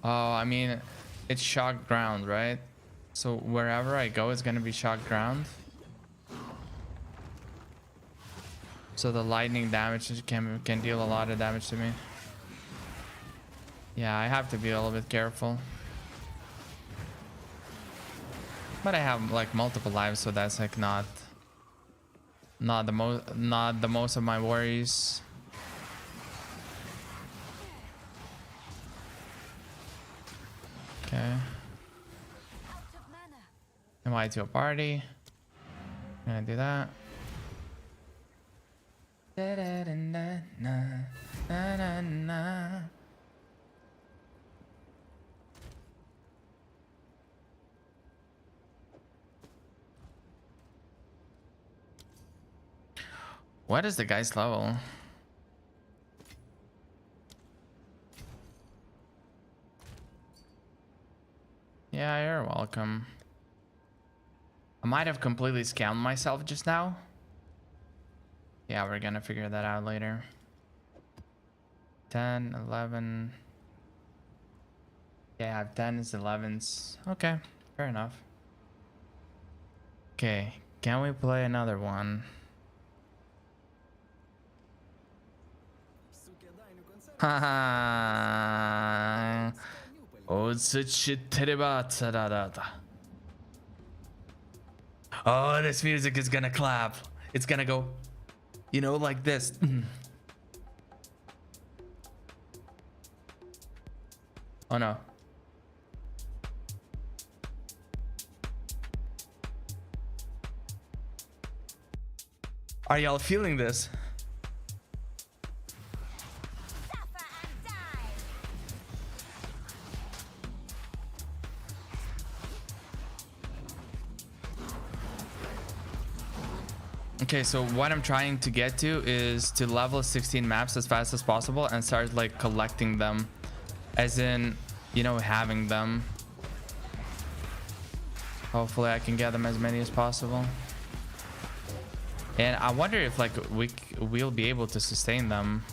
Oh, I mean, it's shock ground, right? So wherever I go, it's gonna be shock ground. So the lightning damage can deal a lot of damage to me. Yeah, I have to be a little bit careful. But I have like multiple lives, so that's like not the most of my worries. Okay. Invite to a party. Gonna do that. Da, da, da, da, da, da, da. What is the guy's level? Yeah, you're welcome. I might have completely scammed myself just now. Yeah, we're gonna figure that out later. 10, 11. Yeah, I have 10s, 11s. Okay, fair enough. Okay, can we play another one? Haha. Oh, this music is gonna clap. It's gonna go, you know, like this. Oh no. Are y'all feeling this? Okay, so what I'm trying to get to is to level 16 maps as fast as possible and start like collecting them. As in, you know, having them. Hopefully I can get them as many as possible. And I wonder if like we'll be able to sustain them,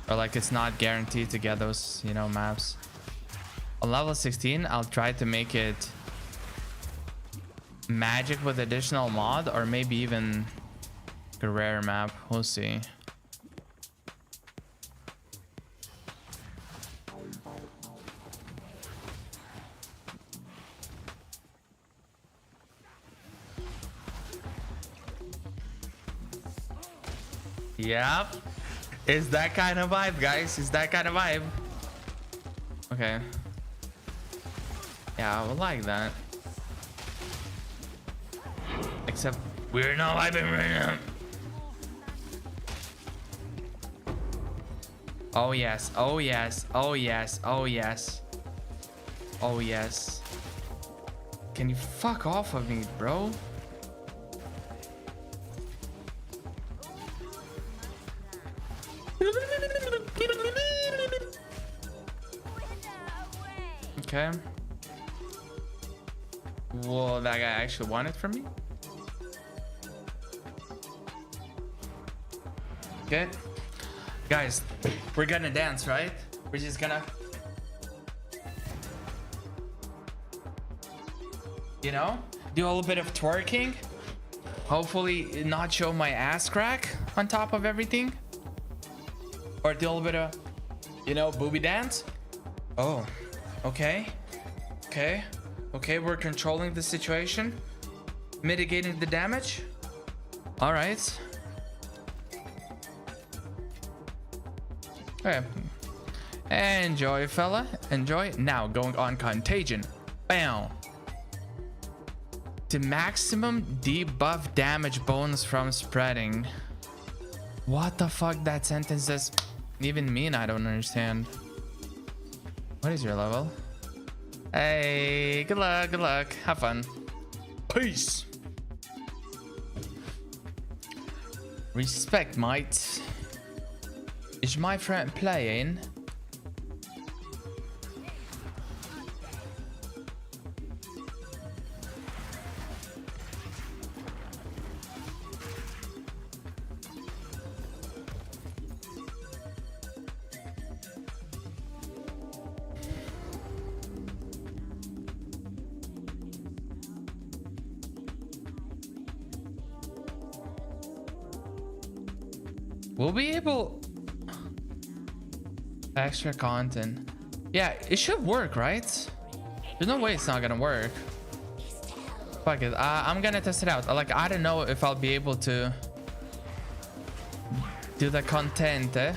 or like it's not guaranteed to get those, you know, maps. On level 16, I'll try to make it magic with additional mod, or maybe even a rare map. We'll see. Yep. It's that kind of vibe, guys. It's that kind of vibe. Okay. Yeah, I would like that. Except we're not vibing right now. Oh yes. Oh yes. Oh yes. Oh yes. Oh yes. Can you fuck off of me, bro? Okay. Whoa, that guy actually won it from me? Okay. Guys, we're gonna dance, right? We're just gonna... You know? Do a little bit of twerking. Hopefully not show my ass crack on top of everything. Or do a little bit of, you know, booby dance. Oh, okay. Okay. Okay, we're controlling the situation. Mitigating the damage. All right. Okay. Enjoy, fella. Enjoy. Now, going on Contagion. Bam. The maximum debuff damage bonus from spreading. What the fuck that sentence does even mean? I don't understand. What is your level? Hey, good luck, good luck. Have fun. Peace. Respect, mate. Is my friend playing? We'll be able... Extra content. Yeah, it should work, right? There's no way it's not gonna work. Fuck it. I'm gonna test it out. Like, I don't know if I'll be able to do the content, eh?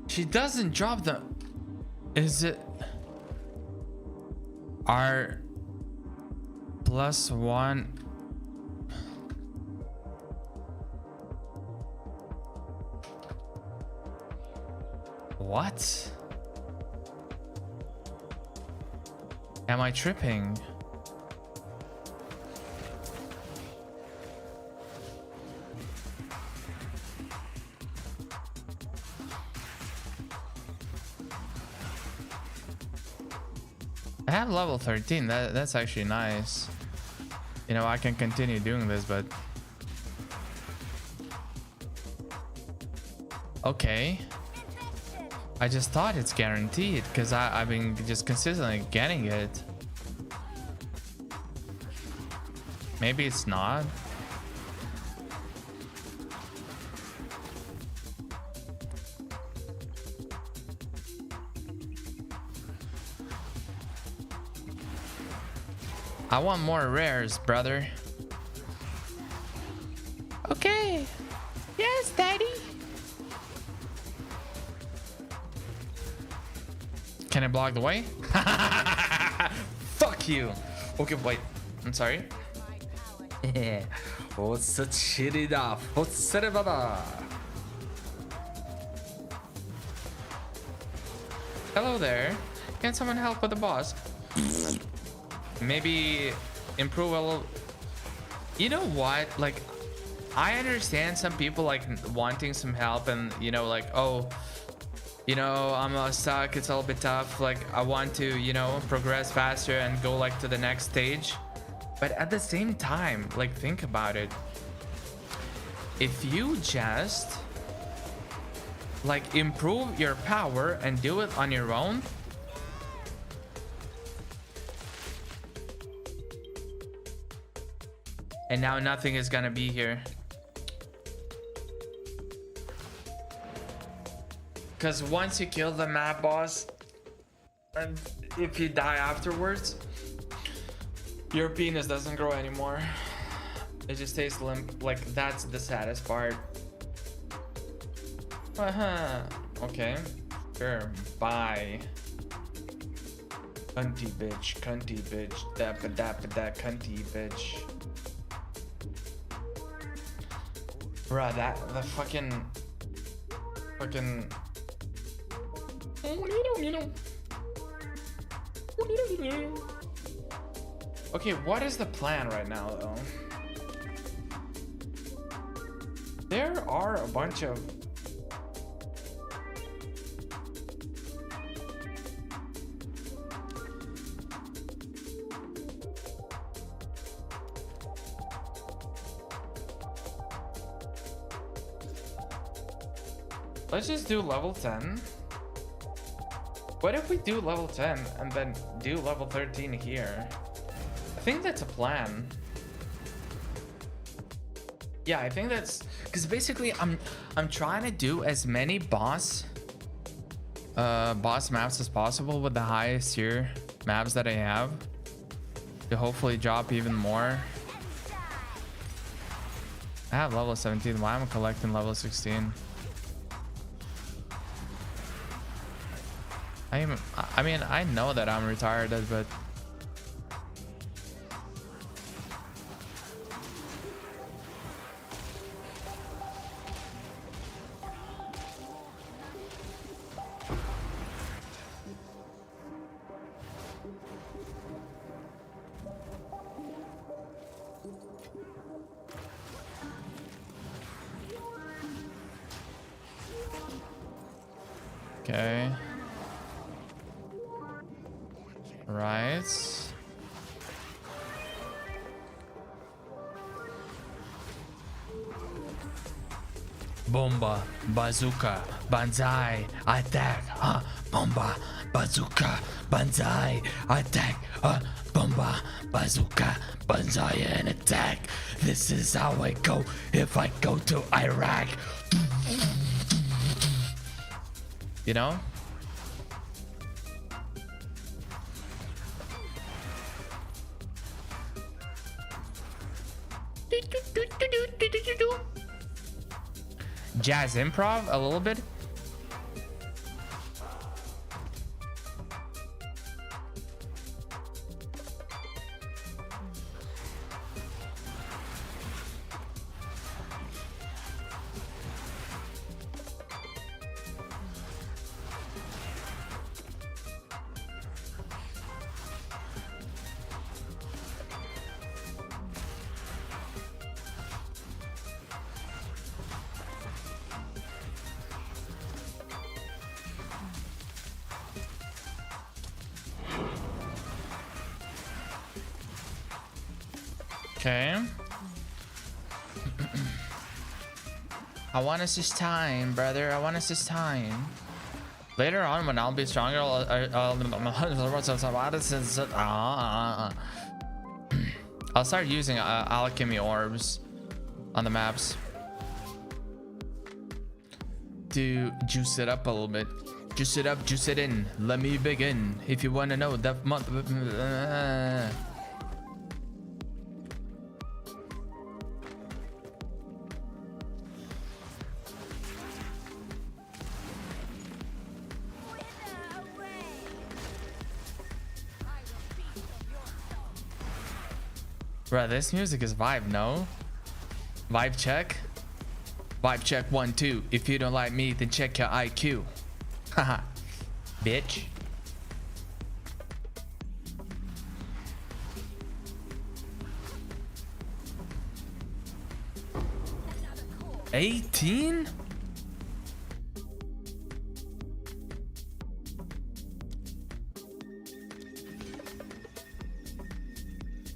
She doesn't drop them. Is it R +1? What? Am I tripping? I have level 13. That's actually nice. You know, I can continue doing this, but okay. I just thought it's guaranteed because I've been just consistently getting it. Maybe it's not. I want more rares, brother. Okay. Yes, daddy. Can I block the way? Fuck you. Okay, wait. I'm sorry. Hello there. Can someone help with the boss? Maybe improve a little. You know what? Like, I understand some people like wanting some help and, you know, like, oh, you know, I'm stuck. It's a little bit tough. Like, I want to, you know, progress faster and go like to the next stage. But at the same time, like, think about it. If you just like improve your power and do it on your own, and now nothing is gonna be here. Because once you kill the map boss, and if you die afterwards, your penis doesn't grow anymore. It just stays limp. Like, that's the saddest part. Okay. Sure. Bye. Cunty bitch. Cunty bitch. Dappa dappa da cunty bitch. Bruh, the fucking. Okay, what is the plan right now, though? There are a bunch of... Let's just do level 10. What if we do level 10 and then do level 13 here? I think that's a plan. Yeah, I think that's because basically I'm trying to do as many boss maps as possible with the highest tier maps that I have to hopefully drop even more. I have level 17. Why am I collecting level 16? I mean, I know that I'm retarded, but okay. Right. Bomba, bazooka, banzai, attack, bomba, bazooka, banzai, attack, bomba, bazooka, banzai, and attack. This is how I go if I go to Iraq. You know? Jazz improv a little bit. Okay. I want us this time, brother. I want us this time. Later on, when I'll be stronger, I'll start using alchemy orbs on the maps to juice it up a little bit. Juice it up, juice it in. Let me begin. If you want to know that month. Bro, this music is vibe, no? Vibe check? Vibe check 1, 2. If you don't like me, then check your IQ. Haha. Bitch. Another corpse. 18?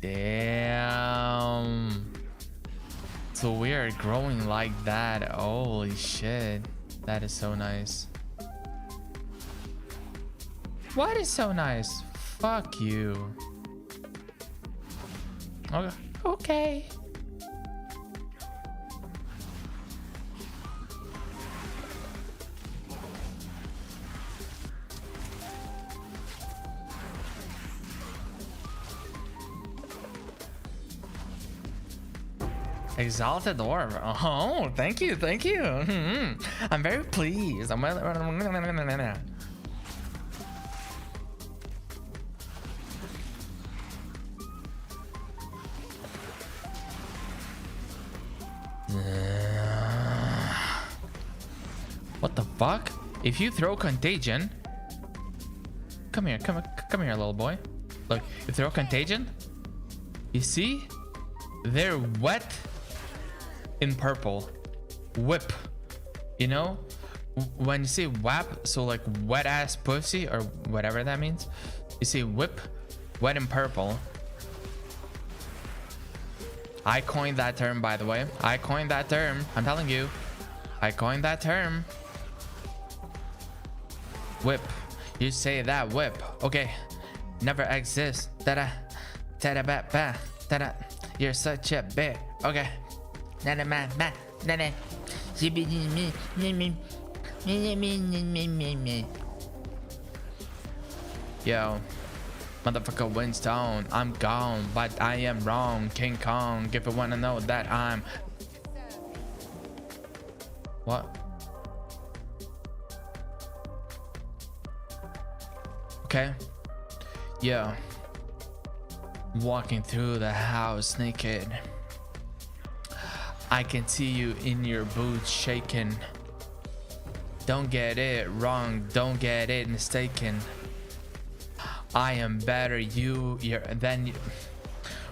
Damn. So we are growing like that. Holy shit. That is so nice. What is so nice? Fuck you. Okay. Okay. Exalted orb. Oh, thank you, thank you. I'm very pleased. What the fuck? If you throw contagion, come here, come here, little boy. Look, you throw contagion. You see, they're wet in purple. Whip, you know, when you say WAP, so like wet ass pussy or whatever that means, you say whip, wet in purple. I coined that term, by the way. I coined that term. I'm telling you, I coined that term. Whip. You say that whip. Okay. Never exists. Da-da. Da-da ba ba. Da-da. You're such a bitch. Okay. Da-da ma ma. Da-da. Yo. Motherfucker Winston. I'm gone, but I am wrong. King Kong. If you wanna know that I'm... What? Okay. Yeah. Walking through the house naked. I can see you in your boots shaking. Don't get it wrong. Don't get it mistaken. I am better you than you.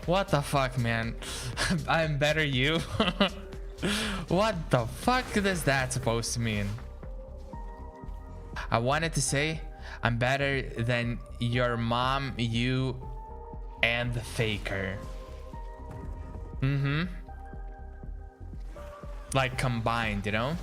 What the fuck, man? I'm better you. What the fuck is that supposed to mean? I wanted to say I'm better than your mom, you, and the faker. Like combined, you know?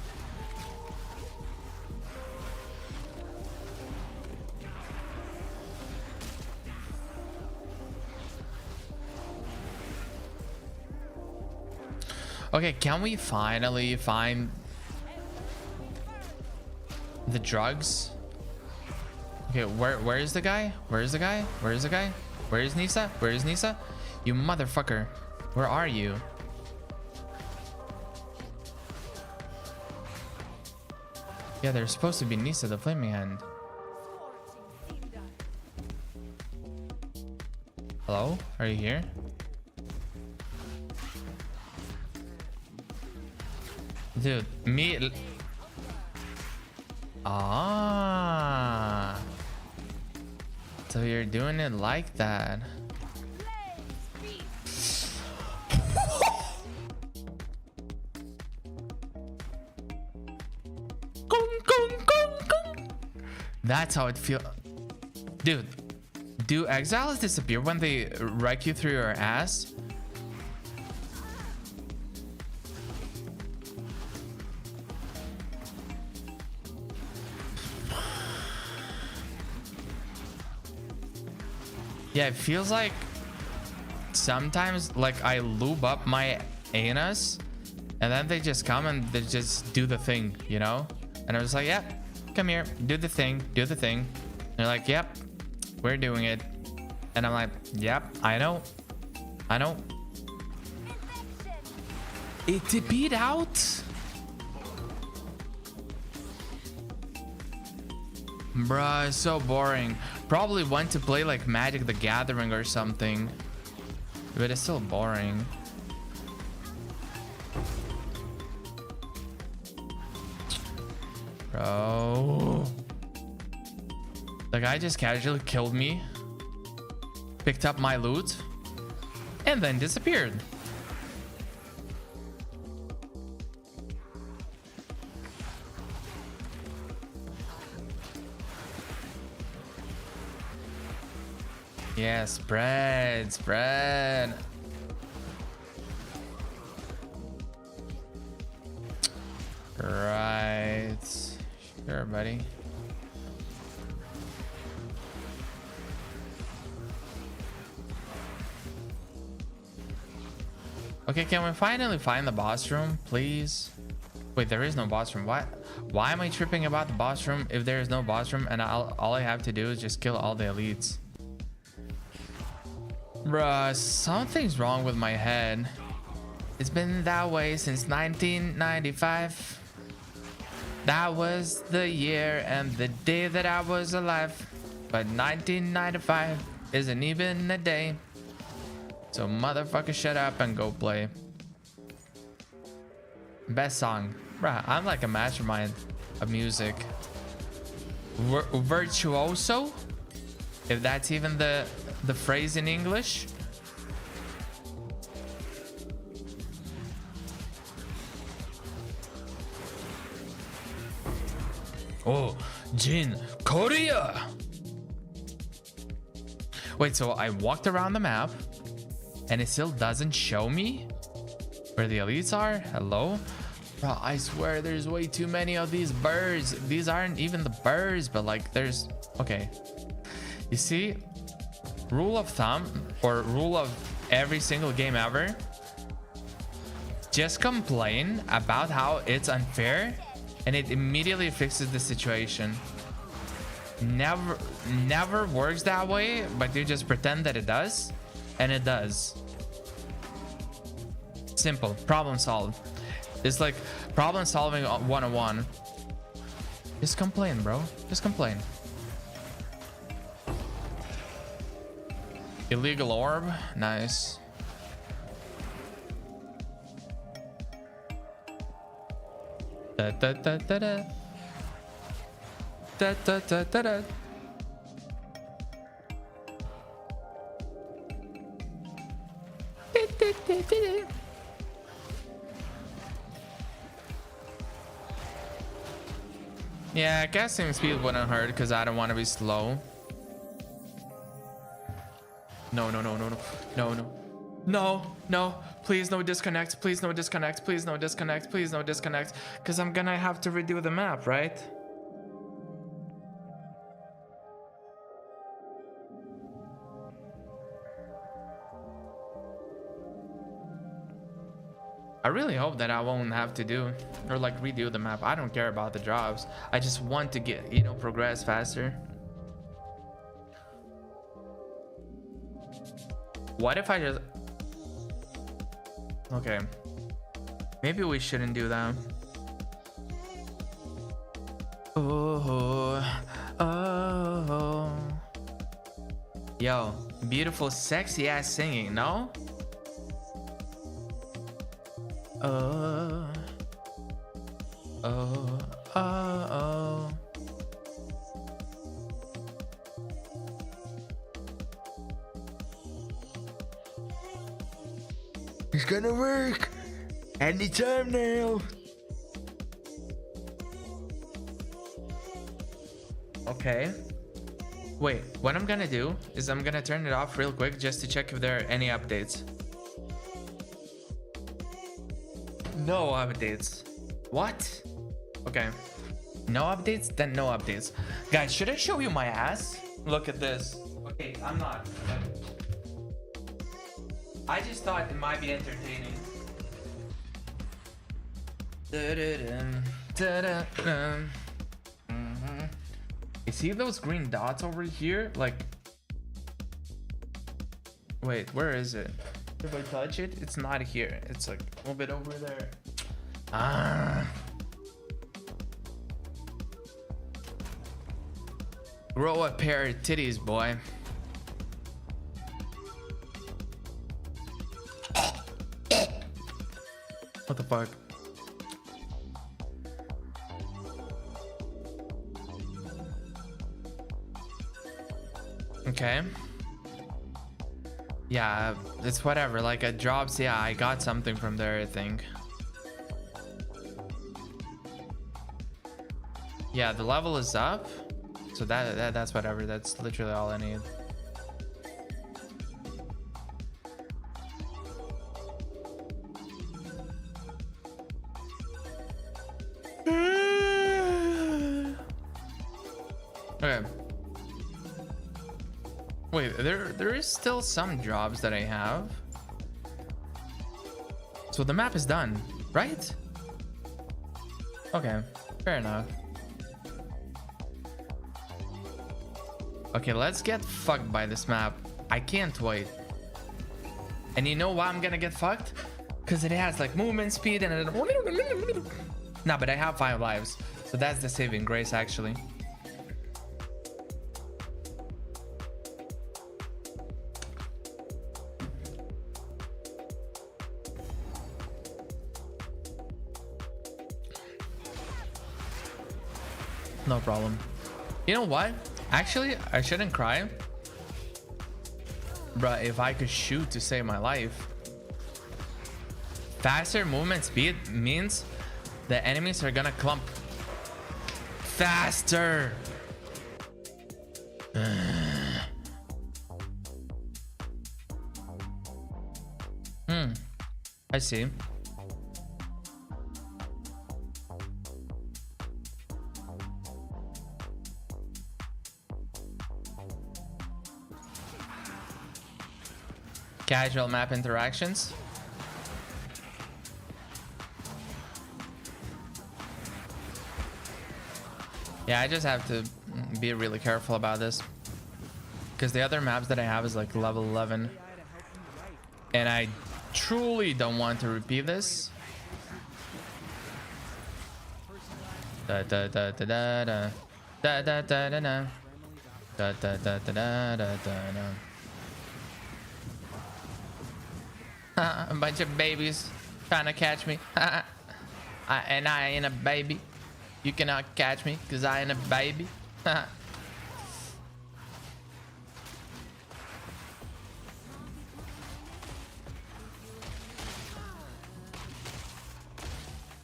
Okay, can we finally find the drugs? Okay, where is the guy? Where is the guy? Where is the guy? Where is Nisa? Where is Nisa? You motherfucker. Where are you? Yeah, there's supposed to be Nisa, the flaming hand. Hello? Are you here? Dude, me... Ah. So you're doing it like that. That's how it feels. Dude, do exiles disappear when they wreck you through your ass? Yeah, it feels like sometimes like I lube up my anus and then they just come and they just do the thing, you know? And I was like, yep, come here, do the thing, do the thing. And they're like, yep, we're doing it. And I'm like, yep, I know. I know. It beat out. Bruh, it's so boring. Probably went to play like Magic the Gathering or something. But it's still boring. Bro. The guy just casually killed me, picked up my loot, and then disappeared. Yeah, spread. Right. Sure, buddy. Okay, can we finally find the boss room, please? Wait, there is no boss room. Why am I tripping about the boss room if there is no boss room and all I have to do is just kill all the elites? Bruh, something's wrong with my head. It's been that way since 1995. That was the year and the day that I was alive. But 1995 isn't even a day. So motherfucker, shut up and go play. Best song. Bruh, I'm like a mastermind of music. Virtuoso? If that's even the phrase in English. Oh, Jin, Korea. Wait, so I walked around the map and it still doesn't show me where the elites are? Hello? Bro, I swear there's way too many of these birds. These aren't even the birds, but like there's... Okay. You see, rule of thumb or rule of every single game ever, just complain about how it's unfair and it immediately fixes the situation. Never works that way, but you just pretend that it does, and it does. Simple. Problem solved. It's like problem solving 101. Just complain, bro. Just complain. Illegal orb. Nice. Da da da da da. Da da da da da. Yeah, casting speed wouldn't hurt because I don't want to be slow. No. Please no disconnect. Please no disconnect. Please no disconnect. Please no disconnect. Because I'm gonna have to redo the map, right? I really hope that I won't have to do or like redo the map. I don't care about the drops. I just want to get, you know, progress faster. What if I just... Okay. Maybe we shouldn't do that. Oh. Yo, beautiful, sexy ass singing, no? Oh. It's gonna work anytime now. Okay. Wait, what I'm gonna do is I'm gonna turn it off real quick just to check if there are any updates. No updates. What? Okay. No updates, then no updates. Guys, should I show you my ass? Look at this. Okay, I'm not. I just thought it might be entertaining. You see those green dots over here? Like, wait, where is it? If I touch it, it's not here. It's like a little bit over there. Ah. Grow a pair of titties, boy. What the fuck? Okay. Yeah, it's whatever. Like it drops. Yeah, I got something from there, I think. Yeah, the level is up. So that's whatever. That's literally all I need. Okay. Wait, there is still some jobs that I have. So the map is done, right? Okay, fair enough. Okay, let's get fucked by this map. I can't wait. And you know why I'm gonna get fucked? Because it has like movement speed and it... Nah, but I have 5 lives. So that's the saving grace actually. No problem. You know what? Actually, I shouldn't cry. Bruh, if I could shoot to save my life. Faster movement speed means the enemies are gonna clump faster. I see. Casual map interactions. Yeah, I just have to be really careful about this. Because the other maps that I have is like level 11. And I truly don't want to repeat this. Da da da da da da da da da da da da da da da da da. A bunch of babies trying to catch me. And I ain't a baby. You cannot catch me because I ain't a baby.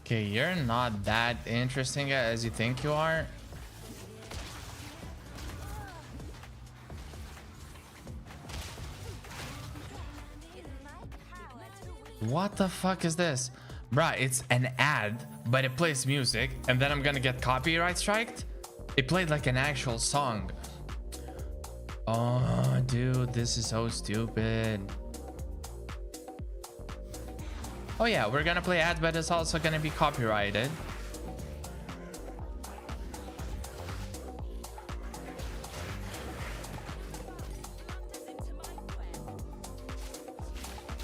Okay, you're not that interesting as you think you are. What the fuck is this? Bruh, it's an ad, but it plays music, and then I'm gonna get copyright striked? It played like an actual song. Oh, dude, this is so stupid. Oh yeah, we're gonna play ad, but it's also gonna be copyrighted.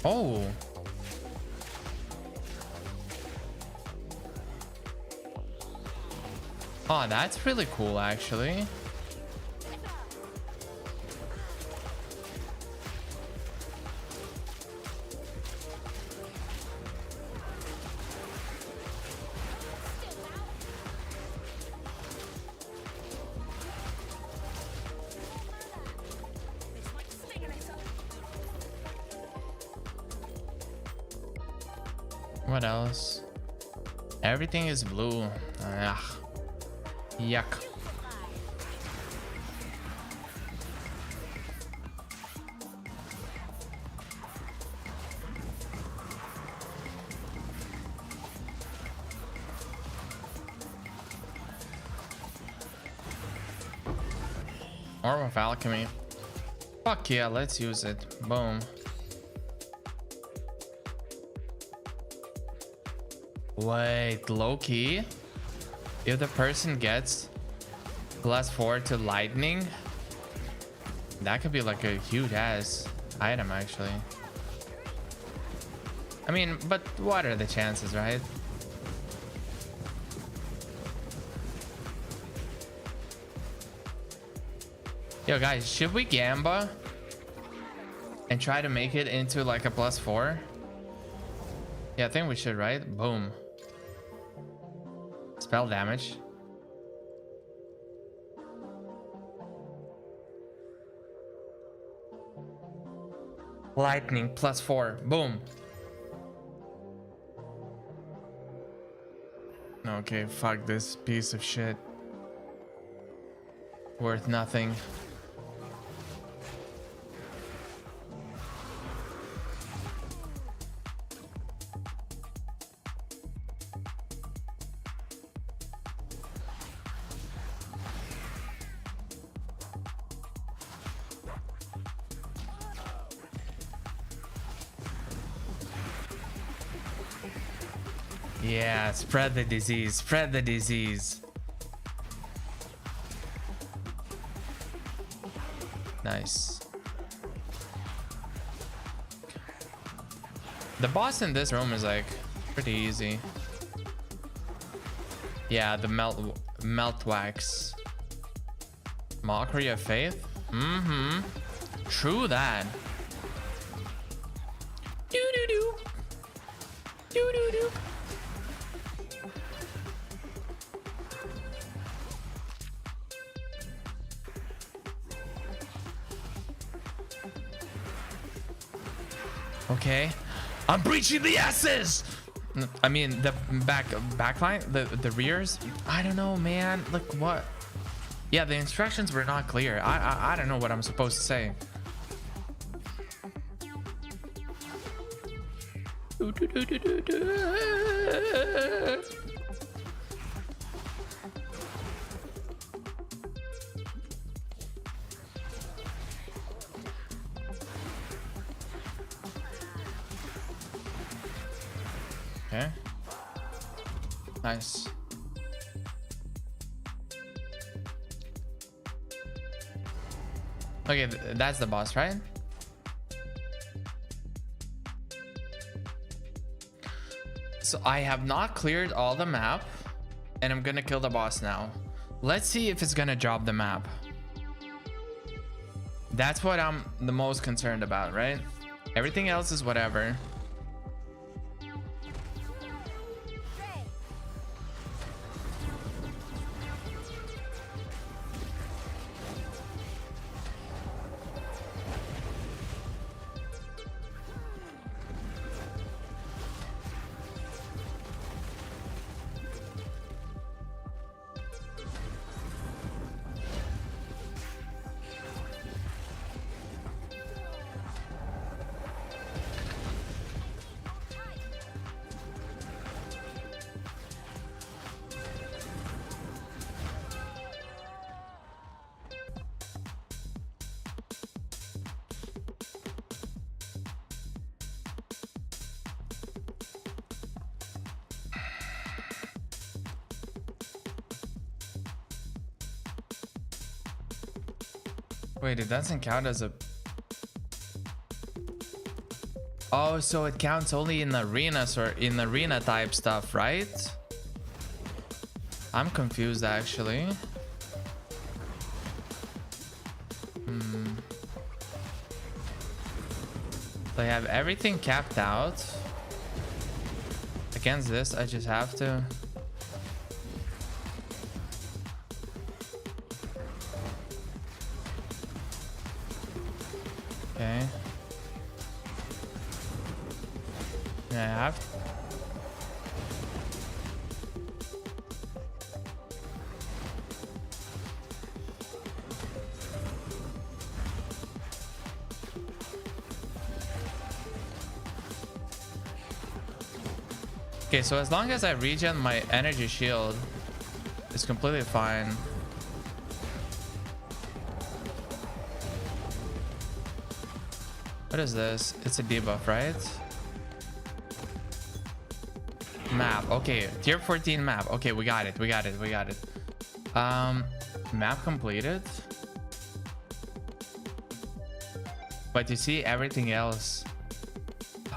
Oh. Oh, that's really cool, actually. What else? Everything is blue. Ugh. Yuck. Orb of Alchemy. Fuck yeah, let's use it. Boom. Wait, low-key? If the person gets +4 to lightning, that could be like a huge ass item actually. I mean, but what are the chances, right? Yo guys, should we gamba and try to make it into like a +4? Yeah, I think we should, right? Boom. Spell damage. Lightning +4. Boom. Okay, fuck this piece of shit. Worth nothing. Yeah, spread the disease. Spread the disease. Nice. The boss in this room is like pretty easy. Yeah, the melt wax. Mockery of Faith. Mm-hmm. True that. Do do do. Do do do. Okay, I'm breaching the S's. I mean the backline, the rears. I don't know, man. Like what? Yeah, the instructions were not clear. I don't know what I'm supposed to say. Okay. Nice. Okay, that's the boss, right? So I have not cleared all the map, and I'm gonna kill the boss now. Let's see if it's gonna drop the map. That's what I'm the most concerned about, right? Everything else is whatever. Wait, it doesn't count as a... Oh, so it counts only in arenas or in arena type stuff, right? I'm confused actually. They have everything capped out. Against this, I just have to... Okay. Yeah, I have. Okay, so as long as I regen my energy shield, it's completely fine. What is this? It's a debuff, right? Map. Okay, tier 14 map. Okay, we got it. We got it. We got it. Map completed. But you see everything else.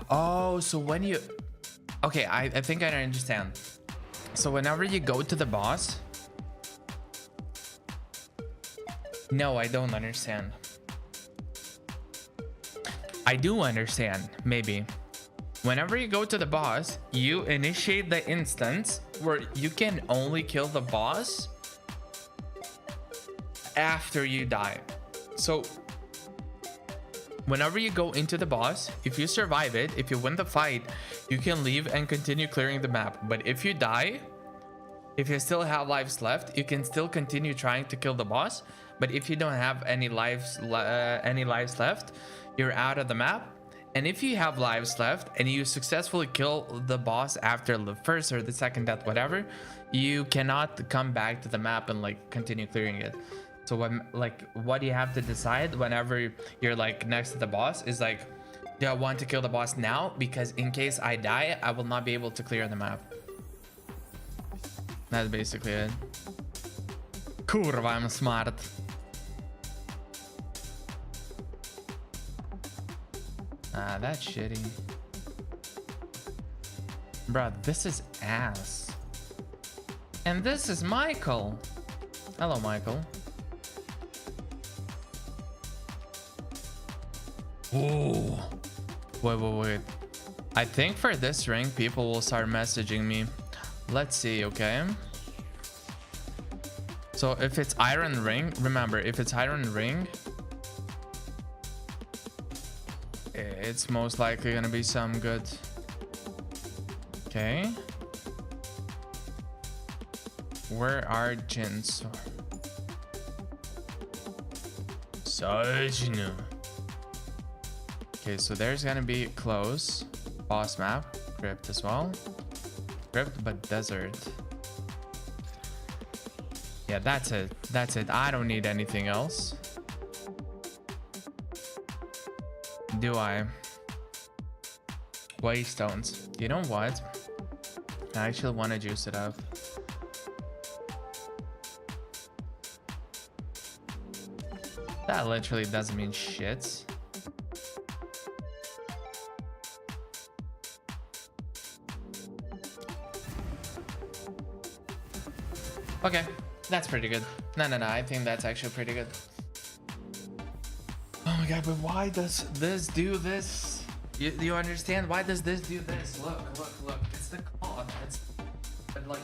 Oh, so when you... Okay, I think I understand. So whenever you go to the boss... No, I don't understand. I do understand, maybe. Whenever you go to the boss, you initiate the instance where you can only kill the boss after you die. So whenever you go into the boss, if you survive it, if you win the fight, you can leave and continue clearing the map. But if you die, if you still have lives left, you can still continue trying to kill the boss. But if you don't have any lives left, you're out of the map. And if you have lives left and you successfully kill the boss after the first or the second death, whatever, you cannot come back to the map and like continue clearing it. So when like what you have to decide whenever you're like next to the boss is like, do I want to kill the boss now? Because in case I die, I will not be able to clear the map. That's basically it. Kurwa, I'm smart. Ah, that's shitty. Bruh, this is ass. And this is Michael. Hello, Michael. Ooh. Wait. I think for this ring, people will start messaging me. Let's see, okay? So if it's iron ring, remember, if it's iron ring, it's most likely gonna be some good. Okay. Where are Jins? Sajna. Okay, so there's gonna be close. Boss map. Crypt as well. Crypt, but desert. Yeah, that's it. That's it. I don't need anything else. Do I? Waystones. You know what? I actually want to juice it up. That literally doesn't mean shit. Okay, that's pretty good. No, I think that's actually pretty good. Oh my god, but why does this do this? You understand? Why does this do this? Look. It's the cloth. It's like...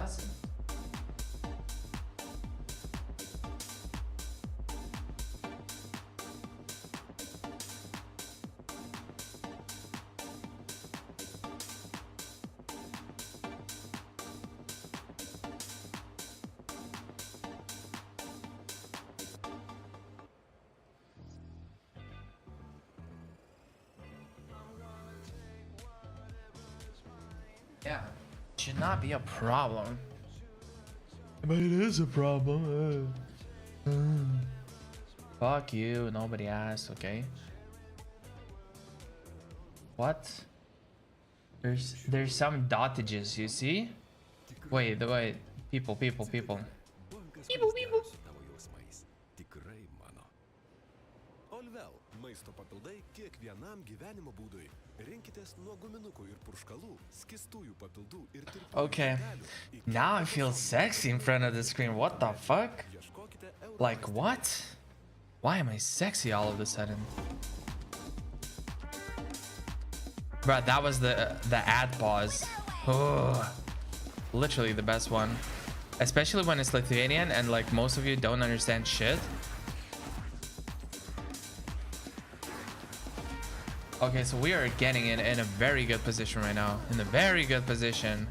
Listen. Yeah, should not be a problem. But it is a problem. Fuck you, nobody asked, okay? What? There's some dotages, you see? Wait, people. Maisto papildai kiekvienam gyvenimo būdui. Rinkitės nuo guminukų ir purškalų, skystųjų papildų ir tirpųjų. Okay, now I feel sexy in front of the screen. What the fuck? Like what? Why am I sexy all of a sudden? Bro, that was the ad pause. Oh, literally the best one. Especially when it's Lithuanian and like most of you don't understand shit. Okay, so we are getting in a very good position right now. In a very good position.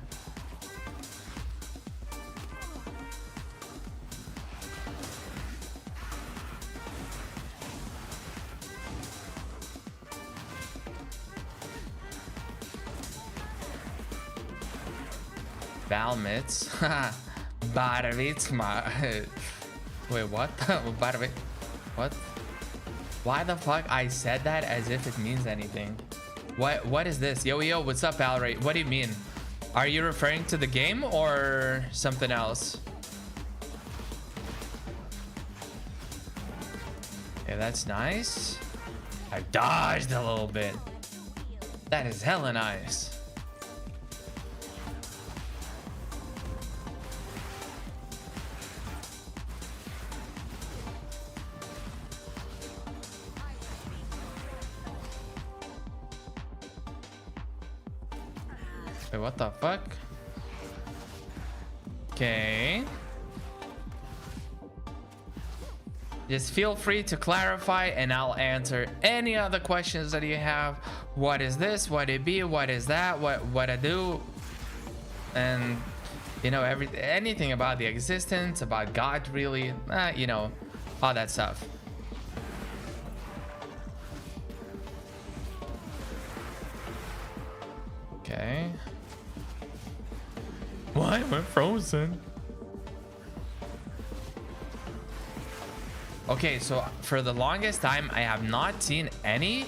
Balmits. Barvits. Wait, what? Barvit. What? Why the fuck I said that as if it means anything? What is this? Yo, what's up, Valorate? What do you mean? Are you referring to the game or something else? Yeah, that's nice. I dodged a little bit. That is hella nice. Wait, what the fuck? Okay. Just feel free to clarify and I'll answer any other questions that you have. What is this? What it be? What is that? What I do? And you know, anything about the existence, about God, really, you know, all that stuff. Okay. Why am I frozen? Okay, so for the longest time, I have not seen any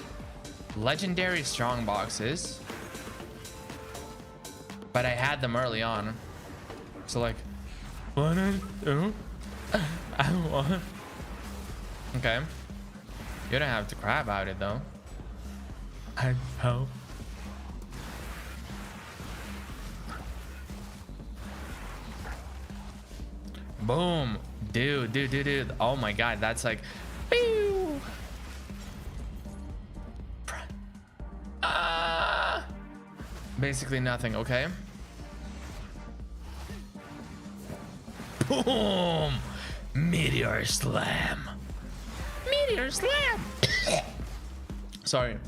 legendary strong boxes, but I had them early on. So like, what I do? I want. Okay. You don't have to cry about it though. I hope. Boom. Dude. Oh my god, that's like. Pew! Basically nothing, okay? Boom! Meteor slam. Meteor slam. Sorry.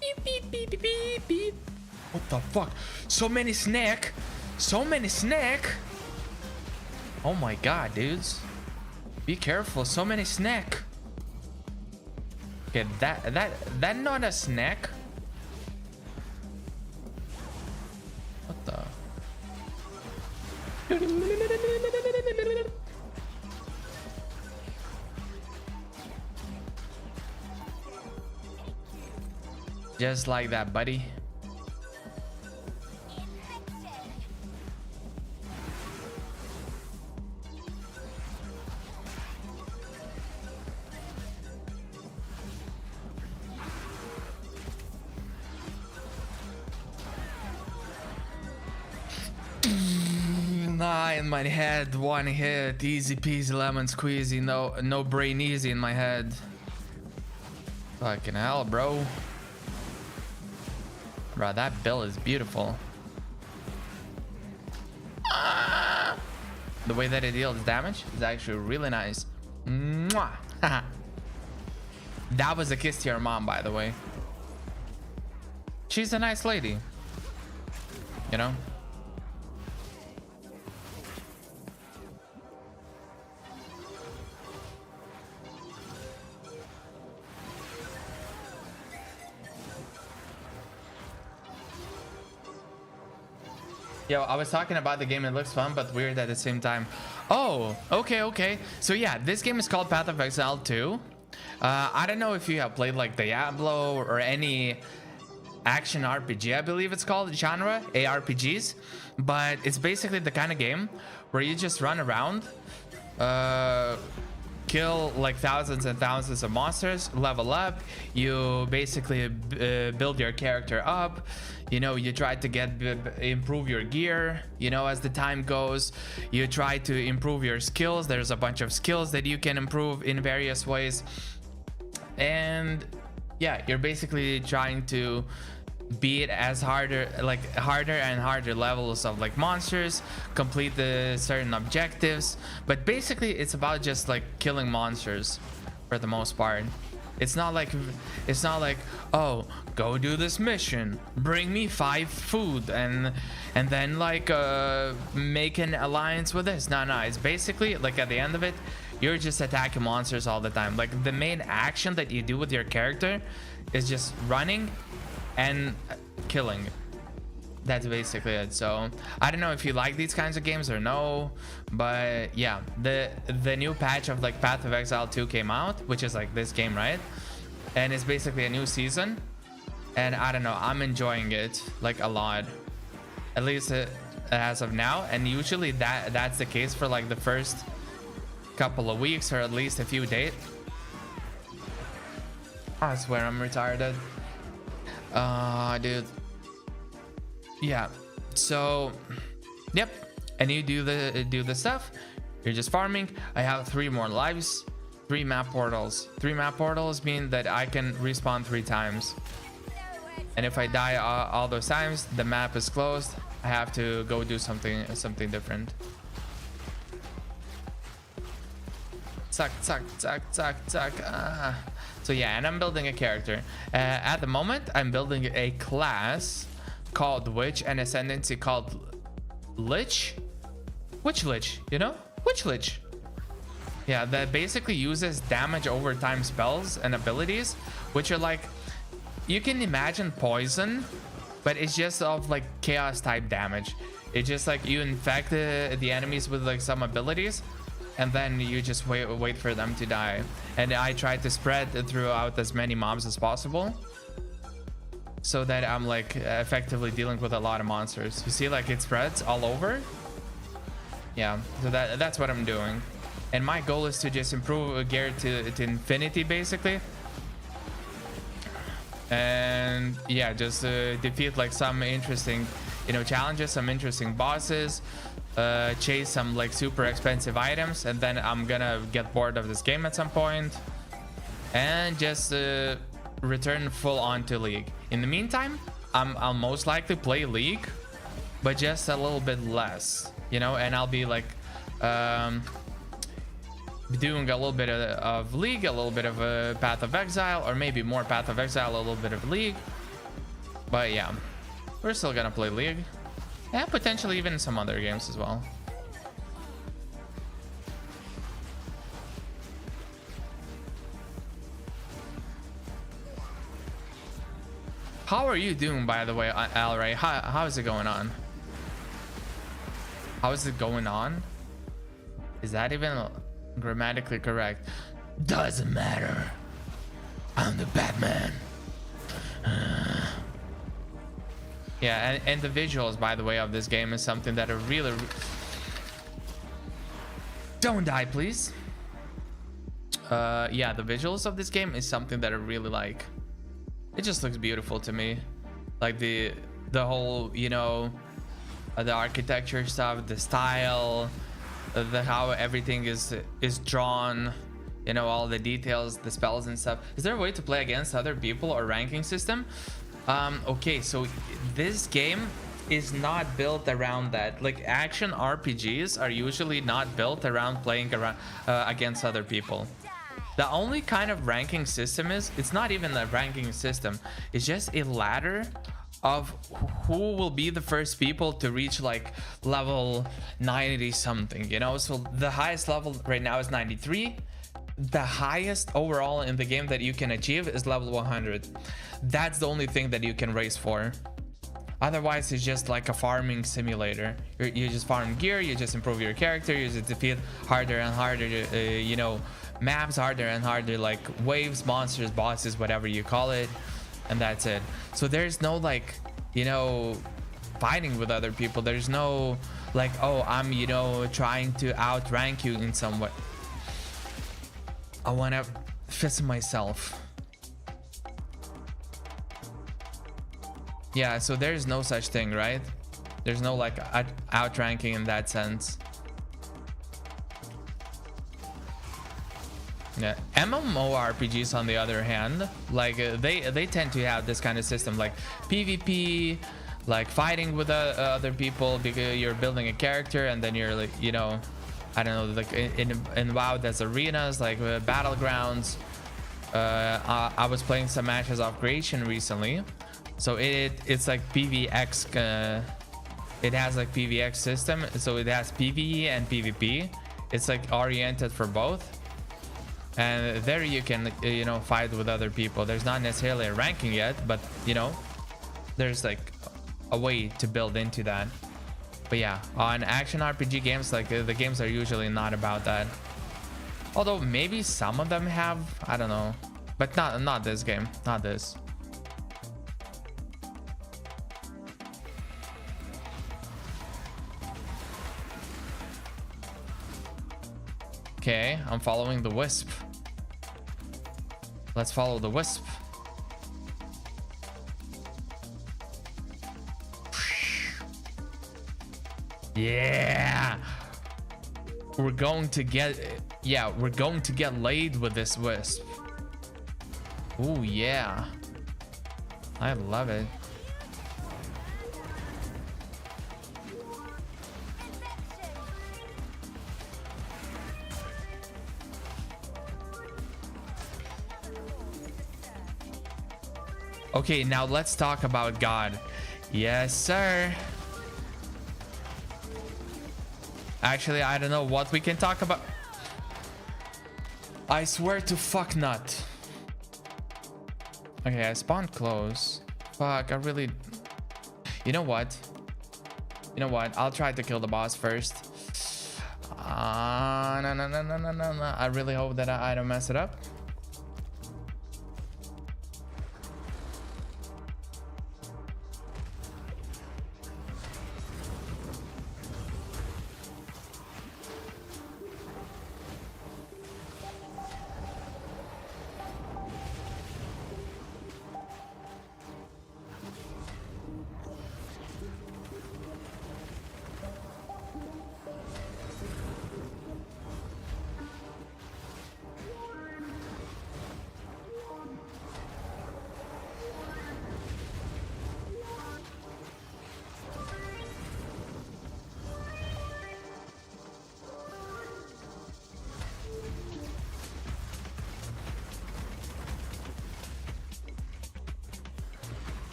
Beep, beep, beep, beep, beep, beep. What the fuck? So many snack. So many snack. Oh my god, dudes. Be careful. So many snack. Okay, that not a snack. What the? Just like that, buddy. Nah, in my head, one hit, easy peasy lemon squeezy, no brain easy in my head. Fucking hell, bro. Bro, that bill is beautiful. The way that it deals damage is actually really nice. Mwah. That was a kiss to your mom, by the way. She's a nice lady. You know? Yo, I was talking about the game. It looks fun, but weird at the same time. Oh, okay. So yeah, this game is called Path of Exile 2. I don't know if you have played like Diablo or any action RPG, I believe it's called, genre, ARPGs. But it's basically the kind of game where you just run around, kill like thousands and thousands of monsters, level up. You basically build your character up. You know, you try to improve your gear, you know, as the time goes. You try to improve your skills. There's a bunch of skills that you can improve in various ways. And yeah, you're basically trying to beat harder and harder levels of like monsters, complete the certain objectives. But basically it's about just like killing monsters for the most part. It's not like, oh, go do this mission, bring me 5 food, and then like make an alliance with this. No, it's basically like at the end of it, you're just attacking monsters all the time. Like the main action that you do with your character is just running and killing. That's basically it. So I don't know if you like these kinds of games or no, but yeah, the new patch of like Path of Exile 2 came out, which is like this game, right? And it's basically a new season, and I don't know, I'm enjoying it like a lot, at least as of now. And usually that's the case for like the first couple of weeks, or at least a few days. I swear I'm retarded. Dude. Yeah, so yep, and you do the stuff. You're just farming. I have 3 more lives. 3 map portals. 3 map portals mean that I can respawn 3 times. And if I die all those times, the map is closed. I have to go do something different. Suck. So yeah, and I'm building a character. At the moment, I'm building a class called Witch and ascendancy called LICH. Which LICH? You know? Which LICH? Yeah, that basically uses damage over time spells and abilities, which are like, you can imagine poison, but it's just of like chaos type damage. It's just like you infect the enemies with like some abilities, and then you just wait for them to die. And I try to spread throughout as many mobs as possible, so that I'm like effectively dealing with a lot of monsters. You see, like it spreads all over. Yeah, so that's what I'm doing. And my goal is to just improve gear to infinity, basically. And yeah, just defeat like some interesting, you know, challenges, some interesting bosses, chase some like super expensive items, and then I'm gonna get bored of this game at some point and just return full on to League. In the meantime, I'll most likely play League, but just a little bit less, you know, and I'll be like doing a little bit of League, a little bit of a Path of Exile, or maybe more Path of Exile, a little bit of League. But yeah, we're still gonna play League, and potentially even some other games as well. How are you doing, by the way, Alray? How is it going on? How is it going on? Is that even grammatically correct? Doesn't matter. I'm the Batman. Yeah, and the visuals, by the way, of this game is something that are really... Don't die, please. Yeah, the visuals of this game is something that I really like. It just looks beautiful to me. Like the whole, you know, the architecture stuff, the style, the how everything is drawn, you know, all the details, the spells and stuff. Is there a way to play against other people or ranking system? Okay, so this game is not built around that. Like action RPGs are usually not built around playing around against other people. The only kind of ranking system it's not even a ranking system, it's just a ladder of who will be the first people to reach like level 90 something, you know. So the highest level right now is 93. The highest overall in the game that you can achieve is level 100. That's the only thing that you can race for. Otherwise, it's just like a farming simulator. You just farm gear, you just improve your character, you just defeat harder and harder, you know, maps, harder and harder, like waves, monsters, bosses, whatever you call it, and that's it. So there's no like, you know, fighting with other people. There's no like, oh, I'm, you know, trying to outrank you in some way. I want to fist myself. Yeah, so there's no such thing, right? There's no like outranking in that sense. Yeah, MMORPGs on the other hand, like they tend to have this kind of system, like PvP, like fighting with other people, because you're building a character and then you're like, you know, I don't know, like in WoW there's arenas, like battlegrounds. I was playing some matches of creation recently, so it's like PvX. It has like PvX system, so it has PvE and PvP. It's like oriented for both. And there you can, you know, fight with other people. There's not necessarily a ranking yet, but, you know, there's like a way to build into that. But yeah, on action RPG games, like the games are usually not about that. Although maybe some of them have, I don't know. But not this game, not this. Okay, I'm following the wisp. Let's follow the wisp. Yeah. we're going to get, yeah, we're going to get laid with this wisp. Oh yeah, I love it. Okay, now let's talk about God. Yes, sir. Actually, I don't know what we can talk about. I swear to fuck nut. Okay, I spawned close. Fuck, I really... You know what? You know what? I'll try to kill the boss first. No. I really hope that I don't mess it up.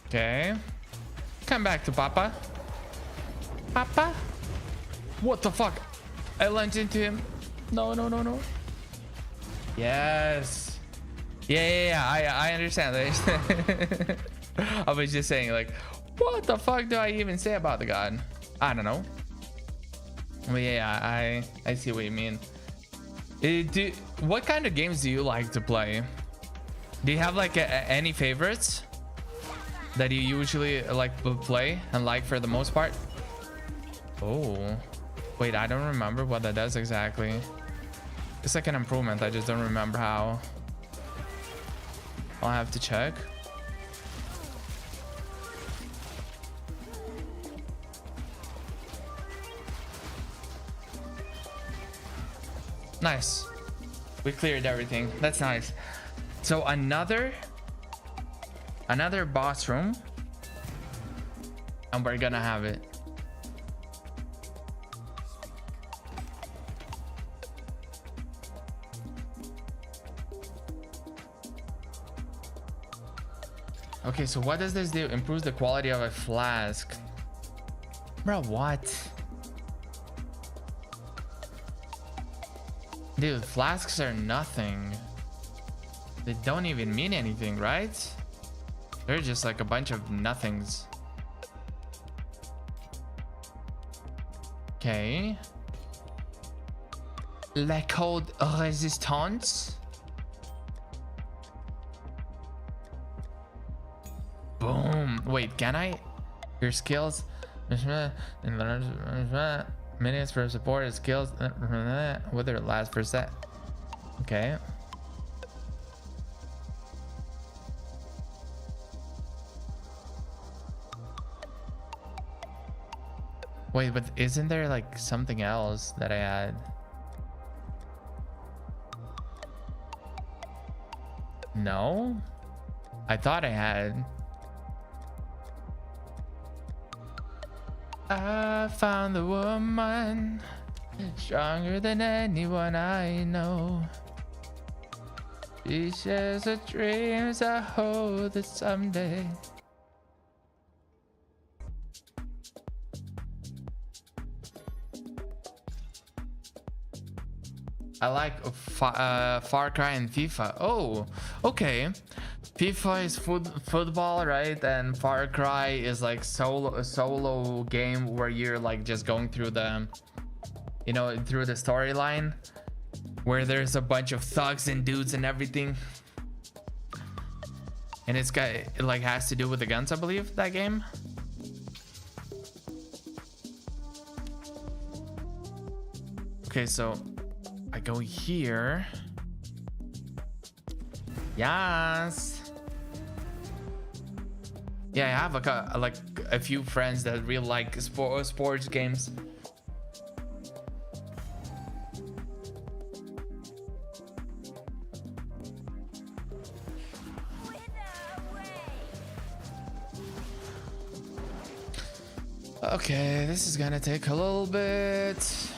Okay. Come back to Papa. Papa? What the fuck? I lunged into him. No, no, no, no. Yes. Yeah. I understand. I was just saying, like, what the fuck do I even say about the god? I don't know. But yeah, I see what you mean. What kind of games do you like to play? Do you have like any favorites that you usually like to play and like for the most part? Oh, wait, I don't remember what that does exactly. It's like an improvement. I just don't remember how. I'll have to check. Nice. We cleared everything. That's nice. So another boss room, and we're gonna have it. Okay, so what does this do? Improves the quality of a flask. Bro, what? Dude, flasks are nothing. They don't even mean anything, right? They're just like a bunch of nothings. Okay. La code resistance. Boom. Wait, can I? Your skills. Minutes for support skills. Whether it lasts for a set. Okay. Wait, but isn't there like something else that I had? No? I thought I had. I found the woman stronger than anyone I know. She shares her dreams. I hope that someday. I like Far Cry and FIFA. Oh, okay. FIFA is football, right? And Far Cry is like a solo game where you're like just going through the, you know, through the storyline, where there's a bunch of thugs and dudes and everything. And it like has to do with the guns, I believe, that game. Okay, so I go here. Yes. Yeah, I have like a few friends that really like sports games. Okay, this is gonna take a little bit.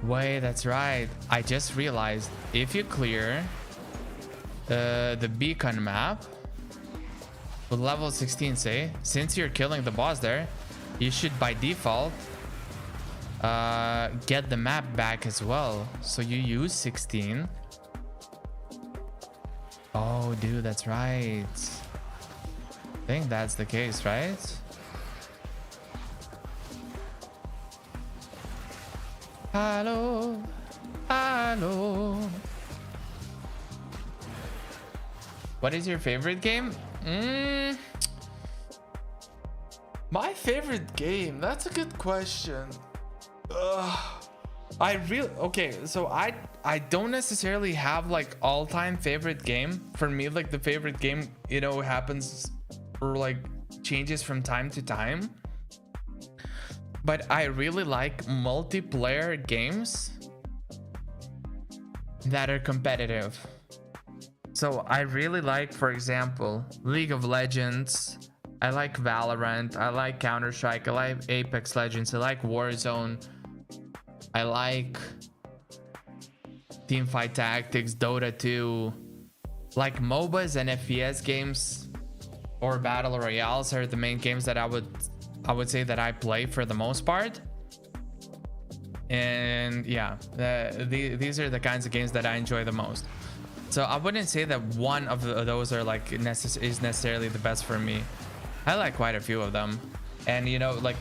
Wait, that's right. I just realized if you clear the beacon map with level 16, say, since you're killing the boss there, you should by default get the map back as well. So you use 16. Oh, dude, that's right. I think that's the case, right? Hello, hello. What is your favorite game? My favorite game? That's a good question. Okay, so I don't necessarily have like all-time favorite game. For me, like the favorite game, you know, happens or like changes from time to time. But I really like multiplayer games that are competitive. So I really like, for example, League of Legends. I like Valorant. I like Counter-Strike. I like Apex Legends. I like Warzone. I like Teamfight Tactics, Dota 2. Like MOBAs and FPS games or Battle Royales are the main games that I would say that I play for the most part. And yeah, these are the kinds of games that I enjoy the most. So I wouldn't say that one of those are like is necessarily the best for me. I like quite a few of them. And you know, like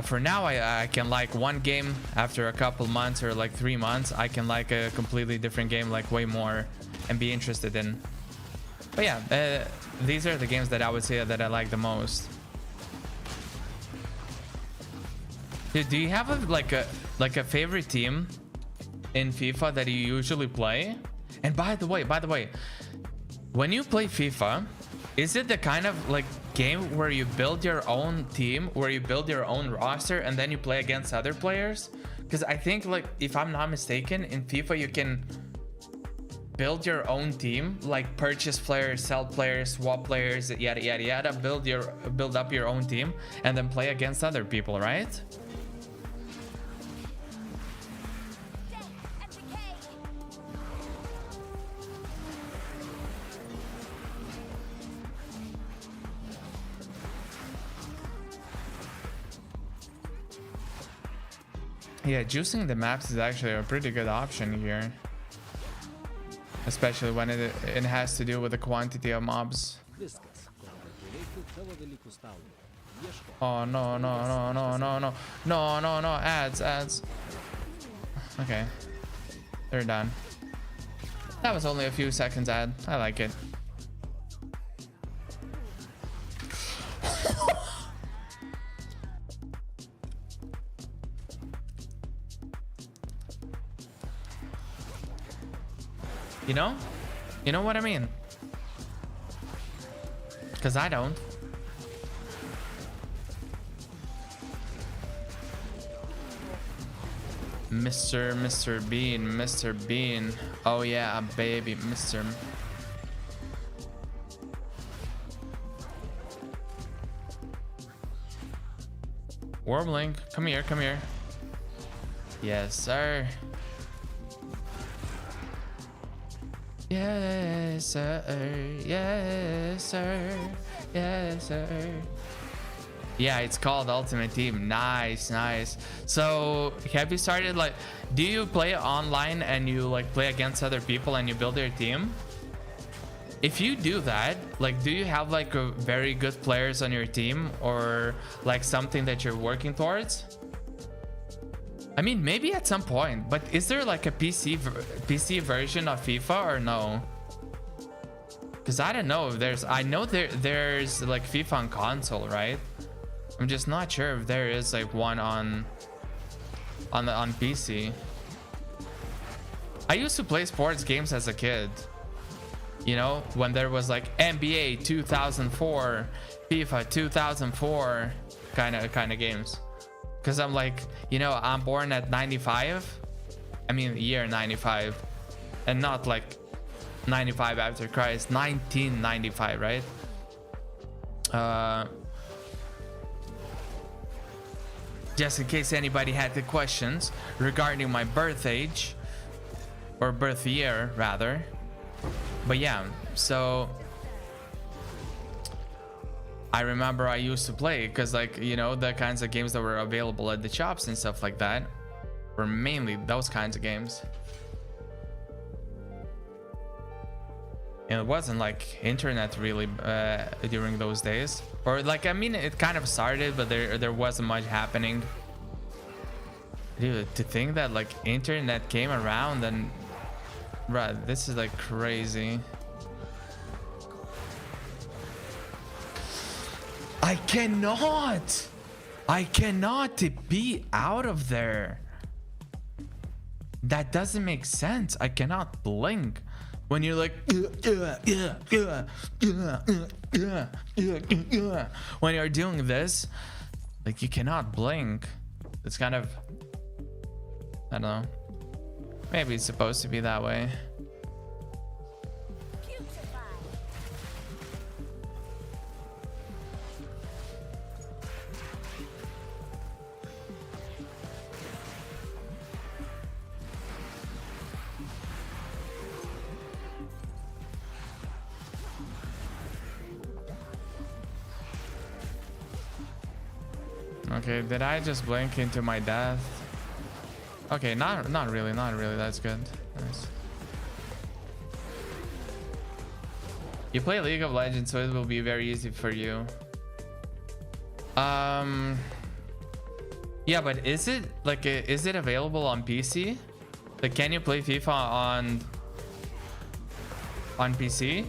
for now I can like one game. After a couple months or like 3 months, I can like a completely different game like way more and be interested in. But yeah, these are the games that I would say that I like the most. Dude, do you have a favorite team in FIFA that you usually play? And by the way, when you play FIFA, is it the kind of like game where you build your own team, where you build your own roster and then you play against other players? Because I think, like, if I'm not mistaken, in FIFA you can build your own team, like purchase players, sell players, swap players, yada yada yada, build up your own team and then play against other people, right? Yeah, juicing the maps is actually a pretty good option here. Especially when it has to do with the quantity of mobs. Oh, no, ads. Okay. They're done. That was only a few seconds ad. I like it. You know what I mean? Because I don't. Mr. Bean. Oh yeah, baby, Mr. Warbling, come here. Yes, sir. Yes, sir. Yes, sir. Yes, sir. Yeah, it's called Ultimate Team. Nice. So, have you started, like, do you play online and you like play against other people and you build your team? If you do that, like, do you have like a very good players on your team or like something that you're working towards? I mean, maybe at some point, but is there like a PC version of FIFA or no? Because I don't know if there's, I know there's like FIFA on console, right? I'm just not sure if there is like one on PC. I used to play sports games as a kid. You know, when there was like NBA 2004, FIFA 2004 kind of games. Because I'm like, you know, I'm born at 95. I mean, year 95, and not like 95 after Christ, 1995, right? Just in case anybody had the questions regarding my birth age, or birth year rather. But yeah, so I remember I used to play, because like, you know, the kinds of games that were available at the shops and stuff like that were mainly those kinds of games. And it wasn't like internet really during those days, or like, I mean, it kind of started, but there wasn't much happening. Dude, to think that like internet came around, and right, this is like crazy. I cannot be out of there. That doesn't make sense. I cannot blink when you're like when you're doing this, like you cannot blink. It's kind of, I don't know, maybe it's supposed to be that way. Okay, did I just blink into my death? Okay, not really. That's good. Nice. You play League of Legends, so it will be very easy for you. Yeah, but is it like, is it available on PC? Like, can you play FIFA on PC?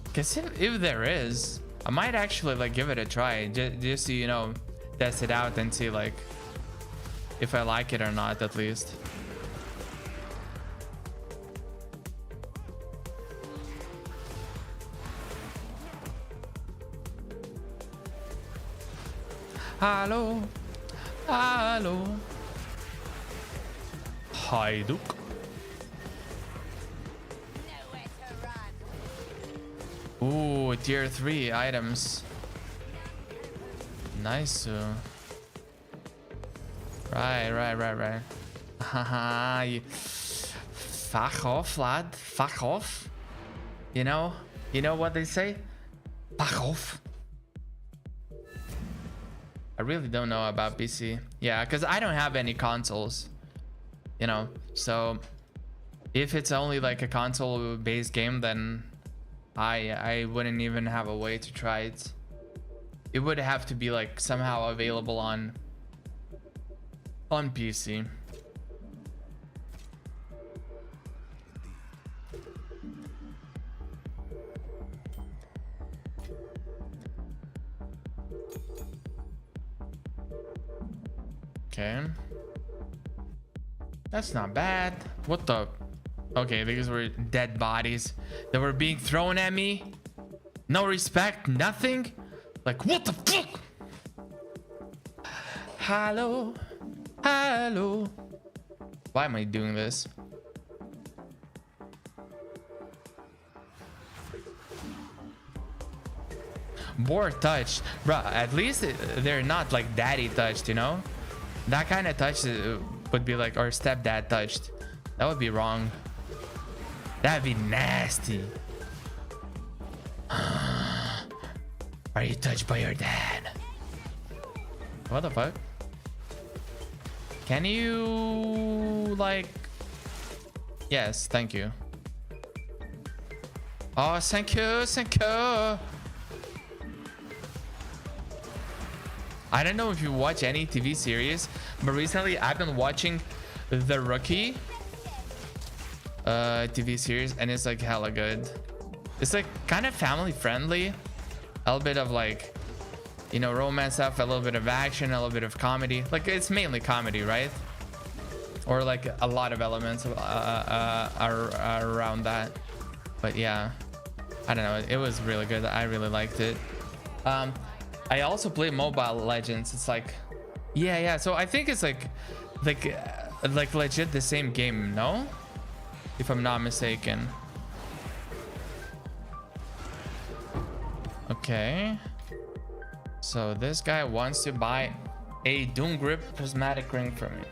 Because if there is, I might actually like give it a try, just to, you know, test it out and see like if I like it or not, at least. Hello, hello. Hajduk. Ooh, tier 3 items. Nice. Right. Haha. Fuck off, lad. Fuck off. You know what they say? Fuck off. I really don't know about PC. Yeah, because I don't have any consoles. You know, so if it's only like a console-based game, then I wouldn't even have a way to try it. It would have to be like somehow available on PC. Okay. That's not bad. What the? Okay, these were dead bodies that were being thrown at me. No respect, nothing. Like, what the fuck? Hello. Hello. Why am I doing this? Board touched. Bruh, at least they're not like daddy touched, you know? That kind of touch would be like, or stepdad touched. That would be wrong. That'd be nasty. Are you touched by your dad? What the fuck? Can you like... Yes, thank you. Oh, thank you, thank you. I don't know if you watch any TV series, but recently I've been watching The Rookie TV series, and it's like hella good. It's like kind of family friendly, a little bit of like, you know, romance stuff, a little bit of action, a little bit of comedy. Like, it's mainly comedy, right? or like a lot of elements are around that. But yeah, I don't know, it was really good. I really liked it. I also play Mobile Legends. It's like, yeah, so I think it's like legit the same game, no, if I'm not mistaken. Okay, so this guy wants to buy a Doom Grip prismatic ring from me.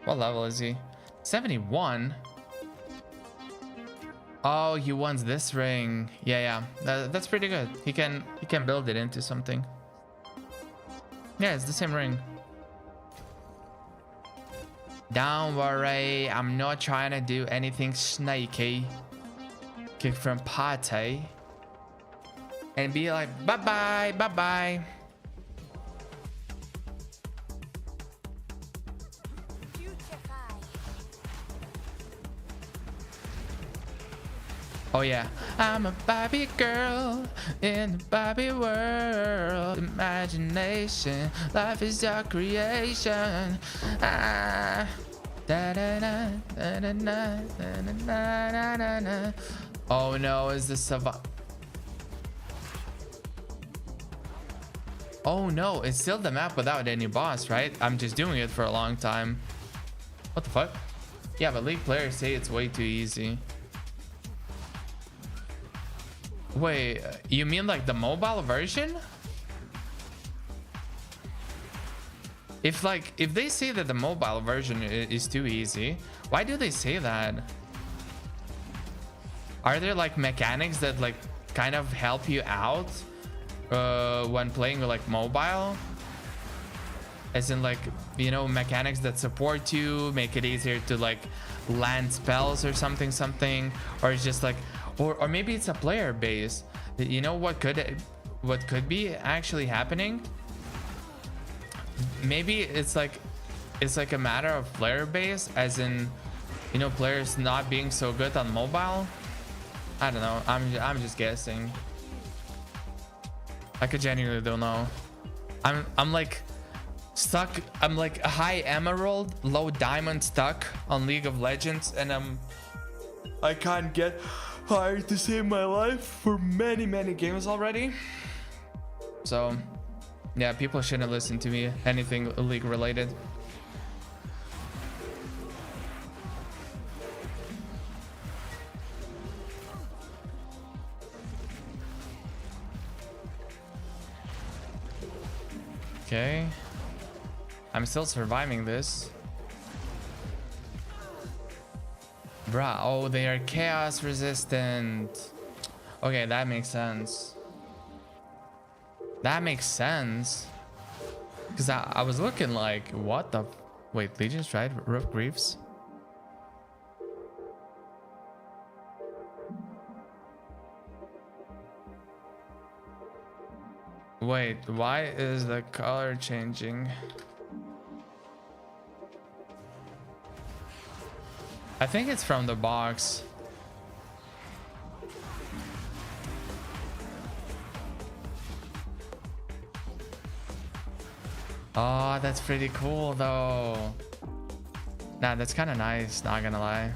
What level is he? 71. Oh, he wants this ring. Yeah. That's pretty good. He can build it into something. Yeah, it's the same ring. Don't worry, I'm not trying to do anything snaky. Kick from Pate. And be like, bye-bye. Oh yeah, I'm a Barbie girl in the Barbie world. Imagination, life is your creation. Ah. Da, da, da, da, da, da, da, da, da, da. Oh no, is this Oh no, it's still the map without any boss, right? I'm just doing it for a long time. What the fuck? Yeah, but League players say it's way too easy. Wait, you mean like the mobile version? If they say that the mobile version is too easy, why do they say that? Are there like mechanics that like kind of help you out when playing with like mobile? As in like, you know, mechanics that support you, make it easier to like land spells or something, or it's just like, or maybe it's a player base. You know what could be actually happening? Maybe it's like a matter of player base, as in, you know, players not being so good on mobile. I don't know. I'm just guessing. I could genuinely don't know. I'm like stuck. I'm like a high emerald, low diamond stuck on League of Legends, and I can't get hired to save my life for many games already. So yeah, people shouldn't listen to me, anything League related. Okay, I'm still surviving this. Bruh, oh, they are chaos resistant. Okay, that makes sense. That makes sense. Because I was looking like, what the... Wait, Legion's tried Rook Reefs? Wait, why is the color changing? I think it's from the box. Oh, that's pretty cool though. Nah, that's kind of nice, not gonna lie.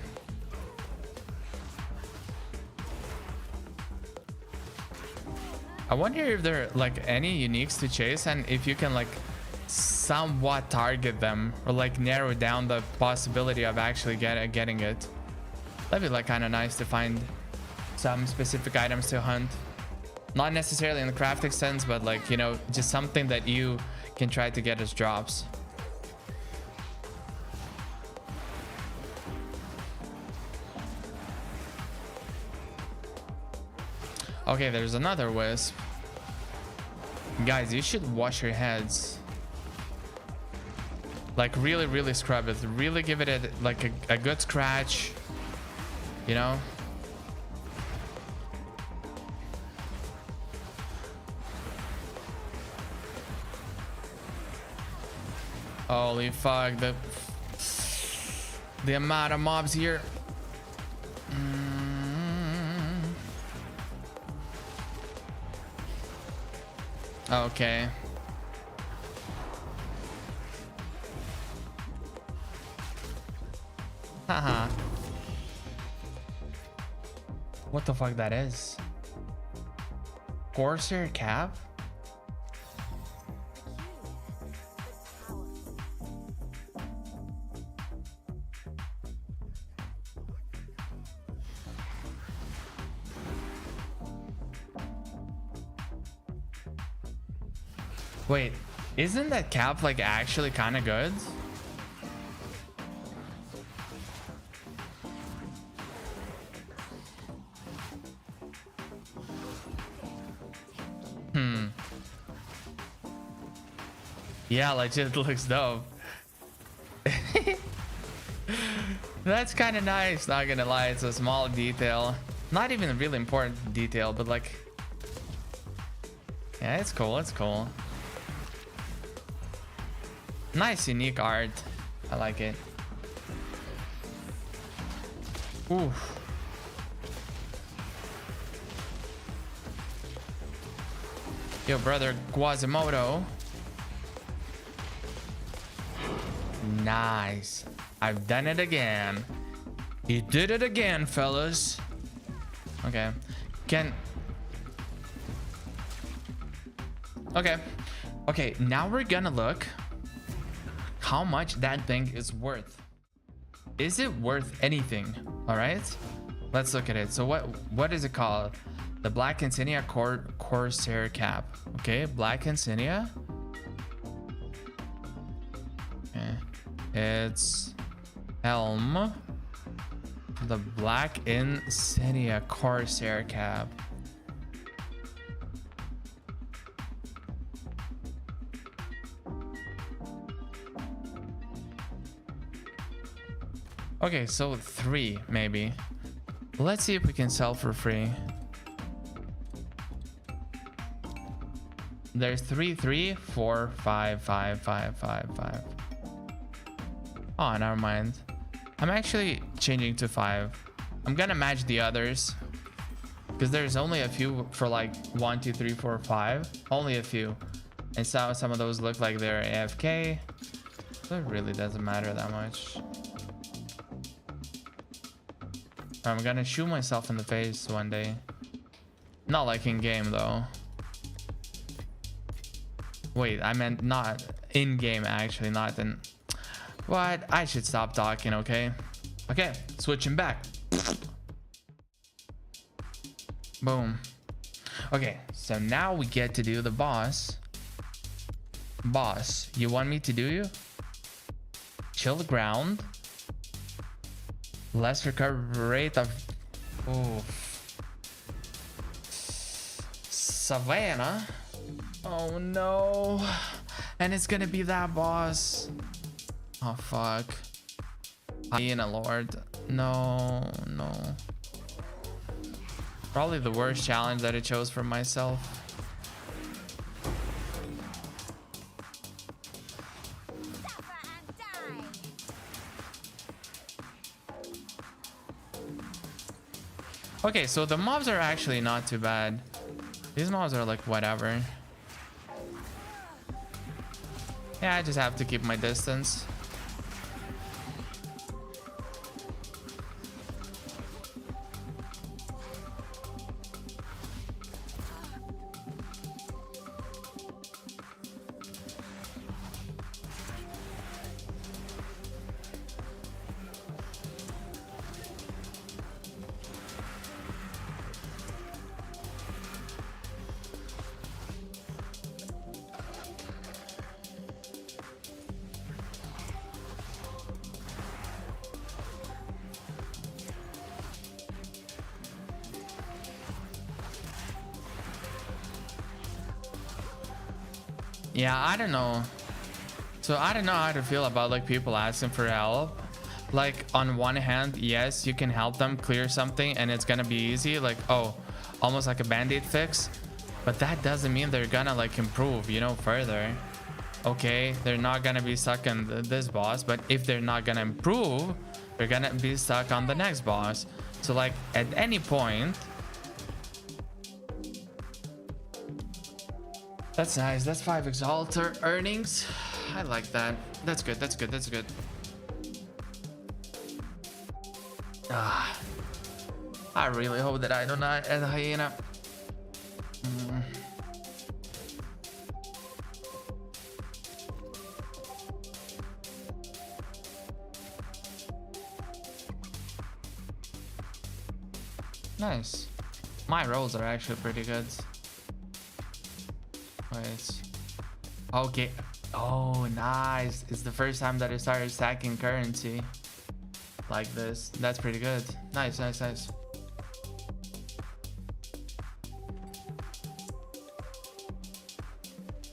I wonder if there are like any uniques to chase, and if you can like somewhat target them, or like narrow down the possibility of actually getting it. That'd be like kind of nice to find some specific items to hunt, not necessarily in the crafting sense, but like, you know, just something that you can try to get as drops. Okay, there's another wisp. Guys, you should wash your heads. Like really scrub it. Really give it a good scratch. You know? Holy fuck, the amount of mobs here. Okay. Haha. What the fuck that is? Corsair cap? Wait, isn't that cap like actually kind of good? Yeah, legit looks dope. That's kind of nice, not gonna lie. It's a small detail, not even a really important detail, but like, yeah, it's cool. It's cool. Nice, unique art. I like it. Ooh. Yo, brother Quasimodo. Nice. I've done it again. You did it again, fellas. Okay. Okay, now we're gonna look how much that thing is worth. Is it worth anything? All right, let's look at it. So what is it called? The Black Insignia Corsair cap. Okay, Black Insignia. Okay. It's helm. The Black Insignia Corsair cap. Okay, so 3 maybe. Let's see if we can sell for free. There's 3, 3, 4, 5, 5, 5, 5, 5. Oh, never mind. I'm actually changing to 5. I'm gonna match the others because there's only a few for like 1, 2, 3, 4, 5. Only a few, and some of those look like they're AFK. So it really doesn't matter that much. I'm gonna shoot myself in the face one day. Not like in game though. Wait, I meant not in game actually, not in. What? I should stop talking, okay? Okay, switching back. Boom. Okay, so now we get to do the boss. Boss, you want me to do you? Chill the ground. Less recovery rate of. Oh. Savannah. Oh no. And it's gonna be that boss. Oh fuck. Being a lord. No. Probably the worst challenge that I chose for myself. Okay, so the mobs are actually not too bad. These mobs are like whatever. Yeah, I just have to keep my distance. Yeah, I don't know. So I don't know how to feel about like people asking for help. Like on one hand, yes, you can help them clear something and it's gonna be easy, like, oh, almost like a band-aid fix, but that doesn't mean they're gonna like improve, you know, further. okay, they're not gonna be stuck on this boss, but if they're not gonna improve, they're gonna be stuck on the next boss. So like at any point. That's nice. That's 5 Exalter earnings. I like that. That's good. That's good. That's good. Ah, I really hope that I do not add hyena. Nice. My rolls are actually pretty good. Wait. Okay. Oh, nice. It's the first time that I started stacking currency like this. That's pretty good. Nice, nice, nice.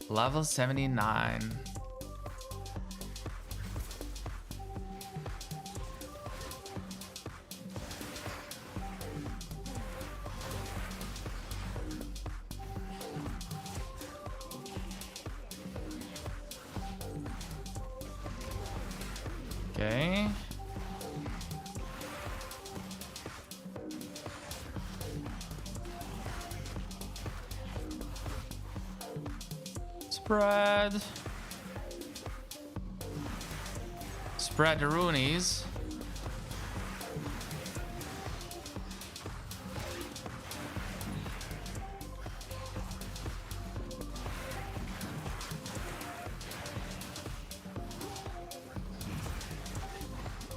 Level 79. Okay. Spread. Spread the Roonies.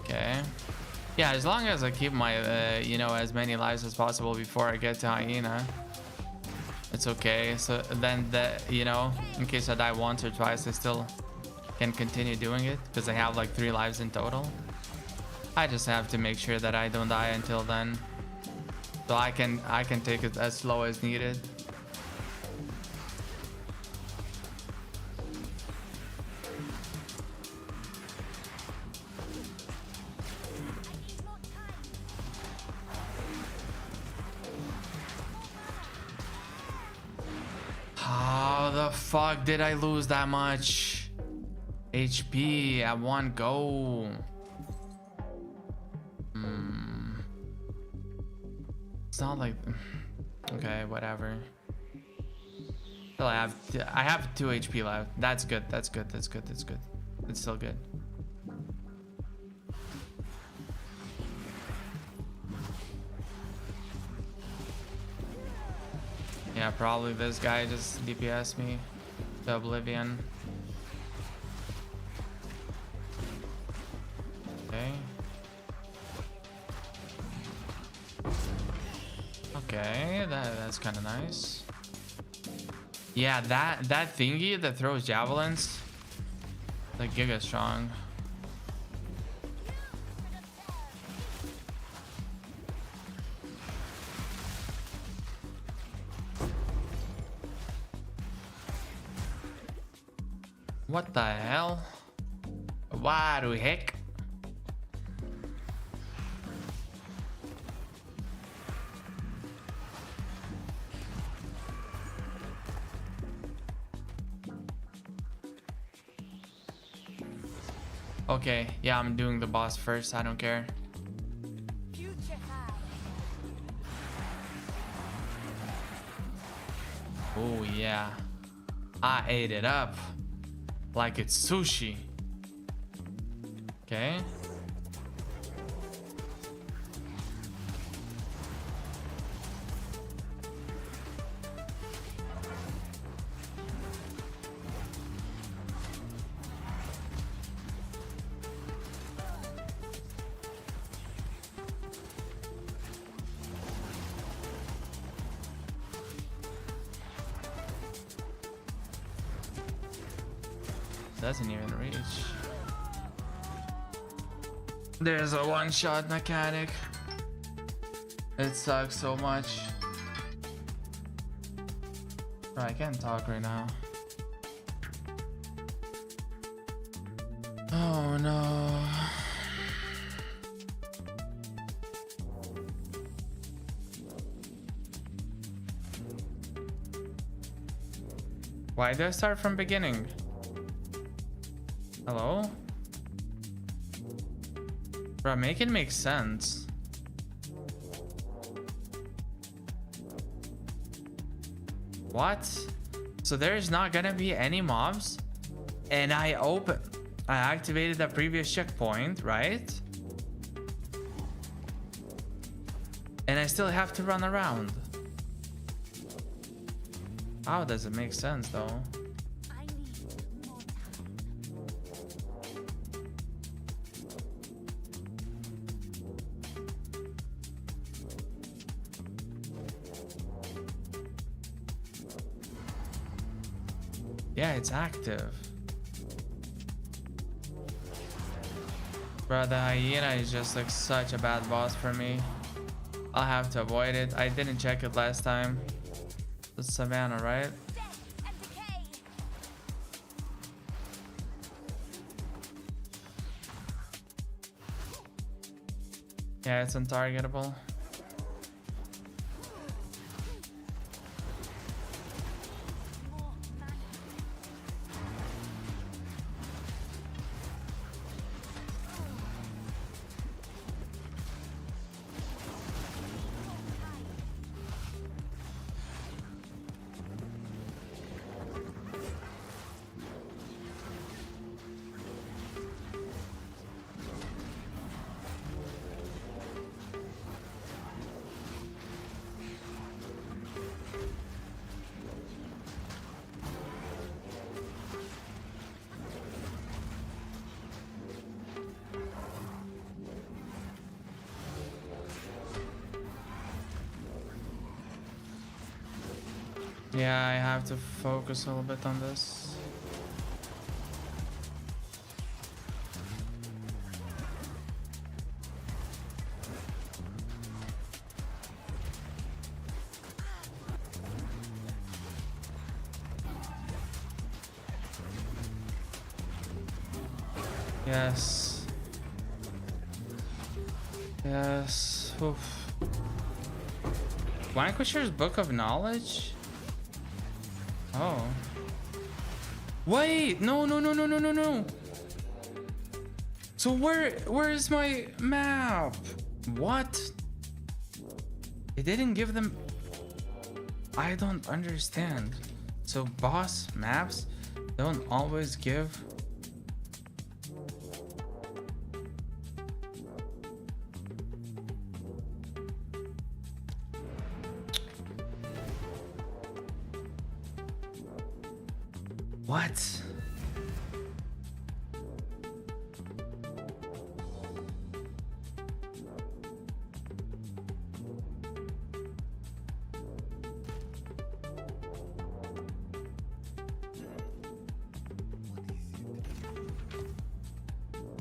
Okay. Yeah, as long as I keep my, you know, as many lives as possible before I get to hyena, it's okay. So then, you know, in case I die once or twice, I still can continue doing it because I have like 3 lives in total. I just have to make sure that I don't die until then, so I can take it as slow as needed. How the fuck did I lose that much HP at one go? It's not like, okay, whatever. Still, I have 2 HP left. That's good. That's good. That's good. That's good. It's still good. Yeah, probably this guy just DPS me to oblivion. Okay. Okay, that's kind of nice. Yeah, that thingy that throws javelins, like giga strong. What the hell? Why the heck? Okay, yeah, I'm doing the boss first. I don't care. Oh yeah, I ate it up like it's sushi. Okay. Doesn't even reach. There's a one-shot mechanic. It sucks so much. Bro, I can't talk right now. Oh no. Why did I start from beginning? Hello? Bro, make it make sense. What? So there's not gonna be any mobs? And I activated the previous checkpoint, right? And I still have to run around. How does it make sense though? I need more time. Yeah, it's active. Bro, the hyena is just like such a bad boss for me. I'll have to avoid it. I didn't check it last time. The savannah, right? Death and decay. Yeah, it's untargetable. More mana. Yeah, I have to focus a little bit on this. Yes. Yes. Oof. Vanquisher's Book of Knowledge? Oh. Wait! No, no, no, no, no, no, no. So where is my map? What? It didn't give them... I don't understand. So boss maps don't always give... What?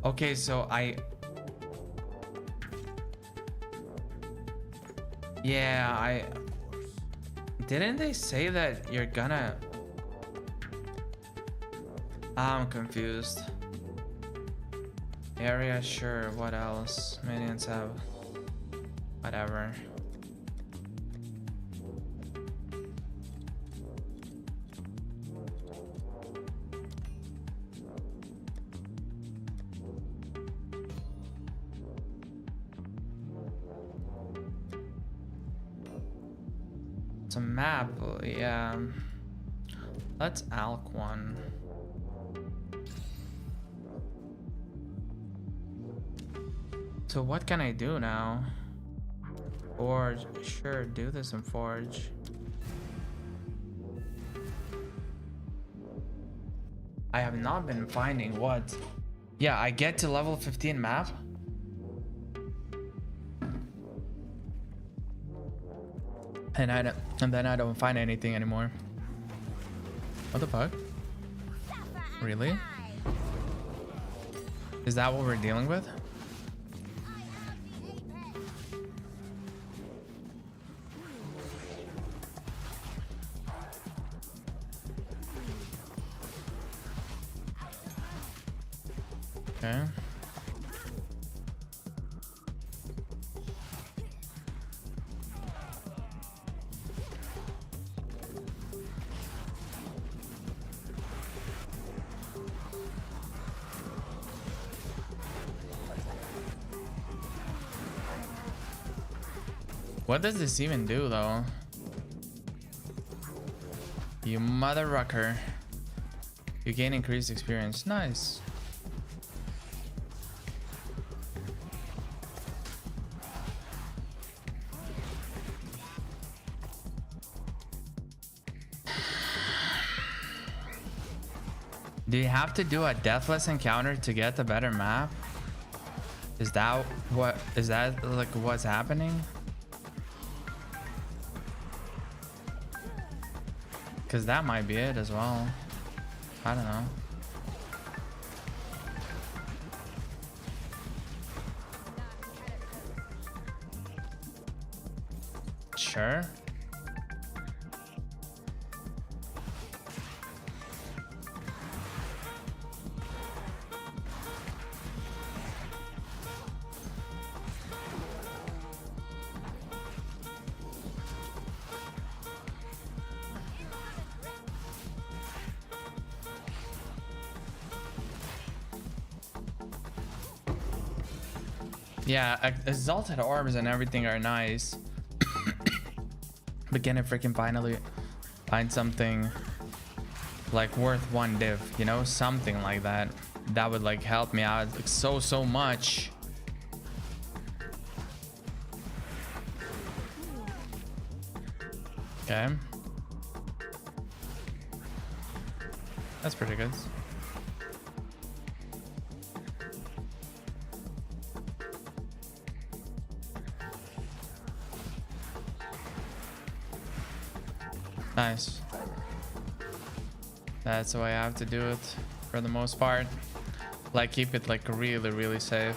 Okay, so yeah, didn't they say that you're gonna... I'm confused. Area, sure. What else? Minions have... Whatever. It's a map, yeah. Let's alk one. So what can I do now? Forge, sure, do this in Forge. I have not been finding what? Yeah, I get to level 15 map. And then I don't find anything anymore. What the fuck? Really? Is that what we're dealing with? Okay. What does this even do though? You mother rucker. You gain increased experience. Nice. Do you have to do a deathless encounter to get the better map? Is that like what's happening? Because that might be it as well. I don't know. Sure. Yeah, exalted orbs and everything are nice. But can I freaking finally find something like worth one div, you know, something like that that would like help me out like so much. Okay, that's pretty good. Nice. That's the way I have to do it for the most part. Like keep it like really safe.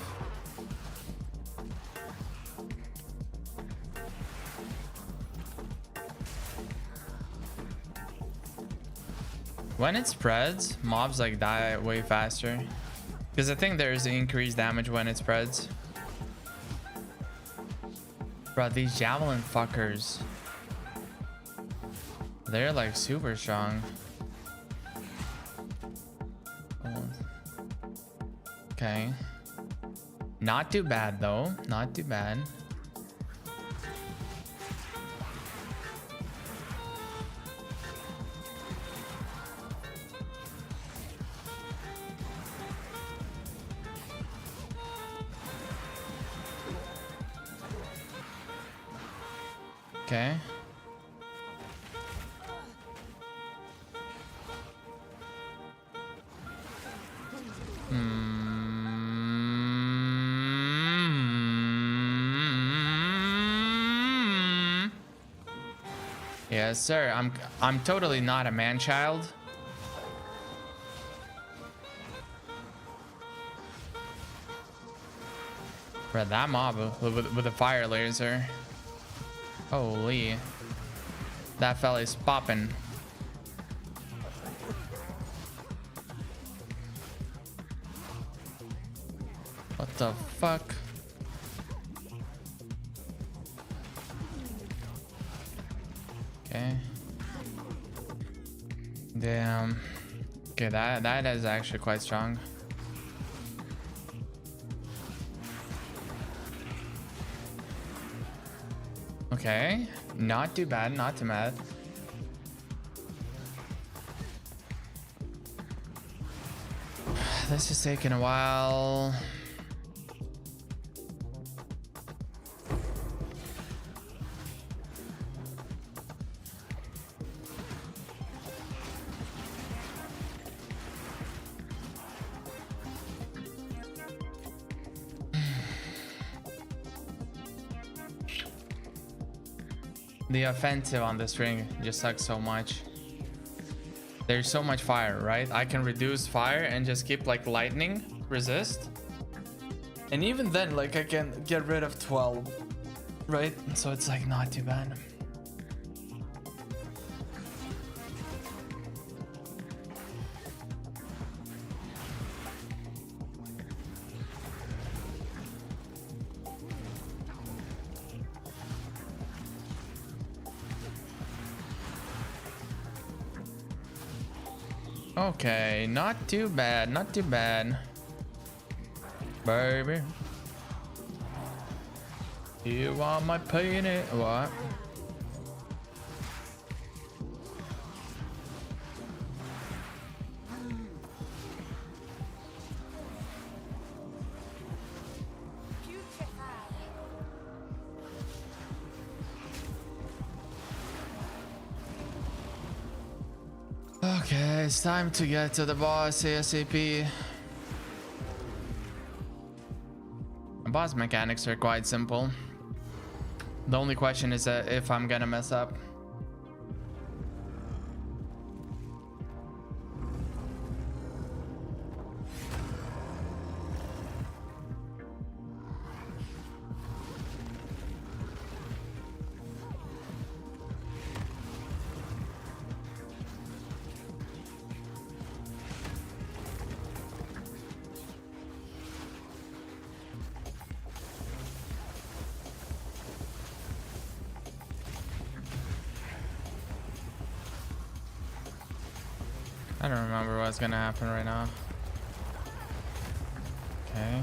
When it spreads, mobs like die way faster. Because I think there's increased damage when it spreads. Bro, these javelin fuckers. They're like super strong. Okay. Not too bad though. Not too bad. Okay. Yes, sir. I'm totally not a man-child. Bro, that mob with a fire laser. Holy. That fella is popping. What the fuck? Okay. Damn. Okay, that is actually quite strong. Okay, not too bad, not too bad. This is taking a while. The offensive on this ring just sucks so much. There's so much fire, right? I can reduce fire and just keep like lightning resist. And even then, like I can get rid of 12, right? So it's like not too bad. Okay, not too bad, not too bad. Baby. You want my peanut? What? Okay, it's time to get to the boss ASAP. The boss mechanics are quite simple. The only question is if I'm gonna mess up. I don't remember what's gonna happen right now. Okay.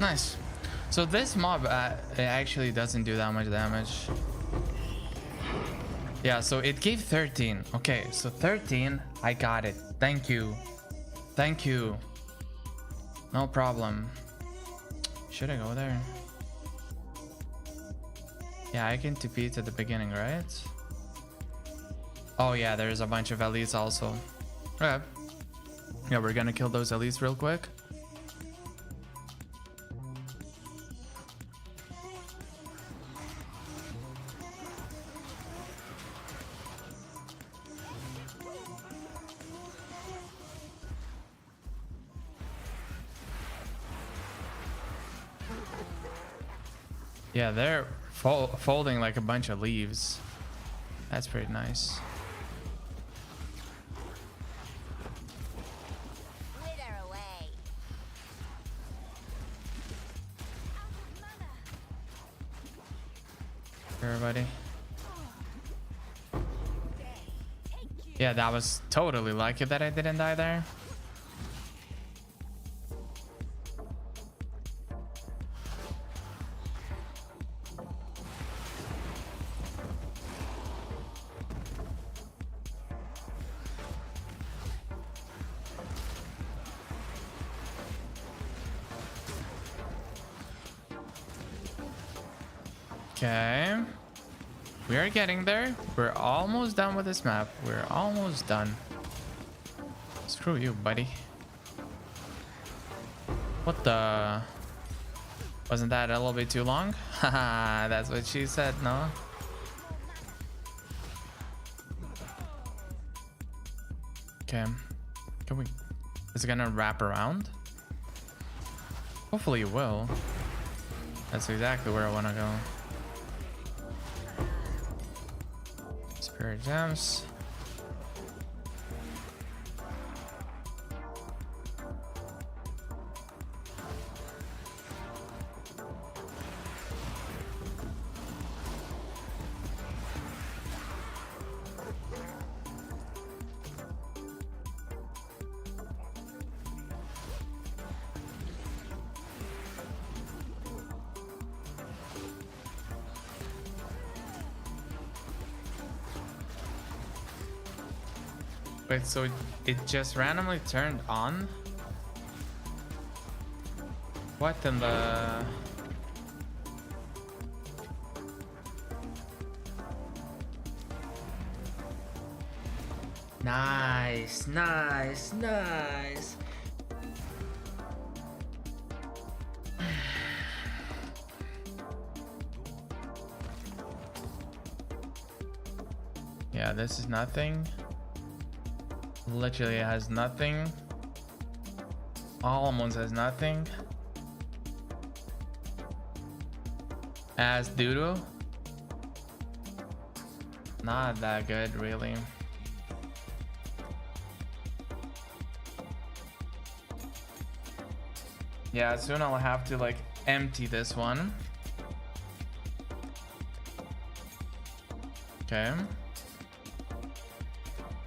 Nice. So this mob it actually doesn't do that much damage. Yeah, so it gave 13. Okay, so 13, I got it. Thank you. Thank you. No problem. Should I go there? Yeah, I can TP to the beginning, right? Oh yeah, there's a bunch of elites also. Okay. Yeah, we're gonna kill those elites real quick. Yeah, they're folding like a bunch of leaves. That's pretty nice. Wither away. Everybody. Yeah, that was totally lucky that I didn't die there. Okay, we are getting there. We're almost done with this map. We're almost done. Screw you, buddy. What the? Wasn't that a little bit too long? Haha, that's what she said, no? Okay, can we? Is it gonna wrap around? Hopefully it will. That's exactly where I want to go. Spirit gems. Wait, so it just randomly turned on? What in the... Nice, nice, nice. Yeah, this is nothing. Literally has nothing. Almost has nothing. As doodle. Not that good, really. Yeah, soon I'll have to like empty this one. Okay.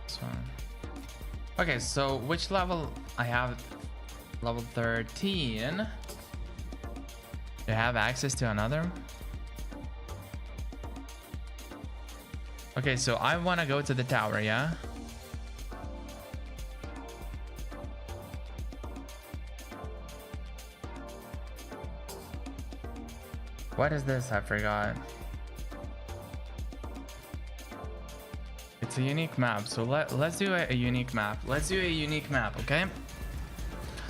This one. Okay, so which level I have? Level 13. Do I have access to another? Okay, so I want to go to the tower, yeah? What is this? I forgot. It's a unique map, so let's do a unique map. Let's do a unique map, okay?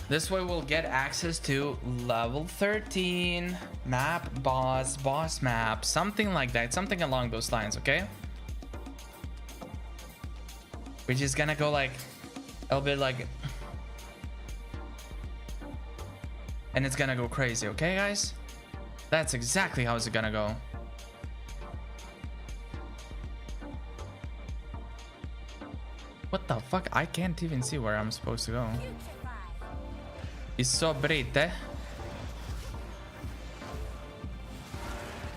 This way we'll get access to level 13 map, boss map, something like that, something along those lines, okay? We're just gonna go like a little bit like, and it's gonna go crazy, okay guys? That's exactly how it's gonna go. What the fuck? I can't even see where I'm supposed to go. It's so bright, eh?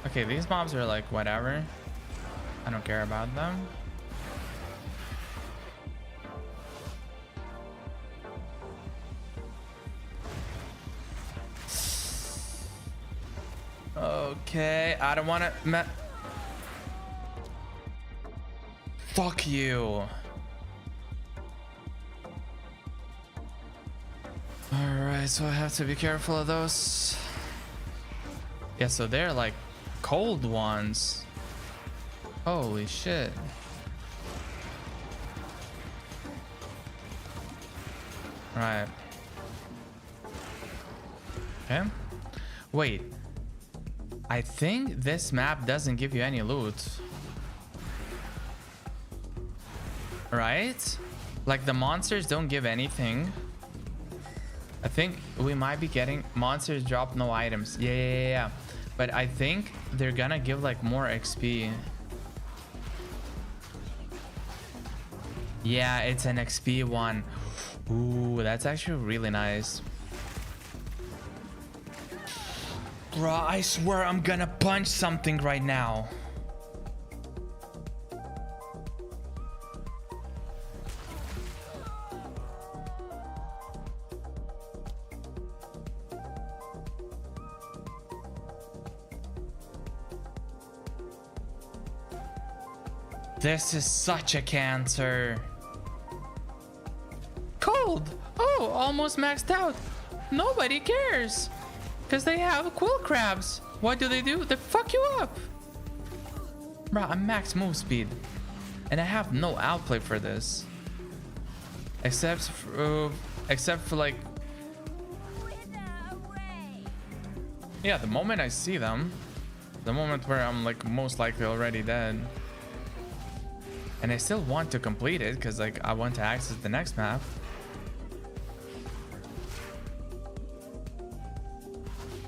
Okay, these mobs are like whatever. I don't care about them. Okay, I don't want to. Fuck you. Alright, so I have to be careful of those. Yeah, so they're like cold ones. Holy shit. Right. Okay. Wait. I think this map doesn't give you any loot. Right? Like the monsters don't give anything. I think we might be getting monsters drop no items. Yeah. But I think they're gonna give like more XP. Yeah, it's an XP one. Ooh, that's actually really nice. Bro, I swear I'm gonna punch something right now. This is such a cancer. Cold. Oh, almost maxed out. Nobody cares. Because they have quill crabs. What do? They fuck you up. Bro, I'm max move speed. And I have no outplay for this. Except for like... Yeah, the moment I see them. The moment where I'm like most likely already dead. And I still want to complete it because like I want to access the next map.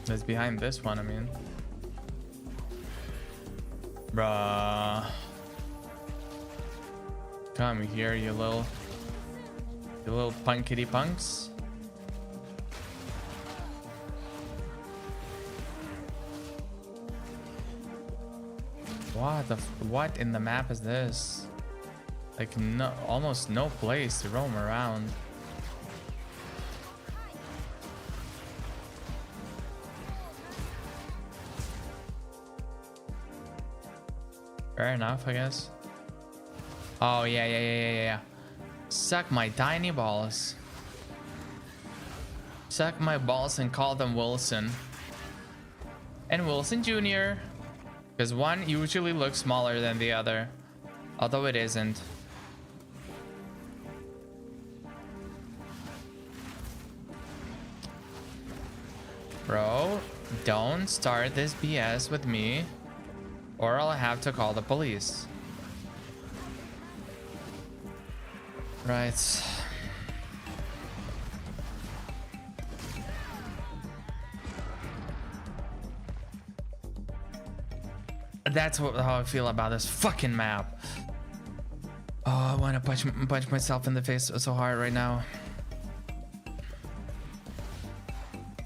That's behind this one, I mean. Bruh. Come here, you little punkity punks. What in the map is this? Like no, almost no place to roam around. Fair enough, I guess. Oh yeah. Suck my tiny balls. Suck my balls and call them Wilson. And Wilson Jr. Because one usually looks smaller than the other. Although it isn't. Bro, don't start this BS with me, or I'll have to call the police. Right. That's how I feel about this fucking map. Oh, I want to punch myself in the face so hard right now.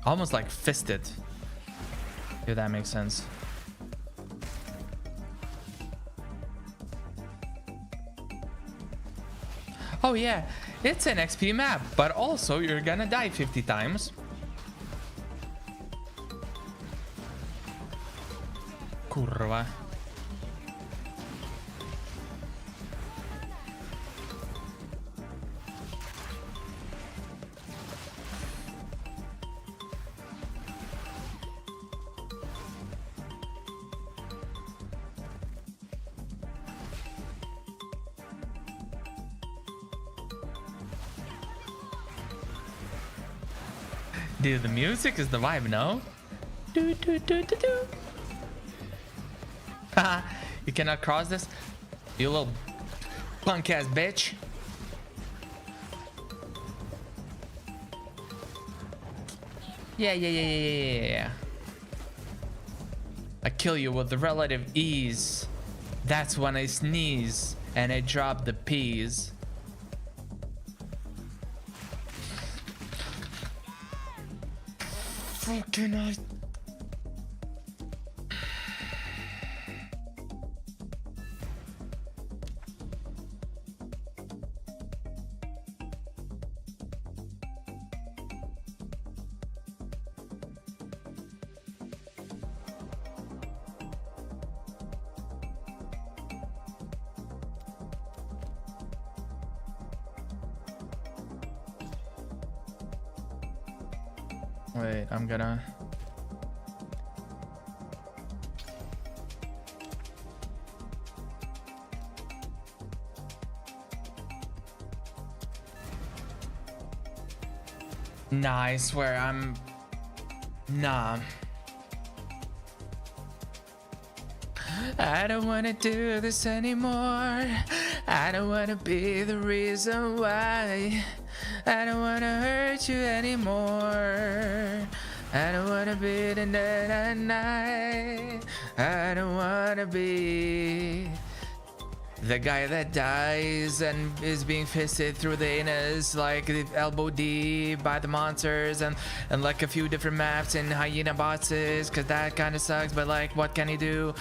Almost like fisted, if that makes sense. Oh yeah, it's an XP map, but also you're gonna die 50 times. Kurwa. Dude, the music is the vibe, no? Do, do, do, do, do. Haha, you cannot cross this, you little punk ass bitch. Yeah. I kill you with relative ease. That's when I sneeze and I drop the peas. Fucking I. Wait, I'm gonna. Nah, I swear I'm. Nah. I don't wanna do this anymore. I don't wanna be the reason why. I don't wanna hurt you anymore. I don't wanna be the night. I don't wanna be the guy that dies and is being fisted through the anus like the elbow D by the monsters and like a few different maps and hyena bosses, cause that kind of sucks, but like what can he do?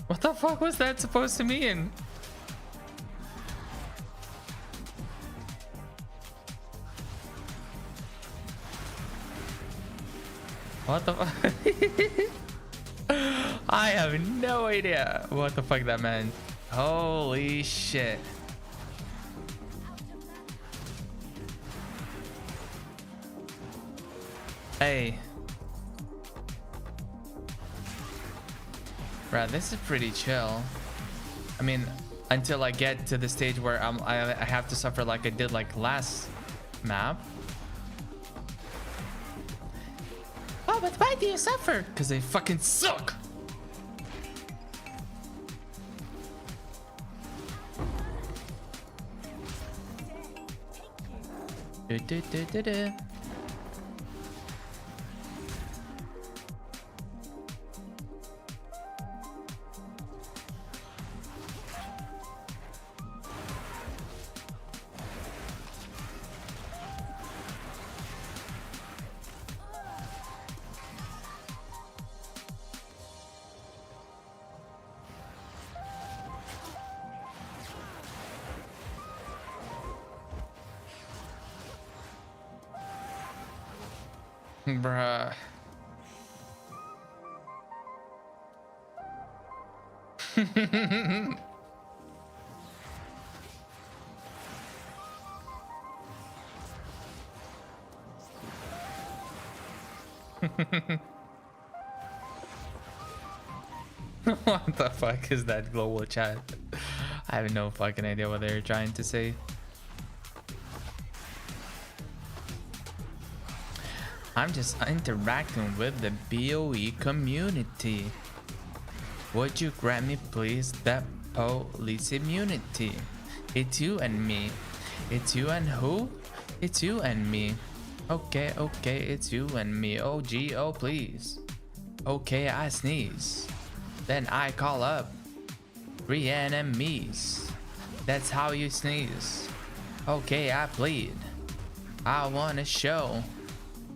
What the fuck was that supposed to mean? What the fuck? I have no idea what the fuck that meant. Holy shit. Hey. Bruh, this is pretty chill. I mean, until I get to the stage where I have to suffer like I did like last map. Oh, but why do you suffer? Because they fucking suck. Do, do, do, do, do. Bruh. What the fuck is that global chat? I have no fucking idea what they're trying to say. I'm just interacting with the POE community. Would you grant me please that police immunity? It's you and me. It's you and who? It's you and me. Okay, okay, it's you and me. Oh, gee, oh, please. Okay, I sneeze. Then I call up 3 enemies. That's how you sneeze. Okay, I plead. I wanna show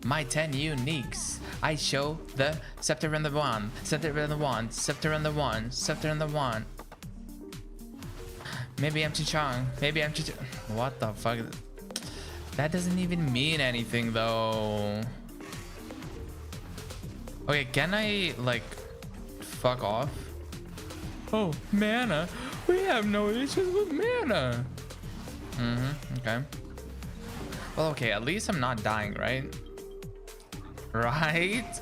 my 10 uniques. I show the scepter and the wand, scepter and the wand, scepter and the wand, scepter and the wand. Maybe I'm too strong. Maybe I'm too. What the fuck? That doesn't even mean anything though. Okay, can I like fuck off? Oh, mana. We have no issues with mana. Okay. Well, okay, at least I'm not dying, right? Right?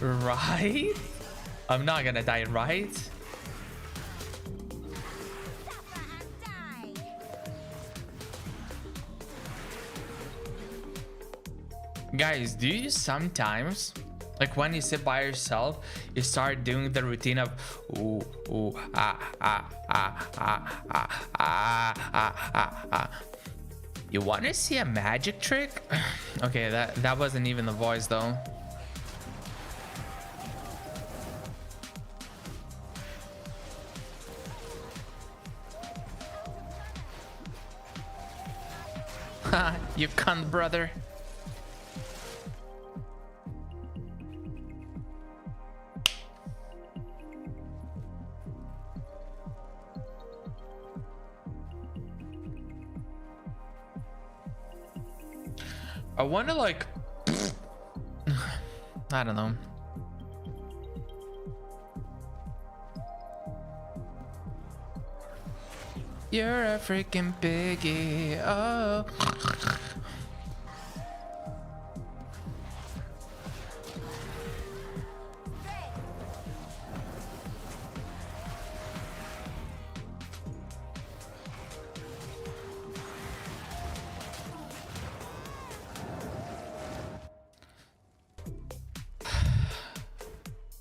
Right? I'm not gonna die, right? Suffer and die. Guys, do you sometimes, like when you sit by yourself, you start doing the routine of ooh, ooh, ah, ah, ah, ah, ah, ah, ah, ah, ah. You want to see a magic trick? Okay, that wasn't even the voice though. Ha, you cunt, brother. I wonder, like, I don't know. You're a freaking piggy. Oh.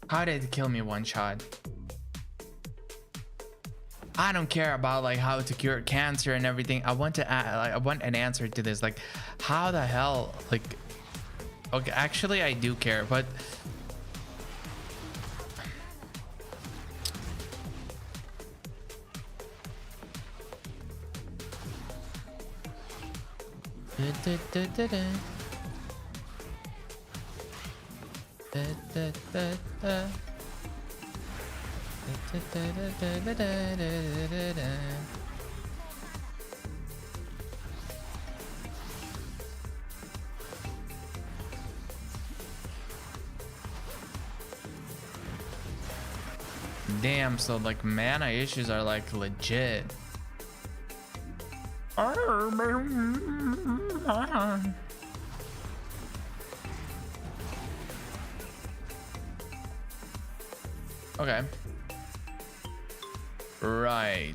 How did it kill me one shot? I don't care about like how to cure cancer and everything. I want to I want an answer to this. Like, how the hell? Like, okay, actually I do care, but damn, so like mana issues are like legit. Okay. Right.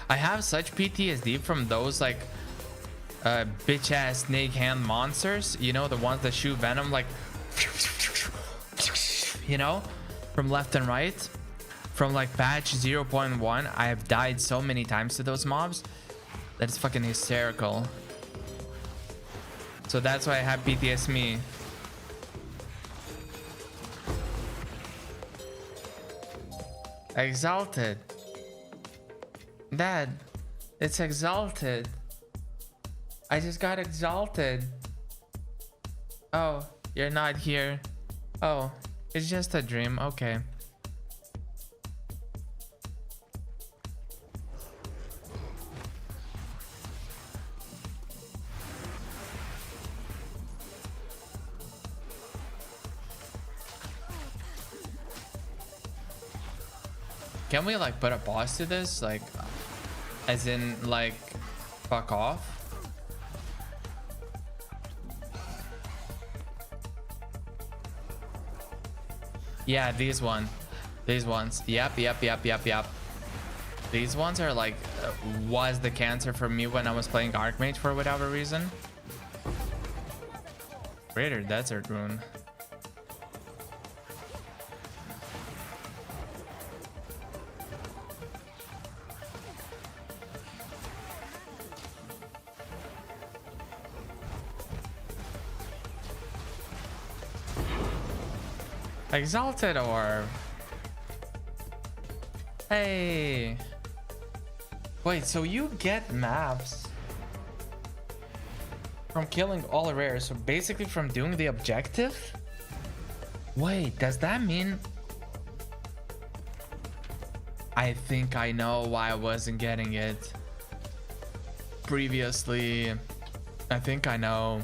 I have such PTSD from those like bitch ass snake hand monsters, you know, the ones that shoot venom like, you know, from left and right. From like patch 0.1, I have died so many times to those mobs that it's fucking hysterical. So that's why I have PTSD. Exalted. Dad, it's exalted. I just got exalted. Oh, you're not here. Oh, it's just a dream. Okay. can we like put a pause to this? Like, as in like, fuck off? Yeah, these ones. Yep. These ones are like, was the cancer for me when I was playing Archmage for whatever reason. Greater Desert Rune. Exalted Orb. Hey. Wait, so you get maps from killing all rares, so basically from doing the objective? Wait, does that mean... I think I know why I wasn't getting it previously. I think I know.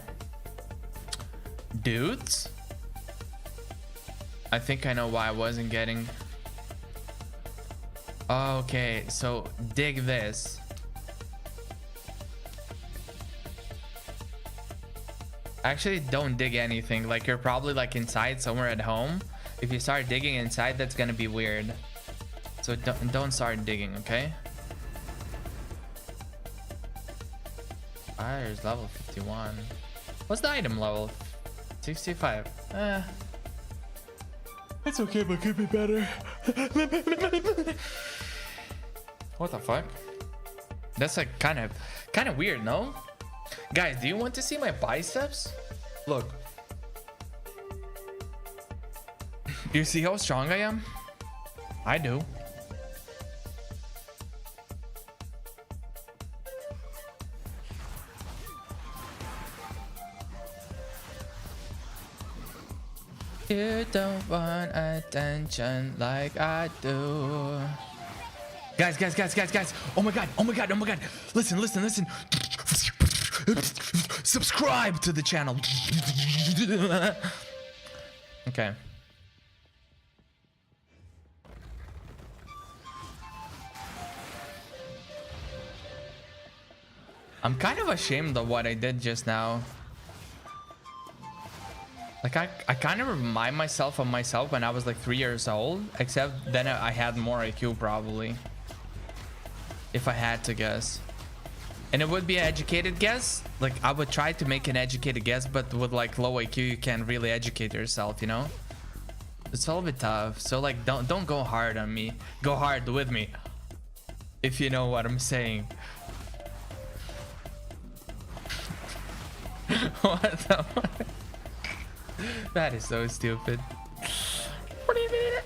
Dudes? I think I know why I wasn't getting... Okay, so dig this. Actually, don't dig anything. Like, you're probably like inside somewhere at home. If you start digging inside, that's gonna be weird. So don't start digging, okay? Fire's level 51. What's the item level? 65. It's okay, but could be better. What the fuck? That's like kind of weird, no? Guys, do you want to see my biceps? Look. You see how strong I am? I do. You don't want attention like I do. Guys. Oh my god. Listen. Subscribe to the channel. Okay. I'm kind of ashamed of what I did just now. Like, I kind of remind myself of myself when I was like 3 years old, except then I had more IQ probably, if I had to guess. And it would be an educated guess. Like, I would try to make an educated guess, but with like low IQ you can't really educate yourself, you know? It's a little bit tough. So like, don't go hard on me. Go hard with me, if you know what I'm saying. What the fuck? That is so stupid. What do you mean?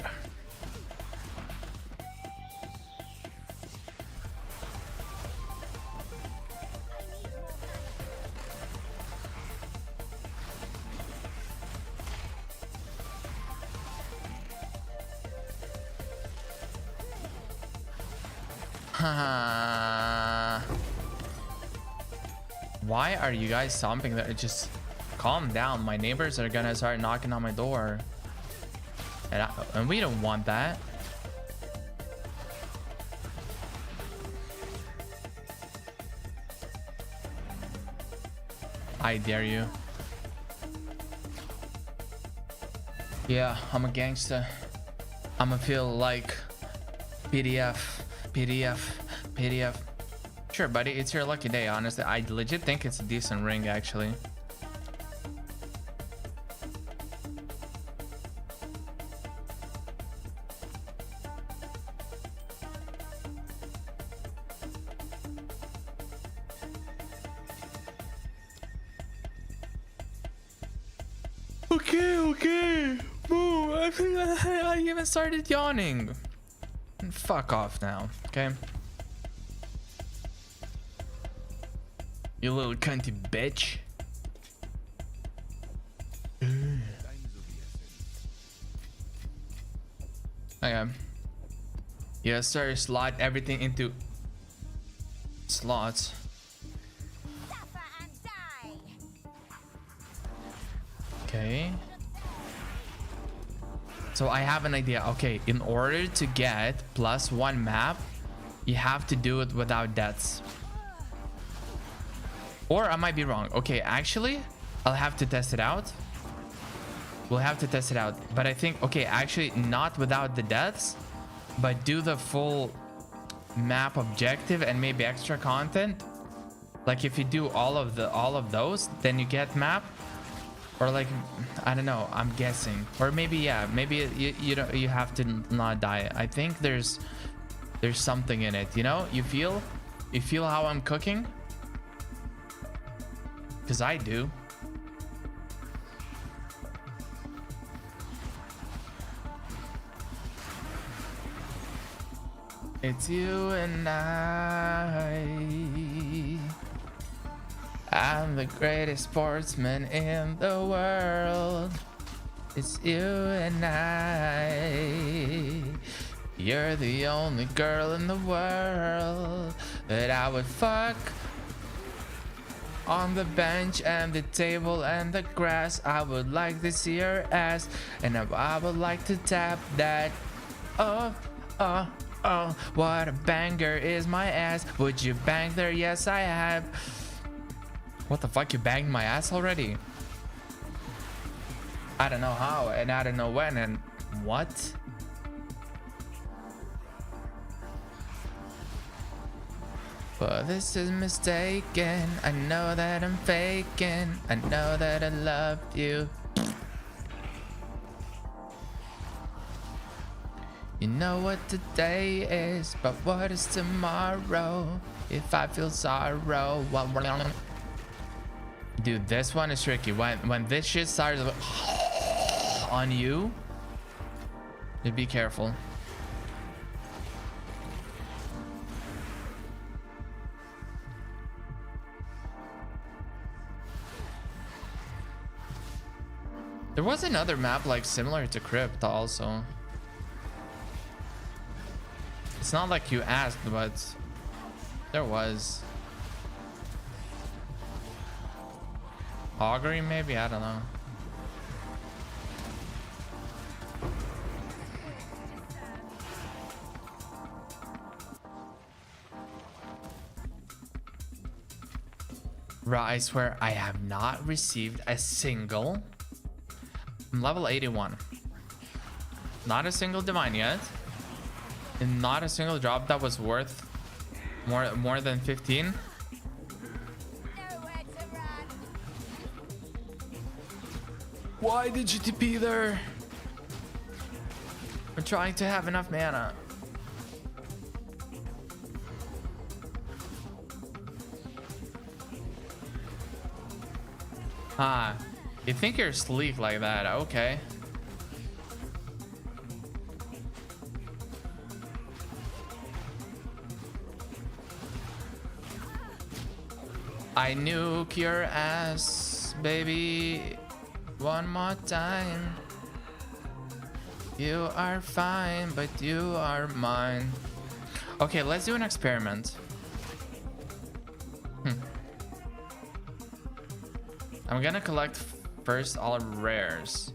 Why are you guys stomping there? Just calm down. My neighbors are gonna start knocking on my door, and we don't want that. I dare you. Yeah, I'm a gangster. I'ma feel like PDF. Sure, buddy, it's your lucky day. Honestly, I legit think it's a decent ring, actually. Okay. Boo, I even started yawning. Fuck off now, okay? You little cunty bitch. Okay. Yeah, sorry, slot everything into slots. Suffer and die. Okay. So I have an idea. Okay, in order to get +1 map, you have to do it without deaths. Or I might be wrong. Okay, actually, I'll have to test it out. We'll have to test it out. But I think, okay, actually not without the deaths, but do the full map objective and maybe extra content. Like if you do all of those, then you get map. Or like, I don't know, I'm guessing. Or maybe, yeah, maybe you have to not die. I think there's something in it, you know? You feel how I'm cooking? Because I do. It's you and I. I'm the greatest sportsman in the world. It's you and I. You're the only girl in the world that I would fuck. On the bench and the table and the grass, I would like to see your ass, and I would like to tap that. Oh, oh, oh, what a banger is my ass. Would you bang there? Yes, I have. What the fuck? You banged my ass already? I don't know how, and I don't know when, and what? But this is mistaken. I know that I'm faking. I know that I loved you. You know what today is, but what is tomorrow? If I feel sorrow. Dude, this one is tricky. When this shit starts on you, you be careful. There was another map like similar to Crypt also. It's not like you asked, but there was. Augury maybe? I don't know. Bro, I swear I have not received a single. I'm level 81. Not a single divine yet. And not a single drop that was worth more than 15. Nowhere to run. Why did you TP there? We're trying to have enough mana. Ah, you think you're sleek like that? Okay. I nuke your ass, baby, one more time. You are fine, but you are mine. Okay, let's do an experiment. I'm gonna collect first all rares.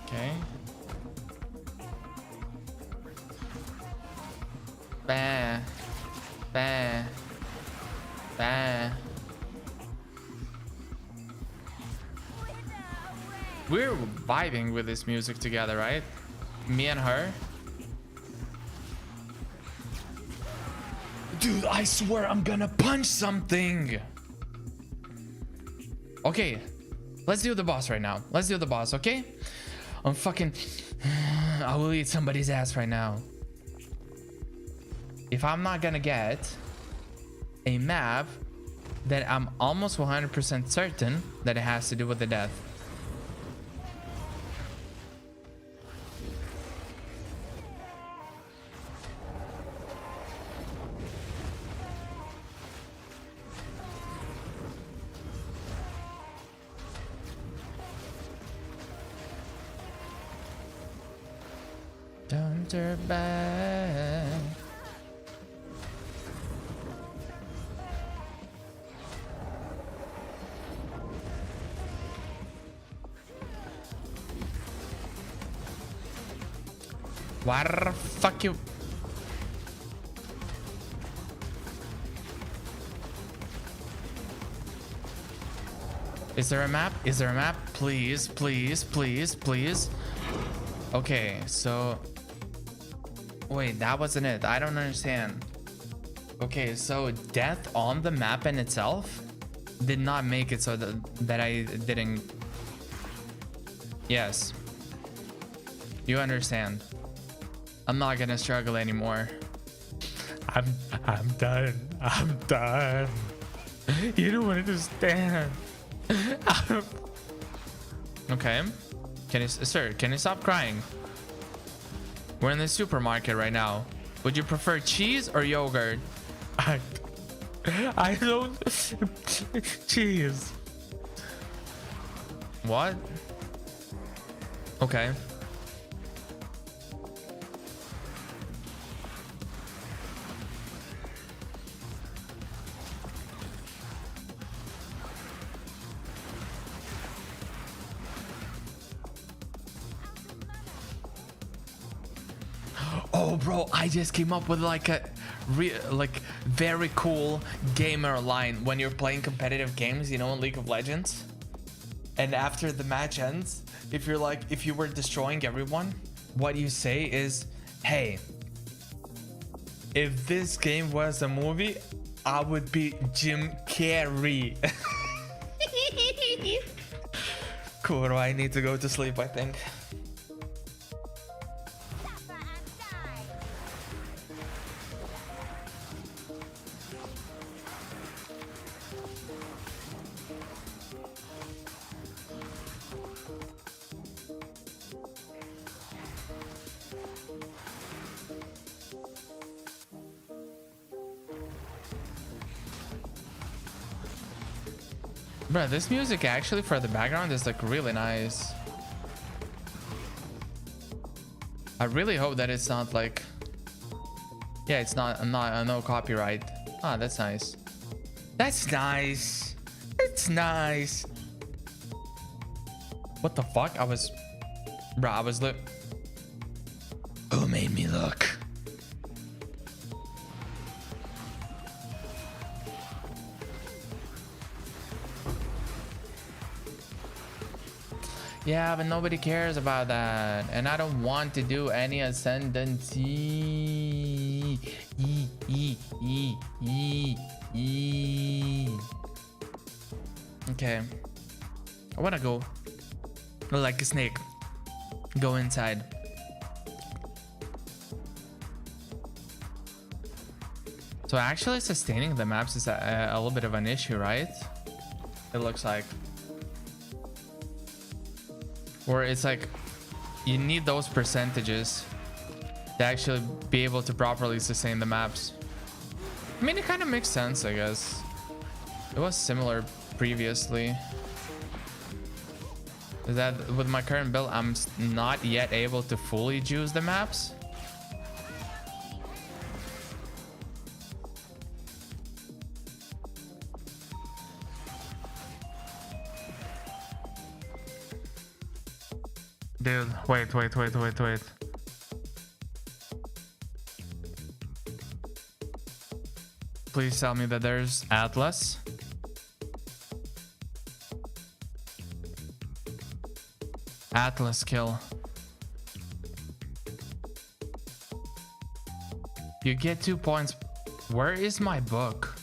Okay. Bah. Bah. Bah. We're vibing with this music together, right? Me and her. Dude, I swear I'm gonna punch something. Okay, let's do the boss right now. Let's do the boss, okay? I'm fucking... I will eat somebody's ass right now. If I'm not gonna get a map that I'm almost 100% certain that it has to do with the death. Don't turn back. Why the fuck you? Is there a map? Is there a map? Please, please, please, please. Okay, so wait, that wasn't it. I don't understand. Okay, so death on the map in itself did not make it so that I didn't. Yes, you understand. I'm not gonna struggle anymore. I'm done. I'm done. You don't understand. Okay. Can you, sir, can you stop crying? We're in the supermarket right now. Would you prefer cheese or yogurt? I don't. Cheese. What? Okay. Oh, bro, I just came up with like a very cool gamer line when you're playing competitive games, you know, in League of Legends. And after the match ends, if you were destroying everyone, what you say is, hey, if this game was a movie, I would be Jim Carrey. Cool, I need to go to sleep, I think. Bro, this music actually for the background is like really nice. I really hope that it's not like, yeah, it's not no copyright. Ah, that's nice. That's nice. It's nice. What the fuck? I was who made me look? Yeah, but nobody cares about that, and I don't want to do any ascendancy. Okay, I wanna go like a snake. Go inside. So actually sustaining the maps is a little bit of an issue, right? It looks like. Or it's like you need those percentages to actually be able to properly sustain the maps. I mean, it kind of makes sense, I guess. It was similar previously. Is that with my current build, I'm not yet able to fully juice the maps. Dude, wait. Please tell me that there's Atlas. Atlas kill. You get 2 points. Where is my book?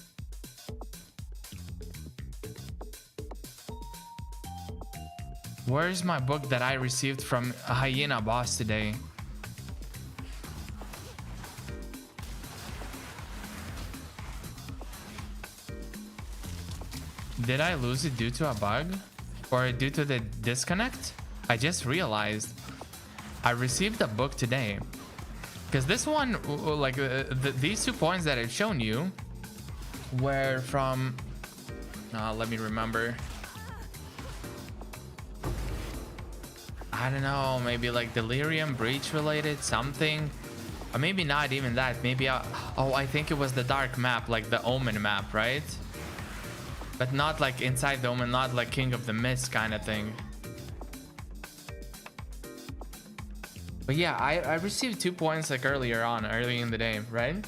Where's my book that I received from a hyena boss today? Did I lose it due to a bug? Or due to the disconnect? I just realized I received a book today. Because this one, like these 2 points that I've shown you were from... let me remember. I don't know, maybe like delirium breach related something, or maybe not even that. Maybe oh, I think it was the dark map, like the Omen map, right? But not like inside the Omen, not like King of the Mist kind of thing. But yeah, I received 2 points like early in the day, right?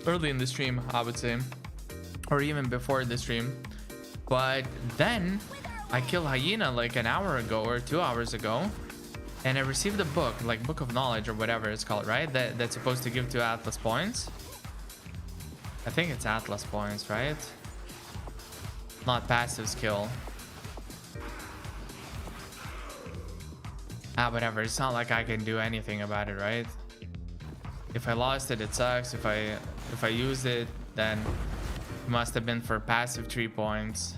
Early in the stream, I would say, or even before the stream. But then I killed Hyena like an hour ago or 2 hours ago, and I received a book, like Book of Knowledge or whatever it's called, right? That's supposed to give 2 Atlas points. I think it's Atlas points, right? Not passive skill. Whatever. It's not like I can do anything about it, right? If I lost it, it sucks. If I used it, then it must have been for passive 3 points.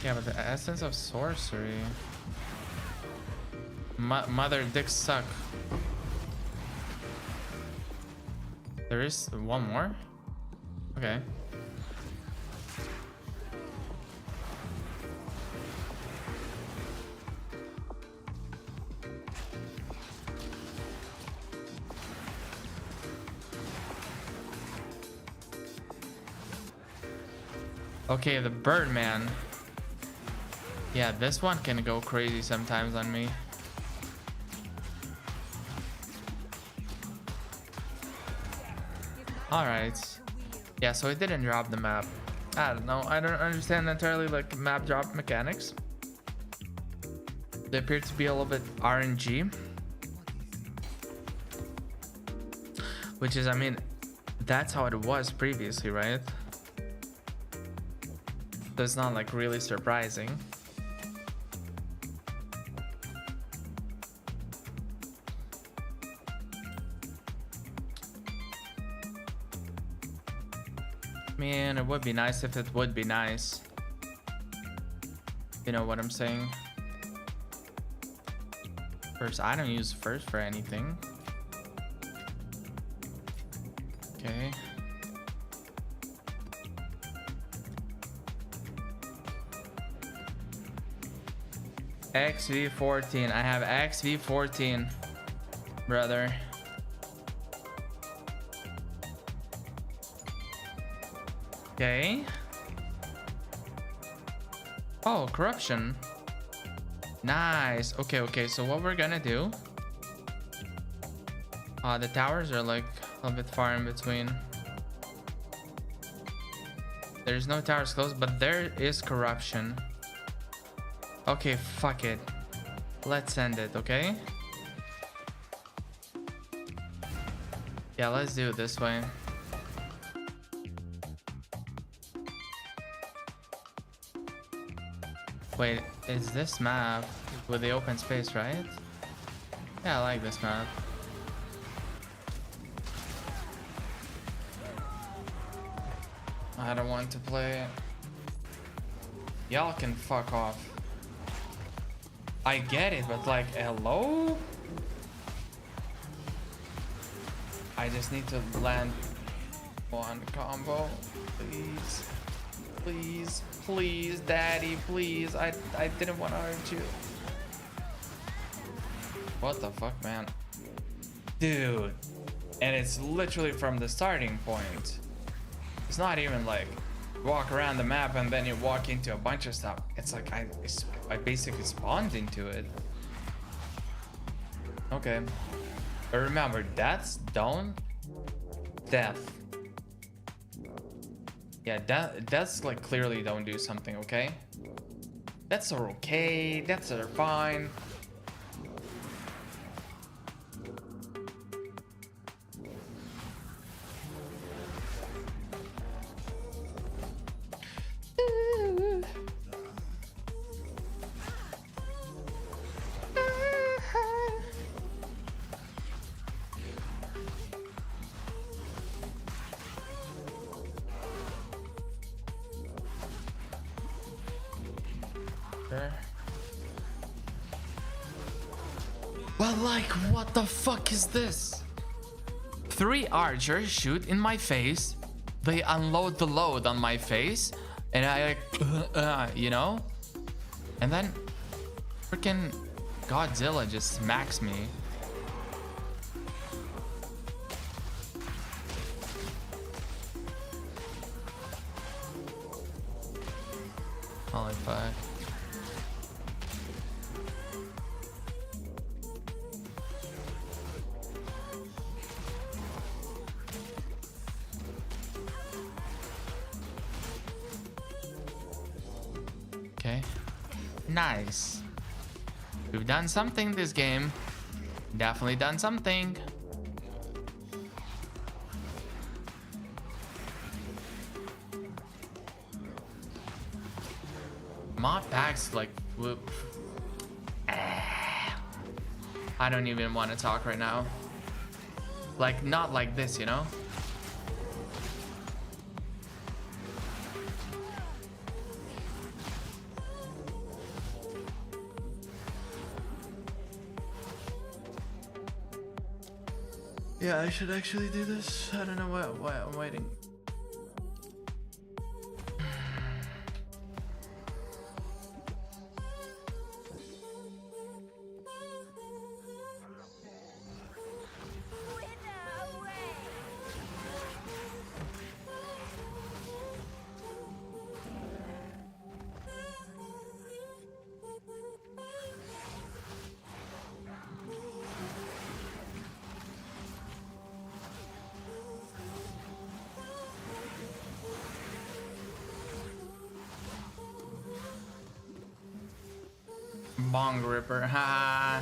Yeah, but the essence of sorcery. Mother dicks suck. There is one more? Okay. Okay, the Birdman. Yeah, this one can go crazy sometimes on me. Alright. Yeah, so it didn't drop the map. I don't know. I don't understand entirely like map drop mechanics. They appear to be a little bit RNG. Which is, I mean, that's how it was previously, right? So it's not like really surprising. Man, it would be nice if it would be nice. You know what I'm saying? First, I don't use first for anything. Okay. XV14. I have XV14, brother. Okay. Oh, corruption. Nice. Okay, okay. So what we're gonna do? The towers are like a little bit far in between. There's no towers close, but there is corruption. Okay, fuck it. Let's end it, okay? Yeah, let's do it this way. Wait, is this map with the open space, right? Yeah, I like this map. I don't want to play it. Y'all can fuck off. I get it, but like, hello? I just need to land one combo. Please. Please. Please, daddy, please. I didn't want to hurt you. What the fuck, man? Dude. And it's literally from the starting point. It's not even like walk around the map and then you walk into a bunch of stuff. It's like I basically spawned into it. Okay. But remember, that's down. Death. Yeah, that's like clearly don't do something, okay? That's okay. That's fine. But like, what the fuck is this? 3 archers shoot in my face. They unload the load on my face. And I like, you know? And then freaking Godzilla just smacks me. Holy fuck. Okay. Nice. We've done something this game. Definitely done something. Mob packs like whoop. I don't even want to talk right now. Like not like this, you know? Yeah, I should actually do this. I don't know why I'm waiting. Bong Ripper, ha.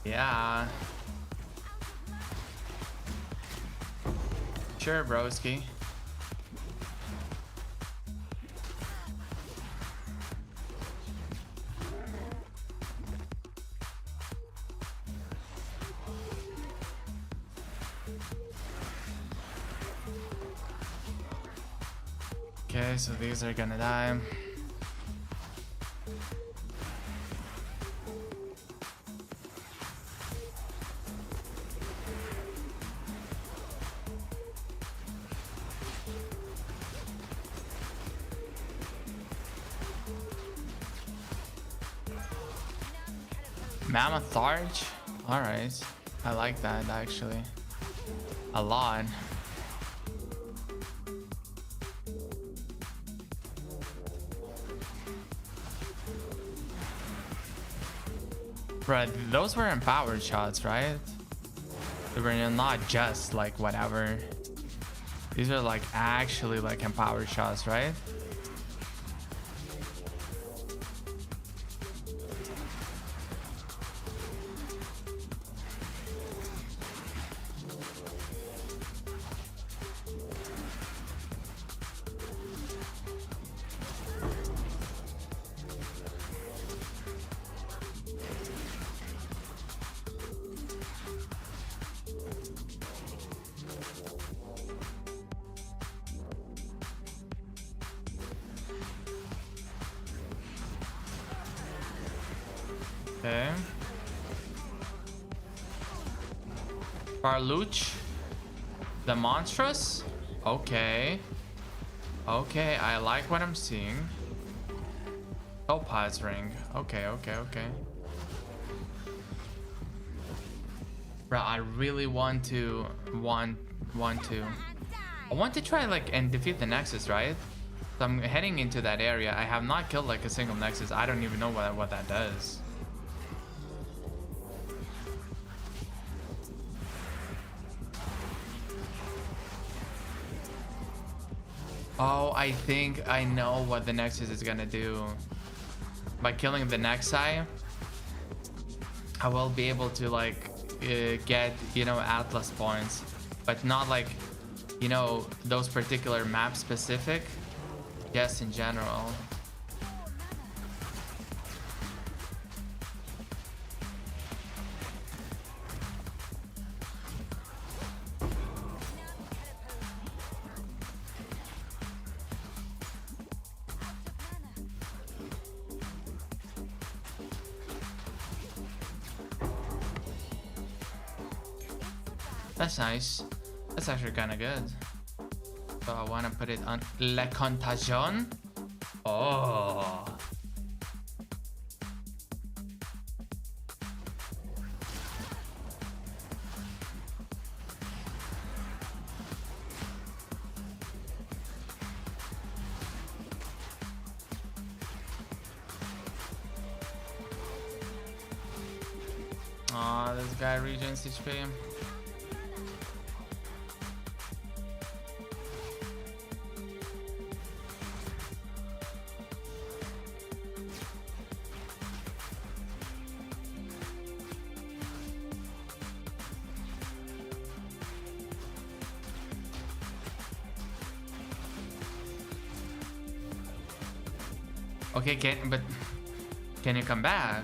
Yeah. Sure, broski. Okay, so these are gonna die. Mammoth Arch? Alright. I like that actually. A lot. Right, those were empowered shots, right? They were not just like whatever. These are like actually like empowered shots, right? Okay. LICH, the monstrous. Okay. Okay, I like what I'm seeing. Topaz ring. Okay. Bro, I really want to I want to try like and defeat the Nexus, right? So I'm heading into that area. I have not killed like a single Nexus. I don't even know what that does. Oh, I think I know what the Nexus is gonna do. By killing the Nexi, I will be able to like get, you know, Atlas points, but not like, you know, those particular map specific, just in general. That's nice. That's actually kind of good. So I want to put it on La Contagion. Oh. Aw, this guy regens HP. Okay, can you come back?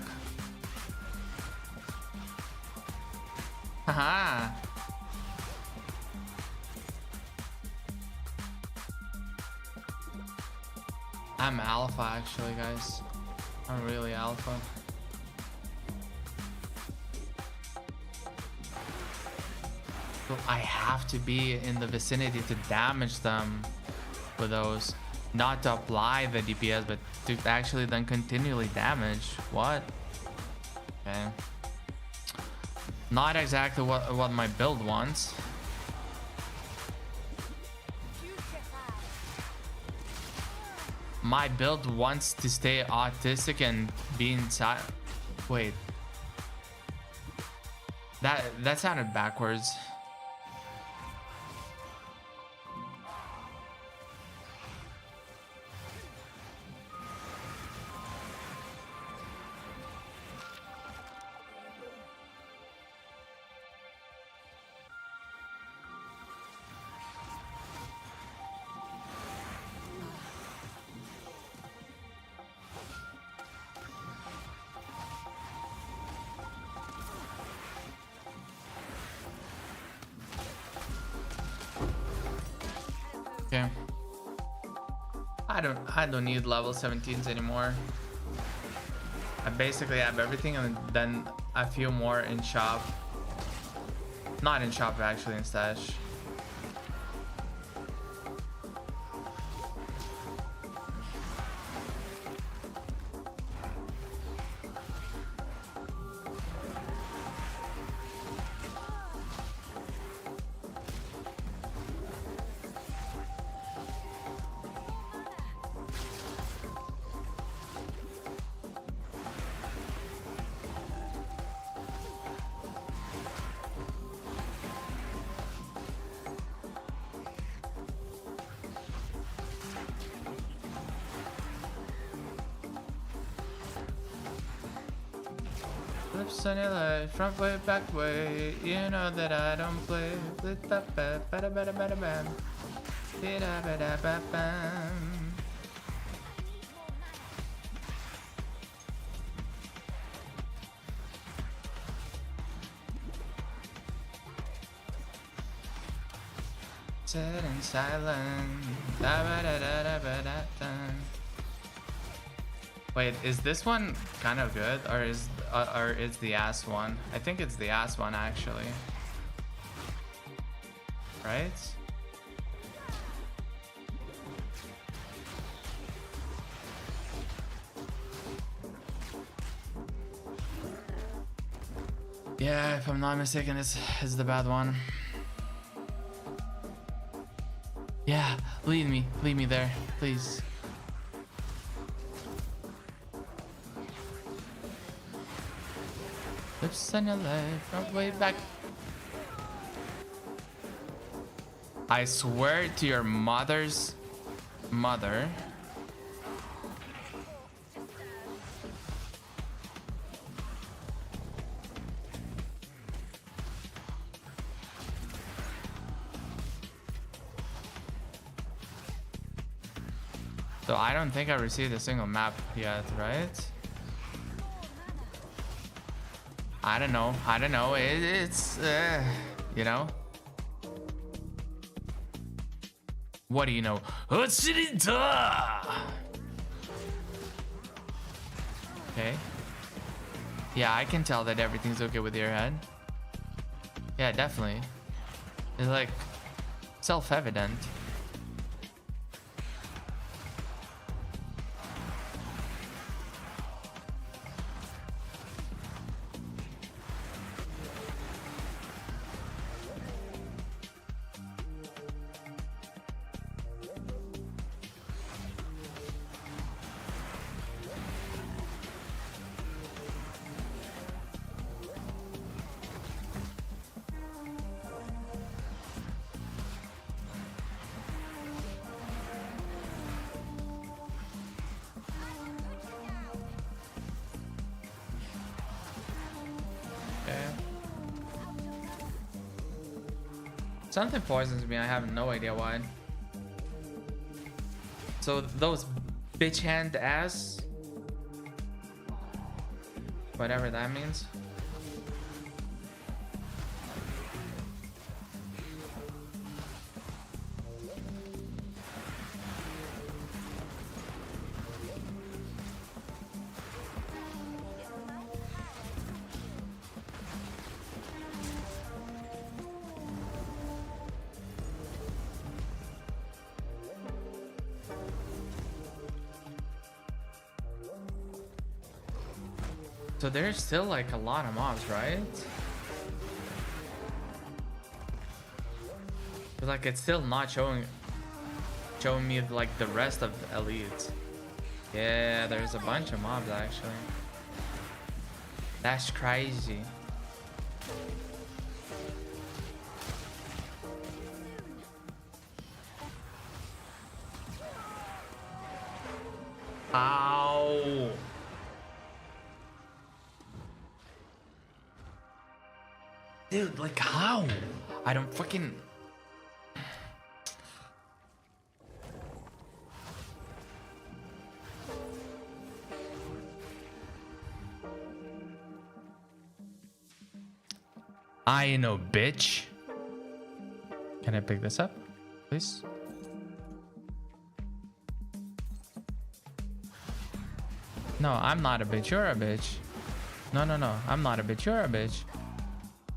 Haha. I'm alpha actually, guys. I'm really alpha. So I have to be in the vicinity to damage them with those. Not to apply the DPS, but to actually then continually damage. What? Okay. Not exactly what my build wants. My build wants to stay autistic and be inside. Wait. That sounded backwards. Okay. I don't need level 17s anymore. I basically have everything and then a few more in shop. Not in shop, actually in stash. Flips on your life, front way, back way. You know that I don't play. Sit in silence. Wait, is this one kind of good, or is the ass one? I think it's the ass one actually. Right? Yeah, if I'm not mistaken, this is the bad one. Yeah, lead me there, please. Lips on your life, front way back. I swear to your mother's mother. So I don't think I received a single map yet, right? I don't know. It's you know. What do you know? Okay. Yeah, I can tell that everything's okay with your head. Yeah, definitely. It's like self-evident. Something poisons me, I have no idea why. So those bitch hand ass, whatever that means. So there's still like a lot of mobs, right? But like it's still not showing me like the rest of the elites. Yeah, there's a bunch of mobs actually. That's crazy. Ow. Dude, like how? I don't fucking... I know, bitch. Can I pick this up, please? No, I'm not a bitch. You're a bitch. No, no, no. I'm not a bitch. You're a bitch.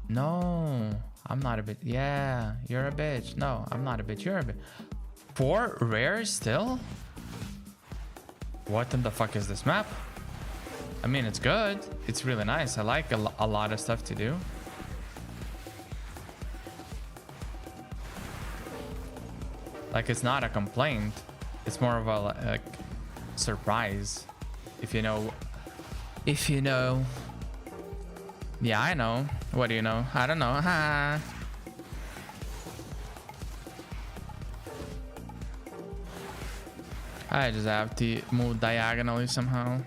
No, I'm not a bitch. Yeah, you're a bitch. No, I'm not a bitch. You're a bitch. 4 rares still? What in the fuck is this map? I mean, it's good. It's really nice. I like a lot of stuff to do. Like, it's not a complaint. It's more of a like surprise. If you know. If you know. Yeah, I know. What do you know? I don't know. Ha. I just have to move diagonally somehow.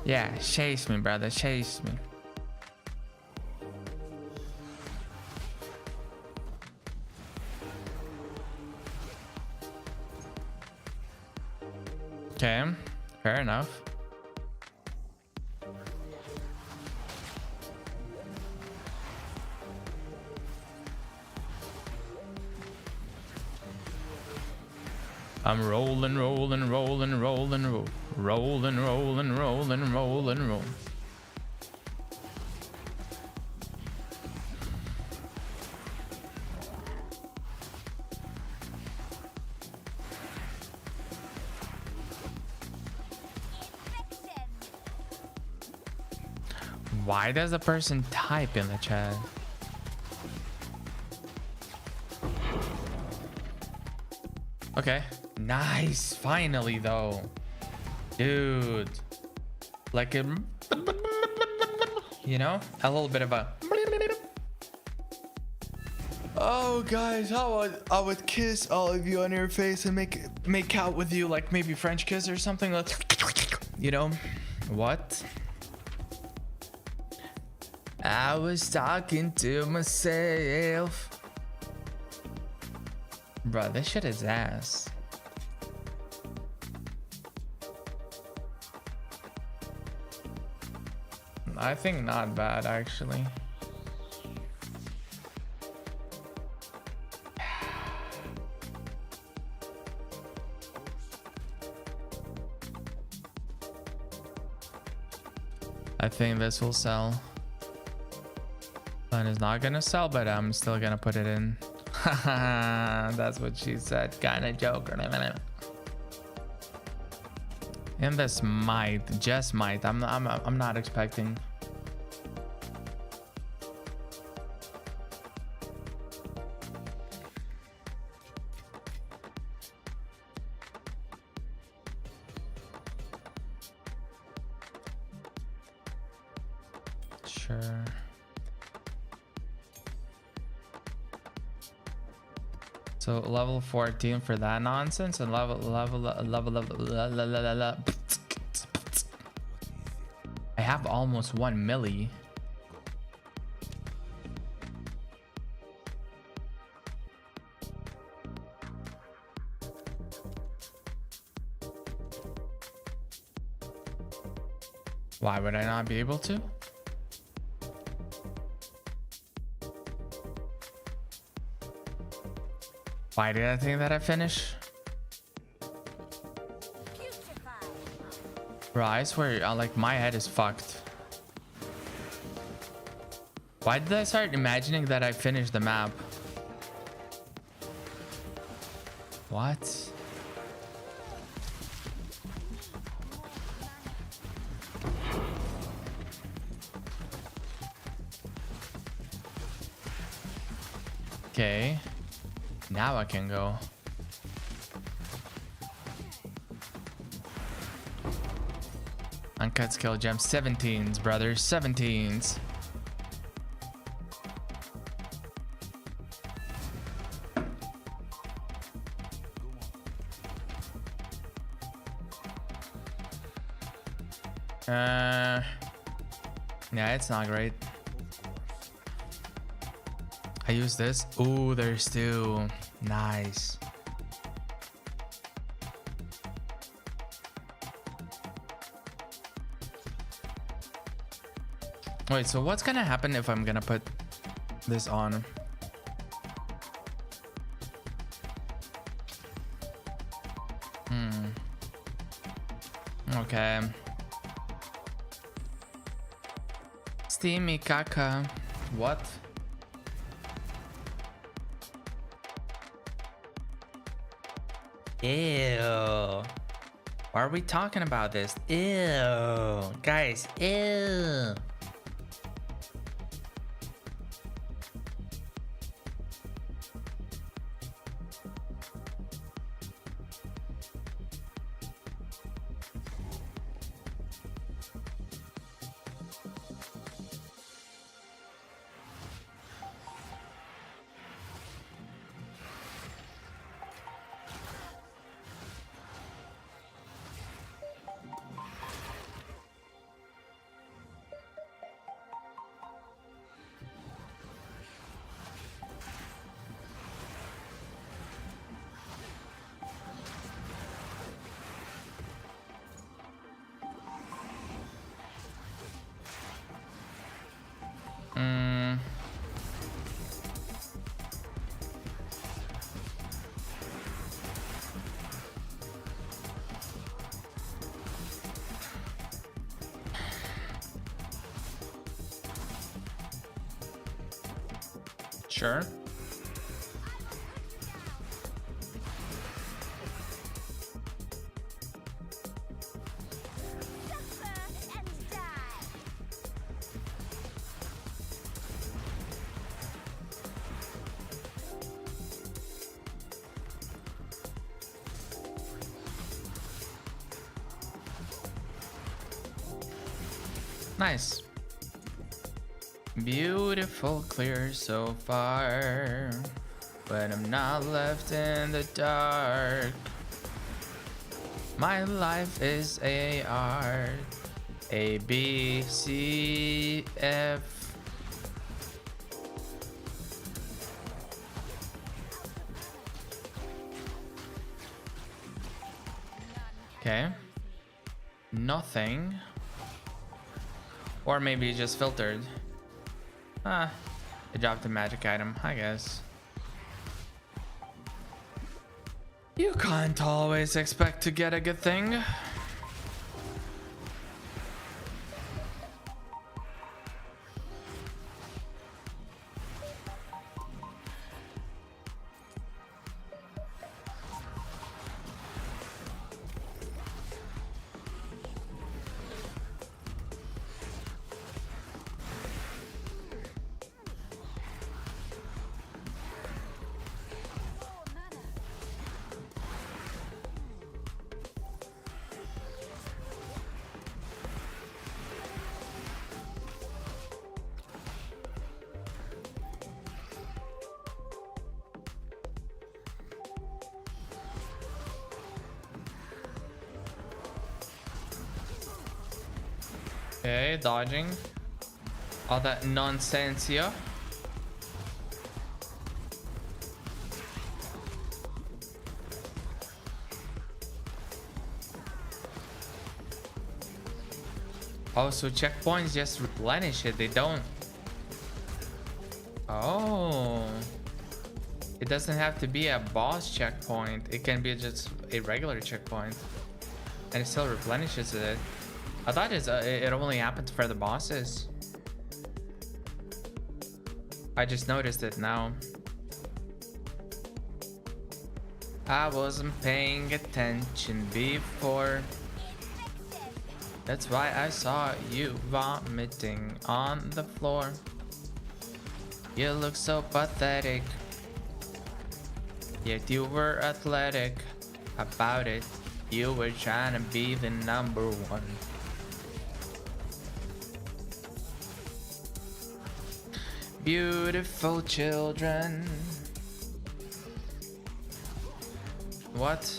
Yeah, chase me, brother. Chase me. Okay, fair enough. I'm rolling, rolling, rolling, rolling, rolling, rolling, rolling, rolling, rolling, rolling. Why does a person type in the chat? Okay. Nice. Finally, though. Dude. Like a... You know? A little bit of a... Oh, guys, how I would kiss all of you on your face and make out with you, like maybe French kiss or something. You know? What? I was talking to myself. Bro, this shit is ass. I think not bad, actually. I think this will sell. Plan is not gonna sell, but I'm still gonna put it in. That's what she said. Kinda joke. And this might, just might. I'm not expecting. Sure. So level 14 for that nonsense, and level. I have almost 1 milli. Why would I not be able to? Why did I think that I finish? Bro, I swear, like, my head is fucked. Why did I start imagining that I finished the map? What? Okay. Now I can go. Uncut skill gem 17s, brothers, 17s. Yeah, it's not great. I use this. Ooh, there's two. Nice. Wait, so what's gonna happen if I'm gonna put this on? Okay. Steamy caca. What? Ew. Why are we talking about this? Ew. Guys, ew. Sure. Nice. Beautiful, clear so far, but I'm not left in the dark. My life is a art. A, B, C, F. Okay. Nothing. Or maybe it just filtered. Ah, it dropped a magic item, I guess. You can't always expect to get a good thing. Okay, dodging all that nonsense here. Oh, so checkpoints just replenish it, they don't. Oh, it doesn't have to be a boss checkpoint, it can be just a regular checkpoint and it still replenishes it. I thought it only happened for the bosses. I just noticed it now. I wasn't paying attention before. That's why I saw you vomiting on the floor. You look so pathetic, yet you were athletic about it. You were trying to be the number one. Beautiful children. What?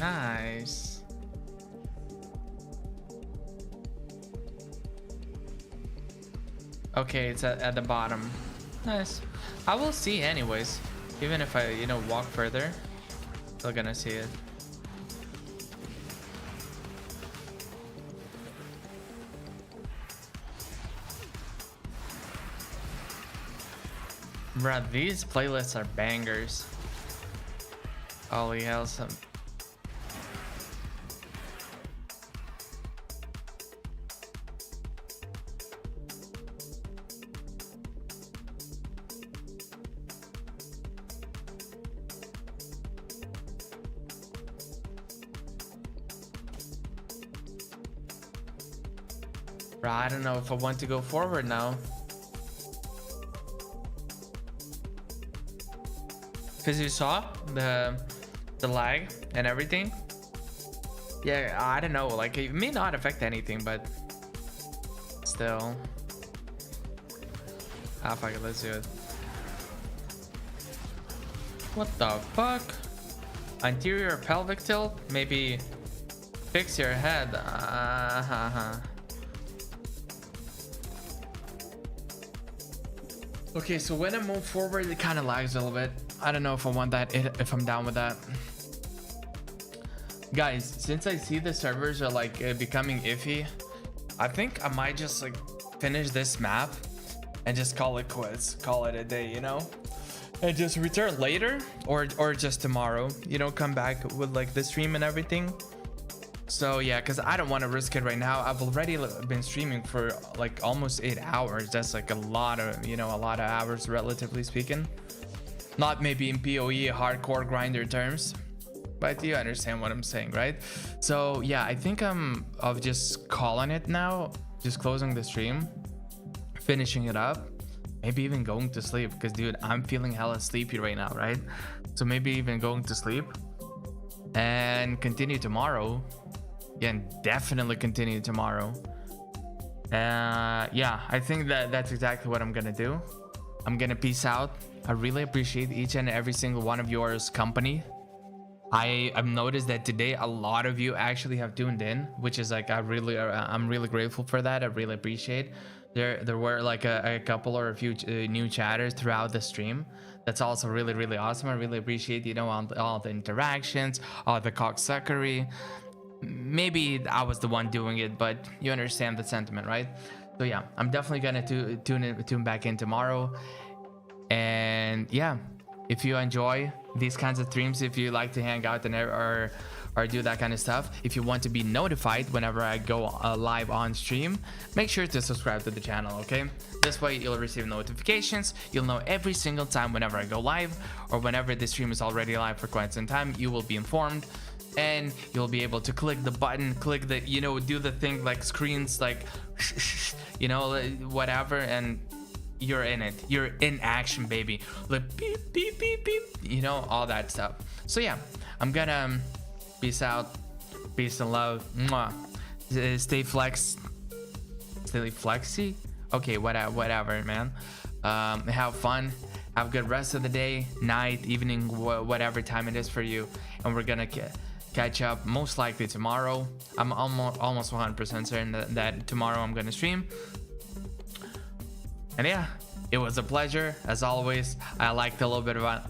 Nice. Okay, it's at the bottom. Nice. I will see anyways. Even if I, you know, walk further, still gonna see it. Bruh, these playlists are bangers. Holy hell, some. I don't know if I want to go forward now. Because you saw the lag and everything. Yeah, I don't know. Like, it may not affect anything, but still. Ah, fuck it. Let's do it. What the fuck? Anterior pelvic tilt? Maybe fix your head. Okay, so when I move forward, it kind of lags a little bit. I don't know if I want that, if I'm down with that. Guys, since I see the servers are like becoming iffy, I think I might just like finish this map and just call it quits, call it a day, you know, and just return later or just tomorrow, you know, come back with like the stream and everything. So yeah, because I don't want to risk it right now. I've already been streaming for like almost 8 hours. That's like a lot of, you know, a lot of hours relatively speaking. Not maybe in POE hardcore grinder terms, but you understand what I'm saying, right? So yeah, I think I'm just calling it now, just closing the stream, finishing it up, maybe even going to sleep, because dude, I'm feeling hella sleepy right now, right? So maybe even going to sleep and continue tomorrow. Yeah, and definitely continue tomorrow. Yeah, I think that's exactly what I'm gonna do. I'm gonna peace out. I really appreciate each and every single one of yours company. I've noticed that today a lot of you actually have tuned in, which is like I'm really grateful for that. I really appreciate. There were like a couple or a few new chatters throughout the stream. That's also really awesome. I really appreciate, you know, all the interactions, all the cocksuckery. Maybe I was the one doing it, but you understand the sentiment, right? So yeah, I'm definitely gonna tune back in tomorrow. And yeah, if you enjoy these kinds of streams, if you like to hang out and or do that kind of stuff, if you want to be notified whenever I go live on stream, make sure to subscribe to the channel, okay? This way you'll receive notifications. You'll know every single time whenever I go live, or whenever the stream is already live for quite some time, you will be informed. and you'll be able to click the button, click the, you know, do the thing like screens, like, you know, whatever, and you're in it. You're in action, baby. Like beep, beep, beep, beep, you know, all that stuff. So yeah, I'm gonna peace out, peace and love. Mwah. Stay flexy. Okay, whatever, man. Have fun. Have a good rest of the day, night, evening, whatever time it is for you. And we're gonna catch up most likely tomorrow. I'm almost 100% certain that tomorrow I'm gonna stream. And yeah, it was a pleasure as always. I liked a little bit about